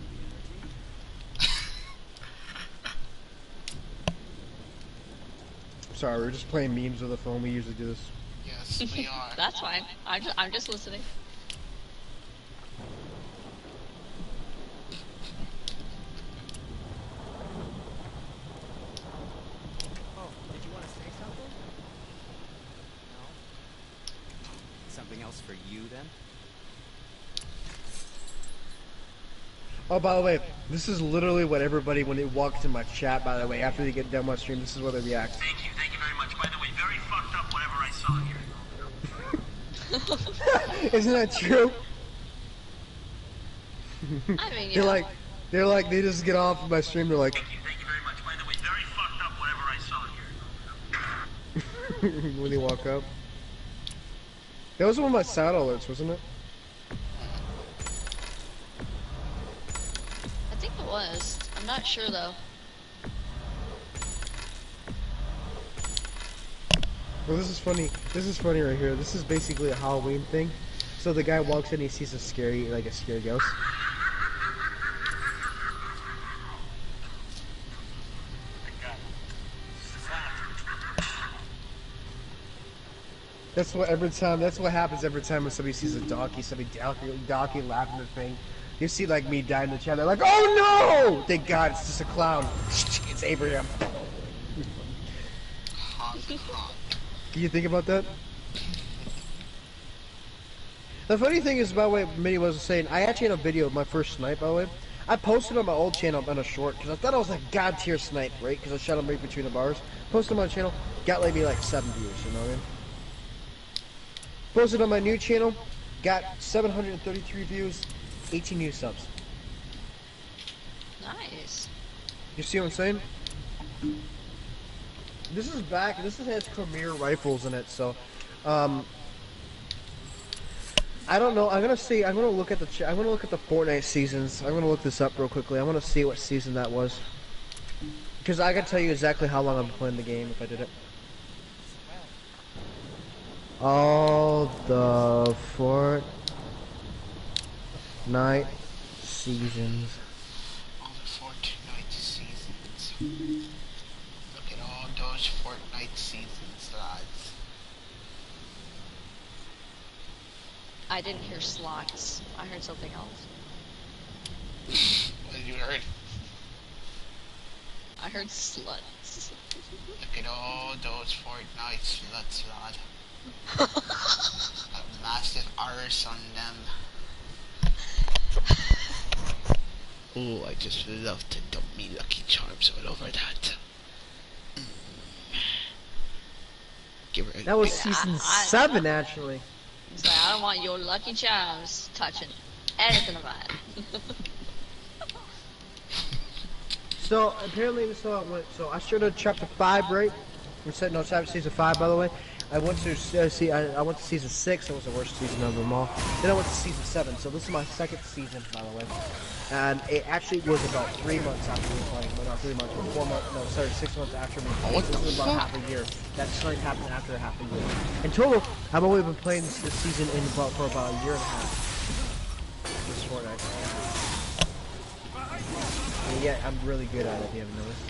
[SPEAKER 1] Sorry, we're just playing memes with the phone. We usually do this.
[SPEAKER 2] Yes, we are.
[SPEAKER 6] That's fine. I'm just listening.
[SPEAKER 9] else for you then?
[SPEAKER 1] Oh, by the way, this is literally what everybody, when they walk into my chat, by the way, after they get done my stream, this is what they react.
[SPEAKER 10] Thank you very much. By the way, very fucked up whatever I saw here.
[SPEAKER 1] Isn't that true?
[SPEAKER 6] I mean, yeah.
[SPEAKER 1] They just get off of my stream, they're like,
[SPEAKER 10] Thank you very much. By the way, very fucked up whatever I saw here.
[SPEAKER 1] when they walk up. That was one of my sound alerts, wasn't it?
[SPEAKER 6] I think it was. I'm not sure though.
[SPEAKER 1] Well, this is funny. This is funny right here. This is basically a Halloween thing. So the guy walks in, he sees a scary ghost. That's what happens every time when somebody sees a donkey laughing at the thing. You see like me die in the chat, they're like, oh no! Thank God, it's just a clown. It's Abraham. Can you think about that? The funny thing is, by the way, Minnie was saying, I actually had a video of my first snipe, by the way. I posted on my old channel on a short, because I thought I was like god tier snipe, right? Because I shot him right between the bars. Posted on my channel, got maybe like 7 views, you know what I mean? Posted on my new channel, got 733 views, 18 new subs.
[SPEAKER 6] Nice.
[SPEAKER 1] You see what I'm saying? This is back. This has Premier rifles in it, so I don't know. I'm gonna look at the Fortnite seasons. I'm gonna look this up real quickly. I want to see what season that was, because I can tell you exactly how long I've been playing the game if I did it. All the Fortnite seasons.
[SPEAKER 2] All the Fortnite seasons. Look at all those Fortnite seasons, lads.
[SPEAKER 6] I didn't hear slots. I heard something else.
[SPEAKER 2] What did you heard?
[SPEAKER 6] I heard sluts.
[SPEAKER 2] Look at all those Fortnite sluts, lad. A massive arse on them. Ooh, I just love to dump me Lucky Charms all over that. Give her a
[SPEAKER 1] That was
[SPEAKER 2] big-
[SPEAKER 1] season 7, actually.
[SPEAKER 6] It's like, I don't want your Lucky Charms touching anything about it.
[SPEAKER 1] So apparently, so I started chapter 5, right? Season 5, by the way. I went to I went to season 6. That was the worst season of them all. Then I went to season 7. So this is my second season, by the way. And it actually was about 3 months after me playing. Well, not 3 months, but 4 months. No, sorry, 6 months after me playing.
[SPEAKER 2] What
[SPEAKER 1] This
[SPEAKER 2] the
[SPEAKER 1] was about
[SPEAKER 2] fuck?
[SPEAKER 1] half a year. That snipe happened after half a year. In total, I've only been playing this season for about a year and a half. This Fortnite. And yeah, I'm really good at it. If you haven't noticed.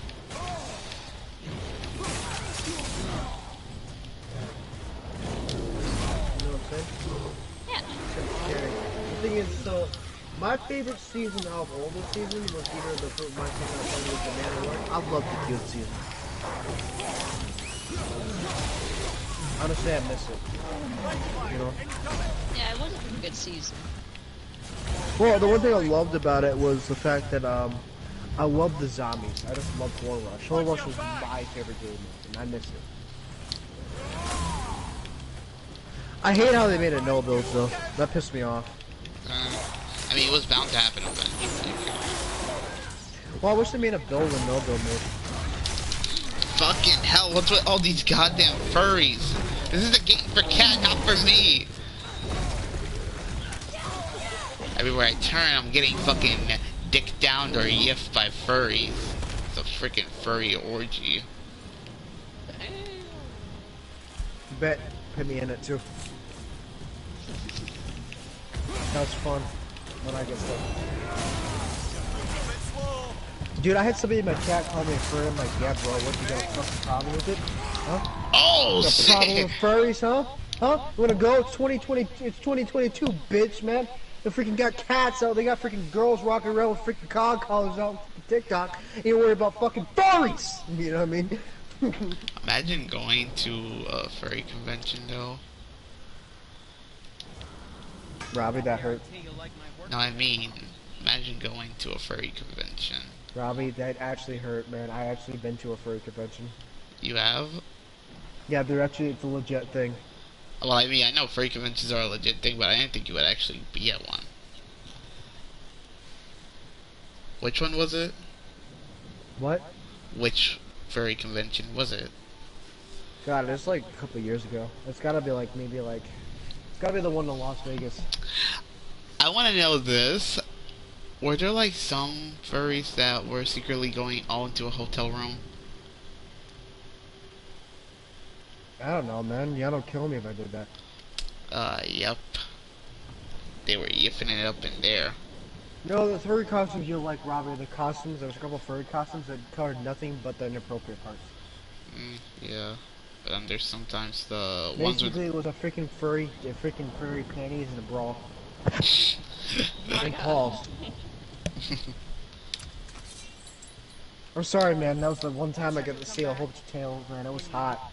[SPEAKER 1] You know what I'm saying?
[SPEAKER 6] Yeah.
[SPEAKER 1] The thing is, so my favorite season out of all the seasons was either the first my season I played was the Man of War. I love the Guild season. Honestly, I miss it. You know?
[SPEAKER 6] Yeah, it was a pretty good season.
[SPEAKER 1] Well, the one thing I loved about it was the fact that I loved the zombies. I just loved Horror Rush. Horror Rush was my favorite game, and I miss it. I hate how they made it no builds though. That pissed me off.
[SPEAKER 2] I mean, it was bound to happen eventually.
[SPEAKER 1] Well, I wish they made a build and no build mode.
[SPEAKER 2] Fucking hell, what's with all these goddamn furries? This is a game for cat, not for me. Everywhere I turn, I'm getting fucking dicked down or yiffed by furries. It's a freaking furry orgy.
[SPEAKER 1] Bet, put me in it too. That was fun when I get stuck. Dude, I had somebody in my chat call me a furry. I'm like, yeah, bro, what, you got a fucking problem with it? Huh?
[SPEAKER 2] Oh,
[SPEAKER 1] Got a problem
[SPEAKER 2] shit!
[SPEAKER 1] with furries, huh? Huh? You wanna go? It's 2020, it's 2022, bitch, man. They freaking got cats out, they got freaking girls walking around with freaking cog collars out on TikTok. You don't worry about fucking furries! You know what I mean?
[SPEAKER 2] Imagine going to a furry convention, though.
[SPEAKER 1] Robbie, that hurt.
[SPEAKER 2] No, I mean, imagine going to a furry convention.
[SPEAKER 1] Robbie, that actually hurt, man. I actually been to a furry convention.
[SPEAKER 2] You have?
[SPEAKER 1] Yeah, they're actually, it's a legit thing.
[SPEAKER 2] Well, I mean, I know furry conventions are a legit thing, but I didn't think you would actually be at one. Which one was it?
[SPEAKER 1] What?
[SPEAKER 2] Which furry convention was it?
[SPEAKER 1] God, it's like a couple years ago. It's gotta be like, maybe like, it's gotta be the one in Las Vegas.
[SPEAKER 2] I want to know this. Were there like some furries that were secretly going all into a hotel room?
[SPEAKER 1] I don't know, man. Y'all don't kill me if I did that.
[SPEAKER 2] Yep. They were yiffing it up in there.
[SPEAKER 1] No, the furry costumes you'll like, Robbie. The costumes, there was a couple furry costumes that covered nothing but the inappropriate parts.
[SPEAKER 2] Yeah. But then there's sometimes the ones with...
[SPEAKER 1] Basically, it was a freaking furry panties and a bra. And paws. I'm sorry, man. That was the one time I got to see a whole bunch of tails, man. It was hot.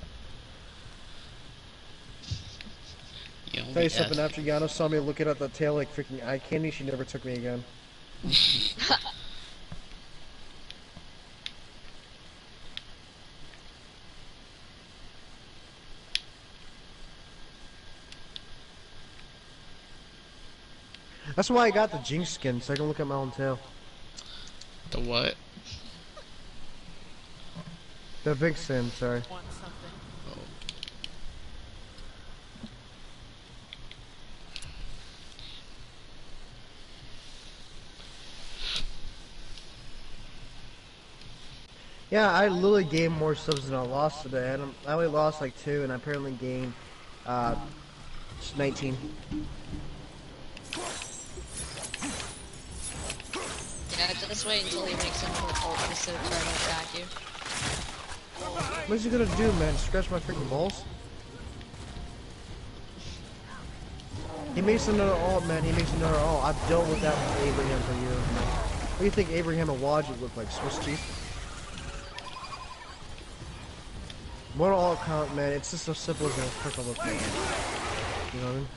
[SPEAKER 1] Tell you something, after Yana saw me looking at the tail like freaking eye candy, she never took me again. That's why I got the Jinx skin, so I can look at my own tail.
[SPEAKER 2] The what?
[SPEAKER 1] The big sin, sorry. Yeah, I literally gained more subs than I lost today. I only lost like 2, and I apparently gained 19.
[SPEAKER 6] Yeah, just wait until he makes into a cult just to try to attack you.
[SPEAKER 1] What's he gonna do, man? Scratch my freaking balls? He makes another alt, man. He makes another alt. I've dealt with that with Abraham for years, man. What do you think Abraham and Wadjet look like? Swiss cheese? One alt count, man. It's just so simple as a purple look, man. You know what I mean?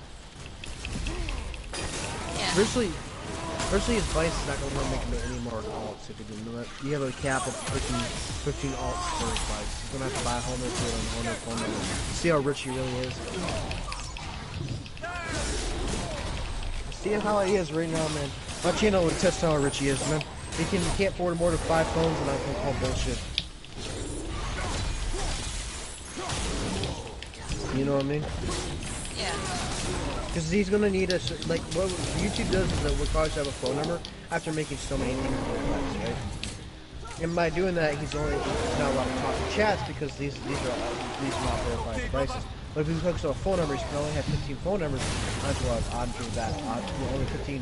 [SPEAKER 6] Yeah.
[SPEAKER 1] Virtually his Vice is not going to make him any more alts if you didn't know that. You have a cap of freaking 15 alts for his Vice. He's going to have to buy a whole new food on a phone number. See how rich he really is. See how he is right now, man. My channel would test how rich he is, man. He can't afford more than 5 phones, and I can call bullshit. You know what I mean?
[SPEAKER 6] Yeah.
[SPEAKER 1] Because he's gonna need a, like, what YouTube does is it requires to have a phone number after making so many things, right? And by doing that, he's not allowed to talk to chats because these are not verified devices. But if he hooks up a phone number, he can only have 15 phone numbers onto that, only 15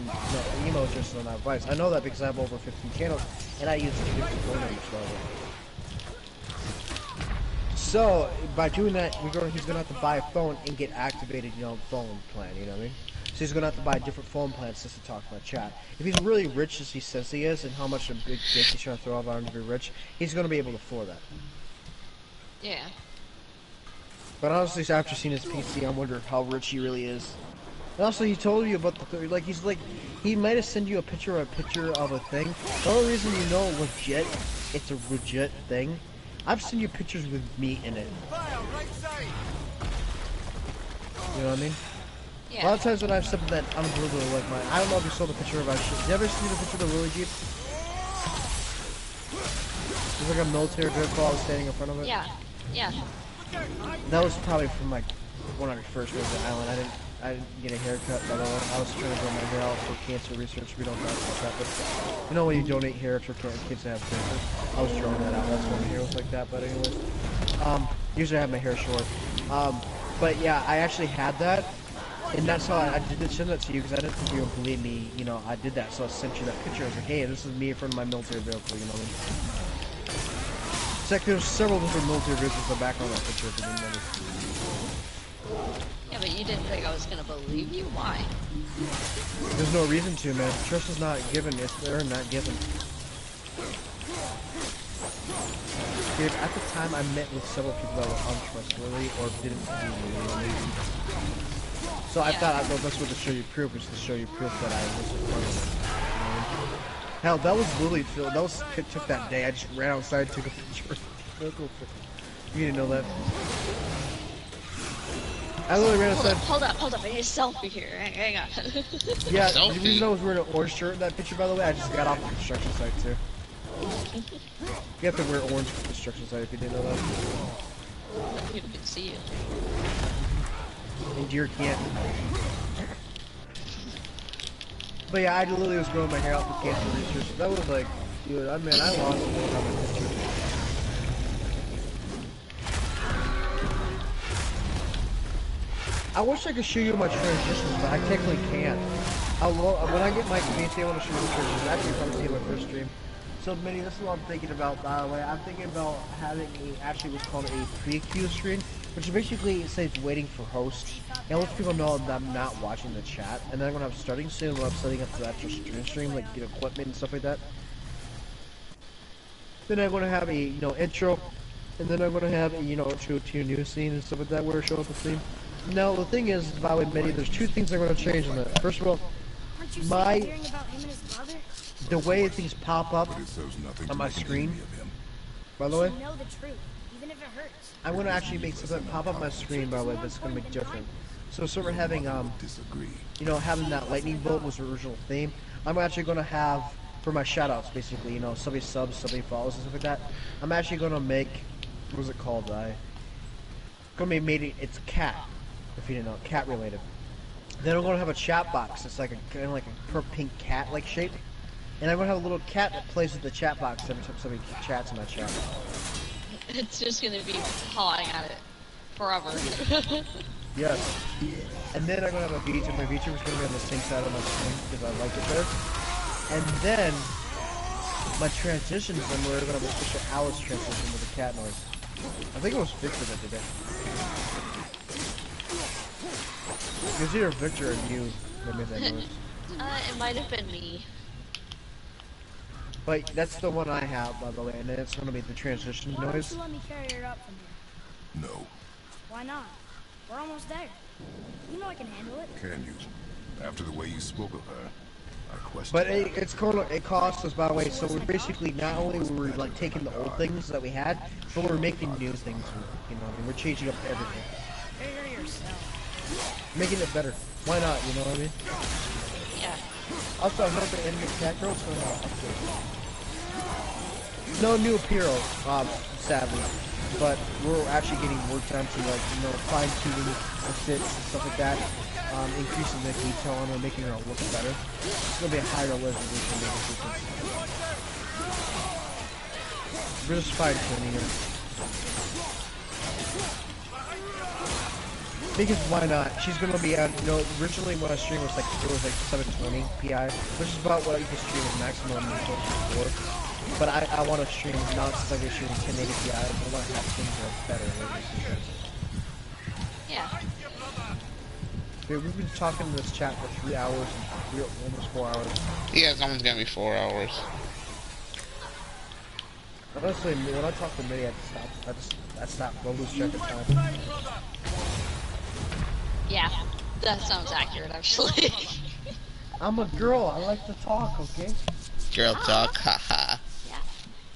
[SPEAKER 1] emotes just on that device. I know that because I have over 15 channels, and I use 2 different phone numbers. So, by doing that, he's gonna have to buy a phone and get activated, phone plan, you know what I mean? So he's gonna have to buy different phone plans just to talk about chat. If he's really rich as he says he is, and how much a big dick he's trying to throw out on him to be rich, he's gonna be able to afford that.
[SPEAKER 6] Yeah.
[SPEAKER 1] But honestly, after seeing his PC, I wonder how rich he really is. And also, he told you about he might have sent you a picture of a thing. The only reason you know legit, it's a legit thing. I've seen you pictures with me in it. You know what I mean?
[SPEAKER 6] Yeah.
[SPEAKER 1] A lot of times when I've said that I'm literally like mine. I don't know if you saw the picture of our shit. Did you ever see the picture of the Willy Jeep? There's like a military vehicle standing in front of it.
[SPEAKER 6] Yeah. Yeah.
[SPEAKER 1] That was probably from like when I first moved to the island. I didn't get a haircut, by the way. I was trying to grow my hair out for cancer research. We don't talk about that, but you know when you donate hair for kids that have cancer? I was drawing that out. That's why my hair was like that. But anyways, usually I have my hair short. But yeah, I actually had that, and that's how I did send that to you because I didn't think you would believe me. I did that, so I sent you that picture. I was like, hey, this is me in front of my military vehicle. You know what I mean? It's like there's several different military vehicles in the background of that picture. If you didn't notice.
[SPEAKER 6] Yeah, but you didn't think I was gonna believe you? Why?
[SPEAKER 1] There's no reason to, man. Trust is not given, it's earned, not given. Dude, at the time I met with several people that were untrustworthy or didn't believe me. So I thought I'd go this way to show you proof, is to show you proof that I was a part of it. You know? Hell, that was literally that was took that day. I just ran outside, took a picture. You didn't know that. I literally ran outside.
[SPEAKER 6] Hold up. I need a selfie here. Hang on.
[SPEAKER 1] Yeah,
[SPEAKER 2] Selfie?
[SPEAKER 1] the reason I was wearing an orange shirt in that picture, by the way, I just got off the construction site too. You have to wear orange for the construction site if you didn't know that.
[SPEAKER 6] People can see you.
[SPEAKER 1] And deer can't. But yeah, I literally was growing my hair out for cancer research. That was like, dude, I lost a lot of my picture. I wish I could show you my transitions, but I technically can't. When I get my community, I want to show you the transitions. Actually, you'll probably see my first stream. So, Minnie, this is what I'm thinking about, by the way. I'm thinking about having what's called a pre-queue screen, which basically says waiting for hosts. And lets people know that I'm not watching the chat. And then I'm going to have starting soon when I'm setting up the actual stream, like, get equipment and stuff like that. Then I'm going to have a, intro. And then I'm going to have a, intro to a new scene and stuff like that where I show up the scene. Now, the thing is, by the way, Minnie, there's two things I'm going to change in that. First of all, the way things pop up on my screen, by the way, I'm going to actually make something pop up my screen, by the way, that's going to be different. So instead of having, having that lightning bolt was the original theme, I'm actually going to have, for my shoutouts, basically, somebody subs, somebody follows, and stuff like that, I'm actually going to make, what was it called, it's cat, if you didn't know, cat related. Then I'm going to have a chat box, it's like kind of like a pink cat-like shape. And I'm going to have a little cat that plays with the chat box every time somebody chats in my chat.
[SPEAKER 6] It's just going to be pawing at it forever.
[SPEAKER 1] Yes. And then I'm going to have a feature. My feature was going to be on the same side of my screen because I like it there. And then my transitions, then we're going to have a special Alice transition with the cat noise. I think it was Victor that did it. It was either Victor or you that made that noise.
[SPEAKER 6] It might have been me.
[SPEAKER 1] But that's the one I have, by the way, and then it's going to be the transition
[SPEAKER 8] Why
[SPEAKER 1] noise.
[SPEAKER 8] don't you let me carry her up from here?
[SPEAKER 3] No.
[SPEAKER 8] Why not? We're almost there. You know I can handle it.
[SPEAKER 3] Can you? After the way you spoke of her, I question
[SPEAKER 1] But
[SPEAKER 3] that.
[SPEAKER 1] it costs us, by the way, so we're basically, not only were we like taking the old things that we had, but we're making new things, we're changing up everything.
[SPEAKER 8] Figure yourself.
[SPEAKER 1] Making it better. Why not, you know what I mean?
[SPEAKER 6] Yeah.
[SPEAKER 1] Also, I heard the enemy cat girl's going to update. No new apparel, sadly. But we're actually getting work done to, like, fine-tuning the fits and stuff like that. Increasing the detail on her, making her look better. It's going to be a higher resolution than we're just fine-tuning her. Because why not? She's gonna be on, originally when I streamed it was like 720 PI, which is about what you can stream at maximum for. But I want to stream, now since I'm shooting 1080 PI, I want to have things that are better.
[SPEAKER 6] Yeah.
[SPEAKER 1] Dude, we've been talking in this chat for 3 hours, and almost 4 hours.
[SPEAKER 2] Yeah, it's almost gonna be 4 hours.
[SPEAKER 1] Honestly, when I talk to Minnie, I stop, I lose track of time.
[SPEAKER 6] Yeah. That sounds accurate, actually.
[SPEAKER 1] I'm a girl, I like to talk, okay?
[SPEAKER 2] Girl talk, haha.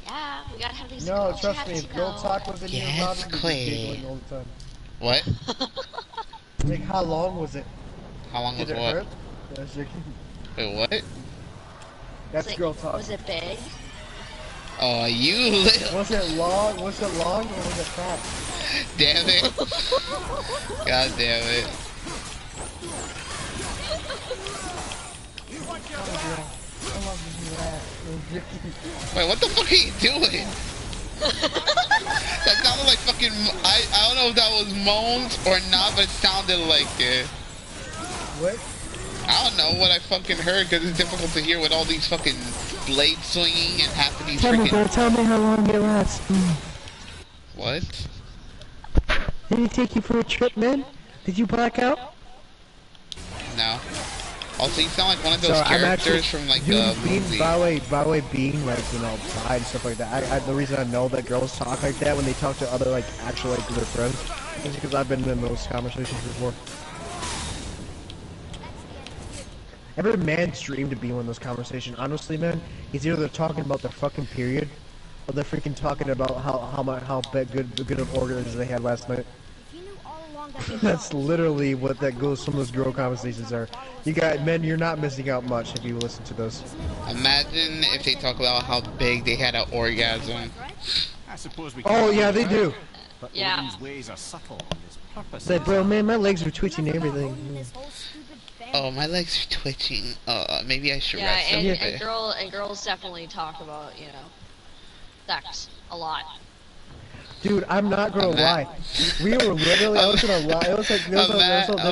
[SPEAKER 6] Yeah, we gotta have these
[SPEAKER 1] No,
[SPEAKER 6] girl
[SPEAKER 1] trust
[SPEAKER 6] chats,
[SPEAKER 1] me, if girl talk was in your mouth, you'd be giggling all the time.
[SPEAKER 2] What?
[SPEAKER 1] Like, how long was it?
[SPEAKER 2] How long was
[SPEAKER 1] Did it
[SPEAKER 2] what?
[SPEAKER 1] hurt? Yeah, I was joking.
[SPEAKER 2] Wait, what?
[SPEAKER 1] That's
[SPEAKER 6] Like,
[SPEAKER 1] girl talk.
[SPEAKER 6] Was it big?
[SPEAKER 2] Oh, you little...
[SPEAKER 1] Was it long? Was it long or was it fat?
[SPEAKER 2] Damn it. God damn it. Wait, what the fuck are you doing? That sounded like fucking... I don't know if that was moans or not, but it sounded like it.
[SPEAKER 1] What?
[SPEAKER 2] I don't know what I fucking heard because it's difficult to hear with all these fucking blades swinging and half of these freaking...
[SPEAKER 1] Tell me how long it lasts.
[SPEAKER 2] What?
[SPEAKER 1] Did he take you for a trip, man? Did you black out?
[SPEAKER 2] No. Also, you sound like one of those characters from like a movie.
[SPEAKER 1] By the way, being like, bi and stuff like that, the reason I know that girls talk like that when they talk to other, like, actual, like, their friends is because I've been in those conversations before. Every man's dream to be in one of those conversations. Honestly, man, he's either they're talking about their fucking period, or they're freaking talking about how good of organs they had last night. That's literally what that goes. Some of those girl conversations are. You got men. You're not missing out much if you listen to those.
[SPEAKER 2] Imagine if they talk about how big they had an orgasm.
[SPEAKER 4] I suppose we
[SPEAKER 1] Oh yeah, they do.
[SPEAKER 4] But
[SPEAKER 6] Yeah.
[SPEAKER 4] Odin's ways are subtle and his purpose
[SPEAKER 1] Say,
[SPEAKER 4] is
[SPEAKER 1] bro, man, my legs are twitching and everything.
[SPEAKER 2] Oh, my legs are twitching. Maybe I should
[SPEAKER 6] Yeah,
[SPEAKER 2] rest a
[SPEAKER 6] and,
[SPEAKER 2] bit.
[SPEAKER 6] and girls definitely talk about, you know, sex a lot.
[SPEAKER 1] Dude, I'm not gonna lie. We were literally. I was gonna lie. It was like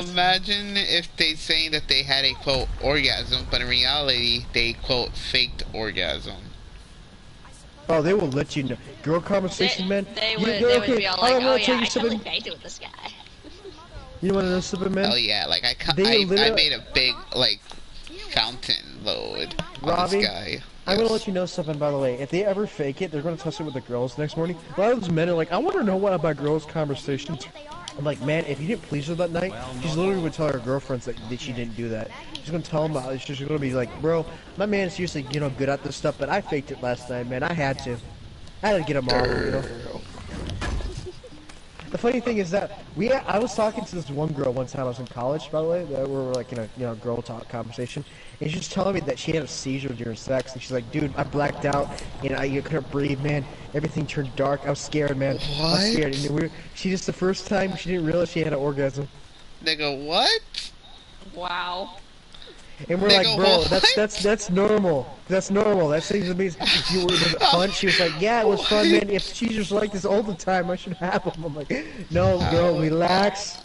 [SPEAKER 2] Imagine if they saying that they had a quote orgasm, but in reality they quote faked orgasm.
[SPEAKER 1] Oh, they will let you know. Girl conversation, man.
[SPEAKER 6] They would be all like, oh yeah, I totally faked it with this guy.
[SPEAKER 1] You wanna know something, man?
[SPEAKER 2] Oh yeah, like I made a big like fountain load on
[SPEAKER 1] Robbie,
[SPEAKER 2] this guy.
[SPEAKER 1] I'm gonna let you know something, by the way. If they ever fake it, they're gonna test it with the girls next morning. A lot of those men are like, I want to know what about girls' conversations. I'm like, man, if you didn't please her that night, she's literally would tell her girlfriends that she didn't do that. She's gonna tell them, she's gonna be like, bro, my man's usually, you know, good at this stuff, but I faked it last night, man. I had to get him all, you know. The funny thing is that I was talking to this one girl one time. I was in college, by the way. That we were like in a girl talk conversation, and she was telling me that she had a seizure during sex. And she's like, "Dude, I blacked out, and I couldn't breathe, man. Everything turned dark. I was scared, man.
[SPEAKER 2] What?
[SPEAKER 1] I was scared." And she just the first time she didn't realize she had an orgasm.
[SPEAKER 2] Nigga, what?
[SPEAKER 6] Wow.
[SPEAKER 1] And we're
[SPEAKER 2] Nigga,
[SPEAKER 1] like, bro,
[SPEAKER 2] what?
[SPEAKER 1] that's normal. That's normal. That seems to be. Was it fun? She was like, yeah, it was fun, man. If seizures like this all the time, I should have them. I'm like, no, girl, relax.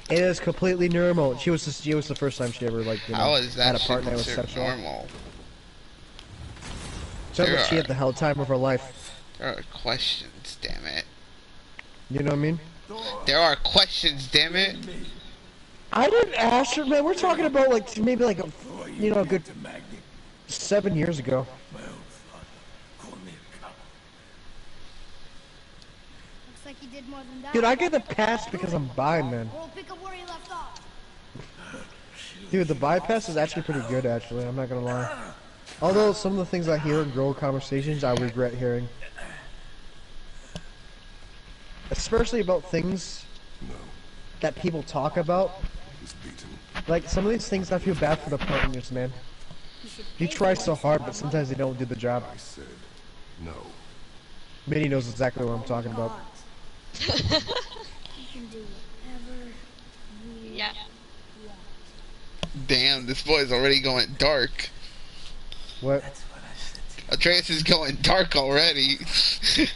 [SPEAKER 1] It is completely normal. She was the first time she ever like
[SPEAKER 2] How is that
[SPEAKER 1] had a
[SPEAKER 2] shit
[SPEAKER 1] partner that was
[SPEAKER 2] considered
[SPEAKER 1] sexual.
[SPEAKER 2] normal?
[SPEAKER 1] So that she had the hell time of her life.
[SPEAKER 2] There are questions, damn it.
[SPEAKER 1] You know what I mean?
[SPEAKER 2] There are questions, damn it.
[SPEAKER 1] I didn't ask her, man. We're talking about like maybe like a good 7 years ago.
[SPEAKER 8] Looks like he did more than that.
[SPEAKER 1] Dude, I get the pass because I'm bi, man.
[SPEAKER 8] We'll pick up where he left off.
[SPEAKER 1] Dude, the bypass is actually pretty good, actually. I'm not gonna lie. Although some of the things I hear in girl conversations, I regret hearing. Especially about things that people talk about. Like, some of these things I feel bad for the partners, man. You try so hard, but sometimes they don't do the job.
[SPEAKER 3] I said no.
[SPEAKER 1] Minnie knows exactly what I'm talking about.
[SPEAKER 8] You can do whatever you
[SPEAKER 6] Yeah.
[SPEAKER 2] Damn, this boy is already going dark.
[SPEAKER 1] What?
[SPEAKER 2] Atreus is going dark already.
[SPEAKER 6] What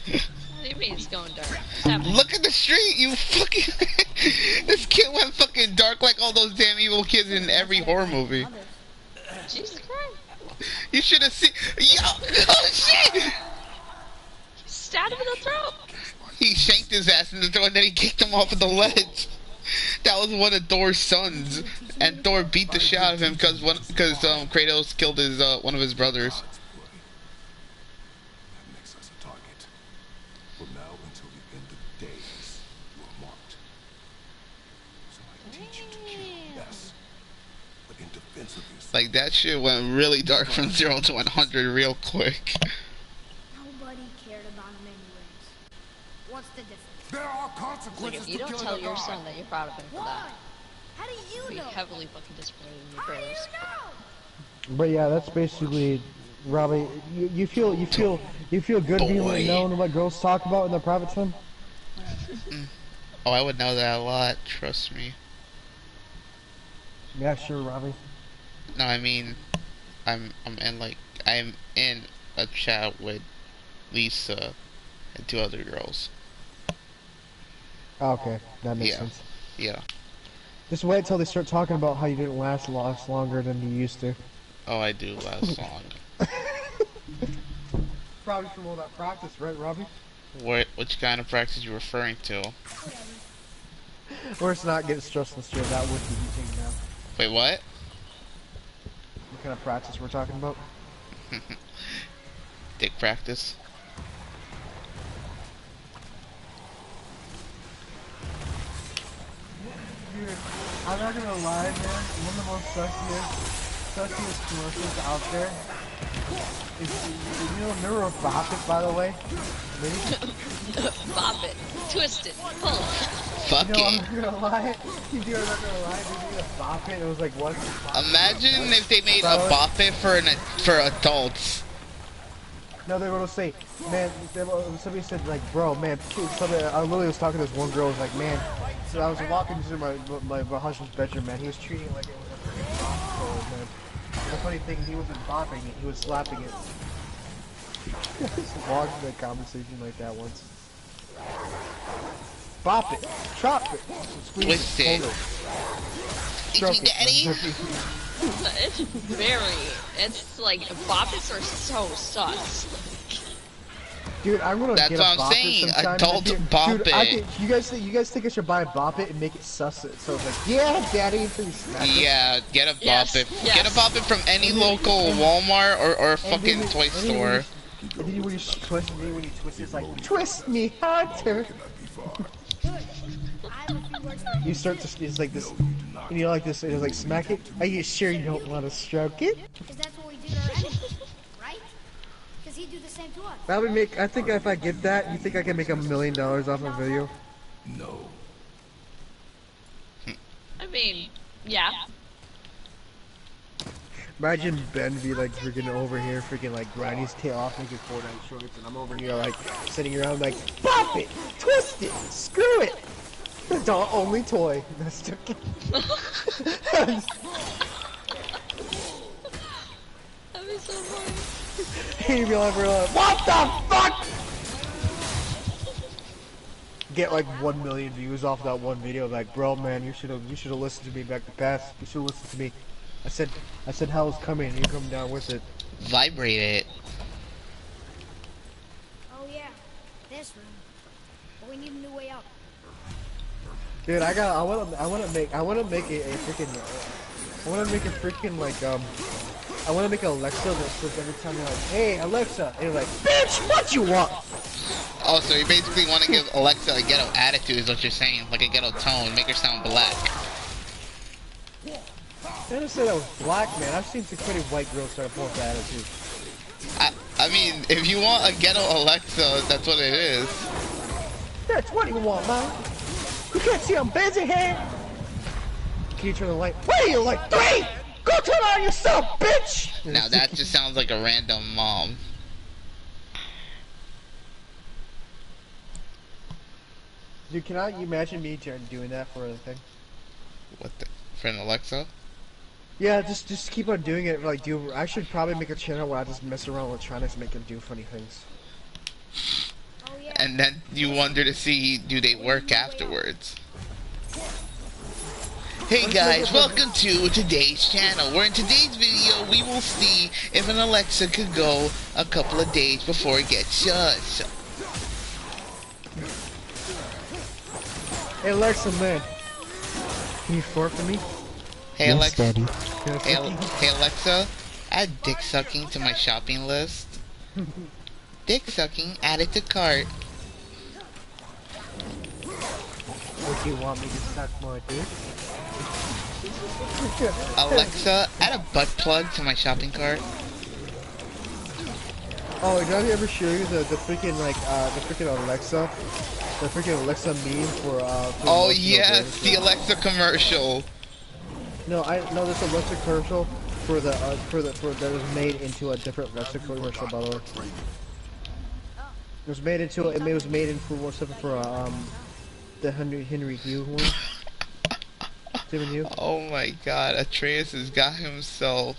[SPEAKER 6] do you mean it's going dark? What's happening?
[SPEAKER 2] Look at the street, you fucking... This kid went fucking dark like all those damn evil kids in every horror movie.
[SPEAKER 6] Jesus Christ.
[SPEAKER 2] You should have seen... Yo! Oh shit!
[SPEAKER 6] Stabbed him in the throat.
[SPEAKER 2] He shanked his ass in the throat and then he kicked him off of the ledge. That was one of Thor's sons. And Thor beat the shit out of him because Kratos killed his one of his brothers.
[SPEAKER 3] That makes us a target. From now until the end of days, you are marked. So I teach you to kill, yes. But in defense of yourself,
[SPEAKER 2] Like, that shit went really dark from 0 to 100 real quick.
[SPEAKER 8] Nobody cared about him anyways. What's the difference?
[SPEAKER 3] there are
[SPEAKER 6] Like,
[SPEAKER 3] consequences
[SPEAKER 6] if you don't tell your son that you're proud of him for that,
[SPEAKER 8] How do
[SPEAKER 6] you'll
[SPEAKER 8] you
[SPEAKER 6] be
[SPEAKER 8] know?
[SPEAKER 6] heavily fucking disappointed in your
[SPEAKER 8] How do you
[SPEAKER 6] prayers.
[SPEAKER 8] know?
[SPEAKER 1] But yeah, that's basically, Robbie. You feel good being known what girls talk about in their private time.
[SPEAKER 2] Oh, I would know that a lot, trust me.
[SPEAKER 1] Yeah, sure, Robbie.
[SPEAKER 2] No, I mean, I'm in a chat with Lisa and 2 other girls.
[SPEAKER 1] Oh, okay, that makes
[SPEAKER 2] Yeah.
[SPEAKER 1] sense.
[SPEAKER 2] Yeah.
[SPEAKER 1] Just wait till they start talking about how you didn't last longer than you used to.
[SPEAKER 2] Oh, I do last long.
[SPEAKER 1] Probably from all that practice, right, Robbie?
[SPEAKER 2] Which kind of practice you referring to?
[SPEAKER 1] Or it's not getting stressed and straight. That would be taken now.
[SPEAKER 2] Wait, what?
[SPEAKER 1] What kind of practice we're talking about?
[SPEAKER 2] Dick practice?
[SPEAKER 1] Dude, I'm not gonna lie, man. One of the most sexiest suskiest commercials out there is, you know, remember Bop It, by the way?
[SPEAKER 6] Bop it, twist it, pull it.
[SPEAKER 2] Fuck
[SPEAKER 1] You know,
[SPEAKER 2] it.
[SPEAKER 1] I'm not gonna lie. You do I'm not gonna lie. They did a Bop It. It was like one.
[SPEAKER 2] Imagine if they made
[SPEAKER 1] By
[SPEAKER 2] a
[SPEAKER 1] the way-
[SPEAKER 2] Bop It for adults.
[SPEAKER 1] No, they were gonna say, man. Somebody said like, bro, man. Somebody, I literally was talking to this one girl. Was like, man. So I was walking into my husband's bedroom, man. He was treating it like it was a freaking box toy, man. The funny thing, he wasn't bopping it. He was slapping it. I just walked in a conversation like that once. Bop it, chop it, squeeze
[SPEAKER 2] Twist
[SPEAKER 1] it,
[SPEAKER 2] it.
[SPEAKER 1] hold it.
[SPEAKER 2] It's me, daddy.
[SPEAKER 6] It's it's like, boppets are so sus.
[SPEAKER 1] Dude, I'm gonna
[SPEAKER 2] That's
[SPEAKER 1] get
[SPEAKER 2] what
[SPEAKER 1] a
[SPEAKER 2] I'm
[SPEAKER 1] Bop It
[SPEAKER 2] saying,
[SPEAKER 1] sometime
[SPEAKER 2] adult
[SPEAKER 1] this year.
[SPEAKER 2] Bop
[SPEAKER 1] Dude,
[SPEAKER 2] It.
[SPEAKER 1] you guys think I should buy a Bop It and make it sus it? So it's like, yeah, daddy, until you smack it.
[SPEAKER 2] Yeah, get a Bop
[SPEAKER 6] Yes,
[SPEAKER 2] It.
[SPEAKER 6] yes.
[SPEAKER 2] Get a Bop It from any local Walmart or
[SPEAKER 1] And
[SPEAKER 2] fucking
[SPEAKER 1] then-
[SPEAKER 2] toy
[SPEAKER 1] and then
[SPEAKER 2] store.
[SPEAKER 1] And then when you twist, it's like, twist me harder.
[SPEAKER 8] I have a few words for
[SPEAKER 1] You start to, it's like this, and you like this, it's like, smack it. Are you sure you don't want to stroke it?
[SPEAKER 8] because that's what we do to our enemies, right? Because he'd do the same to us.
[SPEAKER 1] That would make, I think if I get that, you think I can make $1 million off a video?
[SPEAKER 3] No.
[SPEAKER 6] I mean, yeah.
[SPEAKER 1] Imagine Ben be like freaking over here, freaking like grinding his tail off, making Fortnite shorts, and I'm over here like sitting around like, pop it, twist it, screw it. It's our only toy. That's the
[SPEAKER 6] That'd be so funny.
[SPEAKER 1] He'd be like, what the fuck? Get like 1 million views off that one video. Like, bro, man, you should have listened to me back the past. You should have listened to me. I said hell's coming, and you come down with it.
[SPEAKER 2] Vibrate it.
[SPEAKER 8] Oh yeah, this room. But we need a new way up.
[SPEAKER 1] Dude, I wanna make a freaking, I wanna make a freaking like I wanna make an Alexa that says every time you're like, hey Alexa, and you're like, bitch, what you want?
[SPEAKER 2] Oh, so you basically want to give Alexa a ghetto attitude is what you're saying. Like a ghetto tone, make her sound black.
[SPEAKER 1] I didn't say that was black, man. I've seen some pretty white girls start pulling that attitude.
[SPEAKER 2] I mean, if you want a ghetto Alexa, that's what it is.
[SPEAKER 1] That's what you want, man. You can't see I'm busy here. Can you turn the light? What are you, like 3? Go turn it on yourself, bitch!
[SPEAKER 2] Now that just sounds like a random mom.
[SPEAKER 1] Dude, can you imagine me doing that for a thing?
[SPEAKER 2] What the? For an Alexa?
[SPEAKER 1] Yeah, just keep on doing it. Like, I should probably make a channel where I just mess around with electronics and make them do funny things.
[SPEAKER 8] Oh yeah.
[SPEAKER 2] And then you wonder to see, do they work afterwards? Hey guys, welcome to today's channel, where in today's video we will see if an Alexa could go a couple of days before it gets shut. So,
[SPEAKER 1] Hey Alexa, man. Can you fart for me?
[SPEAKER 2] hey Alexa,
[SPEAKER 1] Daddy.
[SPEAKER 2] hey Alexa, add dick sucking to my shopping list. Dick sucking added to cart.
[SPEAKER 1] Would you want me to suck more dick?
[SPEAKER 2] Alexa, add a butt plug to my shopping cart.
[SPEAKER 1] Oh, did I ever show you the freaking like the freaking Alexa? The freaking Alexa meme for
[SPEAKER 2] Oh
[SPEAKER 1] emotional
[SPEAKER 2] yes, the
[SPEAKER 1] damage?
[SPEAKER 2] Alexa commercial.
[SPEAKER 1] No, there's a Alexa commercial for that was made into a different Alexa commercial, by the way. It was made into for the Henry Hugh one. Stephen Hugh.
[SPEAKER 2] Oh my god, Atreus has got himself,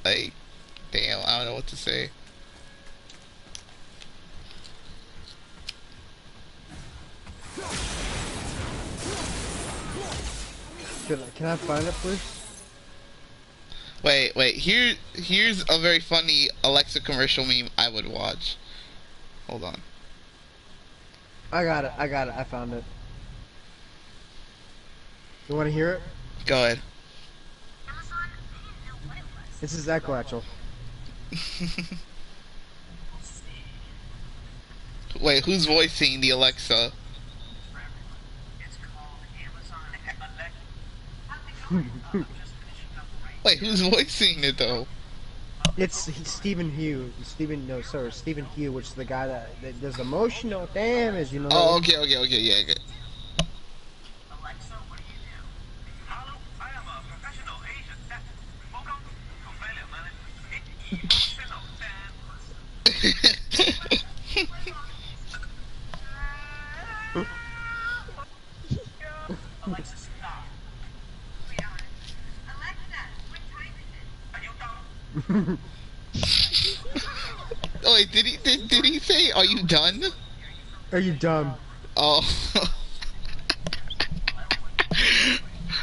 [SPEAKER 2] like, damn, I don't know what to say.
[SPEAKER 1] Can I find it, please?
[SPEAKER 2] Wait, here's a very funny Alexa commercial meme I would watch. Hold on.
[SPEAKER 1] I got it, I found it. You wanna hear it?
[SPEAKER 2] Go ahead.
[SPEAKER 1] This is Echo Actual.
[SPEAKER 2] Wait, who's voicing the Alexa? Wait, who's voicing it though?
[SPEAKER 1] It's Stephen Hugh. Stephen Hugh, which is the guy that does emotional damage, you know.
[SPEAKER 2] Oh, okay, yeah, okay.
[SPEAKER 10] Alexa, what do you do? Hello, I am a professional agent. Welcome to failure management. Emotional Alexa, stop.
[SPEAKER 7] Alexa, what time is it?
[SPEAKER 10] Are you dumb?
[SPEAKER 2] Oh wait, did he say, "Are you done"?
[SPEAKER 1] Are you dumb?
[SPEAKER 2] Oh.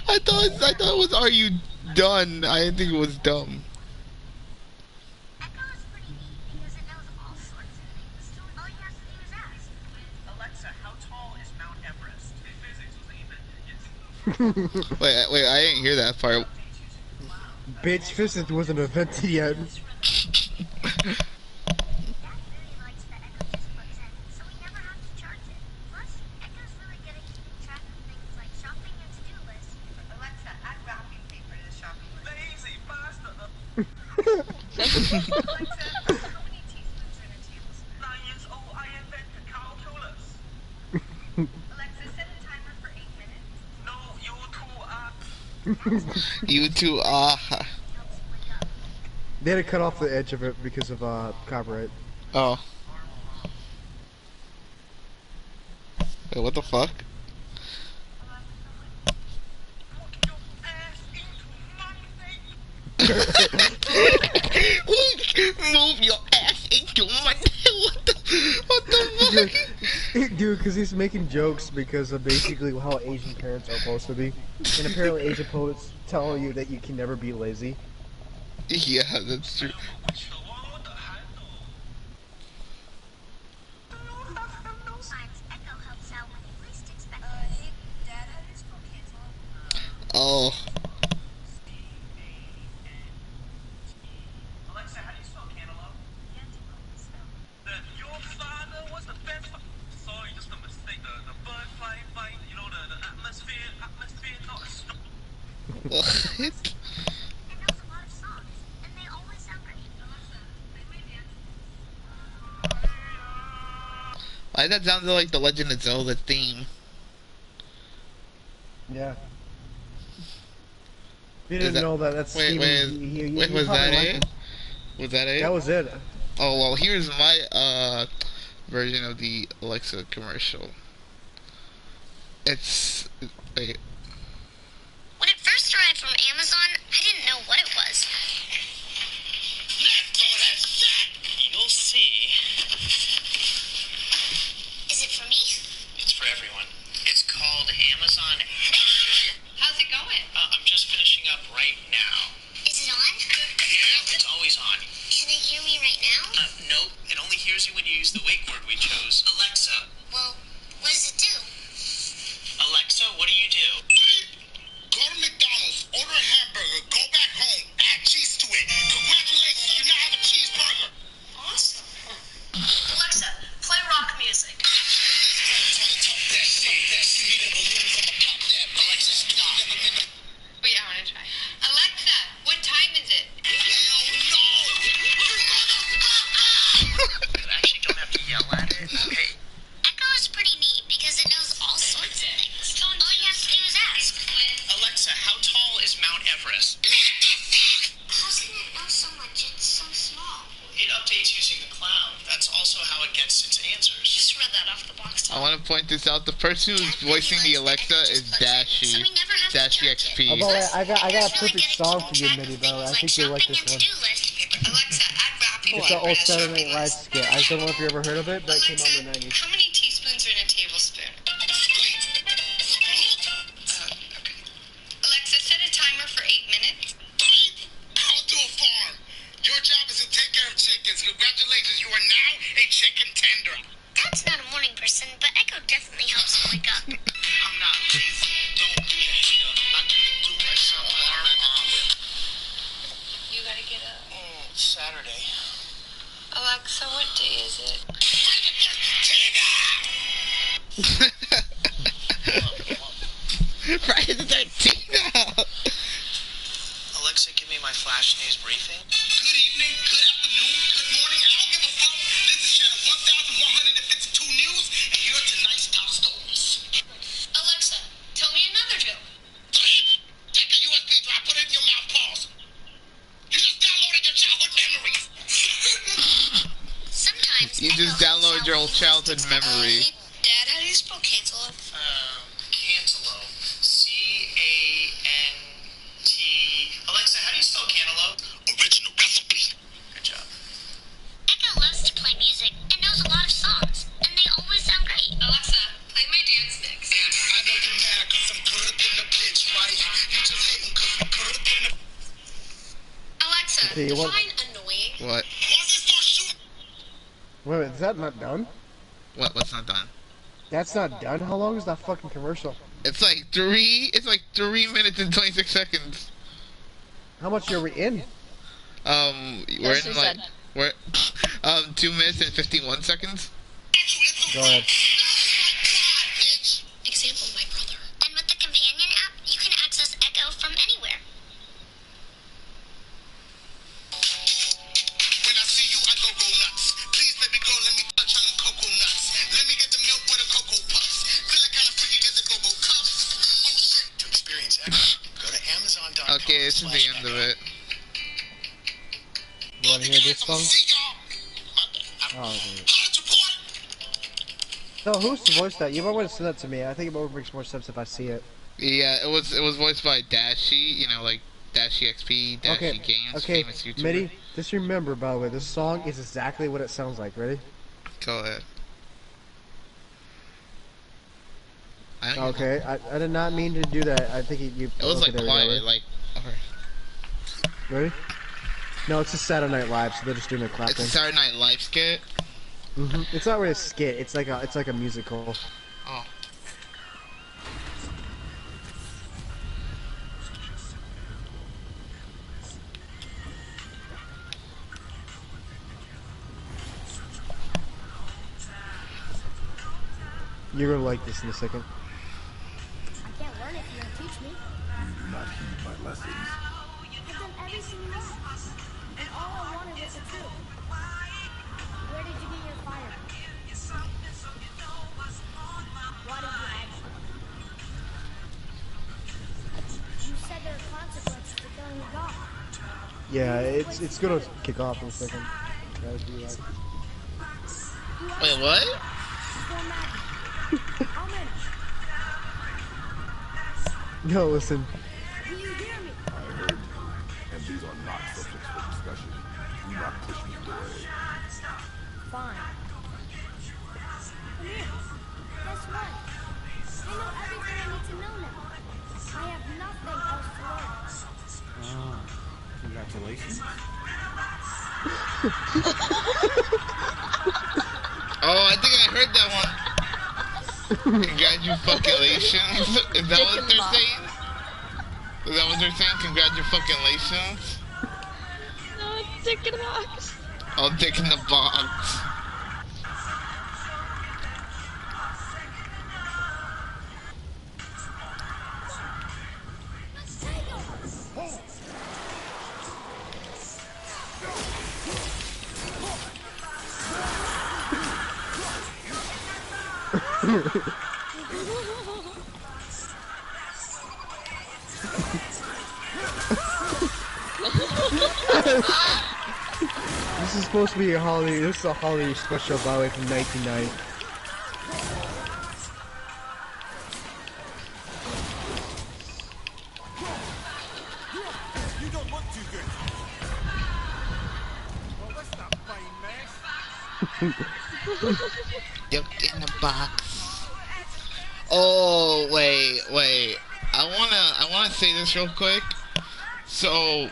[SPEAKER 2] I thought it was, "Are you done?" I didn't think it was dumb.
[SPEAKER 7] Echo is pretty neat because it knows all sorts of things. So all you have to do is ask.
[SPEAKER 10] Alexa, how tall is Mount Everest? Physics was even.
[SPEAKER 2] Wait, I didn't hear that part.
[SPEAKER 1] Bitch, physics wasn't invented yet.
[SPEAKER 7] Dad really likes that Echo just plugs in, so we never have to charge it. Plus, Echo's really good at keeping track of things like shopping and to-do lists. Alexa, add wrapping paper to the shopping list.
[SPEAKER 10] Lazy bastard.
[SPEAKER 7] Alexa, how many teaspoons are in a tablespoon?
[SPEAKER 10] 9 years old, I invented calculus.
[SPEAKER 7] Alexa, set a timer for 8 minutes.
[SPEAKER 10] No, you two are.
[SPEAKER 2] You two,
[SPEAKER 7] Helps wake up.
[SPEAKER 1] They had to cut off the edge of it because of copyright.
[SPEAKER 2] Oh. Wait, what the fuck? Move your ass into my. What the fuck?
[SPEAKER 1] Dude, because he's making jokes because of basically how Asian parents are supposed to be. And apparently Asian poets tell you that you can never be lazy.
[SPEAKER 2] Yeah, that's true.
[SPEAKER 7] Sometimes Echo helps out when you least expect it. Hey, Dad, how do you spell cantaloupe?
[SPEAKER 2] Oh.
[SPEAKER 10] Alexa, how do you spell cantaloupe? Your father was the best. Sorry, just a mistake. The bird flying, you know, the atmosphere, not a storm.
[SPEAKER 2] What?
[SPEAKER 7] It knows a lot of songs, and they always sound great. Alexa, play my dance.
[SPEAKER 2] Why that sounds like the Legend of Zelda theme?
[SPEAKER 1] Yeah. You didn't know that. That's
[SPEAKER 2] Wait,
[SPEAKER 1] Steven.
[SPEAKER 2] wait, was that
[SPEAKER 1] probably
[SPEAKER 2] it?
[SPEAKER 1] like
[SPEAKER 2] Was that it?
[SPEAKER 1] That was it.
[SPEAKER 2] Oh well, here's my version of the Alexa commercial. It's wait.
[SPEAKER 7] When it first arrived from Amazon, I didn't know what it was.
[SPEAKER 10] Let go of that shit! You'll see.
[SPEAKER 7] Is it for me?
[SPEAKER 10] It's for everyone. It's called Amazon.
[SPEAKER 7] How's it going?
[SPEAKER 10] I'm just finishing up right now.
[SPEAKER 7] Is it on?
[SPEAKER 10] Yeah, it's always on.
[SPEAKER 7] Can it hear me right now?
[SPEAKER 10] Nope. It only hears you when you use the wake word we chose. Alexa.
[SPEAKER 7] Well, what does it do?
[SPEAKER 10] Alexa, what do you do?
[SPEAKER 5] Go to McDonald's, order a hamburger, go back home, add cheese to it. Congratulations, you now have a cheeseburger.
[SPEAKER 7] Awesome. Alexa, play rock music.
[SPEAKER 5] Alexa, stop.
[SPEAKER 7] Wait, I want to try. Alexa, what time is it?
[SPEAKER 5] Hell no!
[SPEAKER 10] You actually don't have to yell at it, okay?
[SPEAKER 7] Echo is pretty neat because it knows all sorts of things. All you have to do is ask.
[SPEAKER 10] Alexa, how tall is Mount Everest?
[SPEAKER 7] How can it know so much? It's so small.
[SPEAKER 10] It updates using the cloud. That's also how it gets its answers.
[SPEAKER 7] Just read that off the box.
[SPEAKER 2] I want to point this out. The person who's voicing the Alexa is Dashi. Dashi XP.
[SPEAKER 1] Although I got a perfect song for you, Minnie, though. I think you'll like this one.
[SPEAKER 7] Alexa, add wrapping
[SPEAKER 1] It's an old Saturday Night Live skit. I don't know if you ever heard of it, but it came out in the 90s.
[SPEAKER 7] How many teaspoons are in a tablespoon? Alexa, set a timer for 8 minutes.
[SPEAKER 5] I'll do a farm. Your job is to take care of chickens. Congratulations, you are now a chicken tender.
[SPEAKER 7] Dad's not a morning person, but Echo definitely helps him wake up.
[SPEAKER 10] I'm not lazy. Don't be a hater. I couldn't do my alarm off.
[SPEAKER 7] You gotta get up.
[SPEAKER 10] It's Saturday.
[SPEAKER 7] Alexa, what day is it?
[SPEAKER 2] Friday the 13th.
[SPEAKER 10] Alexa, give me Flash News Briefing. Good evening, good afternoon, good morning. I don't give a fuck. This is channel 1152 News, and here are tonight's top stories.
[SPEAKER 7] Alexa, tell me another joke.
[SPEAKER 10] Take a USB drive, put it in your mouth, pause. You just downloaded your childhood memories.
[SPEAKER 7] Sometimes
[SPEAKER 2] You just downloaded your old childhood memory.
[SPEAKER 7] Hey, Dad, how do you spell cantaloupe?
[SPEAKER 10] Cantaloupe. C-A-N-T. Alexa, how do you spell cantaloupe? Original recipe. Good job.
[SPEAKER 7] Echo loves to play music and knows a lot of songs, and they always sound great. Alexa, play my dance mix.
[SPEAKER 10] I know you're mad because I'm good in the bitch, right? You just hating because I'm good in the...
[SPEAKER 7] Alexa,
[SPEAKER 1] Okay, what-
[SPEAKER 7] define annoying.
[SPEAKER 2] What?
[SPEAKER 10] Once they start shooting...
[SPEAKER 1] Wait, is that not done?
[SPEAKER 2] What's not done?
[SPEAKER 1] That's not done? How long is that fucking commercial?
[SPEAKER 2] It's like 3 minutes and 26 seconds.
[SPEAKER 1] How much are we in?
[SPEAKER 2] We're
[SPEAKER 6] Yes,
[SPEAKER 2] in
[SPEAKER 6] he
[SPEAKER 2] like,
[SPEAKER 6] said.
[SPEAKER 2] we're, 2 minutes and 51 seconds.
[SPEAKER 1] Go ahead.
[SPEAKER 7] Example, my brother. And with the companion app, you can access Echo from anywhere.
[SPEAKER 10] When I see you, I go nuts. Please, baby girl, let me touch on them cocoa nuts. Let me get the milk with the cocoa puffs. Feeling kind of freaky, get the cocoa cups. Oh shit. To experience Echo, go to Amazon.com.
[SPEAKER 2] Okay, this is the end of it.
[SPEAKER 1] You wanna hear this song?
[SPEAKER 10] See y'all.
[SPEAKER 1] Oh, okay.
[SPEAKER 10] Hard support.
[SPEAKER 1] No, who's voiced that? You might want to send that to me. I think it makes more sense if I see it.
[SPEAKER 2] Yeah, it was voiced by Dashie, you know, like Dashie XP, Dashie
[SPEAKER 1] Okay,
[SPEAKER 2] Games,
[SPEAKER 1] okay,
[SPEAKER 2] famous YouTuber.
[SPEAKER 1] Mitty, just remember, by the way, this song is exactly what it sounds like. Ready?
[SPEAKER 2] Go ahead. I don't
[SPEAKER 1] Okay, I did not mean to do that. I think you.
[SPEAKER 2] It was
[SPEAKER 1] okay,
[SPEAKER 2] like
[SPEAKER 1] there we go,
[SPEAKER 2] quiet,
[SPEAKER 1] ready?
[SPEAKER 2] like. Alright.
[SPEAKER 1] Ready? No, it's a Saturday Night Live, so they're just doing a clap
[SPEAKER 2] It's a
[SPEAKER 1] thing.
[SPEAKER 2] Saturday Night Live skit.
[SPEAKER 1] It's not really a skit. It's like a musical.
[SPEAKER 2] Oh.
[SPEAKER 1] You're gonna like this in a second.
[SPEAKER 8] I can't learn if you don't teach me.
[SPEAKER 3] You do not heed my lessons.
[SPEAKER 8] I've done everything you want. And all I wanted was the truth. Where did you get your fire? Why did you hide it? You said there are consequences to killing a god.
[SPEAKER 1] Yeah, it's gonna kick off in a second. That'd be like-
[SPEAKER 2] Wait, what?
[SPEAKER 8] Before magic. How many?
[SPEAKER 1] No, listen.
[SPEAKER 8] Do you hear me?
[SPEAKER 3] I heard you, and these are not subjects for discussion. Do not push me away.
[SPEAKER 8] Fine. Come here. Guess what? I know everything I need to know now. I have nothing else to learn.
[SPEAKER 4] Ah, congratulations.
[SPEAKER 2] Oh, I think I heard that one. Congratulations. Is that what they're saying? Is that what they're saying? Congratulations.
[SPEAKER 6] No, dick in the box.
[SPEAKER 2] Oh, dick in the box.
[SPEAKER 1] This is supposed to be a holiday. This is a holiday special, by the way, from 1990.
[SPEAKER 4] You don't look too good. Well, this is a fine mess.
[SPEAKER 2] Dick in the box. Oh, wait. I wanna say this real quick. So,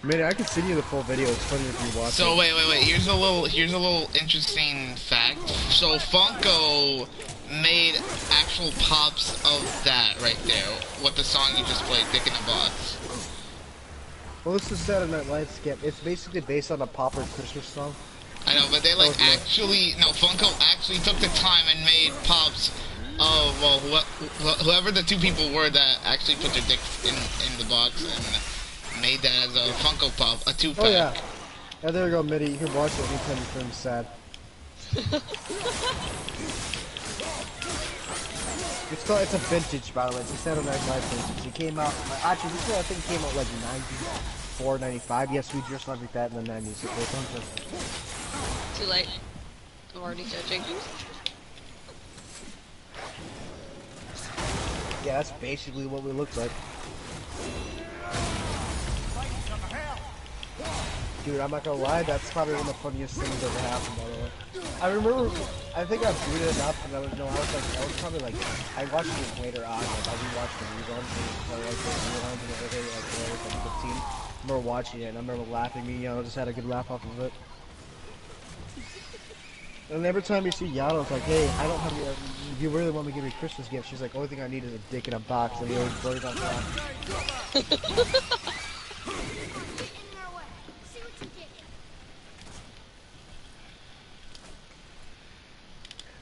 [SPEAKER 1] Man, I can send you the full video. It's funny if you watch
[SPEAKER 2] So
[SPEAKER 1] it.
[SPEAKER 2] wait. Here's a little interesting fact. So Funko made actual pops of that right there. What the song you just played, "Dick in the Box."
[SPEAKER 1] Well, this is Saturday Night Live skip. It's basically based on a popular Christmas song.
[SPEAKER 2] I know, but they
[SPEAKER 1] Okay.
[SPEAKER 2] Funko actually took the time and made pops Oh well, whoever the two people were that actually put their dicks in the box and made that as a Funko Pop, a 2-pack.
[SPEAKER 1] Oh yeah. Yeah, there we go, Mitty. You can watch it anytime your friend's sad. It's a vintage, by the way. It's a Saturday Night Live vintage. It came out, actually, this one I think came out like 94, 95. Yes, we just like that in the 90s.
[SPEAKER 6] Too late. I'm already judging.
[SPEAKER 1] Yeah, that's basically what we look like. Dude, I'm not gonna lie, that's probably one of the funniest things ever happened, by the way. I remember, I think I viewed it enough, and I was probably like, I watched it later on, like, I rewatched the reruns, and like, the reruns and everything, like, when I was like 15. I remember watching it, and I remember laughing, just had a good laugh off of it. And every time you see Yano, it's like, hey, I don't have if you really want me to give me a Christmas gift, she's like, only thing I need is a dick in a box, and he always blurs on top.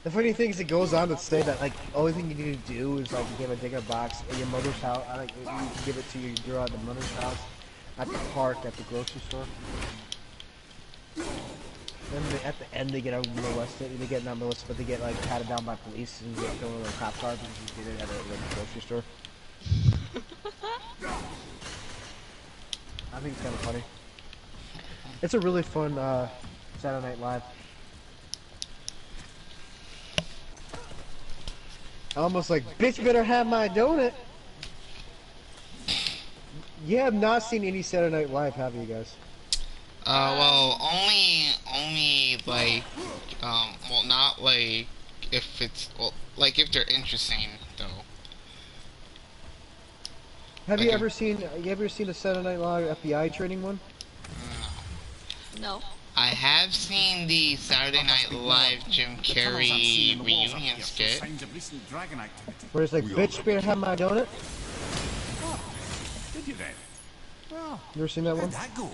[SPEAKER 1] The funny thing is, it goes on to say that, like, only thing you need to do is, like, give a dick in a box at your mother's house, like, you can give it to your girl at the mother's house, at the park, at the grocery store. Then at the end, they get molested. They get not molested, but they get like patted down by police and get thrown in a cop car because you did it at a grocery store. I think it's kind of funny. It's a really fun Saturday Night Live. Almost like, bitch, better have my donut. You have not seen any Saturday Night Live, have you guys?
[SPEAKER 2] Well, only like, well, not like if it's, well, like if they're interesting though.
[SPEAKER 1] Have
[SPEAKER 2] like
[SPEAKER 1] you ever seen a Saturday Night Live FBI training one?
[SPEAKER 6] No.
[SPEAKER 2] I have seen the Saturday Night Live Jim Carrey reunion skit.
[SPEAKER 1] Where it's like, bitch, better have my donut.
[SPEAKER 4] Oh, did you then? Well,
[SPEAKER 1] you ever seen that one?
[SPEAKER 4] How'd that go?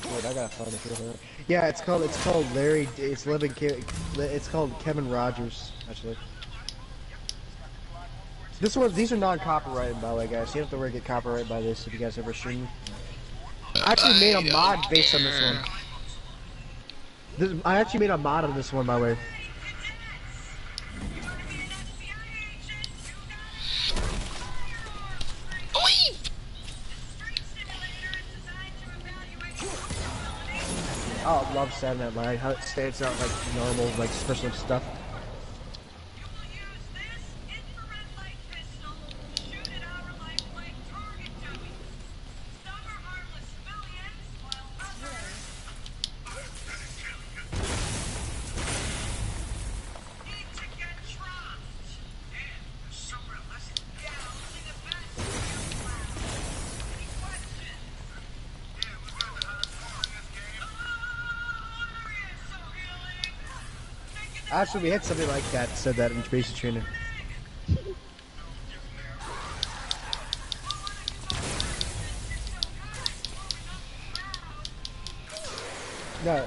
[SPEAKER 1] Wait, I gotta find it. Yeah, it's called Larry. It's called Kevin Rogers, actually. These are non-copyrighted, by the way, guys. You don't have to worry get copyrighted by this if you guys ever stream. I actually made a mod based on this one. I actually made a mod on this one, by the way. Oh, I love Saturday Night Live, how it stands out like normal, like special stuff. Actually, we had something like that said that in basic training. No.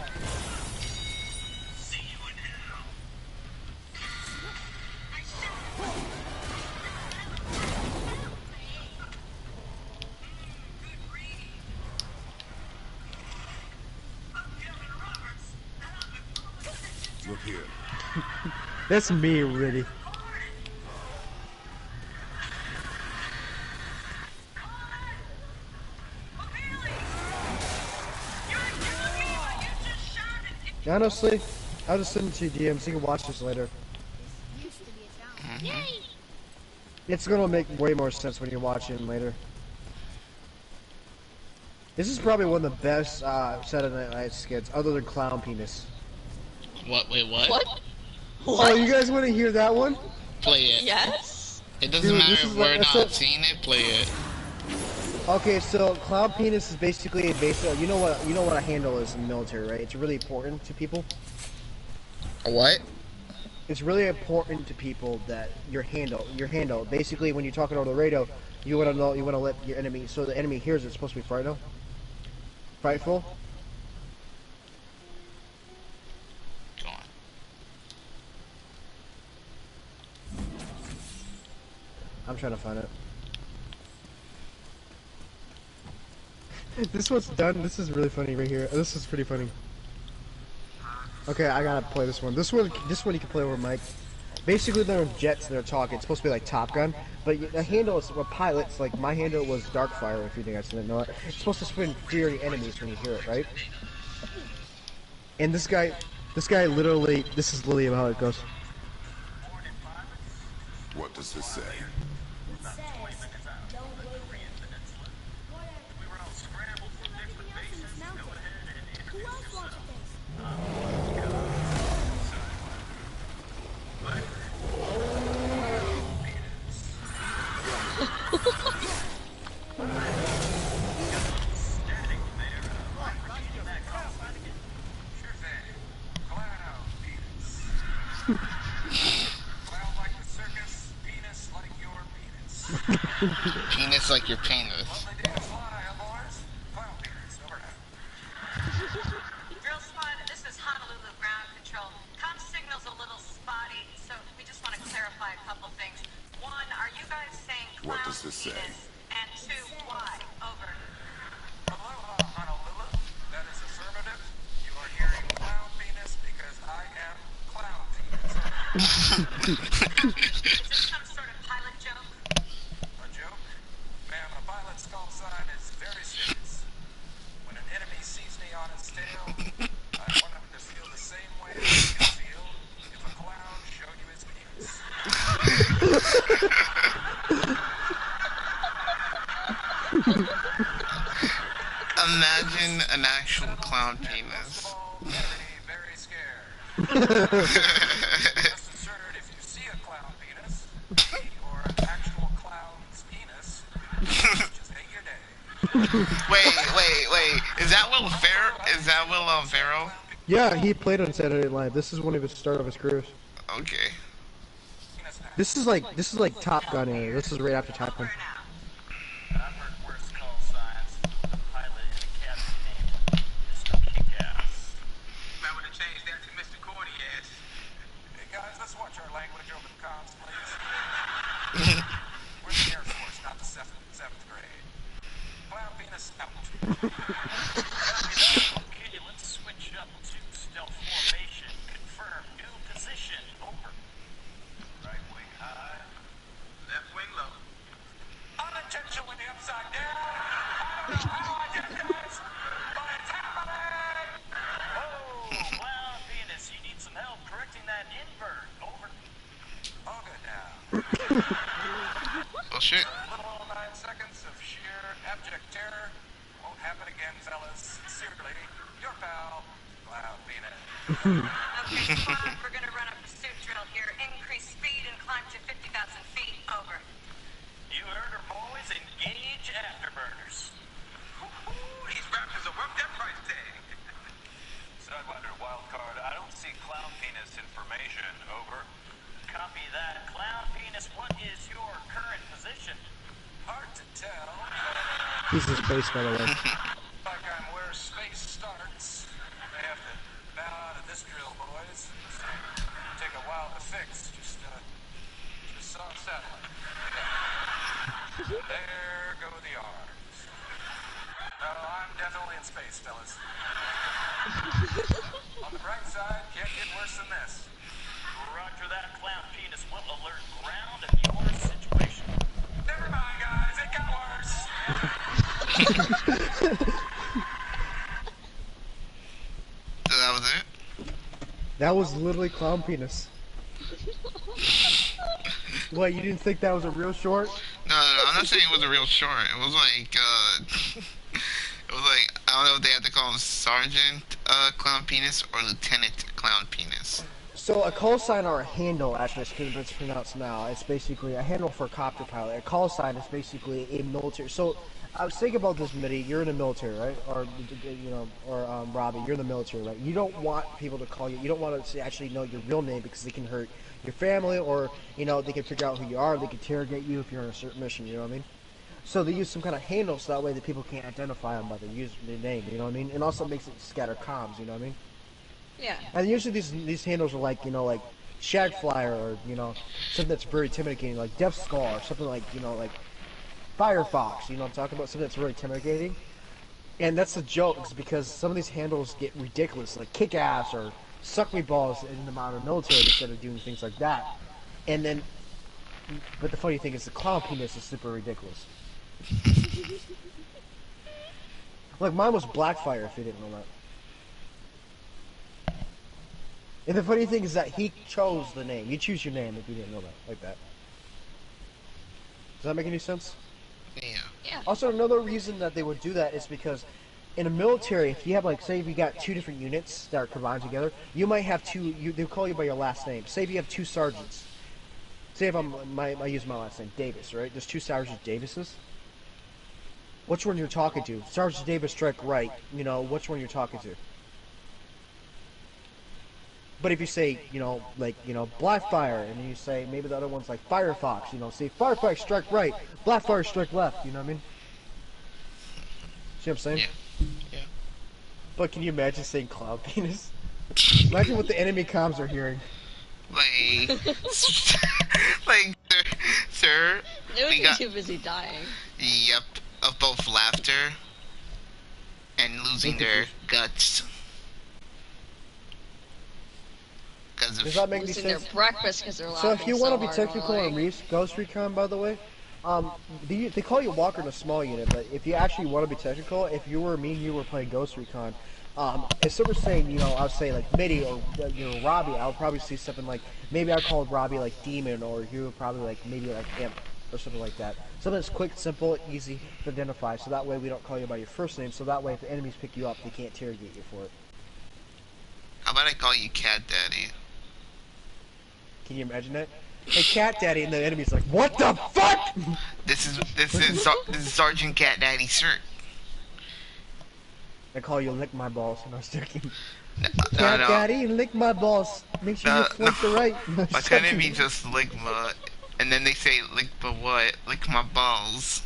[SPEAKER 3] Look here.
[SPEAKER 1] That's me, really. Honestly, I'll just send it to you, DM, so you can watch this later. It's gonna make way more sense when you watch it later. This is probably one of the best Saturday Night Live skits, other than Clown Penis.
[SPEAKER 2] What? Wait, what?
[SPEAKER 6] What?
[SPEAKER 1] Oh, you guys want to hear that one?
[SPEAKER 2] Play it.
[SPEAKER 6] Yes.
[SPEAKER 2] It doesn't
[SPEAKER 1] Dude,
[SPEAKER 2] matter
[SPEAKER 1] this
[SPEAKER 2] if
[SPEAKER 1] is
[SPEAKER 2] we're
[SPEAKER 1] like-
[SPEAKER 2] not seeing it. Play it.
[SPEAKER 1] Okay, so Clown Penis is basically a basic. You know what a handle is in the military, right? It's really important to people.
[SPEAKER 2] A what?
[SPEAKER 1] It's really important to people that your handle. Basically, when you're talking over the radio, you want to know, you want to let your enemy, so the enemy hears it's supposed to be frightful. I'm trying to find it. This one's done. This is really funny right here. This is pretty funny. Okay, I gotta play this one. This one you can play over mic. Basically, they're jets and they're talking. It's supposed to be like Top Gun, but the handle is for pilots. Like my handle was Darkfire. If you guys didn't know it, it's supposed to spin fear the enemies when you hear it, right? And this guy literally. This is literally how it goes.
[SPEAKER 3] What does this say?
[SPEAKER 8] It says, don't wait. Whatever. Everything else in this mountain. Who else wants this?
[SPEAKER 2] Penis like your penis.
[SPEAKER 11] Drill squad, this is Honolulu ground control. Com signal's a little spotty, so we just want to clarify a couple things. One, are you guys saying clown
[SPEAKER 3] What does this say?
[SPEAKER 11] penis? And two, why? Over.
[SPEAKER 5] Aloha, Honolulu. That is affirmative. You are hearing clown penis because I am clown penis.
[SPEAKER 11] Is this some sort of pilot joke?
[SPEAKER 5] A joke? Ma'am, a pilot's call sign is very serious. When an enemy sees me on his tail, I want him to feel the same way that you can feel if a clown showed you his penis.
[SPEAKER 2] Imagine an actual clown penis.
[SPEAKER 5] Very, very scared. Just inserted if you see a clown penis, or an actual clown's penis, just hate your day.
[SPEAKER 2] Wait. Is that Will Ferrell? Is that Will Ferrell?
[SPEAKER 1] Yeah, he played on Saturday Night Live. This is one of his start of his careers.
[SPEAKER 2] Okay.
[SPEAKER 1] This is like Top Gun era. This is right after Top Gun.
[SPEAKER 5] I've heard worse call signs. The pilot and the captain named Mr. Kick-Ass. Might want to change that to Mr. Corny-Ass. Hey guys, let's watch our language over the comms, please. We're the Air Force, not the seventh grade. Clown penis out. Okay, let's switch up to stealth formation. Confirm new position. Over. Right wing high. Left wing low. Unintentionally upside down. I don't know how I did it, guys, but it's happening. Oh, clown penis, you need some help correcting that invert. Over. All good now.
[SPEAKER 2] Oh shit.
[SPEAKER 5] A little over 9 seconds of sheer abject terror. Won't happen again, fellas. Sincerely, your pal, Clown Penis.
[SPEAKER 11] Okay, squad, we're gonna run a pursuit drill here. Increase speed and climb to 50,000 feet. Over.
[SPEAKER 5] You heard her, boys. Engage afterburners. These raptors are worth their price tag. Sidewinder wildcard. I don't see Clown Penis information. Over. Copy that. Clown Penis, what is your current position? Hard to tell.
[SPEAKER 1] He's in space, by the way.
[SPEAKER 5] Like I'm where space starts. May have to bow out of this drill, boys. Take a while to fix. Just saw a satellite. There go the arms. No, I'm definitely in space, fellas. On the bright side, can't get worse than this. Roger that, Clown Penis will alert ground of your situation. Never mind, guys, it got worse.
[SPEAKER 2] So that was it?
[SPEAKER 1] That was literally Clown Penis. What, you didn't think that was a real short?
[SPEAKER 2] No, I'm not saying it was a real short. It was like, I don't know if they have to call him Sergeant Clown Penis or Lieutenant Clown Penis.
[SPEAKER 1] So a call sign or a handle, actually, it's pronounced now. It's basically a handle for a copter pilot. A call sign is basically a military. So I was thinking about this, Mitty. You're in the military, right? Or Robbie, you're in the military, right? You don't want people to call you. You don't want to actually know your real name because they can hurt your family, or they can figure out who you are. They can interrogate you if you're on a certain mission. You know what I mean? So they use some kind of handle so that way that people can't identify them by their name. You know what I mean? And also makes it scatter comms. You know what I mean?
[SPEAKER 6] Yeah.
[SPEAKER 1] And usually these handles are like Shag Flyer, or something that's very intimidating, like Death Scar, or something like like Firefox. You know what I'm talking about? Something that's really intimidating. And that's the joke, is because some of these handles get ridiculous, like Kick Ass or Suck Me Balls in the modern military instead of doing things like that. And then, but the funny thing is the Clown Penis is super ridiculous. Like mine was Blackfire, if you didn't know that. And the funny thing is that he chose the name. You choose your name if you didn't know that, like that. Does that make any sense?
[SPEAKER 6] Yeah.
[SPEAKER 1] Also, another reason that they would do that is because in a military, if you have, like, say if you got 2 different units that are combined together, you might have 2, they'll call you by your last name. Say if you have 2 sergeants. Say if I use my last name, Davis, right? There's 2 Sergeant Davises. Which one you're talking to? Sergeant Davis, strike right. Which one you're talking to. But if you say, Blackfire, and you say, maybe the other one's like Firefox, say Firefox, strike right, Blackfire, strike left, you know what I mean? See what I'm saying?
[SPEAKER 2] Yeah.
[SPEAKER 1] But can you imagine saying Clown Penis? Imagine what the enemy comms are hearing.
[SPEAKER 2] Like, sir,
[SPEAKER 6] They would
[SPEAKER 2] we
[SPEAKER 6] be
[SPEAKER 2] got,
[SPEAKER 6] too busy dying.
[SPEAKER 2] yep, of both laughter and losing their guts.
[SPEAKER 1] Does that make any
[SPEAKER 6] Losing their
[SPEAKER 1] sense?
[SPEAKER 6] breakfast because they're
[SPEAKER 1] So
[SPEAKER 6] laughing
[SPEAKER 1] if you want to be
[SPEAKER 6] hard
[SPEAKER 1] technical
[SPEAKER 6] while
[SPEAKER 1] on Ghost Recon, by the way, they call you Walker in a small unit, but if you actually want to be technical, if you were me and you were playing Ghost Recon, instead of saying, I would say like Mitty or Robbie, I would probably see something like, maybe I called Robbie like Demon, or you would probably like maybe like Imp or something like that. Something that's quick, simple, easy to identify, so that way we don't call you by your first name, so that way if the enemies pick you up, they can't interrogate you for it.
[SPEAKER 2] How about I call you Cat Daddy?
[SPEAKER 1] Can you imagine that? Hey, Cat Daddy, and the enemy's like, what the fuck?
[SPEAKER 2] This is Sergeant Cat Daddy, sir.
[SPEAKER 1] I call you Lick My Balls, and I was joking.
[SPEAKER 2] No,
[SPEAKER 1] Cat
[SPEAKER 2] no.
[SPEAKER 1] Daddy, lick my balls. Make sure you flick the right.
[SPEAKER 2] My enemy just lick my, and then they say lick my what? Lick my balls.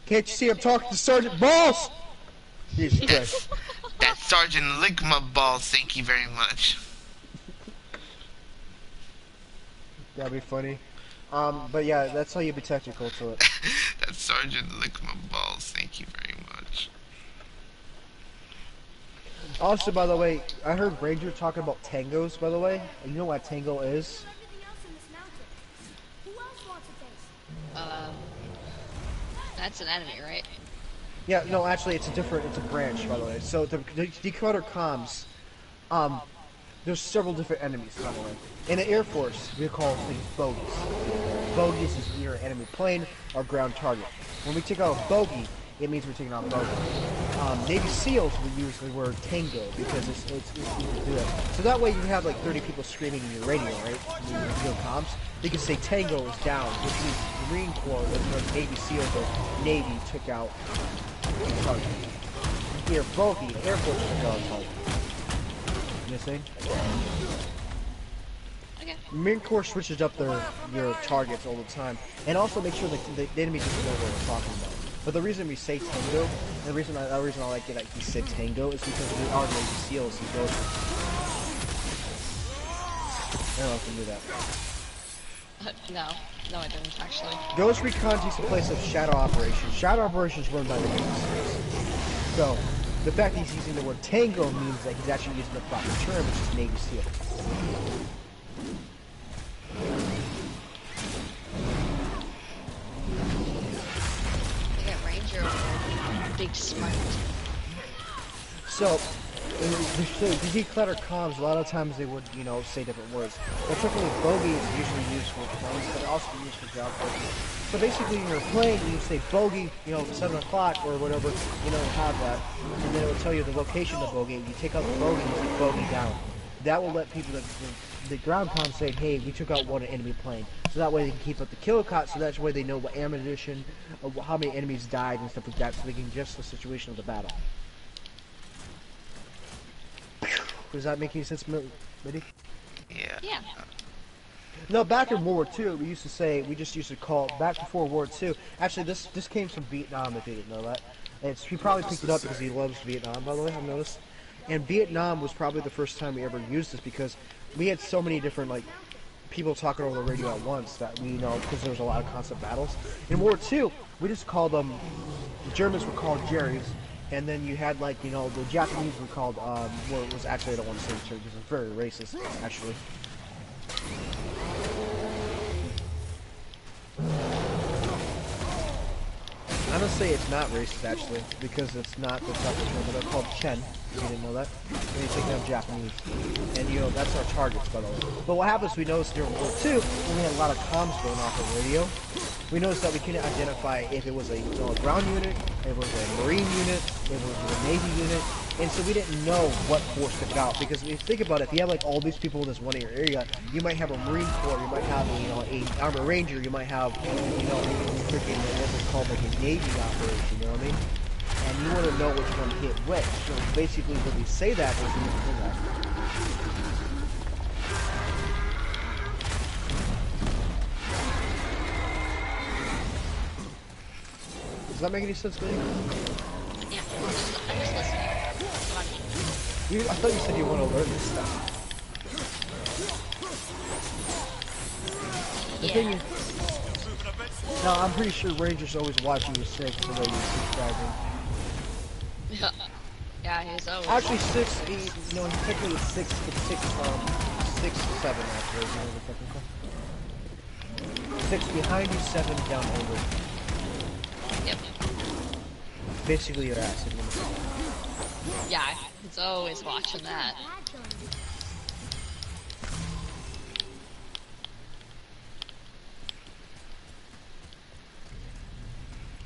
[SPEAKER 1] Can't you see I'm talking to Sergeant Balls? Jesus Christ.
[SPEAKER 2] That's Sergeant Lick My Balls, thank you very much.
[SPEAKER 1] That'd be funny. But yeah, that's how you be technical to it.
[SPEAKER 2] That's Sergeant Lick My Balls, thank you very much.
[SPEAKER 1] Also, by the way, I heard Ranger talking about tangos, by the way. You know what a tango is?
[SPEAKER 6] That's an enemy, right?
[SPEAKER 1] Yeah, no, actually, it's a branch, by the way. So, the decoder comms, there's several different enemies, by the way. In the Air Force, we call things bogeys. Bogeys is either an enemy plane or ground target. When we take out a bogey, it means we're taking out a bogey. Navy SEALs, we use the word tango because it's easy to do that. So that way you have like 30 people screaming in your radio, right? In your radio comms. They can say tango is down, which means the Marine Corps, the Navy SEALs or Navy took out a target. Here, bogey, Air Force took out a target. You know what I'm saying?
[SPEAKER 6] Okay.
[SPEAKER 1] Marine Corps switches up your targets all the time, and also make sure that the enemy doesn't know what we're talking about. But the reason we say tango, and the reason I like it, like he said tango, is because we are Navy SEAls and Ghost. I don't know if you knew that.
[SPEAKER 6] No, I didn't actually.
[SPEAKER 1] Ghost Recon takes the place of Shadow Operations. Shadow Operations run by the Navy SEAls. So, the fact that he's using the word tango means that he's actually using the proper term, which is Navy SEAL.
[SPEAKER 6] Ranger, big smart.
[SPEAKER 1] So, the declutter comms, a lot of times they would, say different words. But typically, bogey is usually used for planes, but it also used for ground forces. So basically, when you're playing, you say bogey, 7 o'clock or whatever, have that. And then it will tell you the location of the bogey. You take out the bogey, you say bogey down. That will let people, the ground comms say, hey, we took out one enemy plane. So that way they can keep up the kill count, so that's way they know what ammunition, how many enemies died and stuff like that, so they can adjust the situation of the battle. Does that make any sense, Mitty?
[SPEAKER 6] Yeah.
[SPEAKER 1] No, back in World War II, we just used to call, back before World War II, actually this came from Vietnam, if you didn't know that. He probably picked it up because he loves Vietnam, by the way, I've noticed. And Vietnam was probably the first time we ever used this because we had so many different like people talking over the radio at once that we because there was a lot of constant battles. In World War II, we just called them. The Germans were called Jerry's, and then you had like the Japanese were called. Well, it was actually I don't want to say the term because it's very racist actually. I'm gonna say it's not racist actually, because it's not the type of term, but they're called Chen. You didn't know that? When you take down Japanese. And that's our targets, by the way. But what happens, we noticed during World War II, when we had a lot of comms going off the radio, we noticed that we couldn't identify if it was a ground unit, if it was a Marine unit, if it was a Navy unit, and so we didn't know what force to go out. Because if you think about it, if you have like all these people in this one area, you might have a Marine Corps, you might have a Army Ranger, you might have freaking what's called like a Navy operation, you know what I mean? And you want to know which one hit which. So basically, when we say that, is we do that. Does that make any sense, Billy?
[SPEAKER 6] Yeah, I'm just listening.
[SPEAKER 1] I thought you said you want to learn this stuff. The thing is, no, I'm pretty sure Ranger's always watching you 6 the way you're subscribing.
[SPEAKER 6] Yeah, he's always.
[SPEAKER 1] Actually, 6. He technically is 6 to 6 to 7 actually. You know the technical. 6 behind you, 7 down over.
[SPEAKER 6] Yep.
[SPEAKER 1] Basically your ass.
[SPEAKER 6] Yeah, he's always watching that.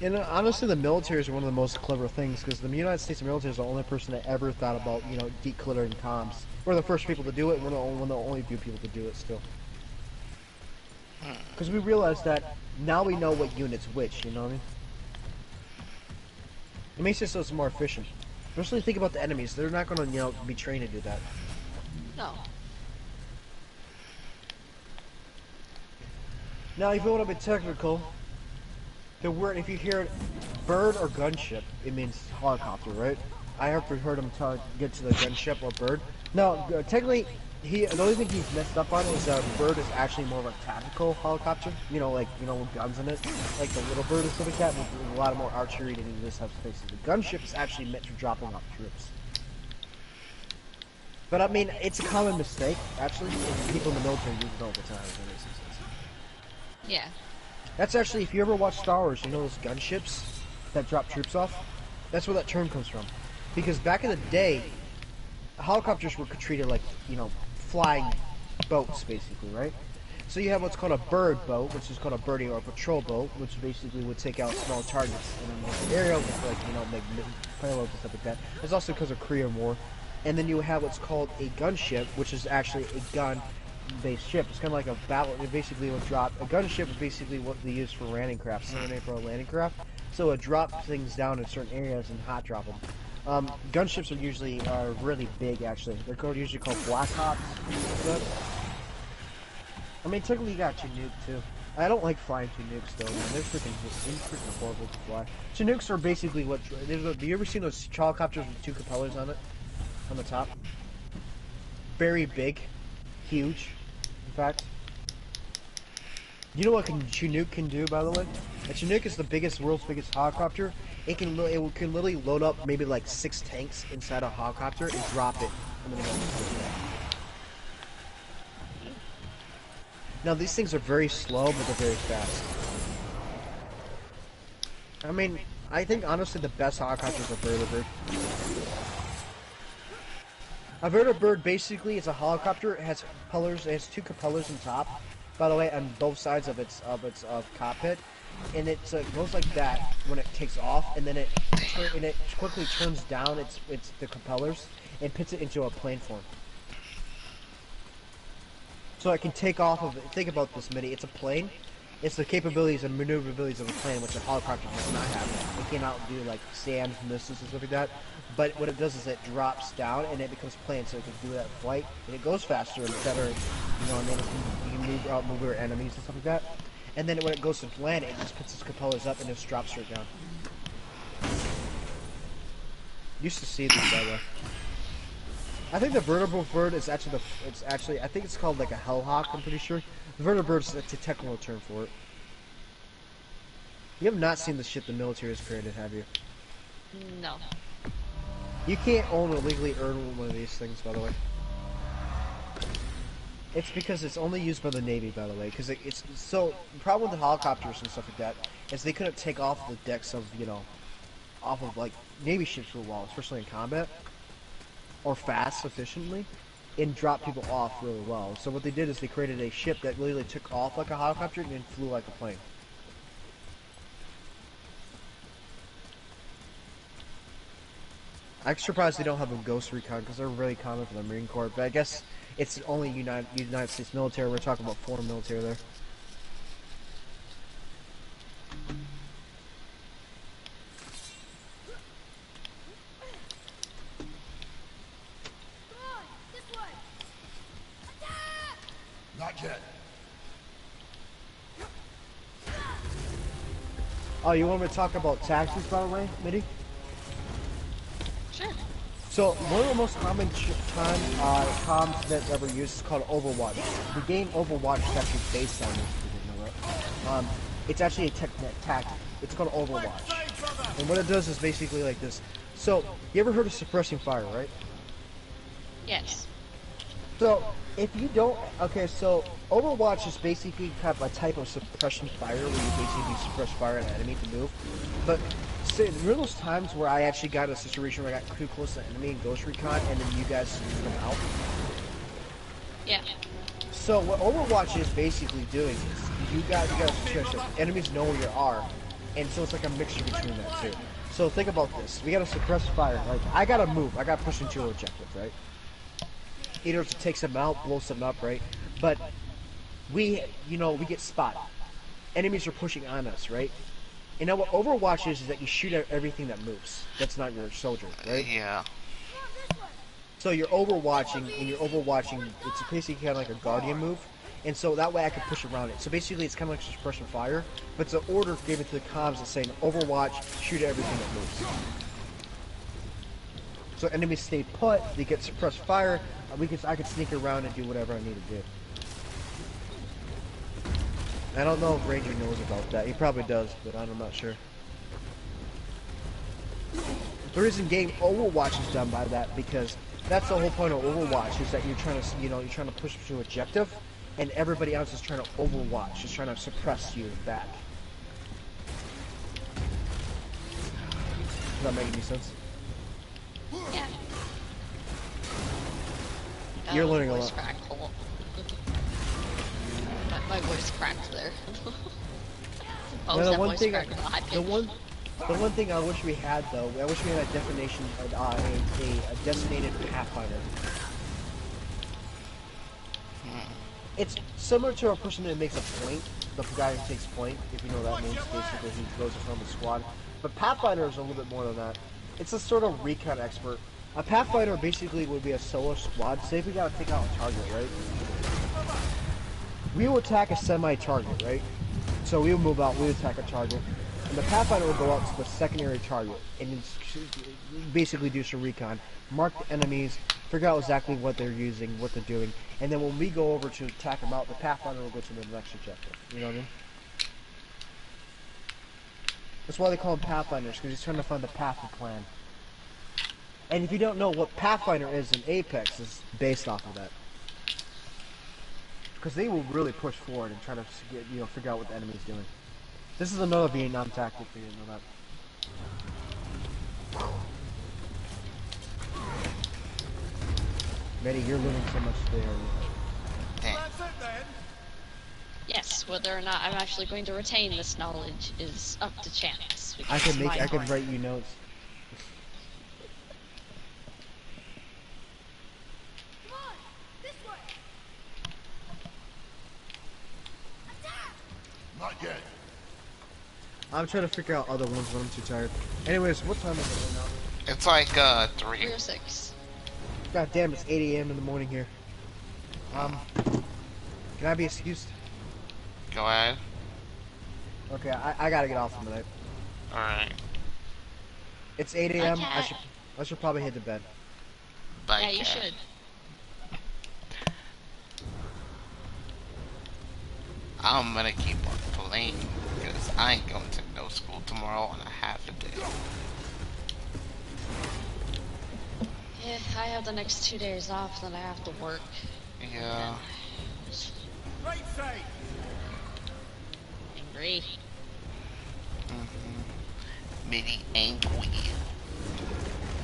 [SPEAKER 1] And honestly, the military is one of the most clever things because the United States military is the only person that ever thought about, decluttering comms. We're the first people to do it, and we're one of the only few people to do it still. Because we realized that now we know what unit's which, you know what I mean? It makes it so it's more efficient. Especially think about the enemies. They're not going to, be trained to do that.
[SPEAKER 6] No.
[SPEAKER 1] Now, if you want to be technical, the word, if you hear bird or gunship, it means helicopter, right? I have heard him get to the gunship or bird. No, technically, the only thing he's messed up on is bird is actually more of a tactical helicopter. With guns in it, like the little bird and stuff like that, with a lot more archery than this type of spaces. The gunship is actually meant for dropping off troops. But I mean, it's a common mistake, actually. People in the military use it all the time. If that makes sense.
[SPEAKER 6] Yeah.
[SPEAKER 1] That's actually, if you ever watch Star Wars, those gunships that drop troops off? That's where that term comes from. Because back in the day, helicopters were treated like, flying boats, basically, right? So you have what's called a bird boat, which is called a birdie or a patrol boat, which basically would take out small targets in an area with, like, make payloads and stuff like that. It's also because of Korean War. And then you have what's called a gunship, which is actually a gun-based ship. It's kind of like a battle. It basically would drop. A gunship is basically what they use for landing craft, similar for a landing craft. So it drops things down in certain areas and hot drop them. Gunships are usually really big, actually. They're usually called Black Ops. I mean, technically you got Chinook too. I don't like flying Chinooks though, man. They're freaking horrible to fly. Chinooks are basically what. Have you ever seen those helicopters with 2 propellers on it? On the top? Very big. Huge. In fact. You know what Chinook can do, by the way? A Chinook is the world's biggest helicopter. It can literally load up maybe like 6 tanks inside a helicopter and drop it in the middle of the Now these things are very slow, but they're very fast. I mean, I think honestly the best helicopters are Vertibird. A Vertibird basically is a helicopter. It has propellers. It has 2 propellers on top, by the way, on both sides of its cockpit, and it goes like that when it takes off, and then it quickly turns down the propellers and puts it into a plane form. So it can take off of it. Think about this, Mitty. It's a plane. It's the capabilities and maneuverabilities of a plane, which a helicopter does not have. It cannot do like SAM missiles and stuff like that. But what it does is it drops down and it becomes plane, so it can do that flight, and it goes faster and better. And then you can outmaneuver enemies and stuff like that. And then when it goes to land, it just puts its propellers up and just drops straight down. Used to see these, by the way. I think the vertibird is actually it's actually, I think it's called like a hellhawk, I'm pretty sure. The vertibird is a technical term for it. You have not seen the shit the military has created, have you?
[SPEAKER 6] No.
[SPEAKER 1] You can't own or legally earn one of these things, by the way. It's because it's only used by the Navy, by the way, because it's so the problem with the helicopters and stuff like that is they couldn't take off the decks of, you know, off of like Navy ships for a while, especially in combat, or fast efficiently, and drop people off really well. So what they did is they created a ship that literally took off like a helicopter and then flew like a plane. I'm surprised they don't have a Ghost Recon because they're really common for the Marine Corps, but I guess it's only United States military. We're talking about foreign military there.
[SPEAKER 3] Not yet.
[SPEAKER 1] Oh, you want me to talk about tactics, by the way, Mitty?
[SPEAKER 6] Sure.
[SPEAKER 1] So, one of the most common comms that's ever used is called Overwatch. The game Overwatch is actually based on this, if you didn't know that. It's actually a tactic. It's called Overwatch. And what it does is basically like this. So, you ever heard of suppressing fire, right?
[SPEAKER 6] Yes.
[SPEAKER 1] So, if you don't... Okay, so Overwatch is basically kind of a type of suppression fire where you basically suppress fire on an enemy to move. But so, remember those times where I actually got in a situation where I got too close to the enemy in Ghost Recon and then you guys took them out?
[SPEAKER 6] Yeah.
[SPEAKER 1] So what Overwatch is basically doing is you guys suppress it. Enemies know where you are, and so it's like a mixture between that too. So think about this. We gotta suppress fire. Like, I gotta move. I gotta push into an objective, right? Either to take something out, blow something up, right? But we get spotted. Enemies are pushing on us, right? And now what Overwatch is that you shoot at everything that moves. That's not your soldier, right?
[SPEAKER 2] Yeah.
[SPEAKER 1] So you're overwatching, it's basically kind of like a guardian move. And so that way I can push around it. So basically it's kind of like suppression fire, but it's an order given to the comms that's saying Overwatch, shoot at everything that moves. So enemies stay put, they get suppressed fire, I can sneak around and do whatever I need to do. I don't know if Ranger knows about that. He probably does, but I'm not sure. The reason game Overwatch is done by that because that's the whole point of Overwatch is that you're trying to push to objective, and everybody else is trying to Overwatch, is trying to suppress you back. Does that make any sense?
[SPEAKER 6] Yeah.
[SPEAKER 1] You're learning a
[SPEAKER 6] voice
[SPEAKER 1] lot.
[SPEAKER 6] cracked. My voice cracked there.
[SPEAKER 1] Now, the one thing I wish we had though, I wish we had a definition, a designated Pathfinder. It's similar to a person that makes a point, the guy who takes point, if you know what that means, basically he goes in front of the squad. But Pathfinder is a little bit more than that. It's a sort of recon expert. A Pathfinder basically would be a solo squad. Say if we gotta take out a target, right? We will attack a semi-target, right? So we will move out, we will attack a target. And the Pathfinder will go out to the secondary target and basically do some recon. Mark the enemies, figure out exactly what they're using, what they're doing. And then when we go over to attack them out, the Pathfinder will go to the next objective. You know what I mean? That's why they call them Pathfinders, because he's trying to find the path to plan. And if you don't know what Pathfinder is in Apex, is based off of that. Because they will really push forward and try to get, figure out what the enemy's doing. This is another Vietnam tactic, if you didn't know that. Mehdi, you're learning so much today, aren't you?
[SPEAKER 6] Yes, whether or not I'm actually going to retain this knowledge is up to chance.
[SPEAKER 1] I can write you notes.
[SPEAKER 8] Come on, this way. Attack!
[SPEAKER 3] Not yet.
[SPEAKER 1] I'm trying to figure out other ones, but I'm too tired. Anyways, what time is it right now?
[SPEAKER 2] It's like 3.
[SPEAKER 6] 3 or 6.
[SPEAKER 1] God damn, it's 8 a.m. in the morning here. Can I be excused?
[SPEAKER 2] Go ahead.
[SPEAKER 1] Okay, I gotta get off for the night.
[SPEAKER 2] Alright.
[SPEAKER 1] It's 8 a.m.
[SPEAKER 6] Okay.
[SPEAKER 1] I should probably head to bed.
[SPEAKER 2] Bye,
[SPEAKER 6] Yeah, you
[SPEAKER 2] Cat.
[SPEAKER 6] should.
[SPEAKER 2] I'm gonna keep on playing because I ain't going to no school tomorrow on a half a day.
[SPEAKER 6] Yeah, I have the next 2 days off, then I have to work.
[SPEAKER 2] Yeah.
[SPEAKER 4] Right side.
[SPEAKER 6] Angry.
[SPEAKER 2] Mini angry.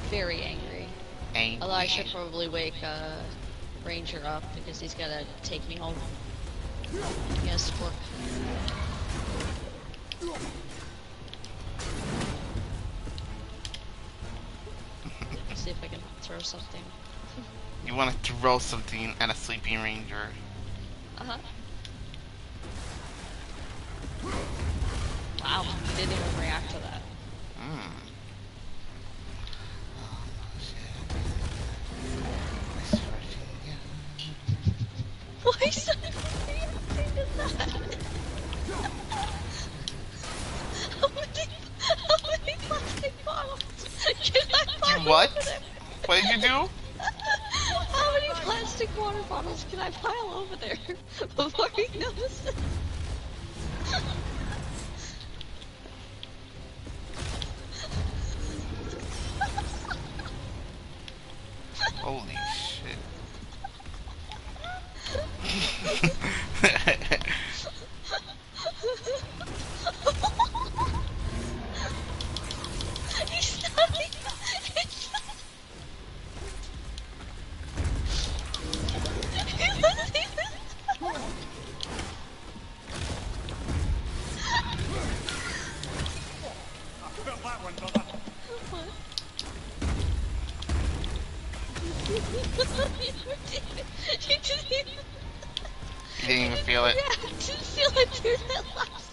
[SPEAKER 6] Very angry.
[SPEAKER 2] Angry.
[SPEAKER 6] Although I should probably wake Ranger up because he's gotta take me home. He has to work. See if I can throw something.
[SPEAKER 2] You want to throw something at a sleeping ranger.
[SPEAKER 6] Uh-huh. Wow, he didn't even react to that. Why is that reacting to that? How many plastic bottles can I pile
[SPEAKER 2] What?
[SPEAKER 6] over there?
[SPEAKER 2] What did you do?
[SPEAKER 6] How many plastic water bottles can I pile over there before he notices?
[SPEAKER 2] Holy shit.
[SPEAKER 6] He's not even... He wasn't even...
[SPEAKER 4] I felt that one, brother.
[SPEAKER 6] What? You didn't even...
[SPEAKER 2] You didn't even feel it.
[SPEAKER 6] Yeah, I didn't feel it through that last...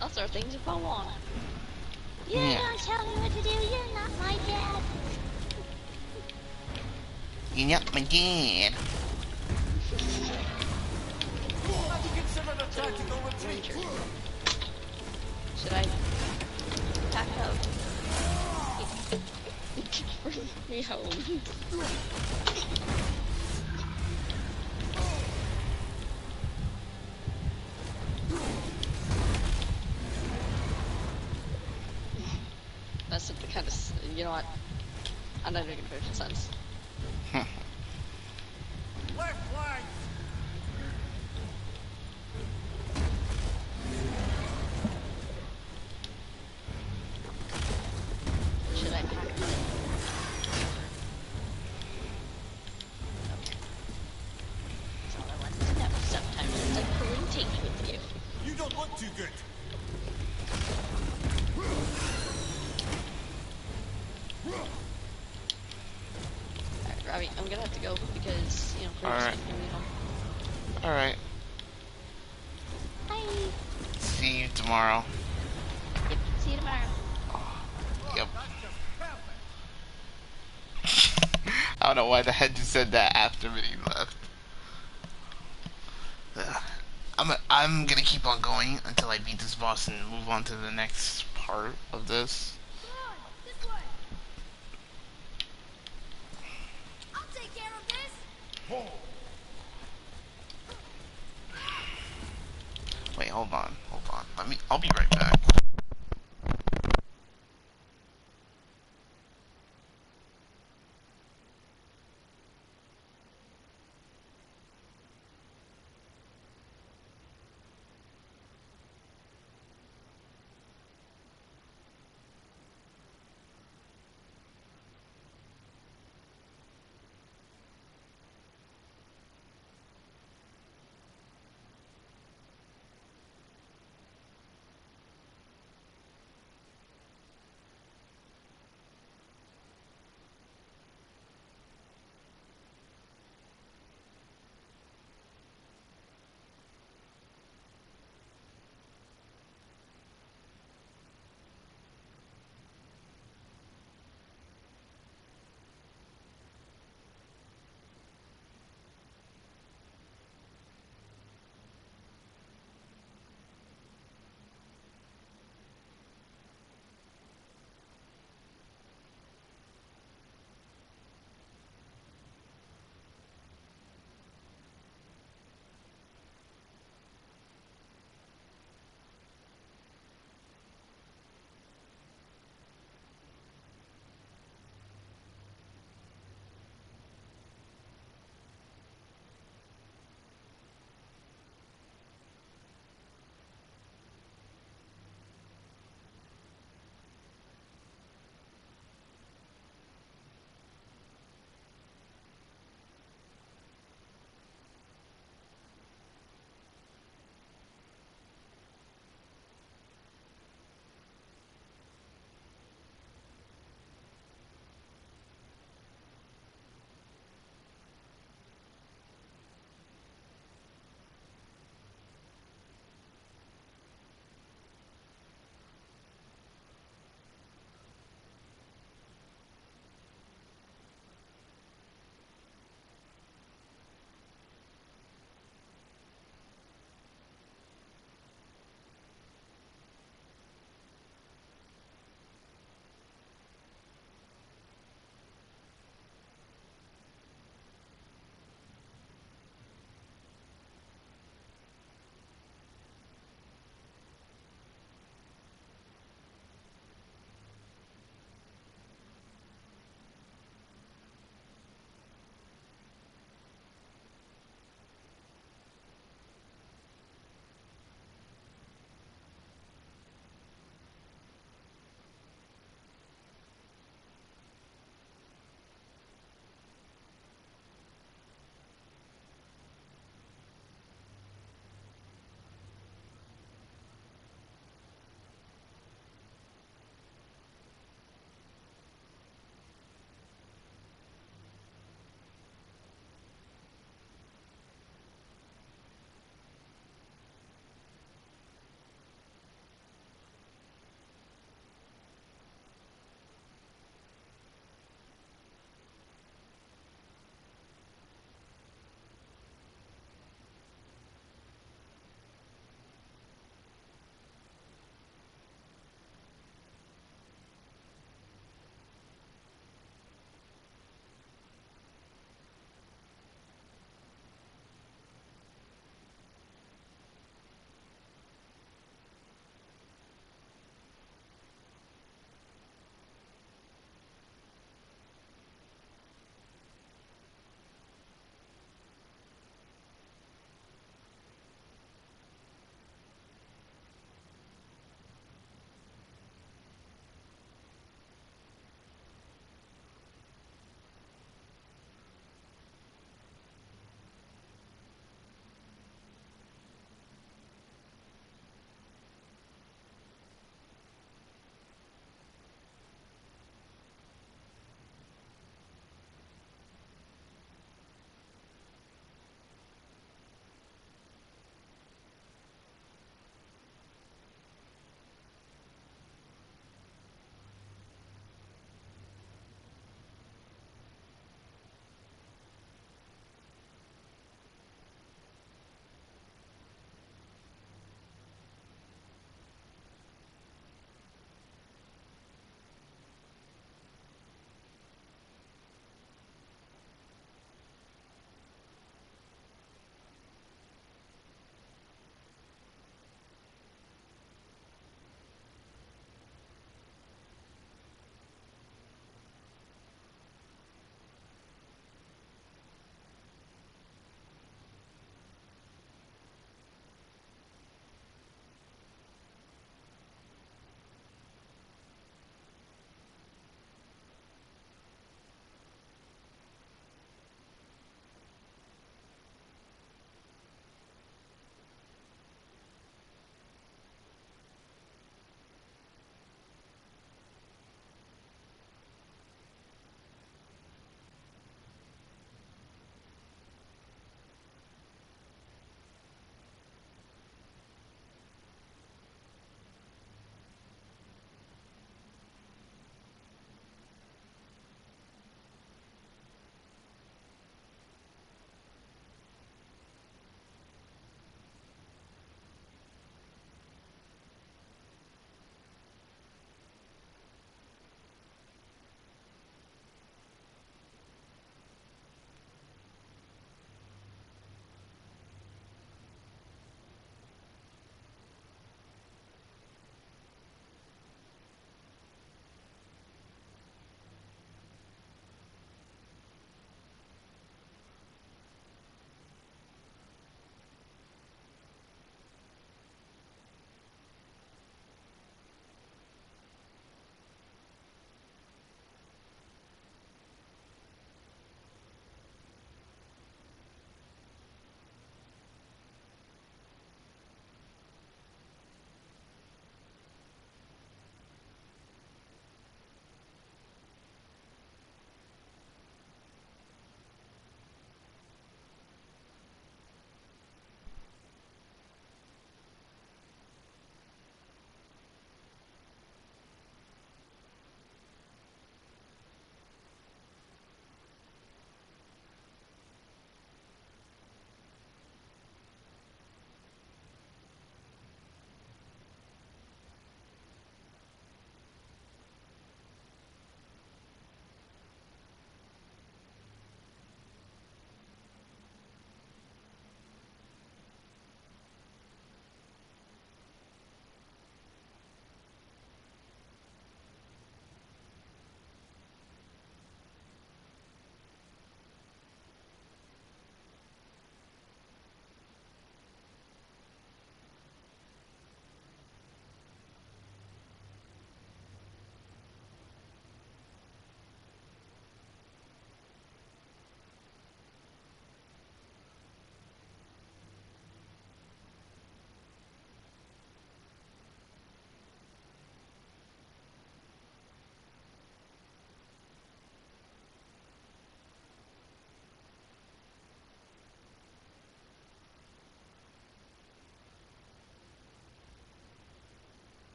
[SPEAKER 6] I'll throw things if I want.
[SPEAKER 7] You
[SPEAKER 2] Yeah.
[SPEAKER 7] don't tell me what to do. You're not my dad.
[SPEAKER 2] You're not my dad.
[SPEAKER 4] Have you considered a tactical retreat?
[SPEAKER 6] Should I pack up? Bring me home. That's the kind of, you know what? I'm not even gonna finish the sentence.
[SPEAKER 4] Left flank.
[SPEAKER 6] Should I pack up? That's all I wanted to know. Sometimes it's like pulling teeth with you.
[SPEAKER 4] You don't look too good.
[SPEAKER 6] Alright, Robbie, I'm gonna have to go because, you know, Bruce
[SPEAKER 2] Alright.
[SPEAKER 6] is gonna be home.
[SPEAKER 2] Alright.
[SPEAKER 6] Bye!
[SPEAKER 2] See you tomorrow.
[SPEAKER 6] Yep, see you tomorrow.
[SPEAKER 2] Yep. I don't know why the head just said that after he left. I'm gonna keep on going until I beat this boss and move on to the next part of this.
[SPEAKER 8] This way. I'll take care of this.
[SPEAKER 2] Wait, hold on. I'll be right back.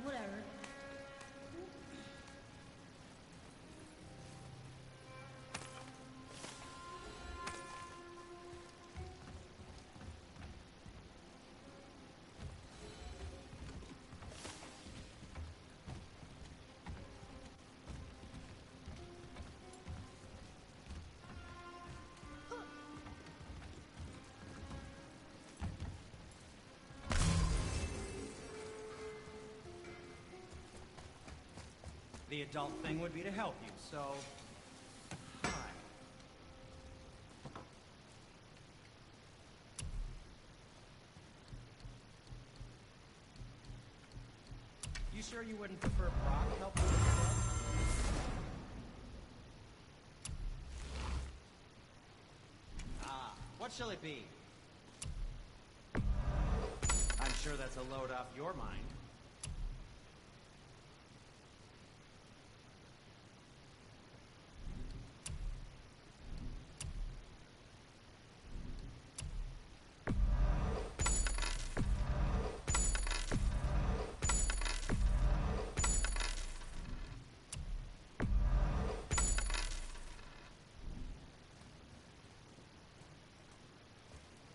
[SPEAKER 8] Whatever.
[SPEAKER 9] The adult thing would be to help you, so... Hi. You sure you wouldn't prefer Brock helping you? Ah, what shall it be? I'm sure that's a load off your mind.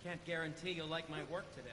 [SPEAKER 9] Can't guarantee you'll like my work today.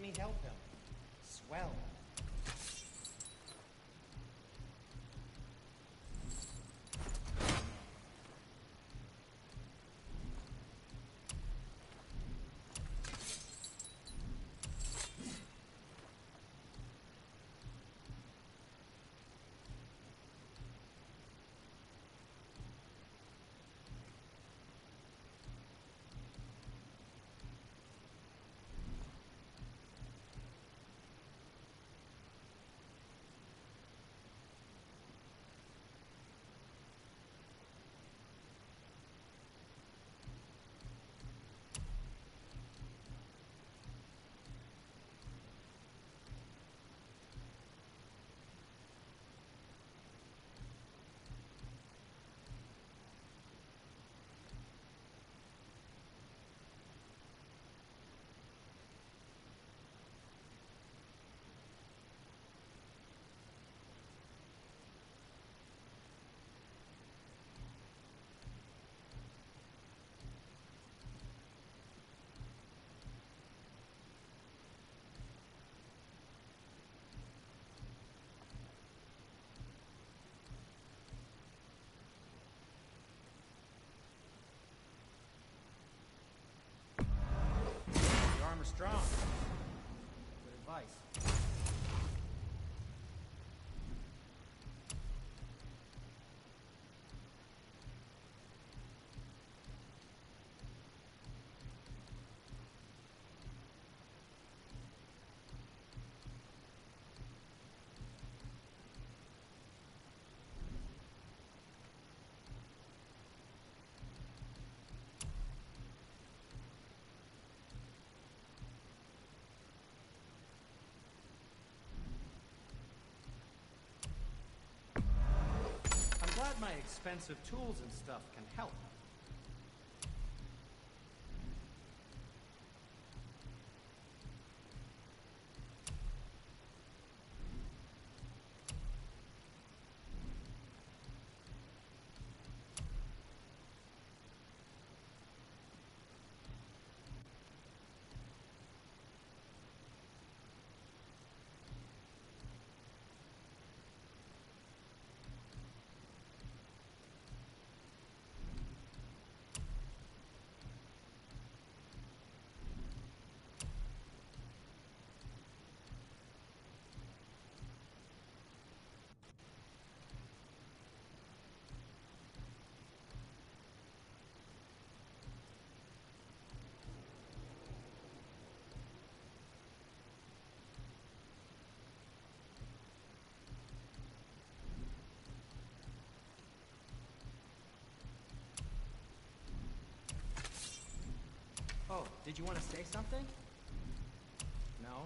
[SPEAKER 9] me help him. Swell. The armor's strong. Good advice. I'm glad my expensive tools and stuff can help. Oh, did you want to say something? No?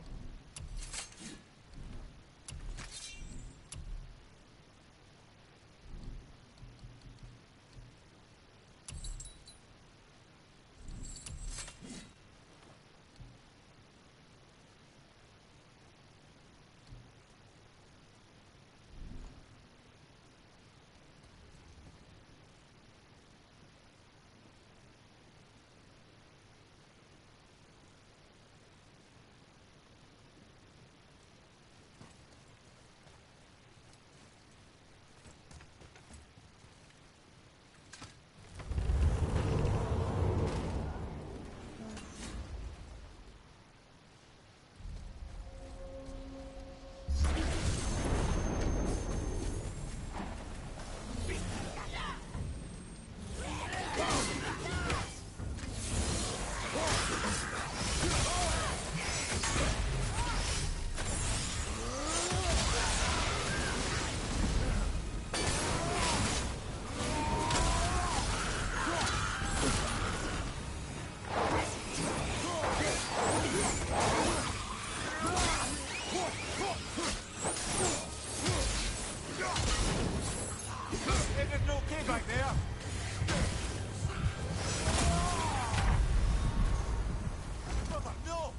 [SPEAKER 10] Everything okay back there? Brother, no!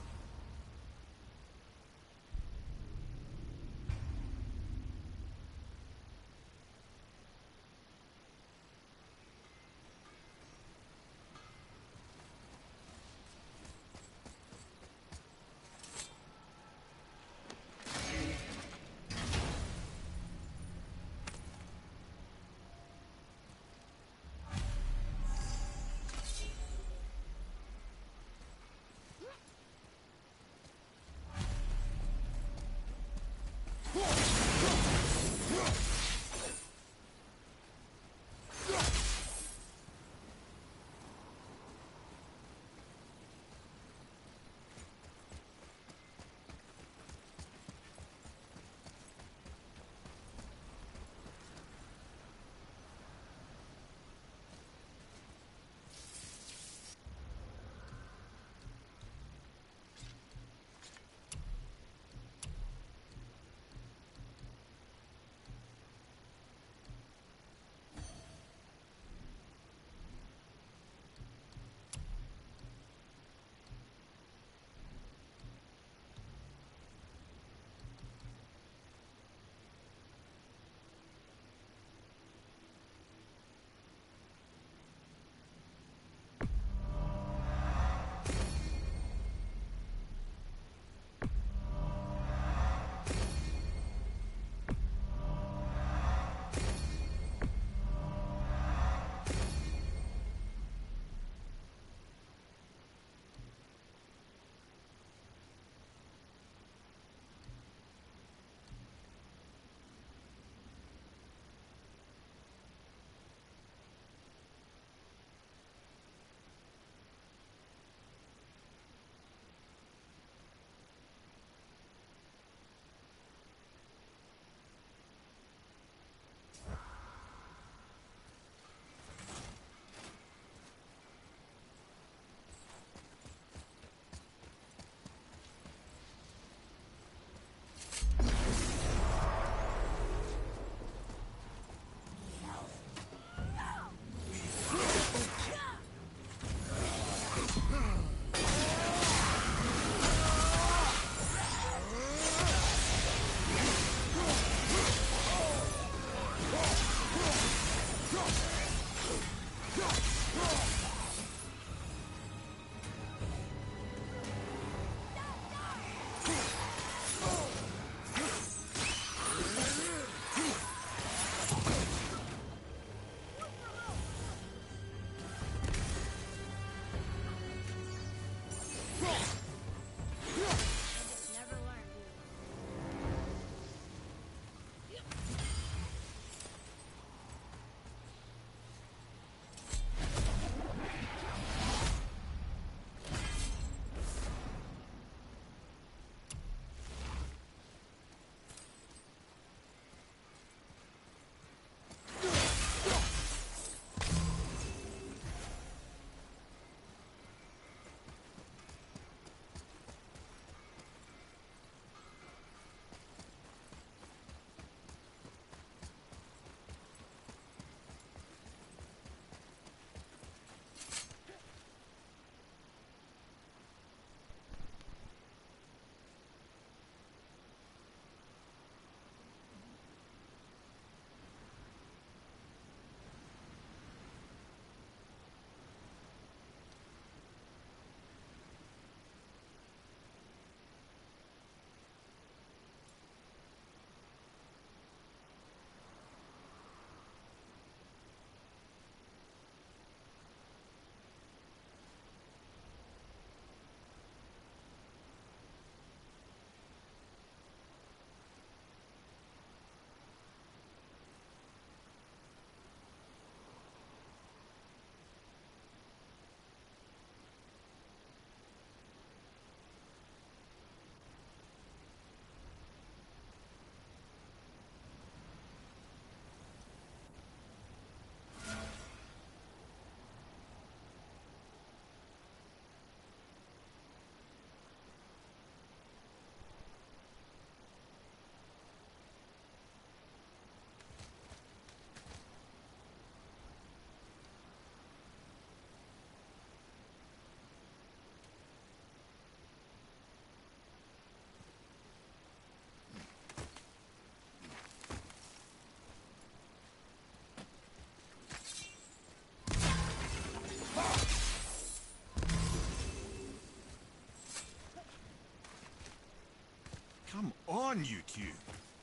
[SPEAKER 4] Come on, you two.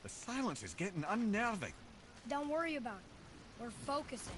[SPEAKER 4] The silence is getting unnerving.
[SPEAKER 8] Don't worry about it. We're focusing.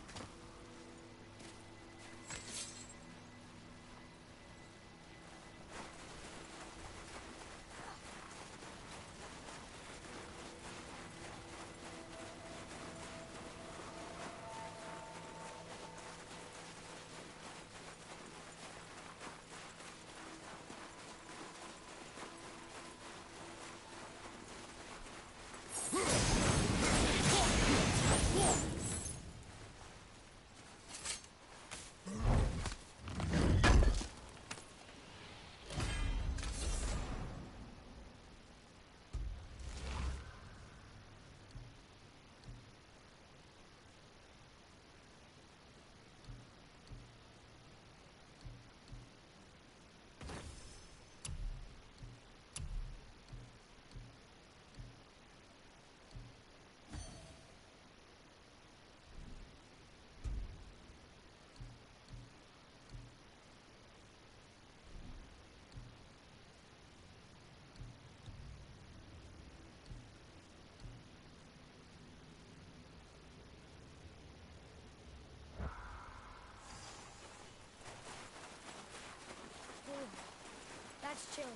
[SPEAKER 8] That's chilling.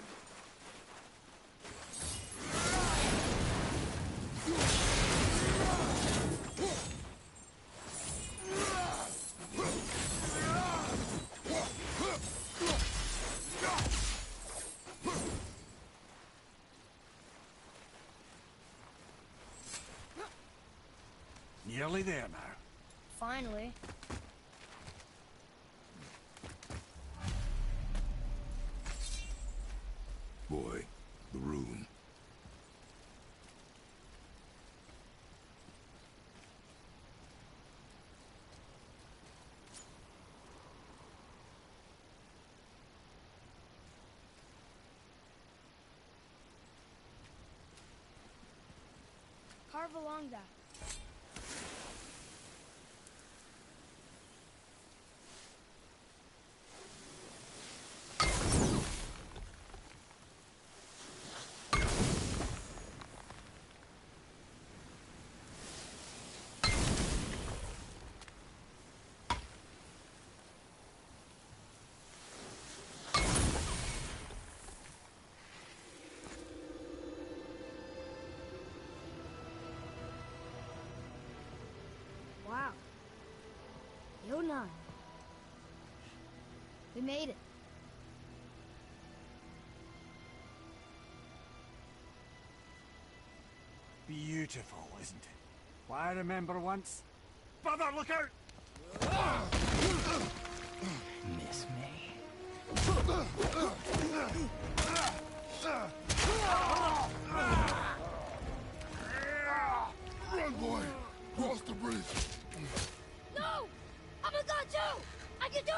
[SPEAKER 4] Nearly there now.
[SPEAKER 8] Finally.
[SPEAKER 3] Boy, the rune.
[SPEAKER 8] Carve along that. Wow. Yonah. We made it.
[SPEAKER 4] Beautiful, isn't it? Well, I remember once. Brother, look out!
[SPEAKER 12] Miss me?
[SPEAKER 3] Run, boy! Cross the bridge!
[SPEAKER 8] No! I'm a god too! I can do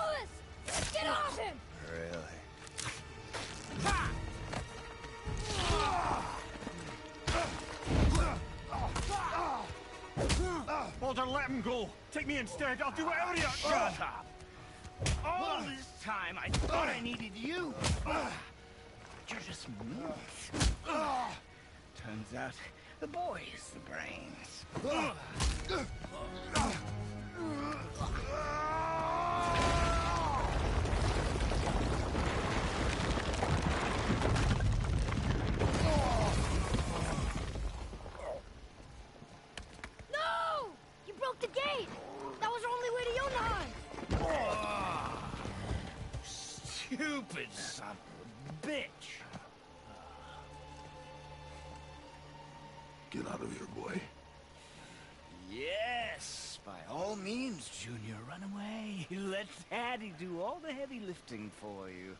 [SPEAKER 8] this! Get off him!
[SPEAKER 12] Really?
[SPEAKER 4] Baldur, let him go! Take me instead, I'll do whatever you...
[SPEAKER 12] Shut up! All this time I thought I needed you! But you're just meat. Turns out the boy is the brains.
[SPEAKER 8] No! You broke the gate! That was our only way to Jotunheim!
[SPEAKER 12] Stupid son of a bitch!
[SPEAKER 3] Get out of here, boy.
[SPEAKER 12] Yes, by all means, Junior, run away. Let Daddy do all the heavy lifting for you.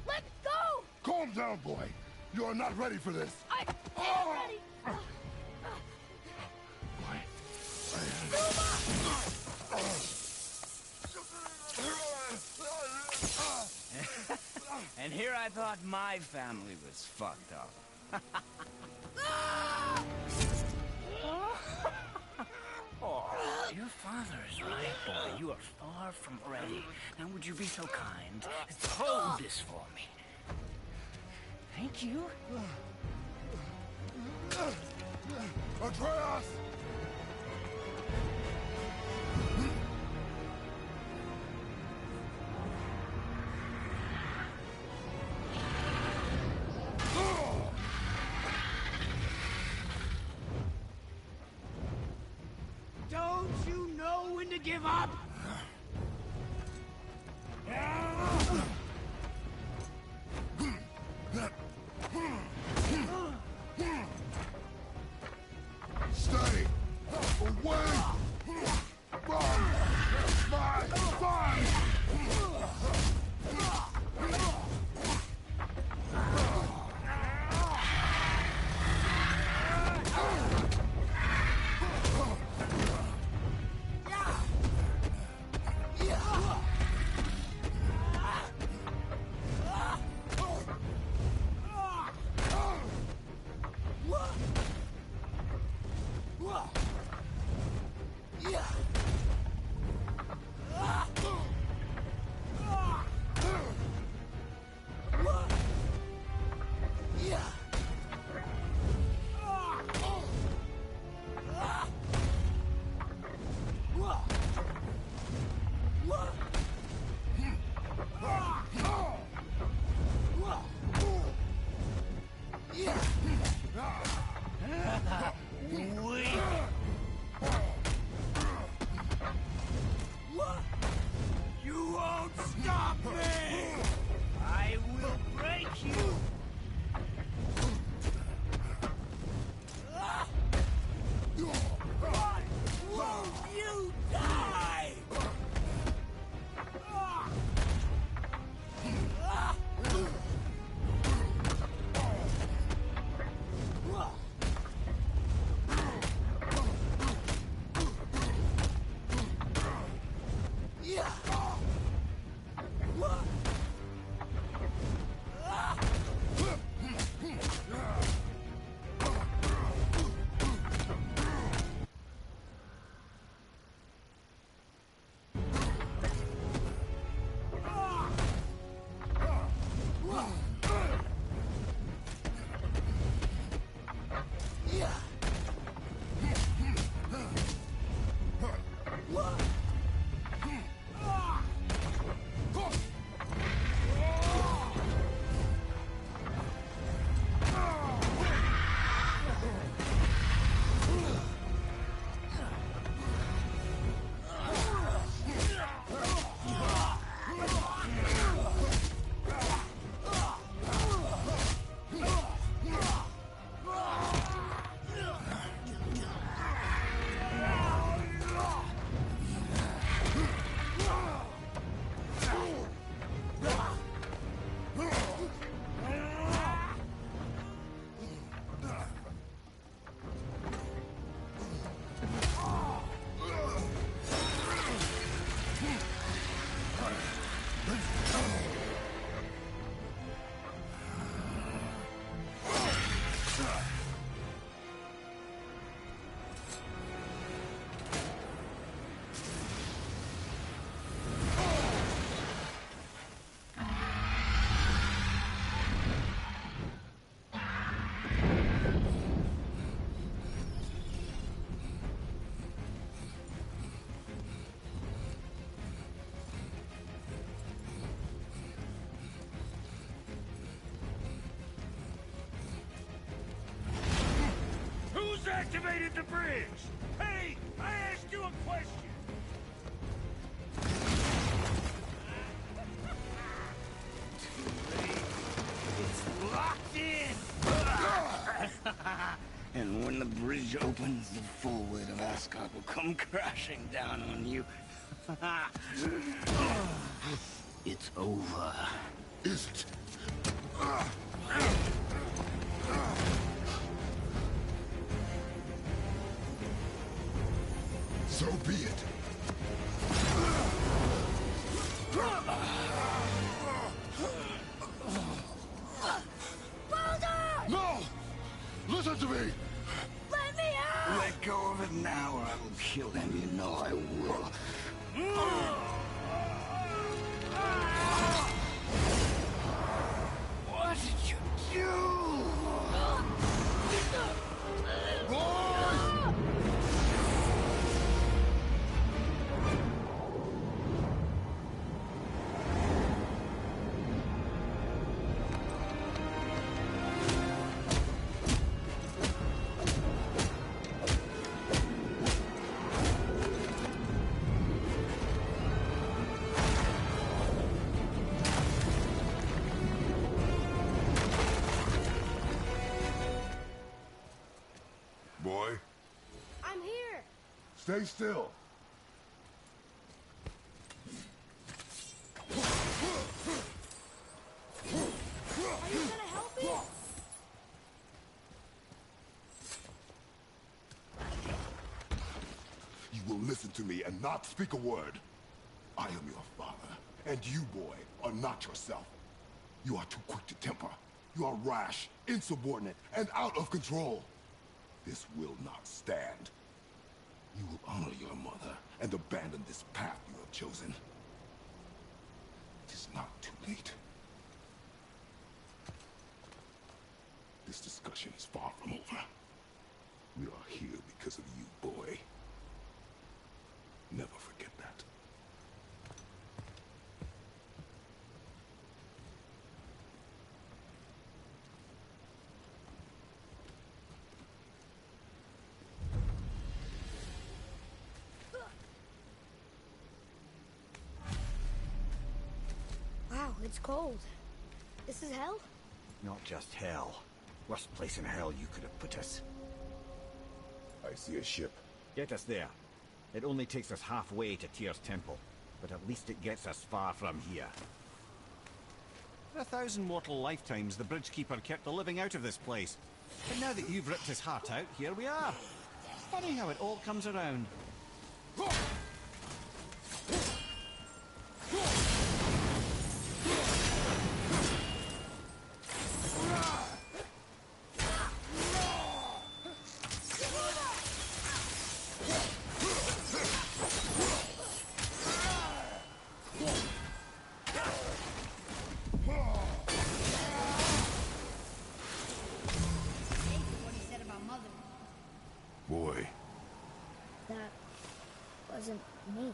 [SPEAKER 8] Let go!
[SPEAKER 3] Calm down, boy. You are not ready for this.
[SPEAKER 8] I am ready!
[SPEAKER 12] And here I thought my family was fucked up. Oh, your father is right, boy. You are far from ready. Now, would you be so kind as to hold this for me? Thank you.
[SPEAKER 3] Atreus!
[SPEAKER 12] Don't you know when to give up?
[SPEAKER 3] Stay away from my son!
[SPEAKER 12] You won't stop me! I will break you! Won't you die? Who's activated the bridge? Hey, I asked you a question. Too late. It's locked in. And when the bridge opens, the full weight of Asgard will come crashing down on you. It's over.
[SPEAKER 3] Is it? So be it. No! Listen to me!
[SPEAKER 8] Let me out!
[SPEAKER 12] Let go of it now or I will kill him. You know I will. What did you do?
[SPEAKER 3] Stay still.
[SPEAKER 8] Are you gonna help me?
[SPEAKER 3] You will listen to me and not speak a word. I am your father, and you, boy, are not yourself. You are too quick to temper. You are rash, insubordinate, and out of control. This will not stand. You will honor your mother and abandon this path you have chosen. It is not too late. This discussion is far from over. We are here because of you, boy. Never forget that.
[SPEAKER 8] Wow, it's cold. This is hell?
[SPEAKER 12] Not just hell. Worst place in hell you could have put us.
[SPEAKER 3] I see a ship.
[SPEAKER 12] Get us there. It only takes us halfway to Tyr's temple, but at least it gets us far from here. For 1,000 mortal lifetimes, the Bridgekeeper kept the living out of this place. But now that you've ripped his heart out, here we are. Funny how it all comes around.
[SPEAKER 8] What he said about mother.
[SPEAKER 3] Boy,
[SPEAKER 8] That wasn't me.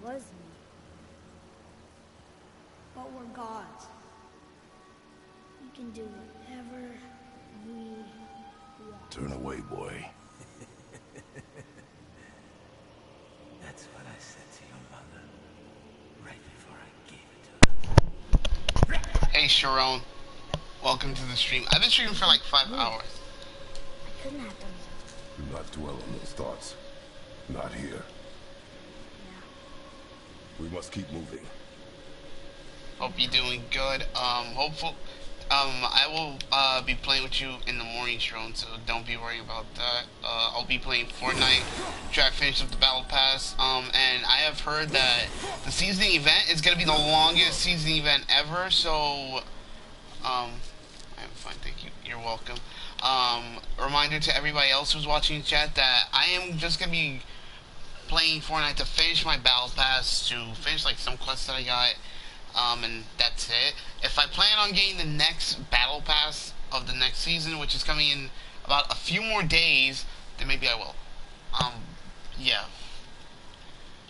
[SPEAKER 8] Was me. But we're gods. We can do whatever we want.
[SPEAKER 3] turn away, boy.
[SPEAKER 13] That's what I said to your mother right before I gave it to her.
[SPEAKER 2] Hey Sharon, welcome to the stream. I've been streaming for like 5 hours.
[SPEAKER 8] I couldn't have done that.
[SPEAKER 3] Do not dwell on those thoughts. Not here. We must keep moving.
[SPEAKER 2] Hope you're doing good. I will be playing with you in the morning, Sharon, so don't be worried about that. I'll be playing Fortnite, try to finish up the Battle Pass, and I have heard that the seasoning event is going to be the longest seasoning event ever, so, I'm fine, thank you, you're welcome. Reminder to everybody else who's watching the chat that I am just going to be playing Fortnite to finish my Battle Pass, to finish like some quests that I got, and that's it. If I plan on getting the next Battle Pass of the next season, which is coming in about a few more days, then maybe I will. Yeah.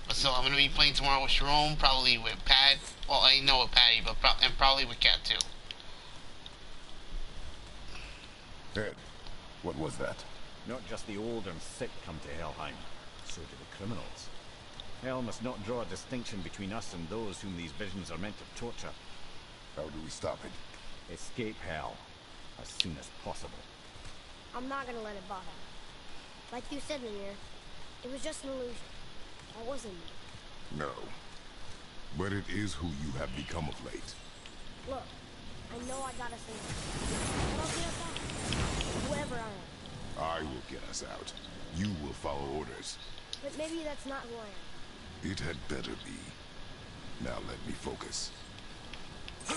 [SPEAKER 2] So I'm gonna be playing tomorrow with Jerome, probably with Pat. Well, I know with Patty, but and probably with Cat too.
[SPEAKER 3] Ed, what was that?
[SPEAKER 12] Not just the old and sick come to Helheim, so do the criminals. Hell must not draw a distinction between us and those whom these visions are meant to torture.
[SPEAKER 3] How do we stop it?
[SPEAKER 12] Escape hell as soon as possible.
[SPEAKER 8] I'm not gonna let it bother me. Like you said, Mimir, it was just an illusion. I wasn't me.
[SPEAKER 3] No. But it is who you have become of late.
[SPEAKER 8] Look, I know I gotta say this, but I'll be back. Whoever I am.
[SPEAKER 3] I will get us out. You will follow orders.
[SPEAKER 8] But maybe that's not who I am.
[SPEAKER 3] It had better be. Now let me focus.
[SPEAKER 9] I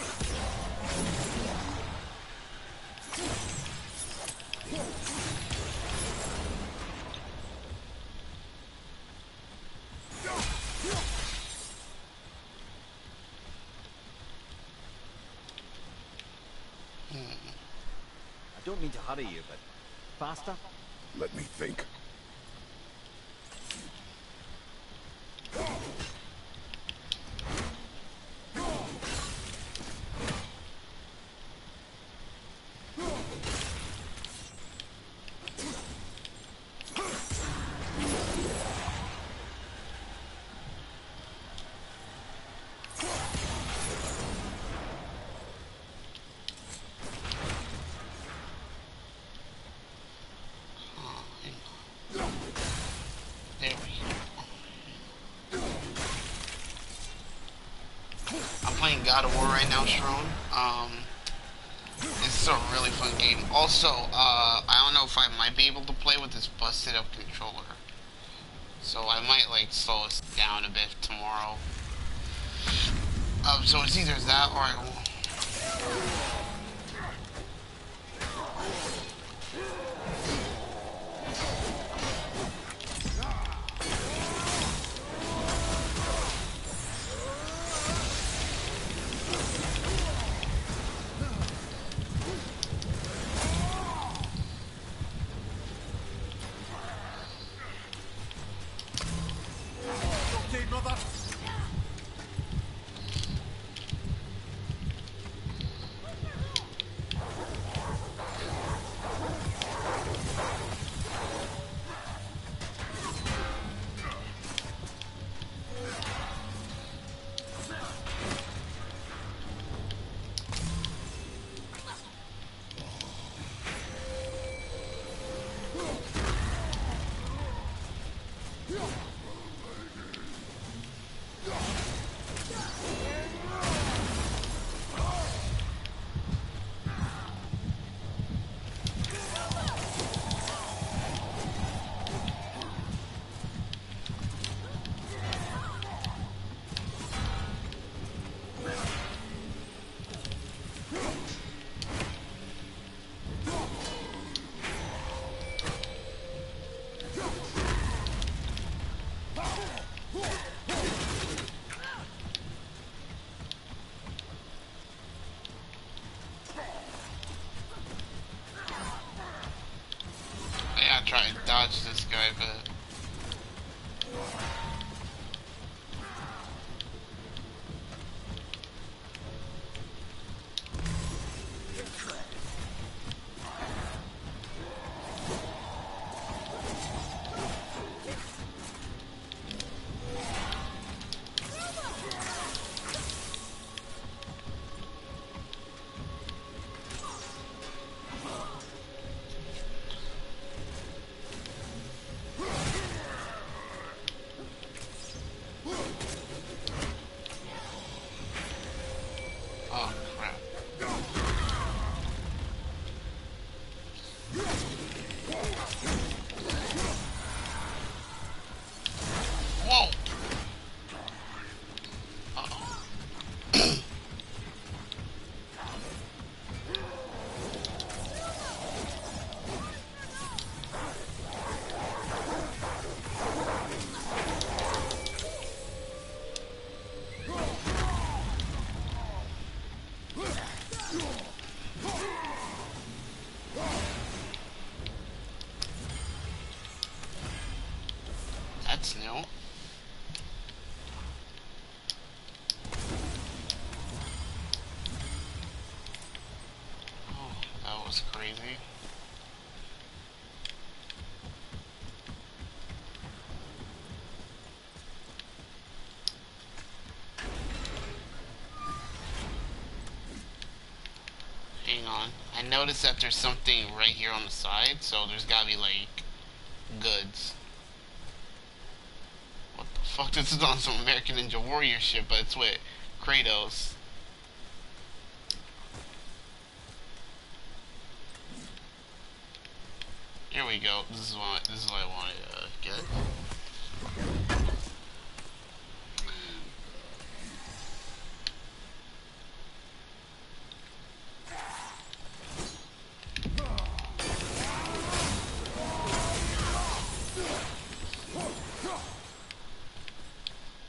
[SPEAKER 9] don't mean to hurry you, but faster?
[SPEAKER 3] Let me think.
[SPEAKER 2] God of War right now, Strone. It's a really fun game. Also, I don't know if I might be able to play with this busted up controller. So I might like slow us down a bit tomorrow. So it's either that or I will. Try and dodge this guy, but that's new. Oh, that was crazy. Hang on. I noticed that there's something right here on the side, so there's gotta be like goods. What the fuck? This is on some American Ninja Warrior shit, but it's with Kratos. Here we go. This is what I wanted to get.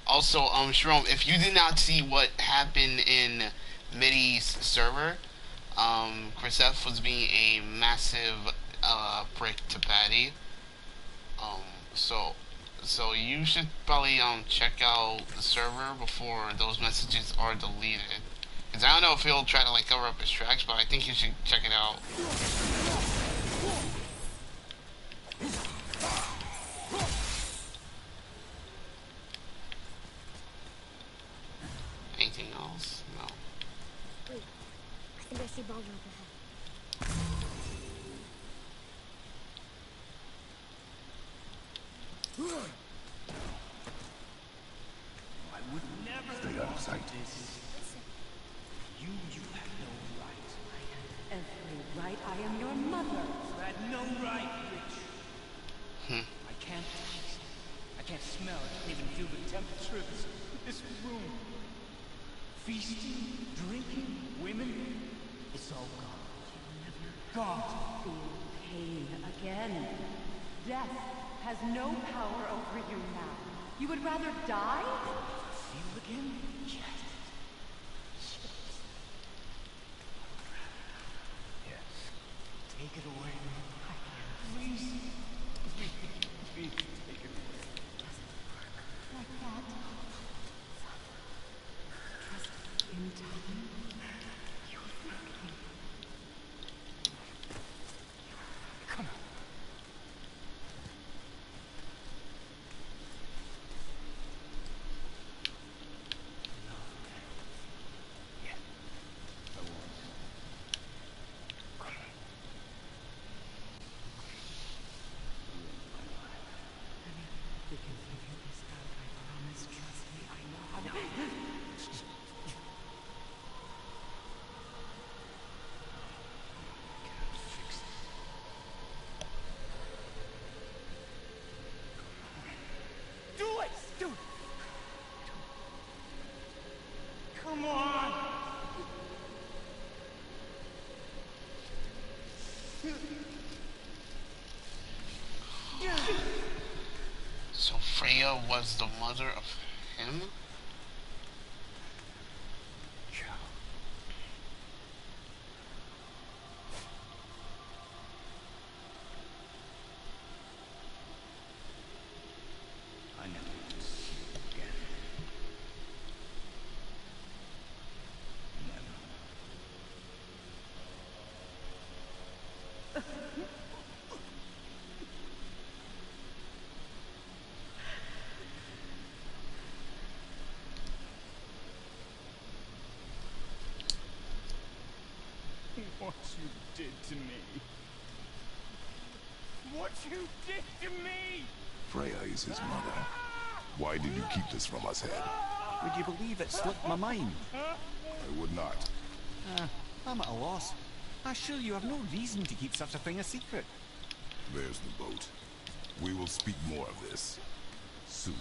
[SPEAKER 2] Also, Shrom, if you did not see what happened in Midi's server, Chris F was being a massive prick to Patty. So you should probably check out the server before those messages are deleted. Cause I don't know if he'll try to like cover up his tracks, but I think you should check it out. Anything else? No.
[SPEAKER 8] Wait, I think I see Baldur up ahead.
[SPEAKER 12] I would never
[SPEAKER 3] Stay out of sight.
[SPEAKER 12] You had no right.
[SPEAKER 14] Every right. I am your mother.
[SPEAKER 12] You had no right, Witch. I can't taste it. I can't smell it. I can't even feel the temperature of this room. Feasting, drinking, women. It's all gone. Gone.
[SPEAKER 14] Feel pain again. Death has no power over you now. You would rather die?
[SPEAKER 12] Feel again? Yes. Yes. Take it away. Please. Please take it away.
[SPEAKER 14] Like that? Trust in time. You think me.
[SPEAKER 12] Come on.
[SPEAKER 14] We can figure this out, I promise. Trust me, I know how to...
[SPEAKER 12] Do it! Do it! Come on!
[SPEAKER 2] So Freya was the mother of him?
[SPEAKER 12] I never want to see you again. Never. What you did to me. What you did to me!
[SPEAKER 3] Freya is his mother. Why did you keep this from us, Head?
[SPEAKER 4] Would you believe it slipped my mind?
[SPEAKER 3] I would not.
[SPEAKER 4] I'm at a loss. I assure you have no reason to keep such a thing a secret.
[SPEAKER 3] There's the boat. We will speak more of this soon.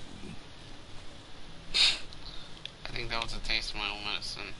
[SPEAKER 2] I think that was a taste of my own medicine.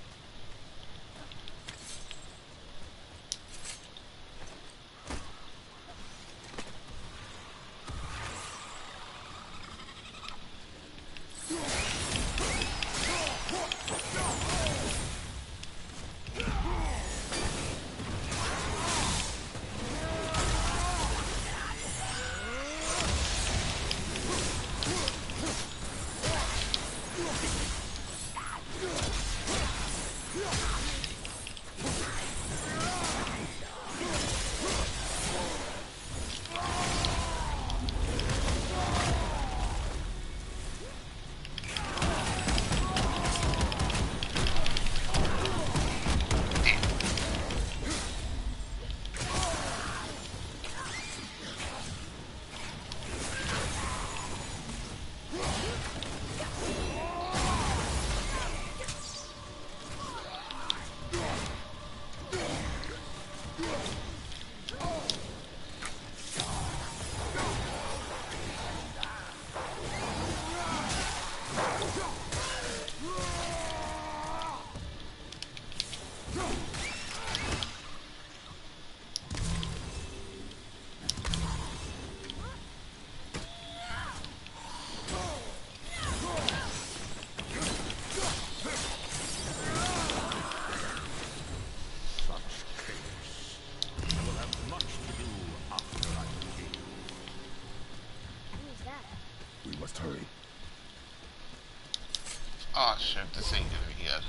[SPEAKER 2] ship. This ain't gonna be good.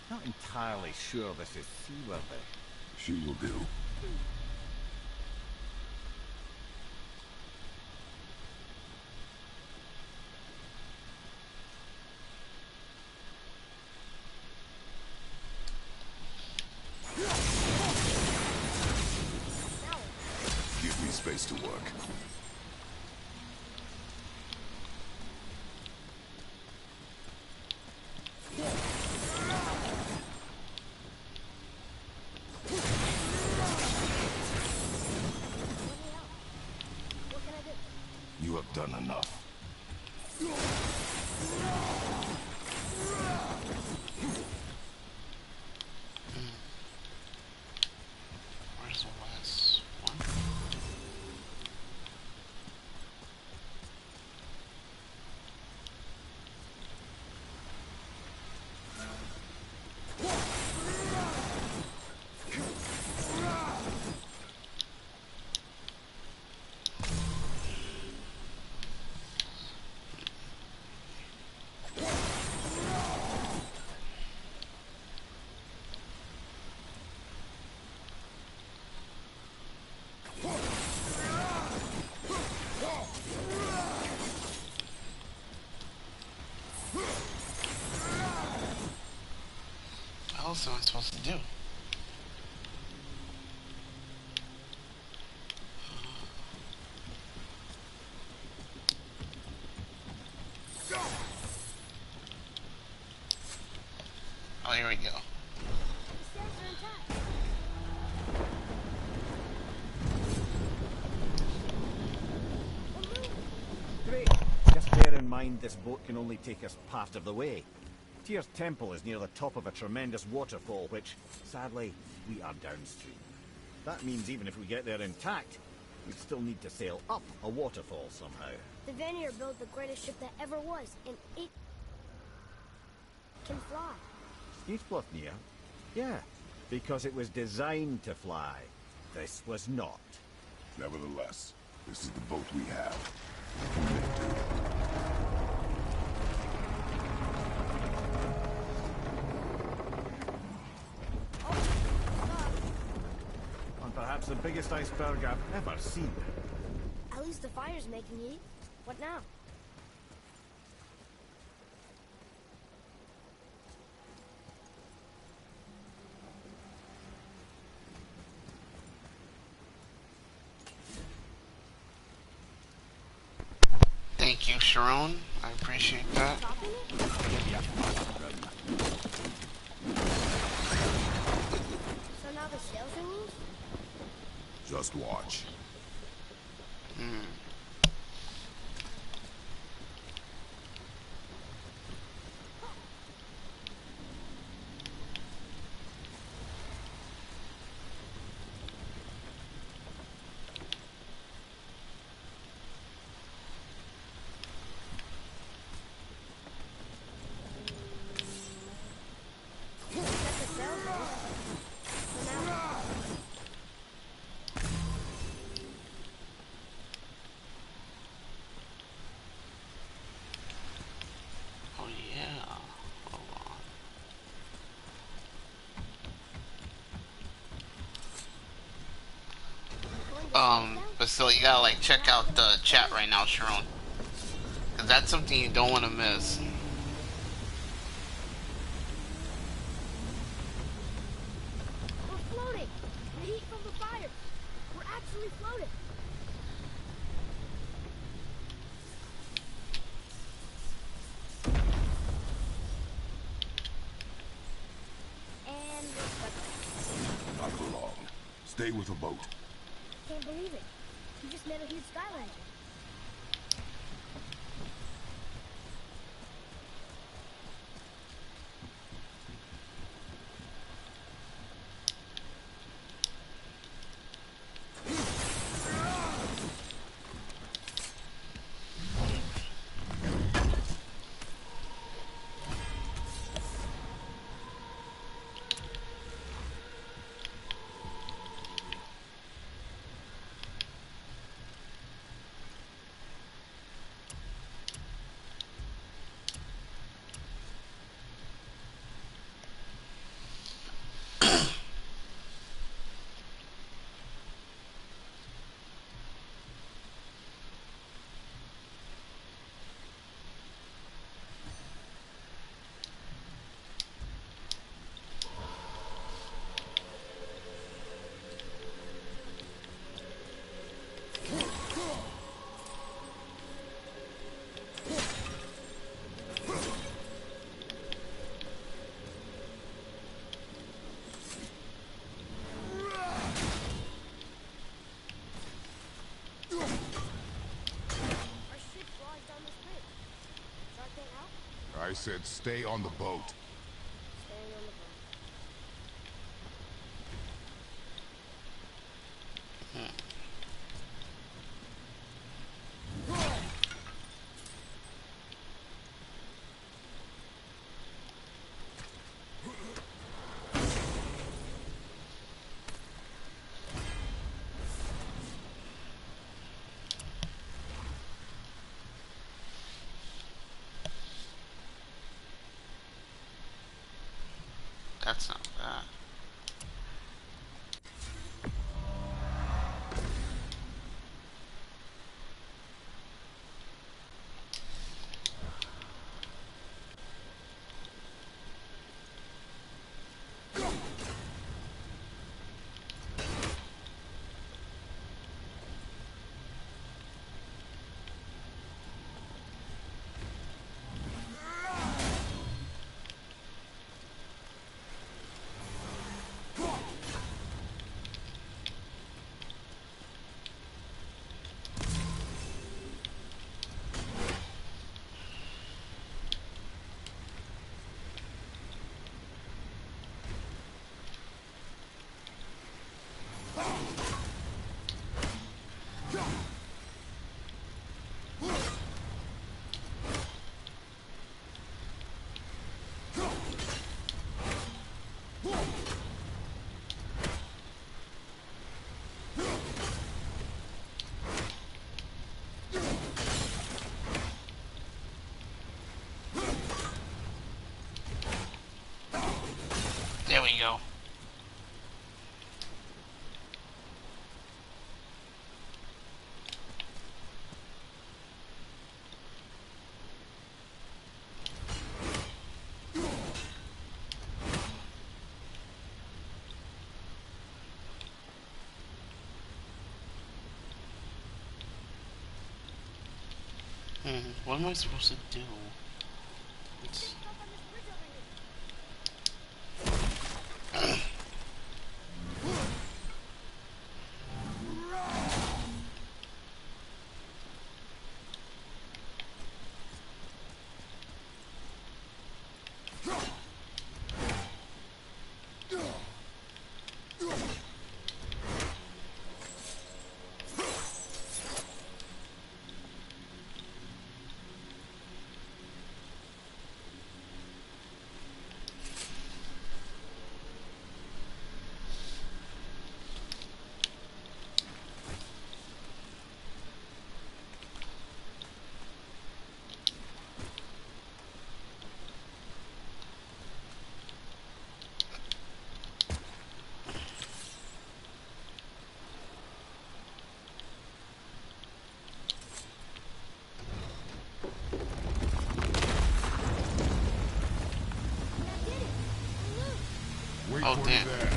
[SPEAKER 4] Not entirely sure this is seaworthy.
[SPEAKER 3] She will do. Give me space to work. You have done enough.
[SPEAKER 2] Where's the last one? What else am I supposed to do? Oh, here we go.
[SPEAKER 4] Great. Just bear in mind this boat can only take us part of the way. Tyr's temple is near the top of a tremendous waterfall, which, sadly, we are downstream. That means even if we get there intact, we'd still need to sail up a waterfall somehow.
[SPEAKER 8] The Vanir built the greatest ship that ever was, and it can fly.
[SPEAKER 4] Skidbladnir? Yeah, because it was designed to fly. This was not.
[SPEAKER 3] Nevertheless, this is the boat we have. Commit to it.
[SPEAKER 4] And perhaps the biggest iceberg I've ever seen.
[SPEAKER 8] At least the fire's making heat. What now?
[SPEAKER 2] Thank you, Sharon. I appreciate that.
[SPEAKER 8] So now the sails are loose?
[SPEAKER 3] Just watch.
[SPEAKER 8] Set the sails loose. So now...
[SPEAKER 2] Oh yeah. Hold on. But still, you gotta like check out the chat right now, Sharon, because that's something you don't want to miss.
[SPEAKER 8] We're floating! The heat from the fire! We're actually floating! And we're stuck.
[SPEAKER 3] Not for long. Stay with the boat.
[SPEAKER 8] Can't believe it. You just made a huge sky lantern.
[SPEAKER 3] I said stay on the boat.
[SPEAKER 8] Staying on the boat.
[SPEAKER 2] That's not bad. There we go. What am I supposed to do? It's...
[SPEAKER 3] Wait
[SPEAKER 2] Oh,
[SPEAKER 3] for
[SPEAKER 2] damn.
[SPEAKER 3] me there.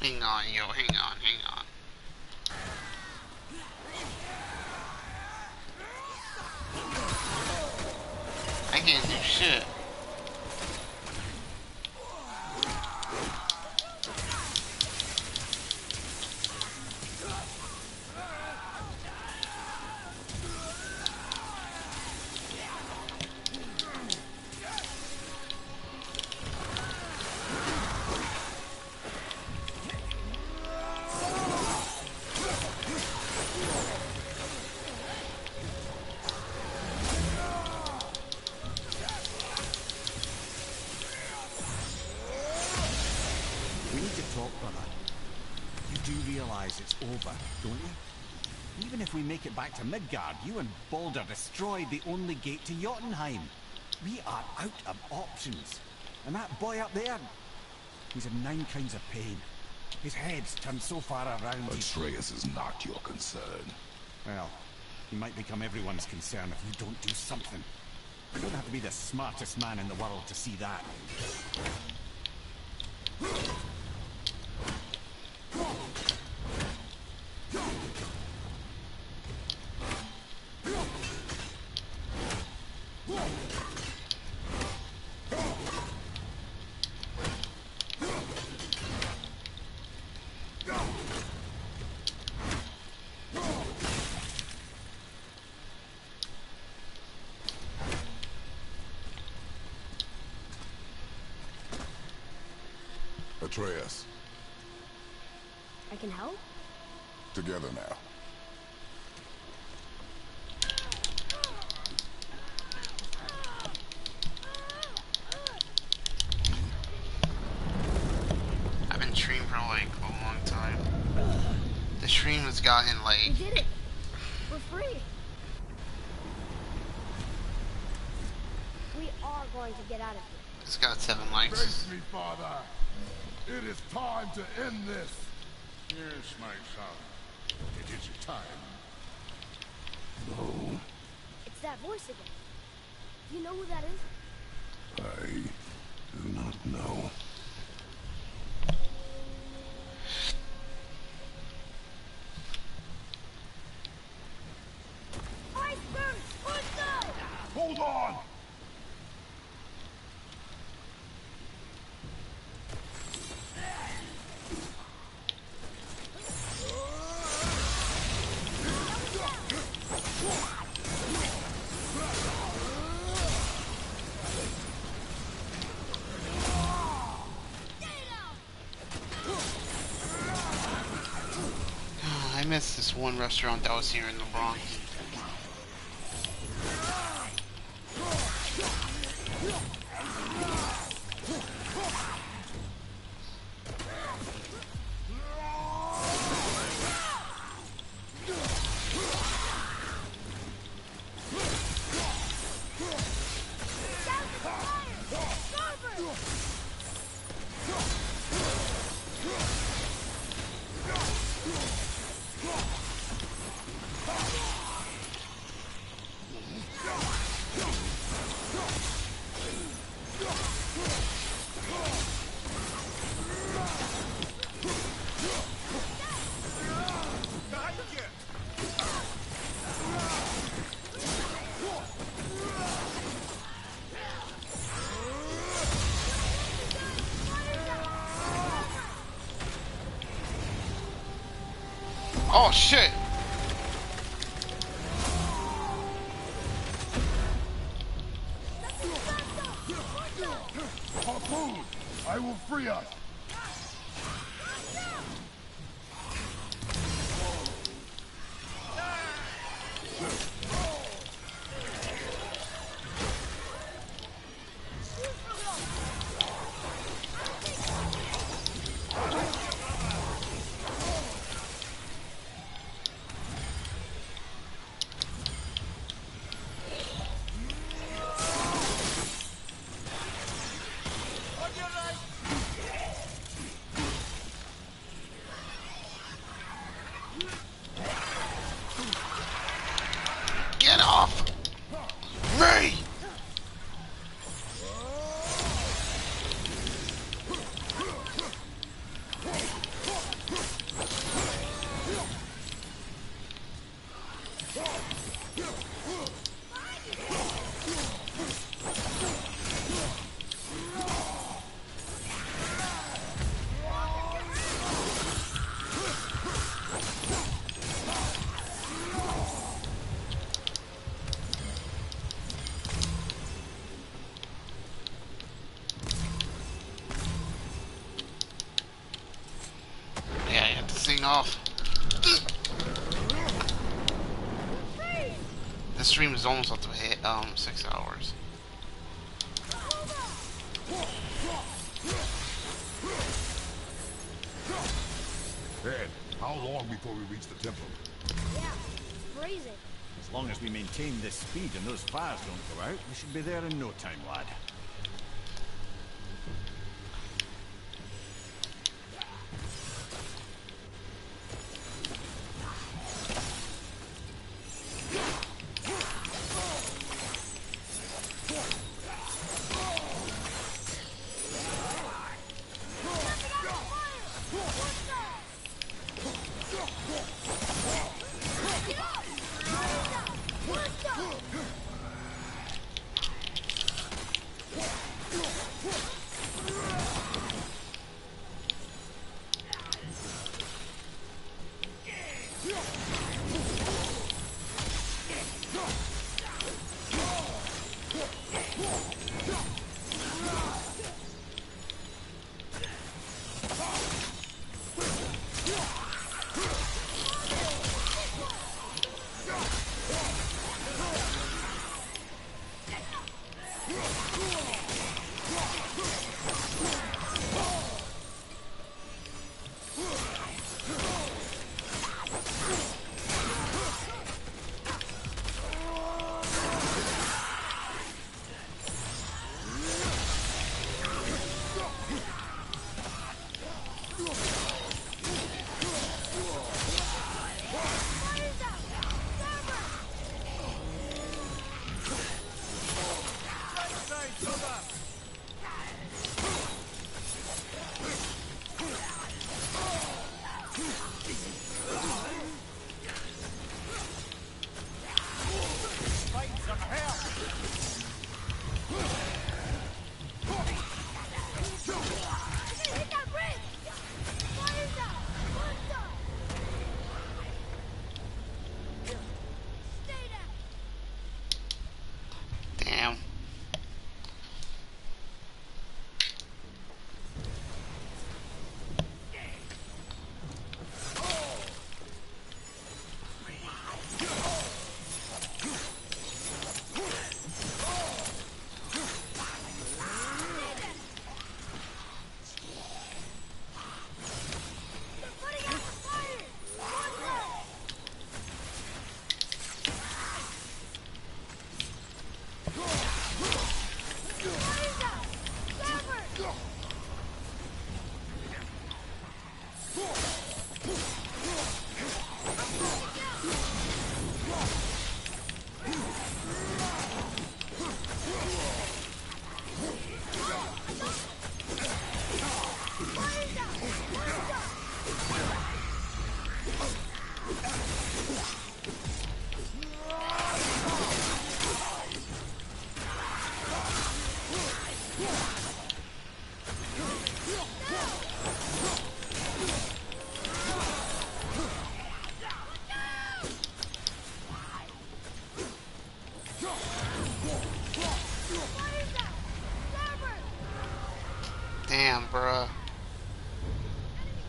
[SPEAKER 2] Hang on, yo, hang on, hang on. I can't do shit.
[SPEAKER 4] We need to talk, brother. You do realize it's over, don't you? Even if we make it back to Midgard, you and Baldur destroyed the only gate to Jotunheim. We are out of options. And that boy up there, he's in 9 kinds of pain. His head's turned so far around
[SPEAKER 3] Atreus is not your concern.
[SPEAKER 4] Well, he might become everyone's concern if you don't do something. You don't have to be the smartest man in the world to see that.
[SPEAKER 3] Atreus.
[SPEAKER 8] I can help?
[SPEAKER 3] Together now.
[SPEAKER 2] I've been streaming for like a long time. The stream has gotten like...
[SPEAKER 8] We did it! We're free! We are going to get out of here.
[SPEAKER 2] It's got 7 likes.
[SPEAKER 3] Face me, father. It is time to end this.
[SPEAKER 15] Yes, my son. It is time.
[SPEAKER 3] No,
[SPEAKER 8] It's that voice again. Do you know who that is?
[SPEAKER 3] I do not know.
[SPEAKER 8] Iceberg! Let's go!
[SPEAKER 3] Hold on!
[SPEAKER 2] I missed this one restaurant that was here in the Bronx. Oh shit!
[SPEAKER 3] Harpoon! I will free us!
[SPEAKER 2] Get off me! Yeah, I had this thing off. The stream is almost up to hit 6 hours.
[SPEAKER 3] Ed, how long before we reach the temple?
[SPEAKER 8] Yeah, it's freezing.
[SPEAKER 4] As long as we maintain this speed and those fires don't go out, we should be there in no time, lad.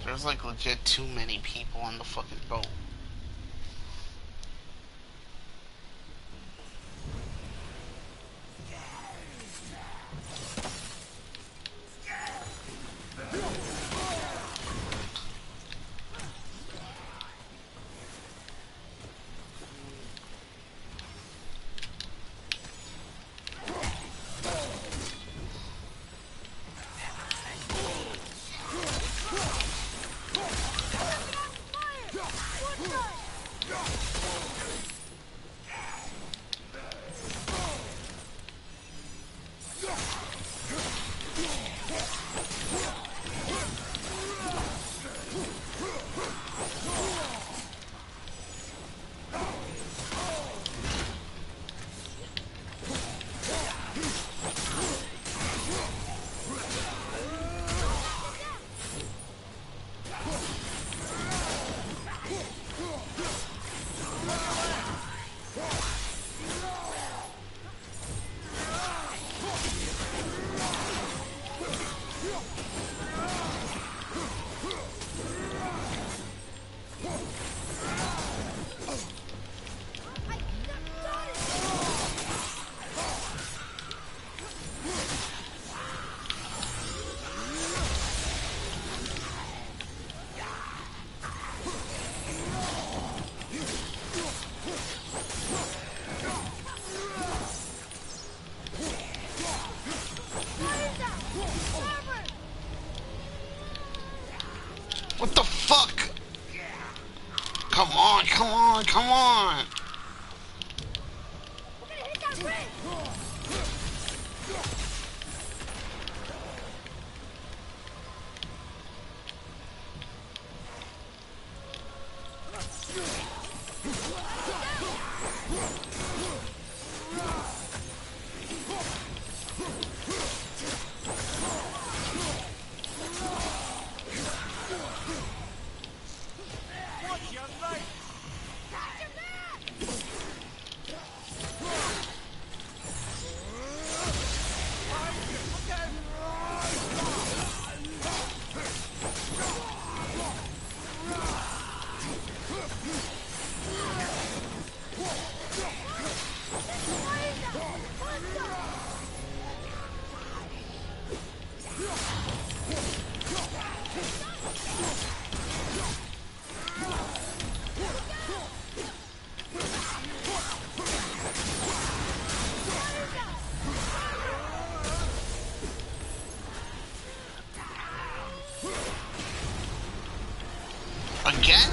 [SPEAKER 2] There's like legit too many people on the fucking boat. What the fuck? Come on, come on, come on! Again?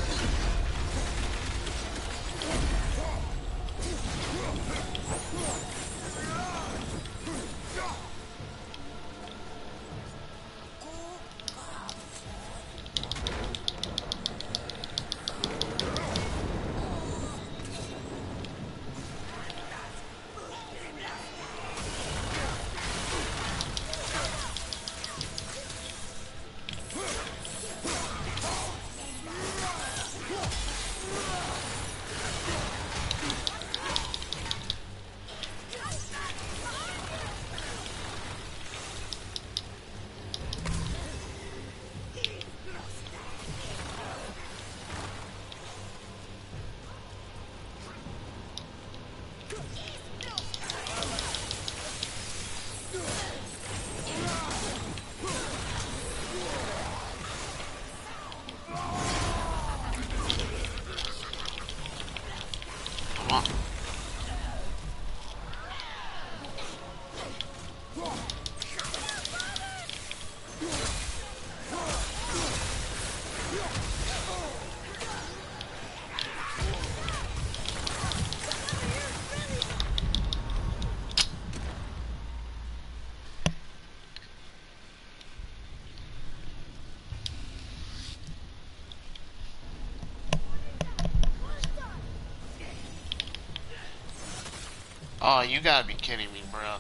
[SPEAKER 2] Oh, you gotta be kidding me, bro.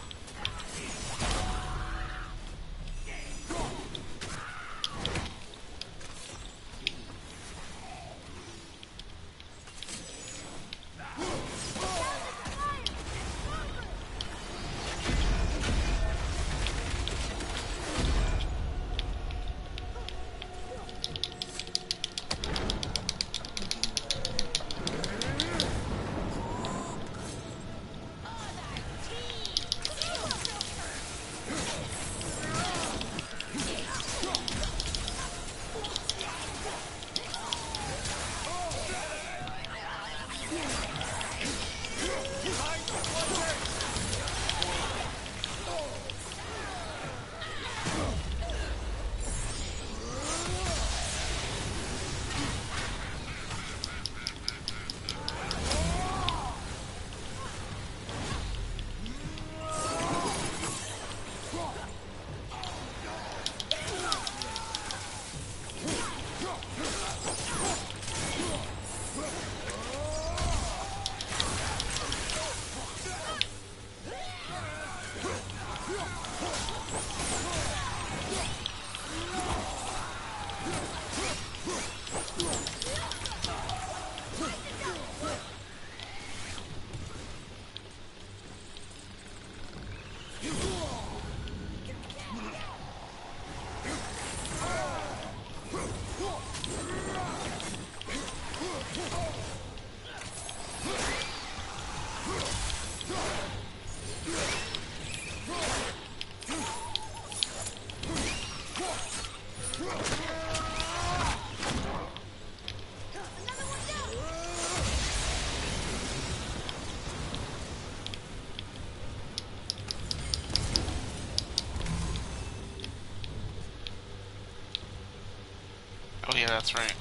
[SPEAKER 2] Oh yeah, that's right.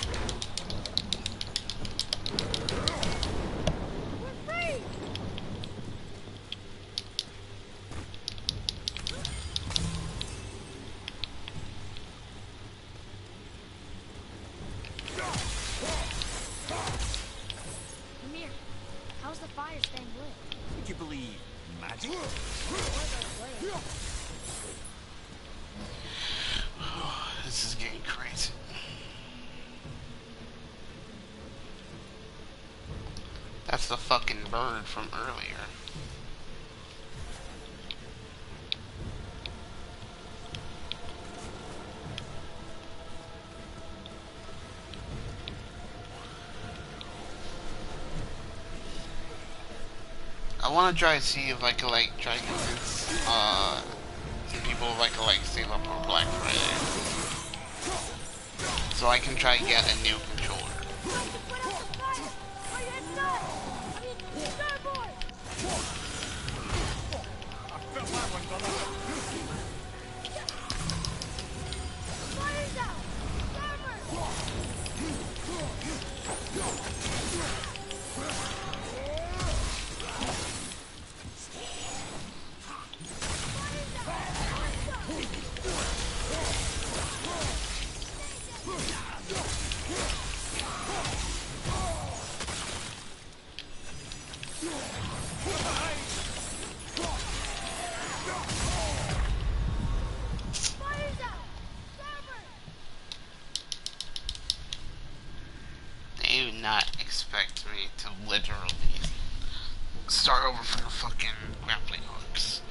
[SPEAKER 8] Amir, how's the fire staying lit?
[SPEAKER 4] Would you believe magic?
[SPEAKER 2] This is getting crazy. That's the fucking bird from earlier. I want to try to see if I could like try to convince some people if I could like save up for Black Friday, so I can try to get a new controller. They do not expect me to literally start over from the fucking grappling hooks.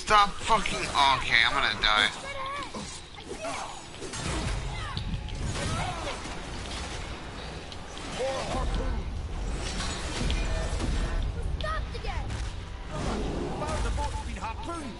[SPEAKER 2] Stop fucking. Oh, okay, I'm gonna die.
[SPEAKER 8] Stopped again!
[SPEAKER 12] The boat's been harpooned!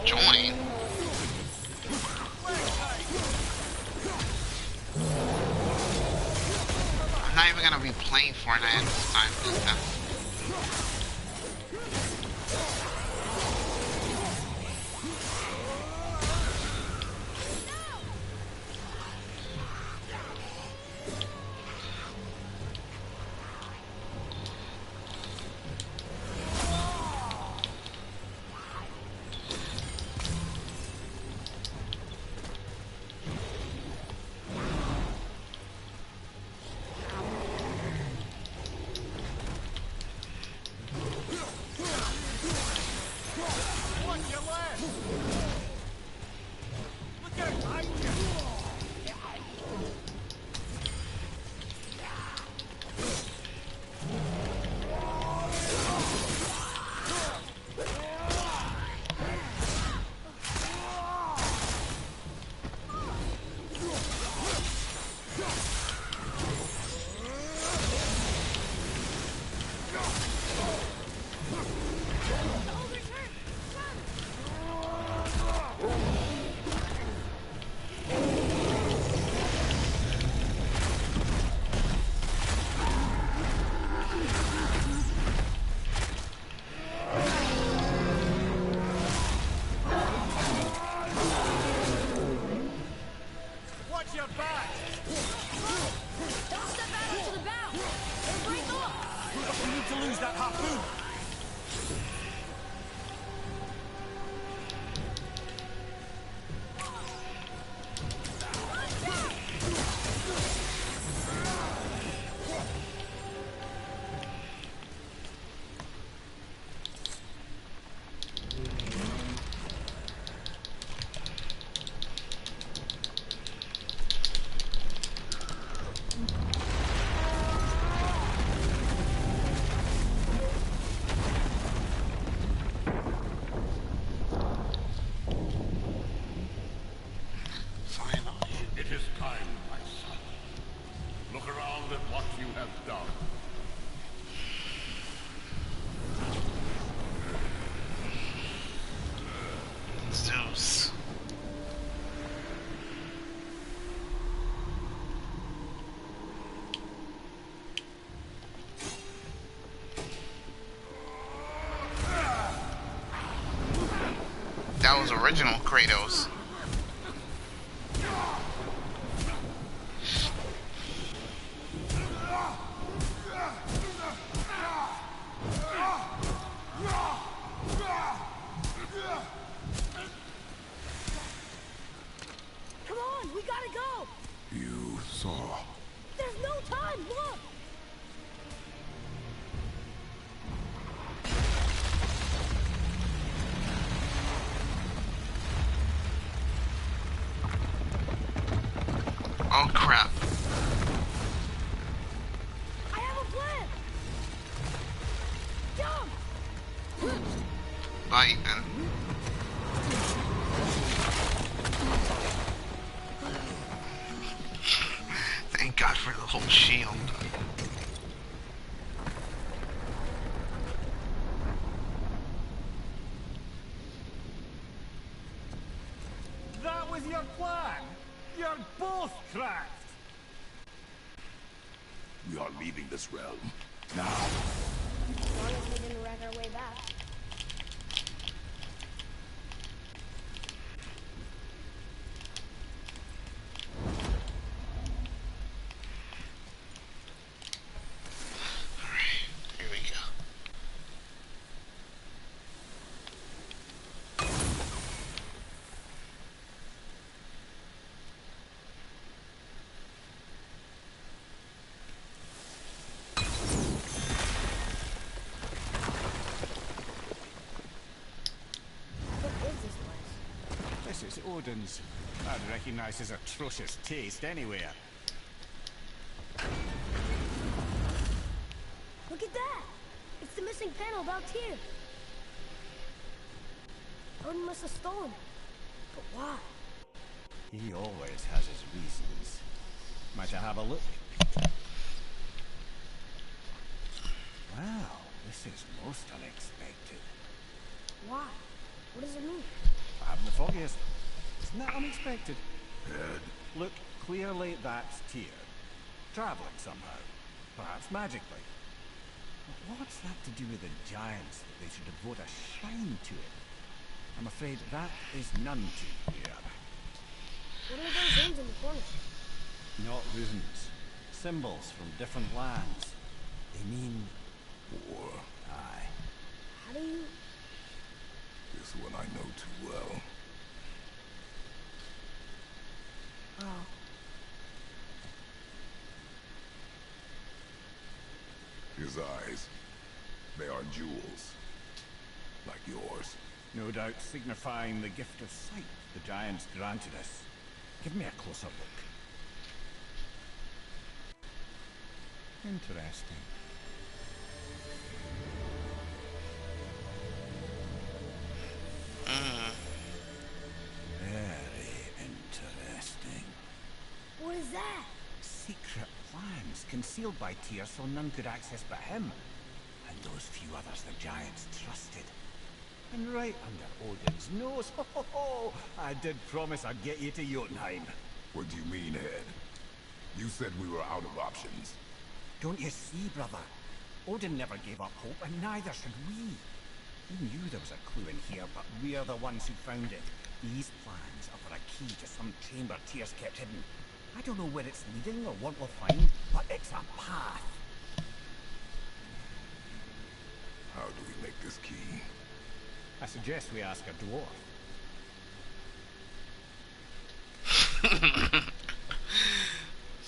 [SPEAKER 2] Join. I'm not even gonna be playing Fortnite at this time.
[SPEAKER 4] We need to lose that harpoon.
[SPEAKER 15] It is time, my son. Look around at what you have done.
[SPEAKER 2] Zeus. That was original Kratos.
[SPEAKER 8] Come on, we gotta go!
[SPEAKER 3] You saw.
[SPEAKER 8] There's no time, look!
[SPEAKER 2] Oh crap.
[SPEAKER 8] I have a plan! Jump!
[SPEAKER 2] Bye, Ethan. Thank God for the whole shield.
[SPEAKER 4] That was your plan. You're both cracked.
[SPEAKER 3] We are leaving this realm. Now.
[SPEAKER 8] As long as we didn't wreck our way back.
[SPEAKER 2] Here we go.
[SPEAKER 8] What is this place?
[SPEAKER 4] This is Odin's. I'd recognize his atrocious taste anywhere.
[SPEAKER 8] Look at that! It's the missing panel about here. Odin must have stolen it. But why?
[SPEAKER 4] He always has his reasons. Might I have a look? Wow, this is most unexpected.
[SPEAKER 8] Why? What does it mean?
[SPEAKER 4] I haven't the foggiest. Isn't that unexpected?
[SPEAKER 3] Ed.
[SPEAKER 4] Look, clearly that's Tyr. Traveling somehow. Perhaps magically. But what's that to do with the giants that they should devote a shrine to it? I'm afraid that is none too clear.
[SPEAKER 8] What are those runes in the corner?
[SPEAKER 4] Not runes. Symbols from different lands. They mean...
[SPEAKER 3] War.
[SPEAKER 4] Aye.
[SPEAKER 8] How do you...
[SPEAKER 3] This one I know too well.
[SPEAKER 8] Oh.
[SPEAKER 3] His eyes. They are jewels. Like yours.
[SPEAKER 4] No doubt signifying the gift of sight the giants granted us. Give me a closer look. Interesting. Very interesting.
[SPEAKER 8] What is that?
[SPEAKER 4] Secret plans concealed by Tyr so none could access but him. And those few others the giants trusted. And right under Odin's nose, ho ho ho! I did promise I'd get you to Jotunheim.
[SPEAKER 3] What do you mean, Ed? You said we were out of options.
[SPEAKER 4] Don't you see, brother? Odin never gave up hope, and neither should we. We knew there was a clue in here, but we're the ones who found it. These plans are for a key to some chamber Tyr's kept hidden. I don't know where it's leading or what we'll find, but it's a path.
[SPEAKER 3] this key?
[SPEAKER 4] I suggest we ask a dwarf.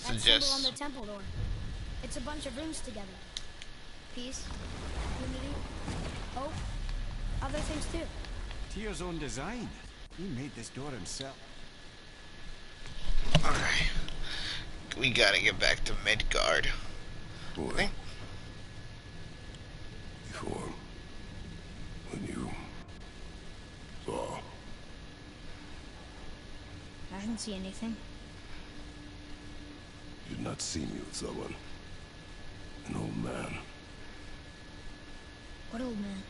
[SPEAKER 7] That symbol on the temple door. It's a bunch of runes together. Peace, unity, hope, other things too.
[SPEAKER 4] Tyr's own design. He made this door himself.
[SPEAKER 2] Alright. We gotta get back to Midgard.
[SPEAKER 3] Boy. Before, when you saw,
[SPEAKER 7] I didn't see anything.
[SPEAKER 3] you did not see me with someone. An old man.
[SPEAKER 7] What old man?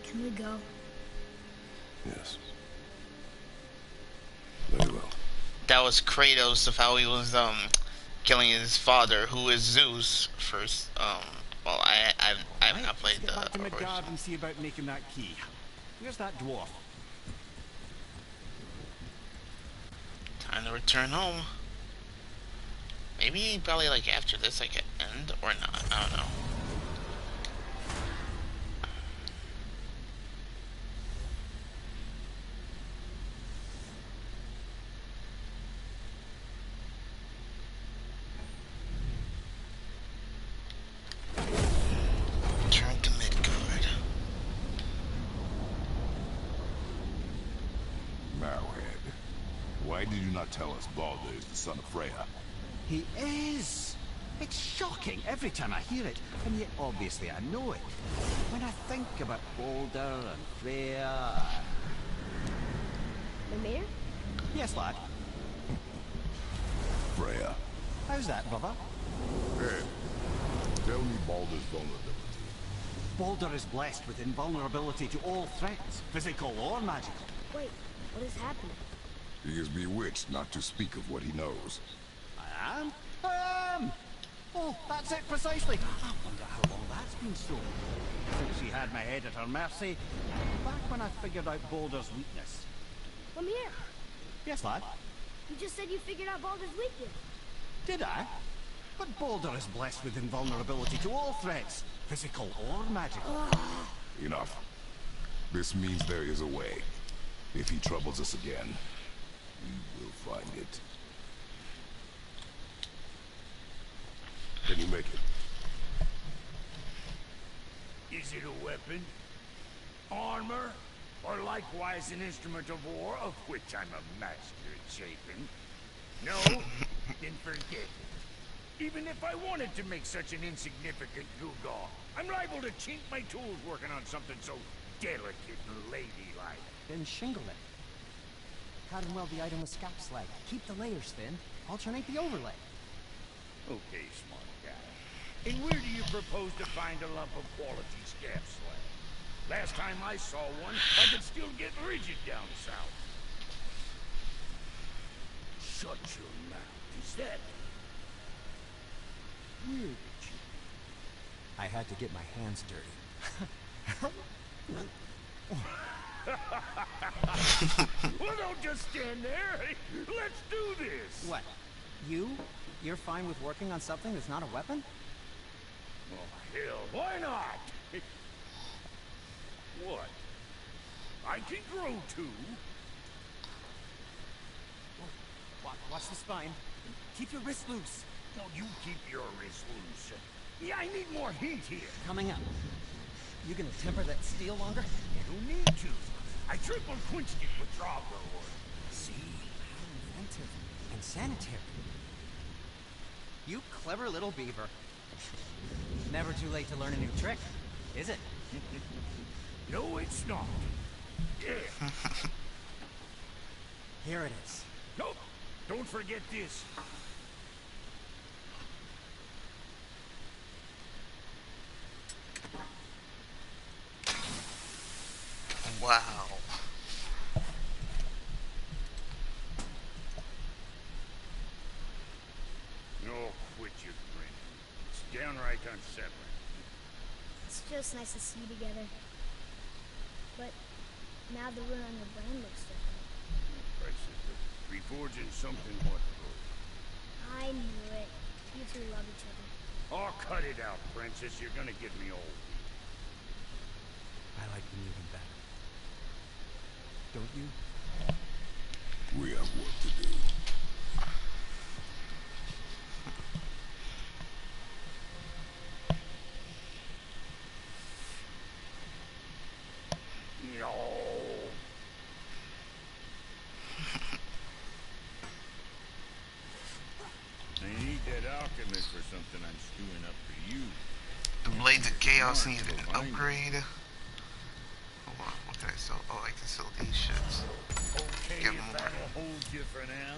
[SPEAKER 7] Can we go?
[SPEAKER 3] Yes. Very well.
[SPEAKER 2] That was Kratos of how he was killing his father, who is Zeus. First, well, I've not played
[SPEAKER 4] Let's get back to
[SPEAKER 2] the
[SPEAKER 4] Midgard and see about making that key. Where's that dwarf?
[SPEAKER 2] Time to return home. Maybe probably like after this, like an end or not. I don't know. Turn to Midgard.
[SPEAKER 3] Marrowhead. Why did you not tell us Balder is the son of Freya?
[SPEAKER 4] He is! It's shocking every time I hear it, and yet obviously I know it. When I think about Balder and Freya...
[SPEAKER 7] Mimir?
[SPEAKER 4] Yes, lad.
[SPEAKER 3] Freya.
[SPEAKER 4] How's that, brother?
[SPEAKER 3] Hey, tell me Balder's vulnerability.
[SPEAKER 4] Balder is blessed with invulnerability to all threats, physical or magical.
[SPEAKER 7] Wait, what is happening?
[SPEAKER 3] He is bewitched not to speak of what he knows.
[SPEAKER 4] I am? Oh, that's it precisely. I wonder how long that's been so. Since she had my head at her mercy. Back when I figured out Balder's weakness.
[SPEAKER 7] Mimir,
[SPEAKER 4] Yes, lad?
[SPEAKER 7] you just said you figured out Baldur's weakness.
[SPEAKER 4] Did I? But Balder is blessed with invulnerability to all threats, physical or magical.
[SPEAKER 3] Enough. This means there is a way. If he troubles us again, we will find it. Can you make it?
[SPEAKER 12] Is it a weapon? Armor? Or likewise an instrument of war, of which I'm a master at shaping? No? Then forget it. Even if I wanted to make such an insignificant gewgaw, I'm liable to chink my tools working on something so delicate and ladylike.
[SPEAKER 9] Then shingle it. Pattern weld the item with scalp slag. Keep the layers thin. Alternate the overlay.
[SPEAKER 12] Okay, smart guy. And where do you propose to find a lump of quality scab slag? Last time I saw one, I could still get rigid down south. Shut your mouth. Is that weird?
[SPEAKER 9] I had to get my hands dirty.
[SPEAKER 12] Well, don't just stand there. Let's do this.
[SPEAKER 9] What? You're fine with working on something that's not a weapon?
[SPEAKER 12] Oh, hell, why not? What? I can grow too.
[SPEAKER 9] Watch the spine. Keep your wrist loose.
[SPEAKER 12] No, you keep your wrist loose. Yeah, I need more heat here.
[SPEAKER 9] Coming up. You gonna temper that steel longer?
[SPEAKER 12] You don't need to. I triple quenched it with Drago.
[SPEAKER 9] See? How inventive and sanitary. You clever little beaver. Never too late to learn a new trick, is it?
[SPEAKER 12] No, it's not. Yeah.
[SPEAKER 9] Here it is.
[SPEAKER 12] Nope. Don't forget this.
[SPEAKER 2] Wow.
[SPEAKER 12] No, quit your grin. It's downright unsettling.
[SPEAKER 7] It's just nice to see you together. But now the rune on your brain looks different.
[SPEAKER 12] Prices of reforging something what good?
[SPEAKER 7] I knew it. You two love each other.
[SPEAKER 12] Oh, cut it out, princess. You're gonna get me old.
[SPEAKER 9] I like the even better. Don't you?
[SPEAKER 3] We have work to do.
[SPEAKER 12] No. I need that alchemist for something I'm stewing up for you.
[SPEAKER 2] The Blades of Chaos needed an upgrade. Hold on, what can I sell? Oh, I can sell these shits.
[SPEAKER 12] Okay,
[SPEAKER 2] Get
[SPEAKER 12] if
[SPEAKER 2] more.
[SPEAKER 12] that'll hold you for now.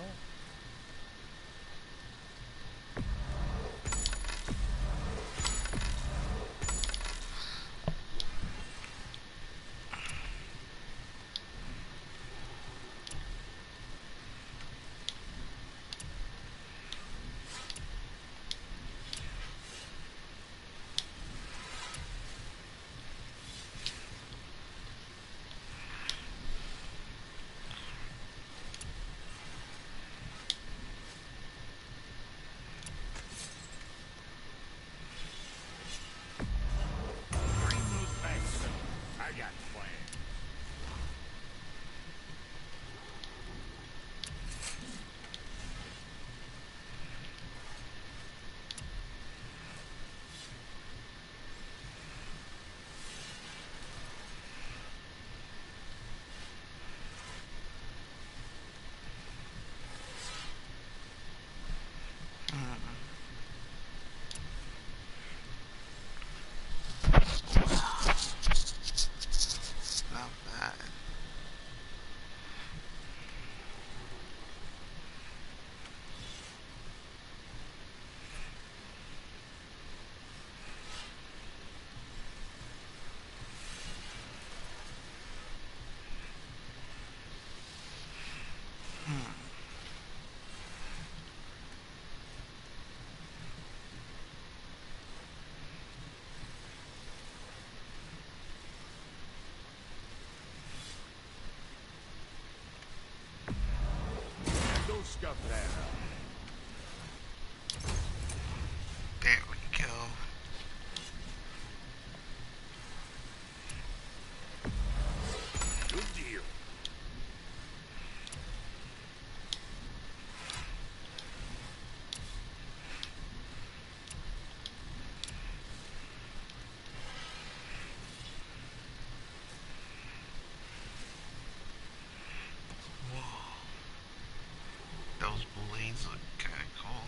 [SPEAKER 12] Bring those back soon. I got plans.
[SPEAKER 2] Not bad.
[SPEAKER 12] Go scuff that up.
[SPEAKER 2] There we go.
[SPEAKER 12] Good deal.
[SPEAKER 2] Those blades look kinda cool.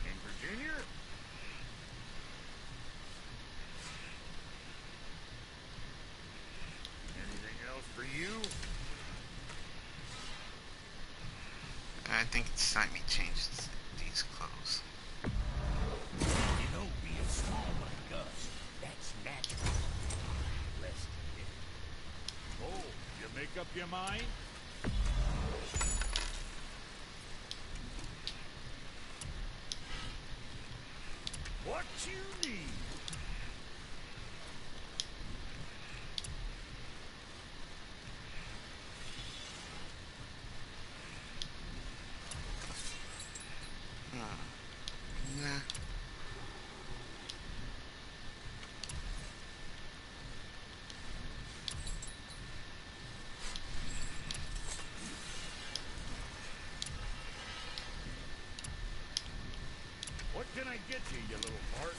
[SPEAKER 12] And Virginia? Anything else for you?
[SPEAKER 2] I think it's time he changed these clothes.
[SPEAKER 12] You know, being small like us, that's natural. Less than it. Oh, you make up your mind? What you need?
[SPEAKER 2] Nah.
[SPEAKER 12] What can I get you, you little fart?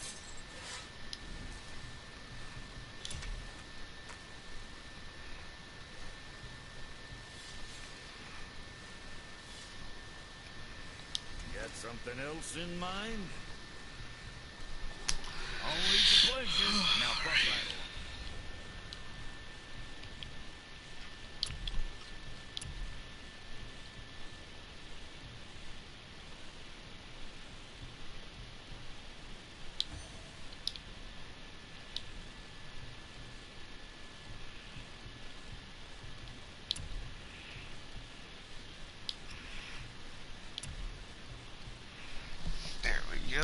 [SPEAKER 12] Got something else in mind? Always a pleasure. Now, fuck right along.
[SPEAKER 2] There we go.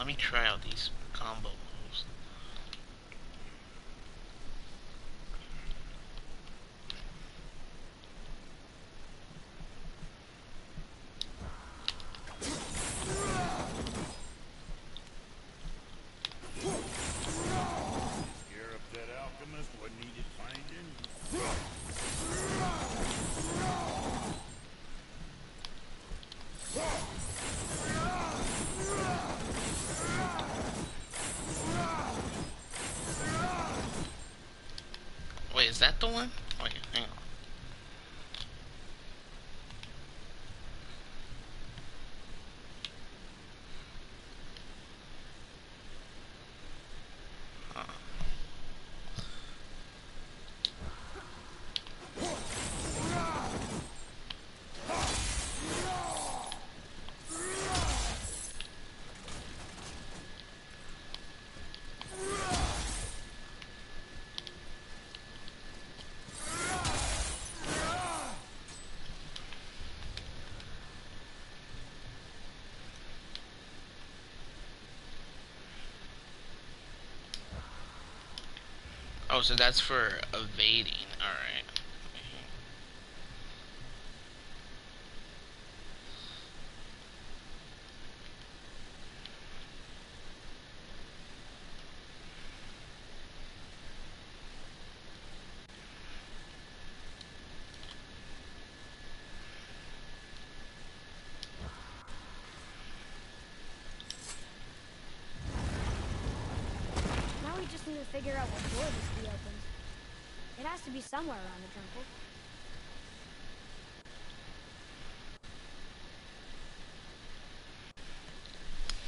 [SPEAKER 2] let me try out these combo moves.
[SPEAKER 15] Scare up that alchemist, what needed finding?
[SPEAKER 2] Wait, is that the one? Wait, hang on. Oh, so that's for evading. Alright.
[SPEAKER 8] Now we just need to figure out what door this key opens. It has to be somewhere around the temple.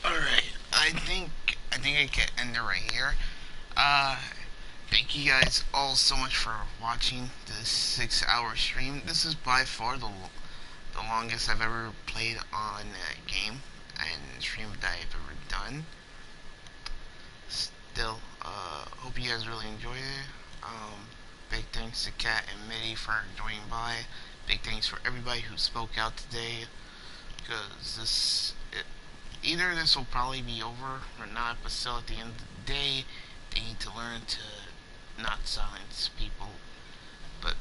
[SPEAKER 2] Alright, I think I can end it right here. Thank you guys all so much for watching this 6-hour stream. This is by far the longest I've ever played on a game and stream that I've ever done. Still, hope you guys really enjoyed it. Big thanks to Kat and Mitty for joining by. Big thanks for everybody who spoke out today, because either this will probably be over or not, but still at the end of the day, they need to learn to not silence people. But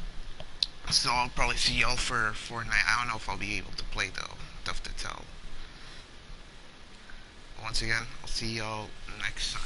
[SPEAKER 2] still, I'll probably see y'all for Fortnite. I don't know if I'll be able to play though. Tough to tell. Once again, I'll see y'all next time.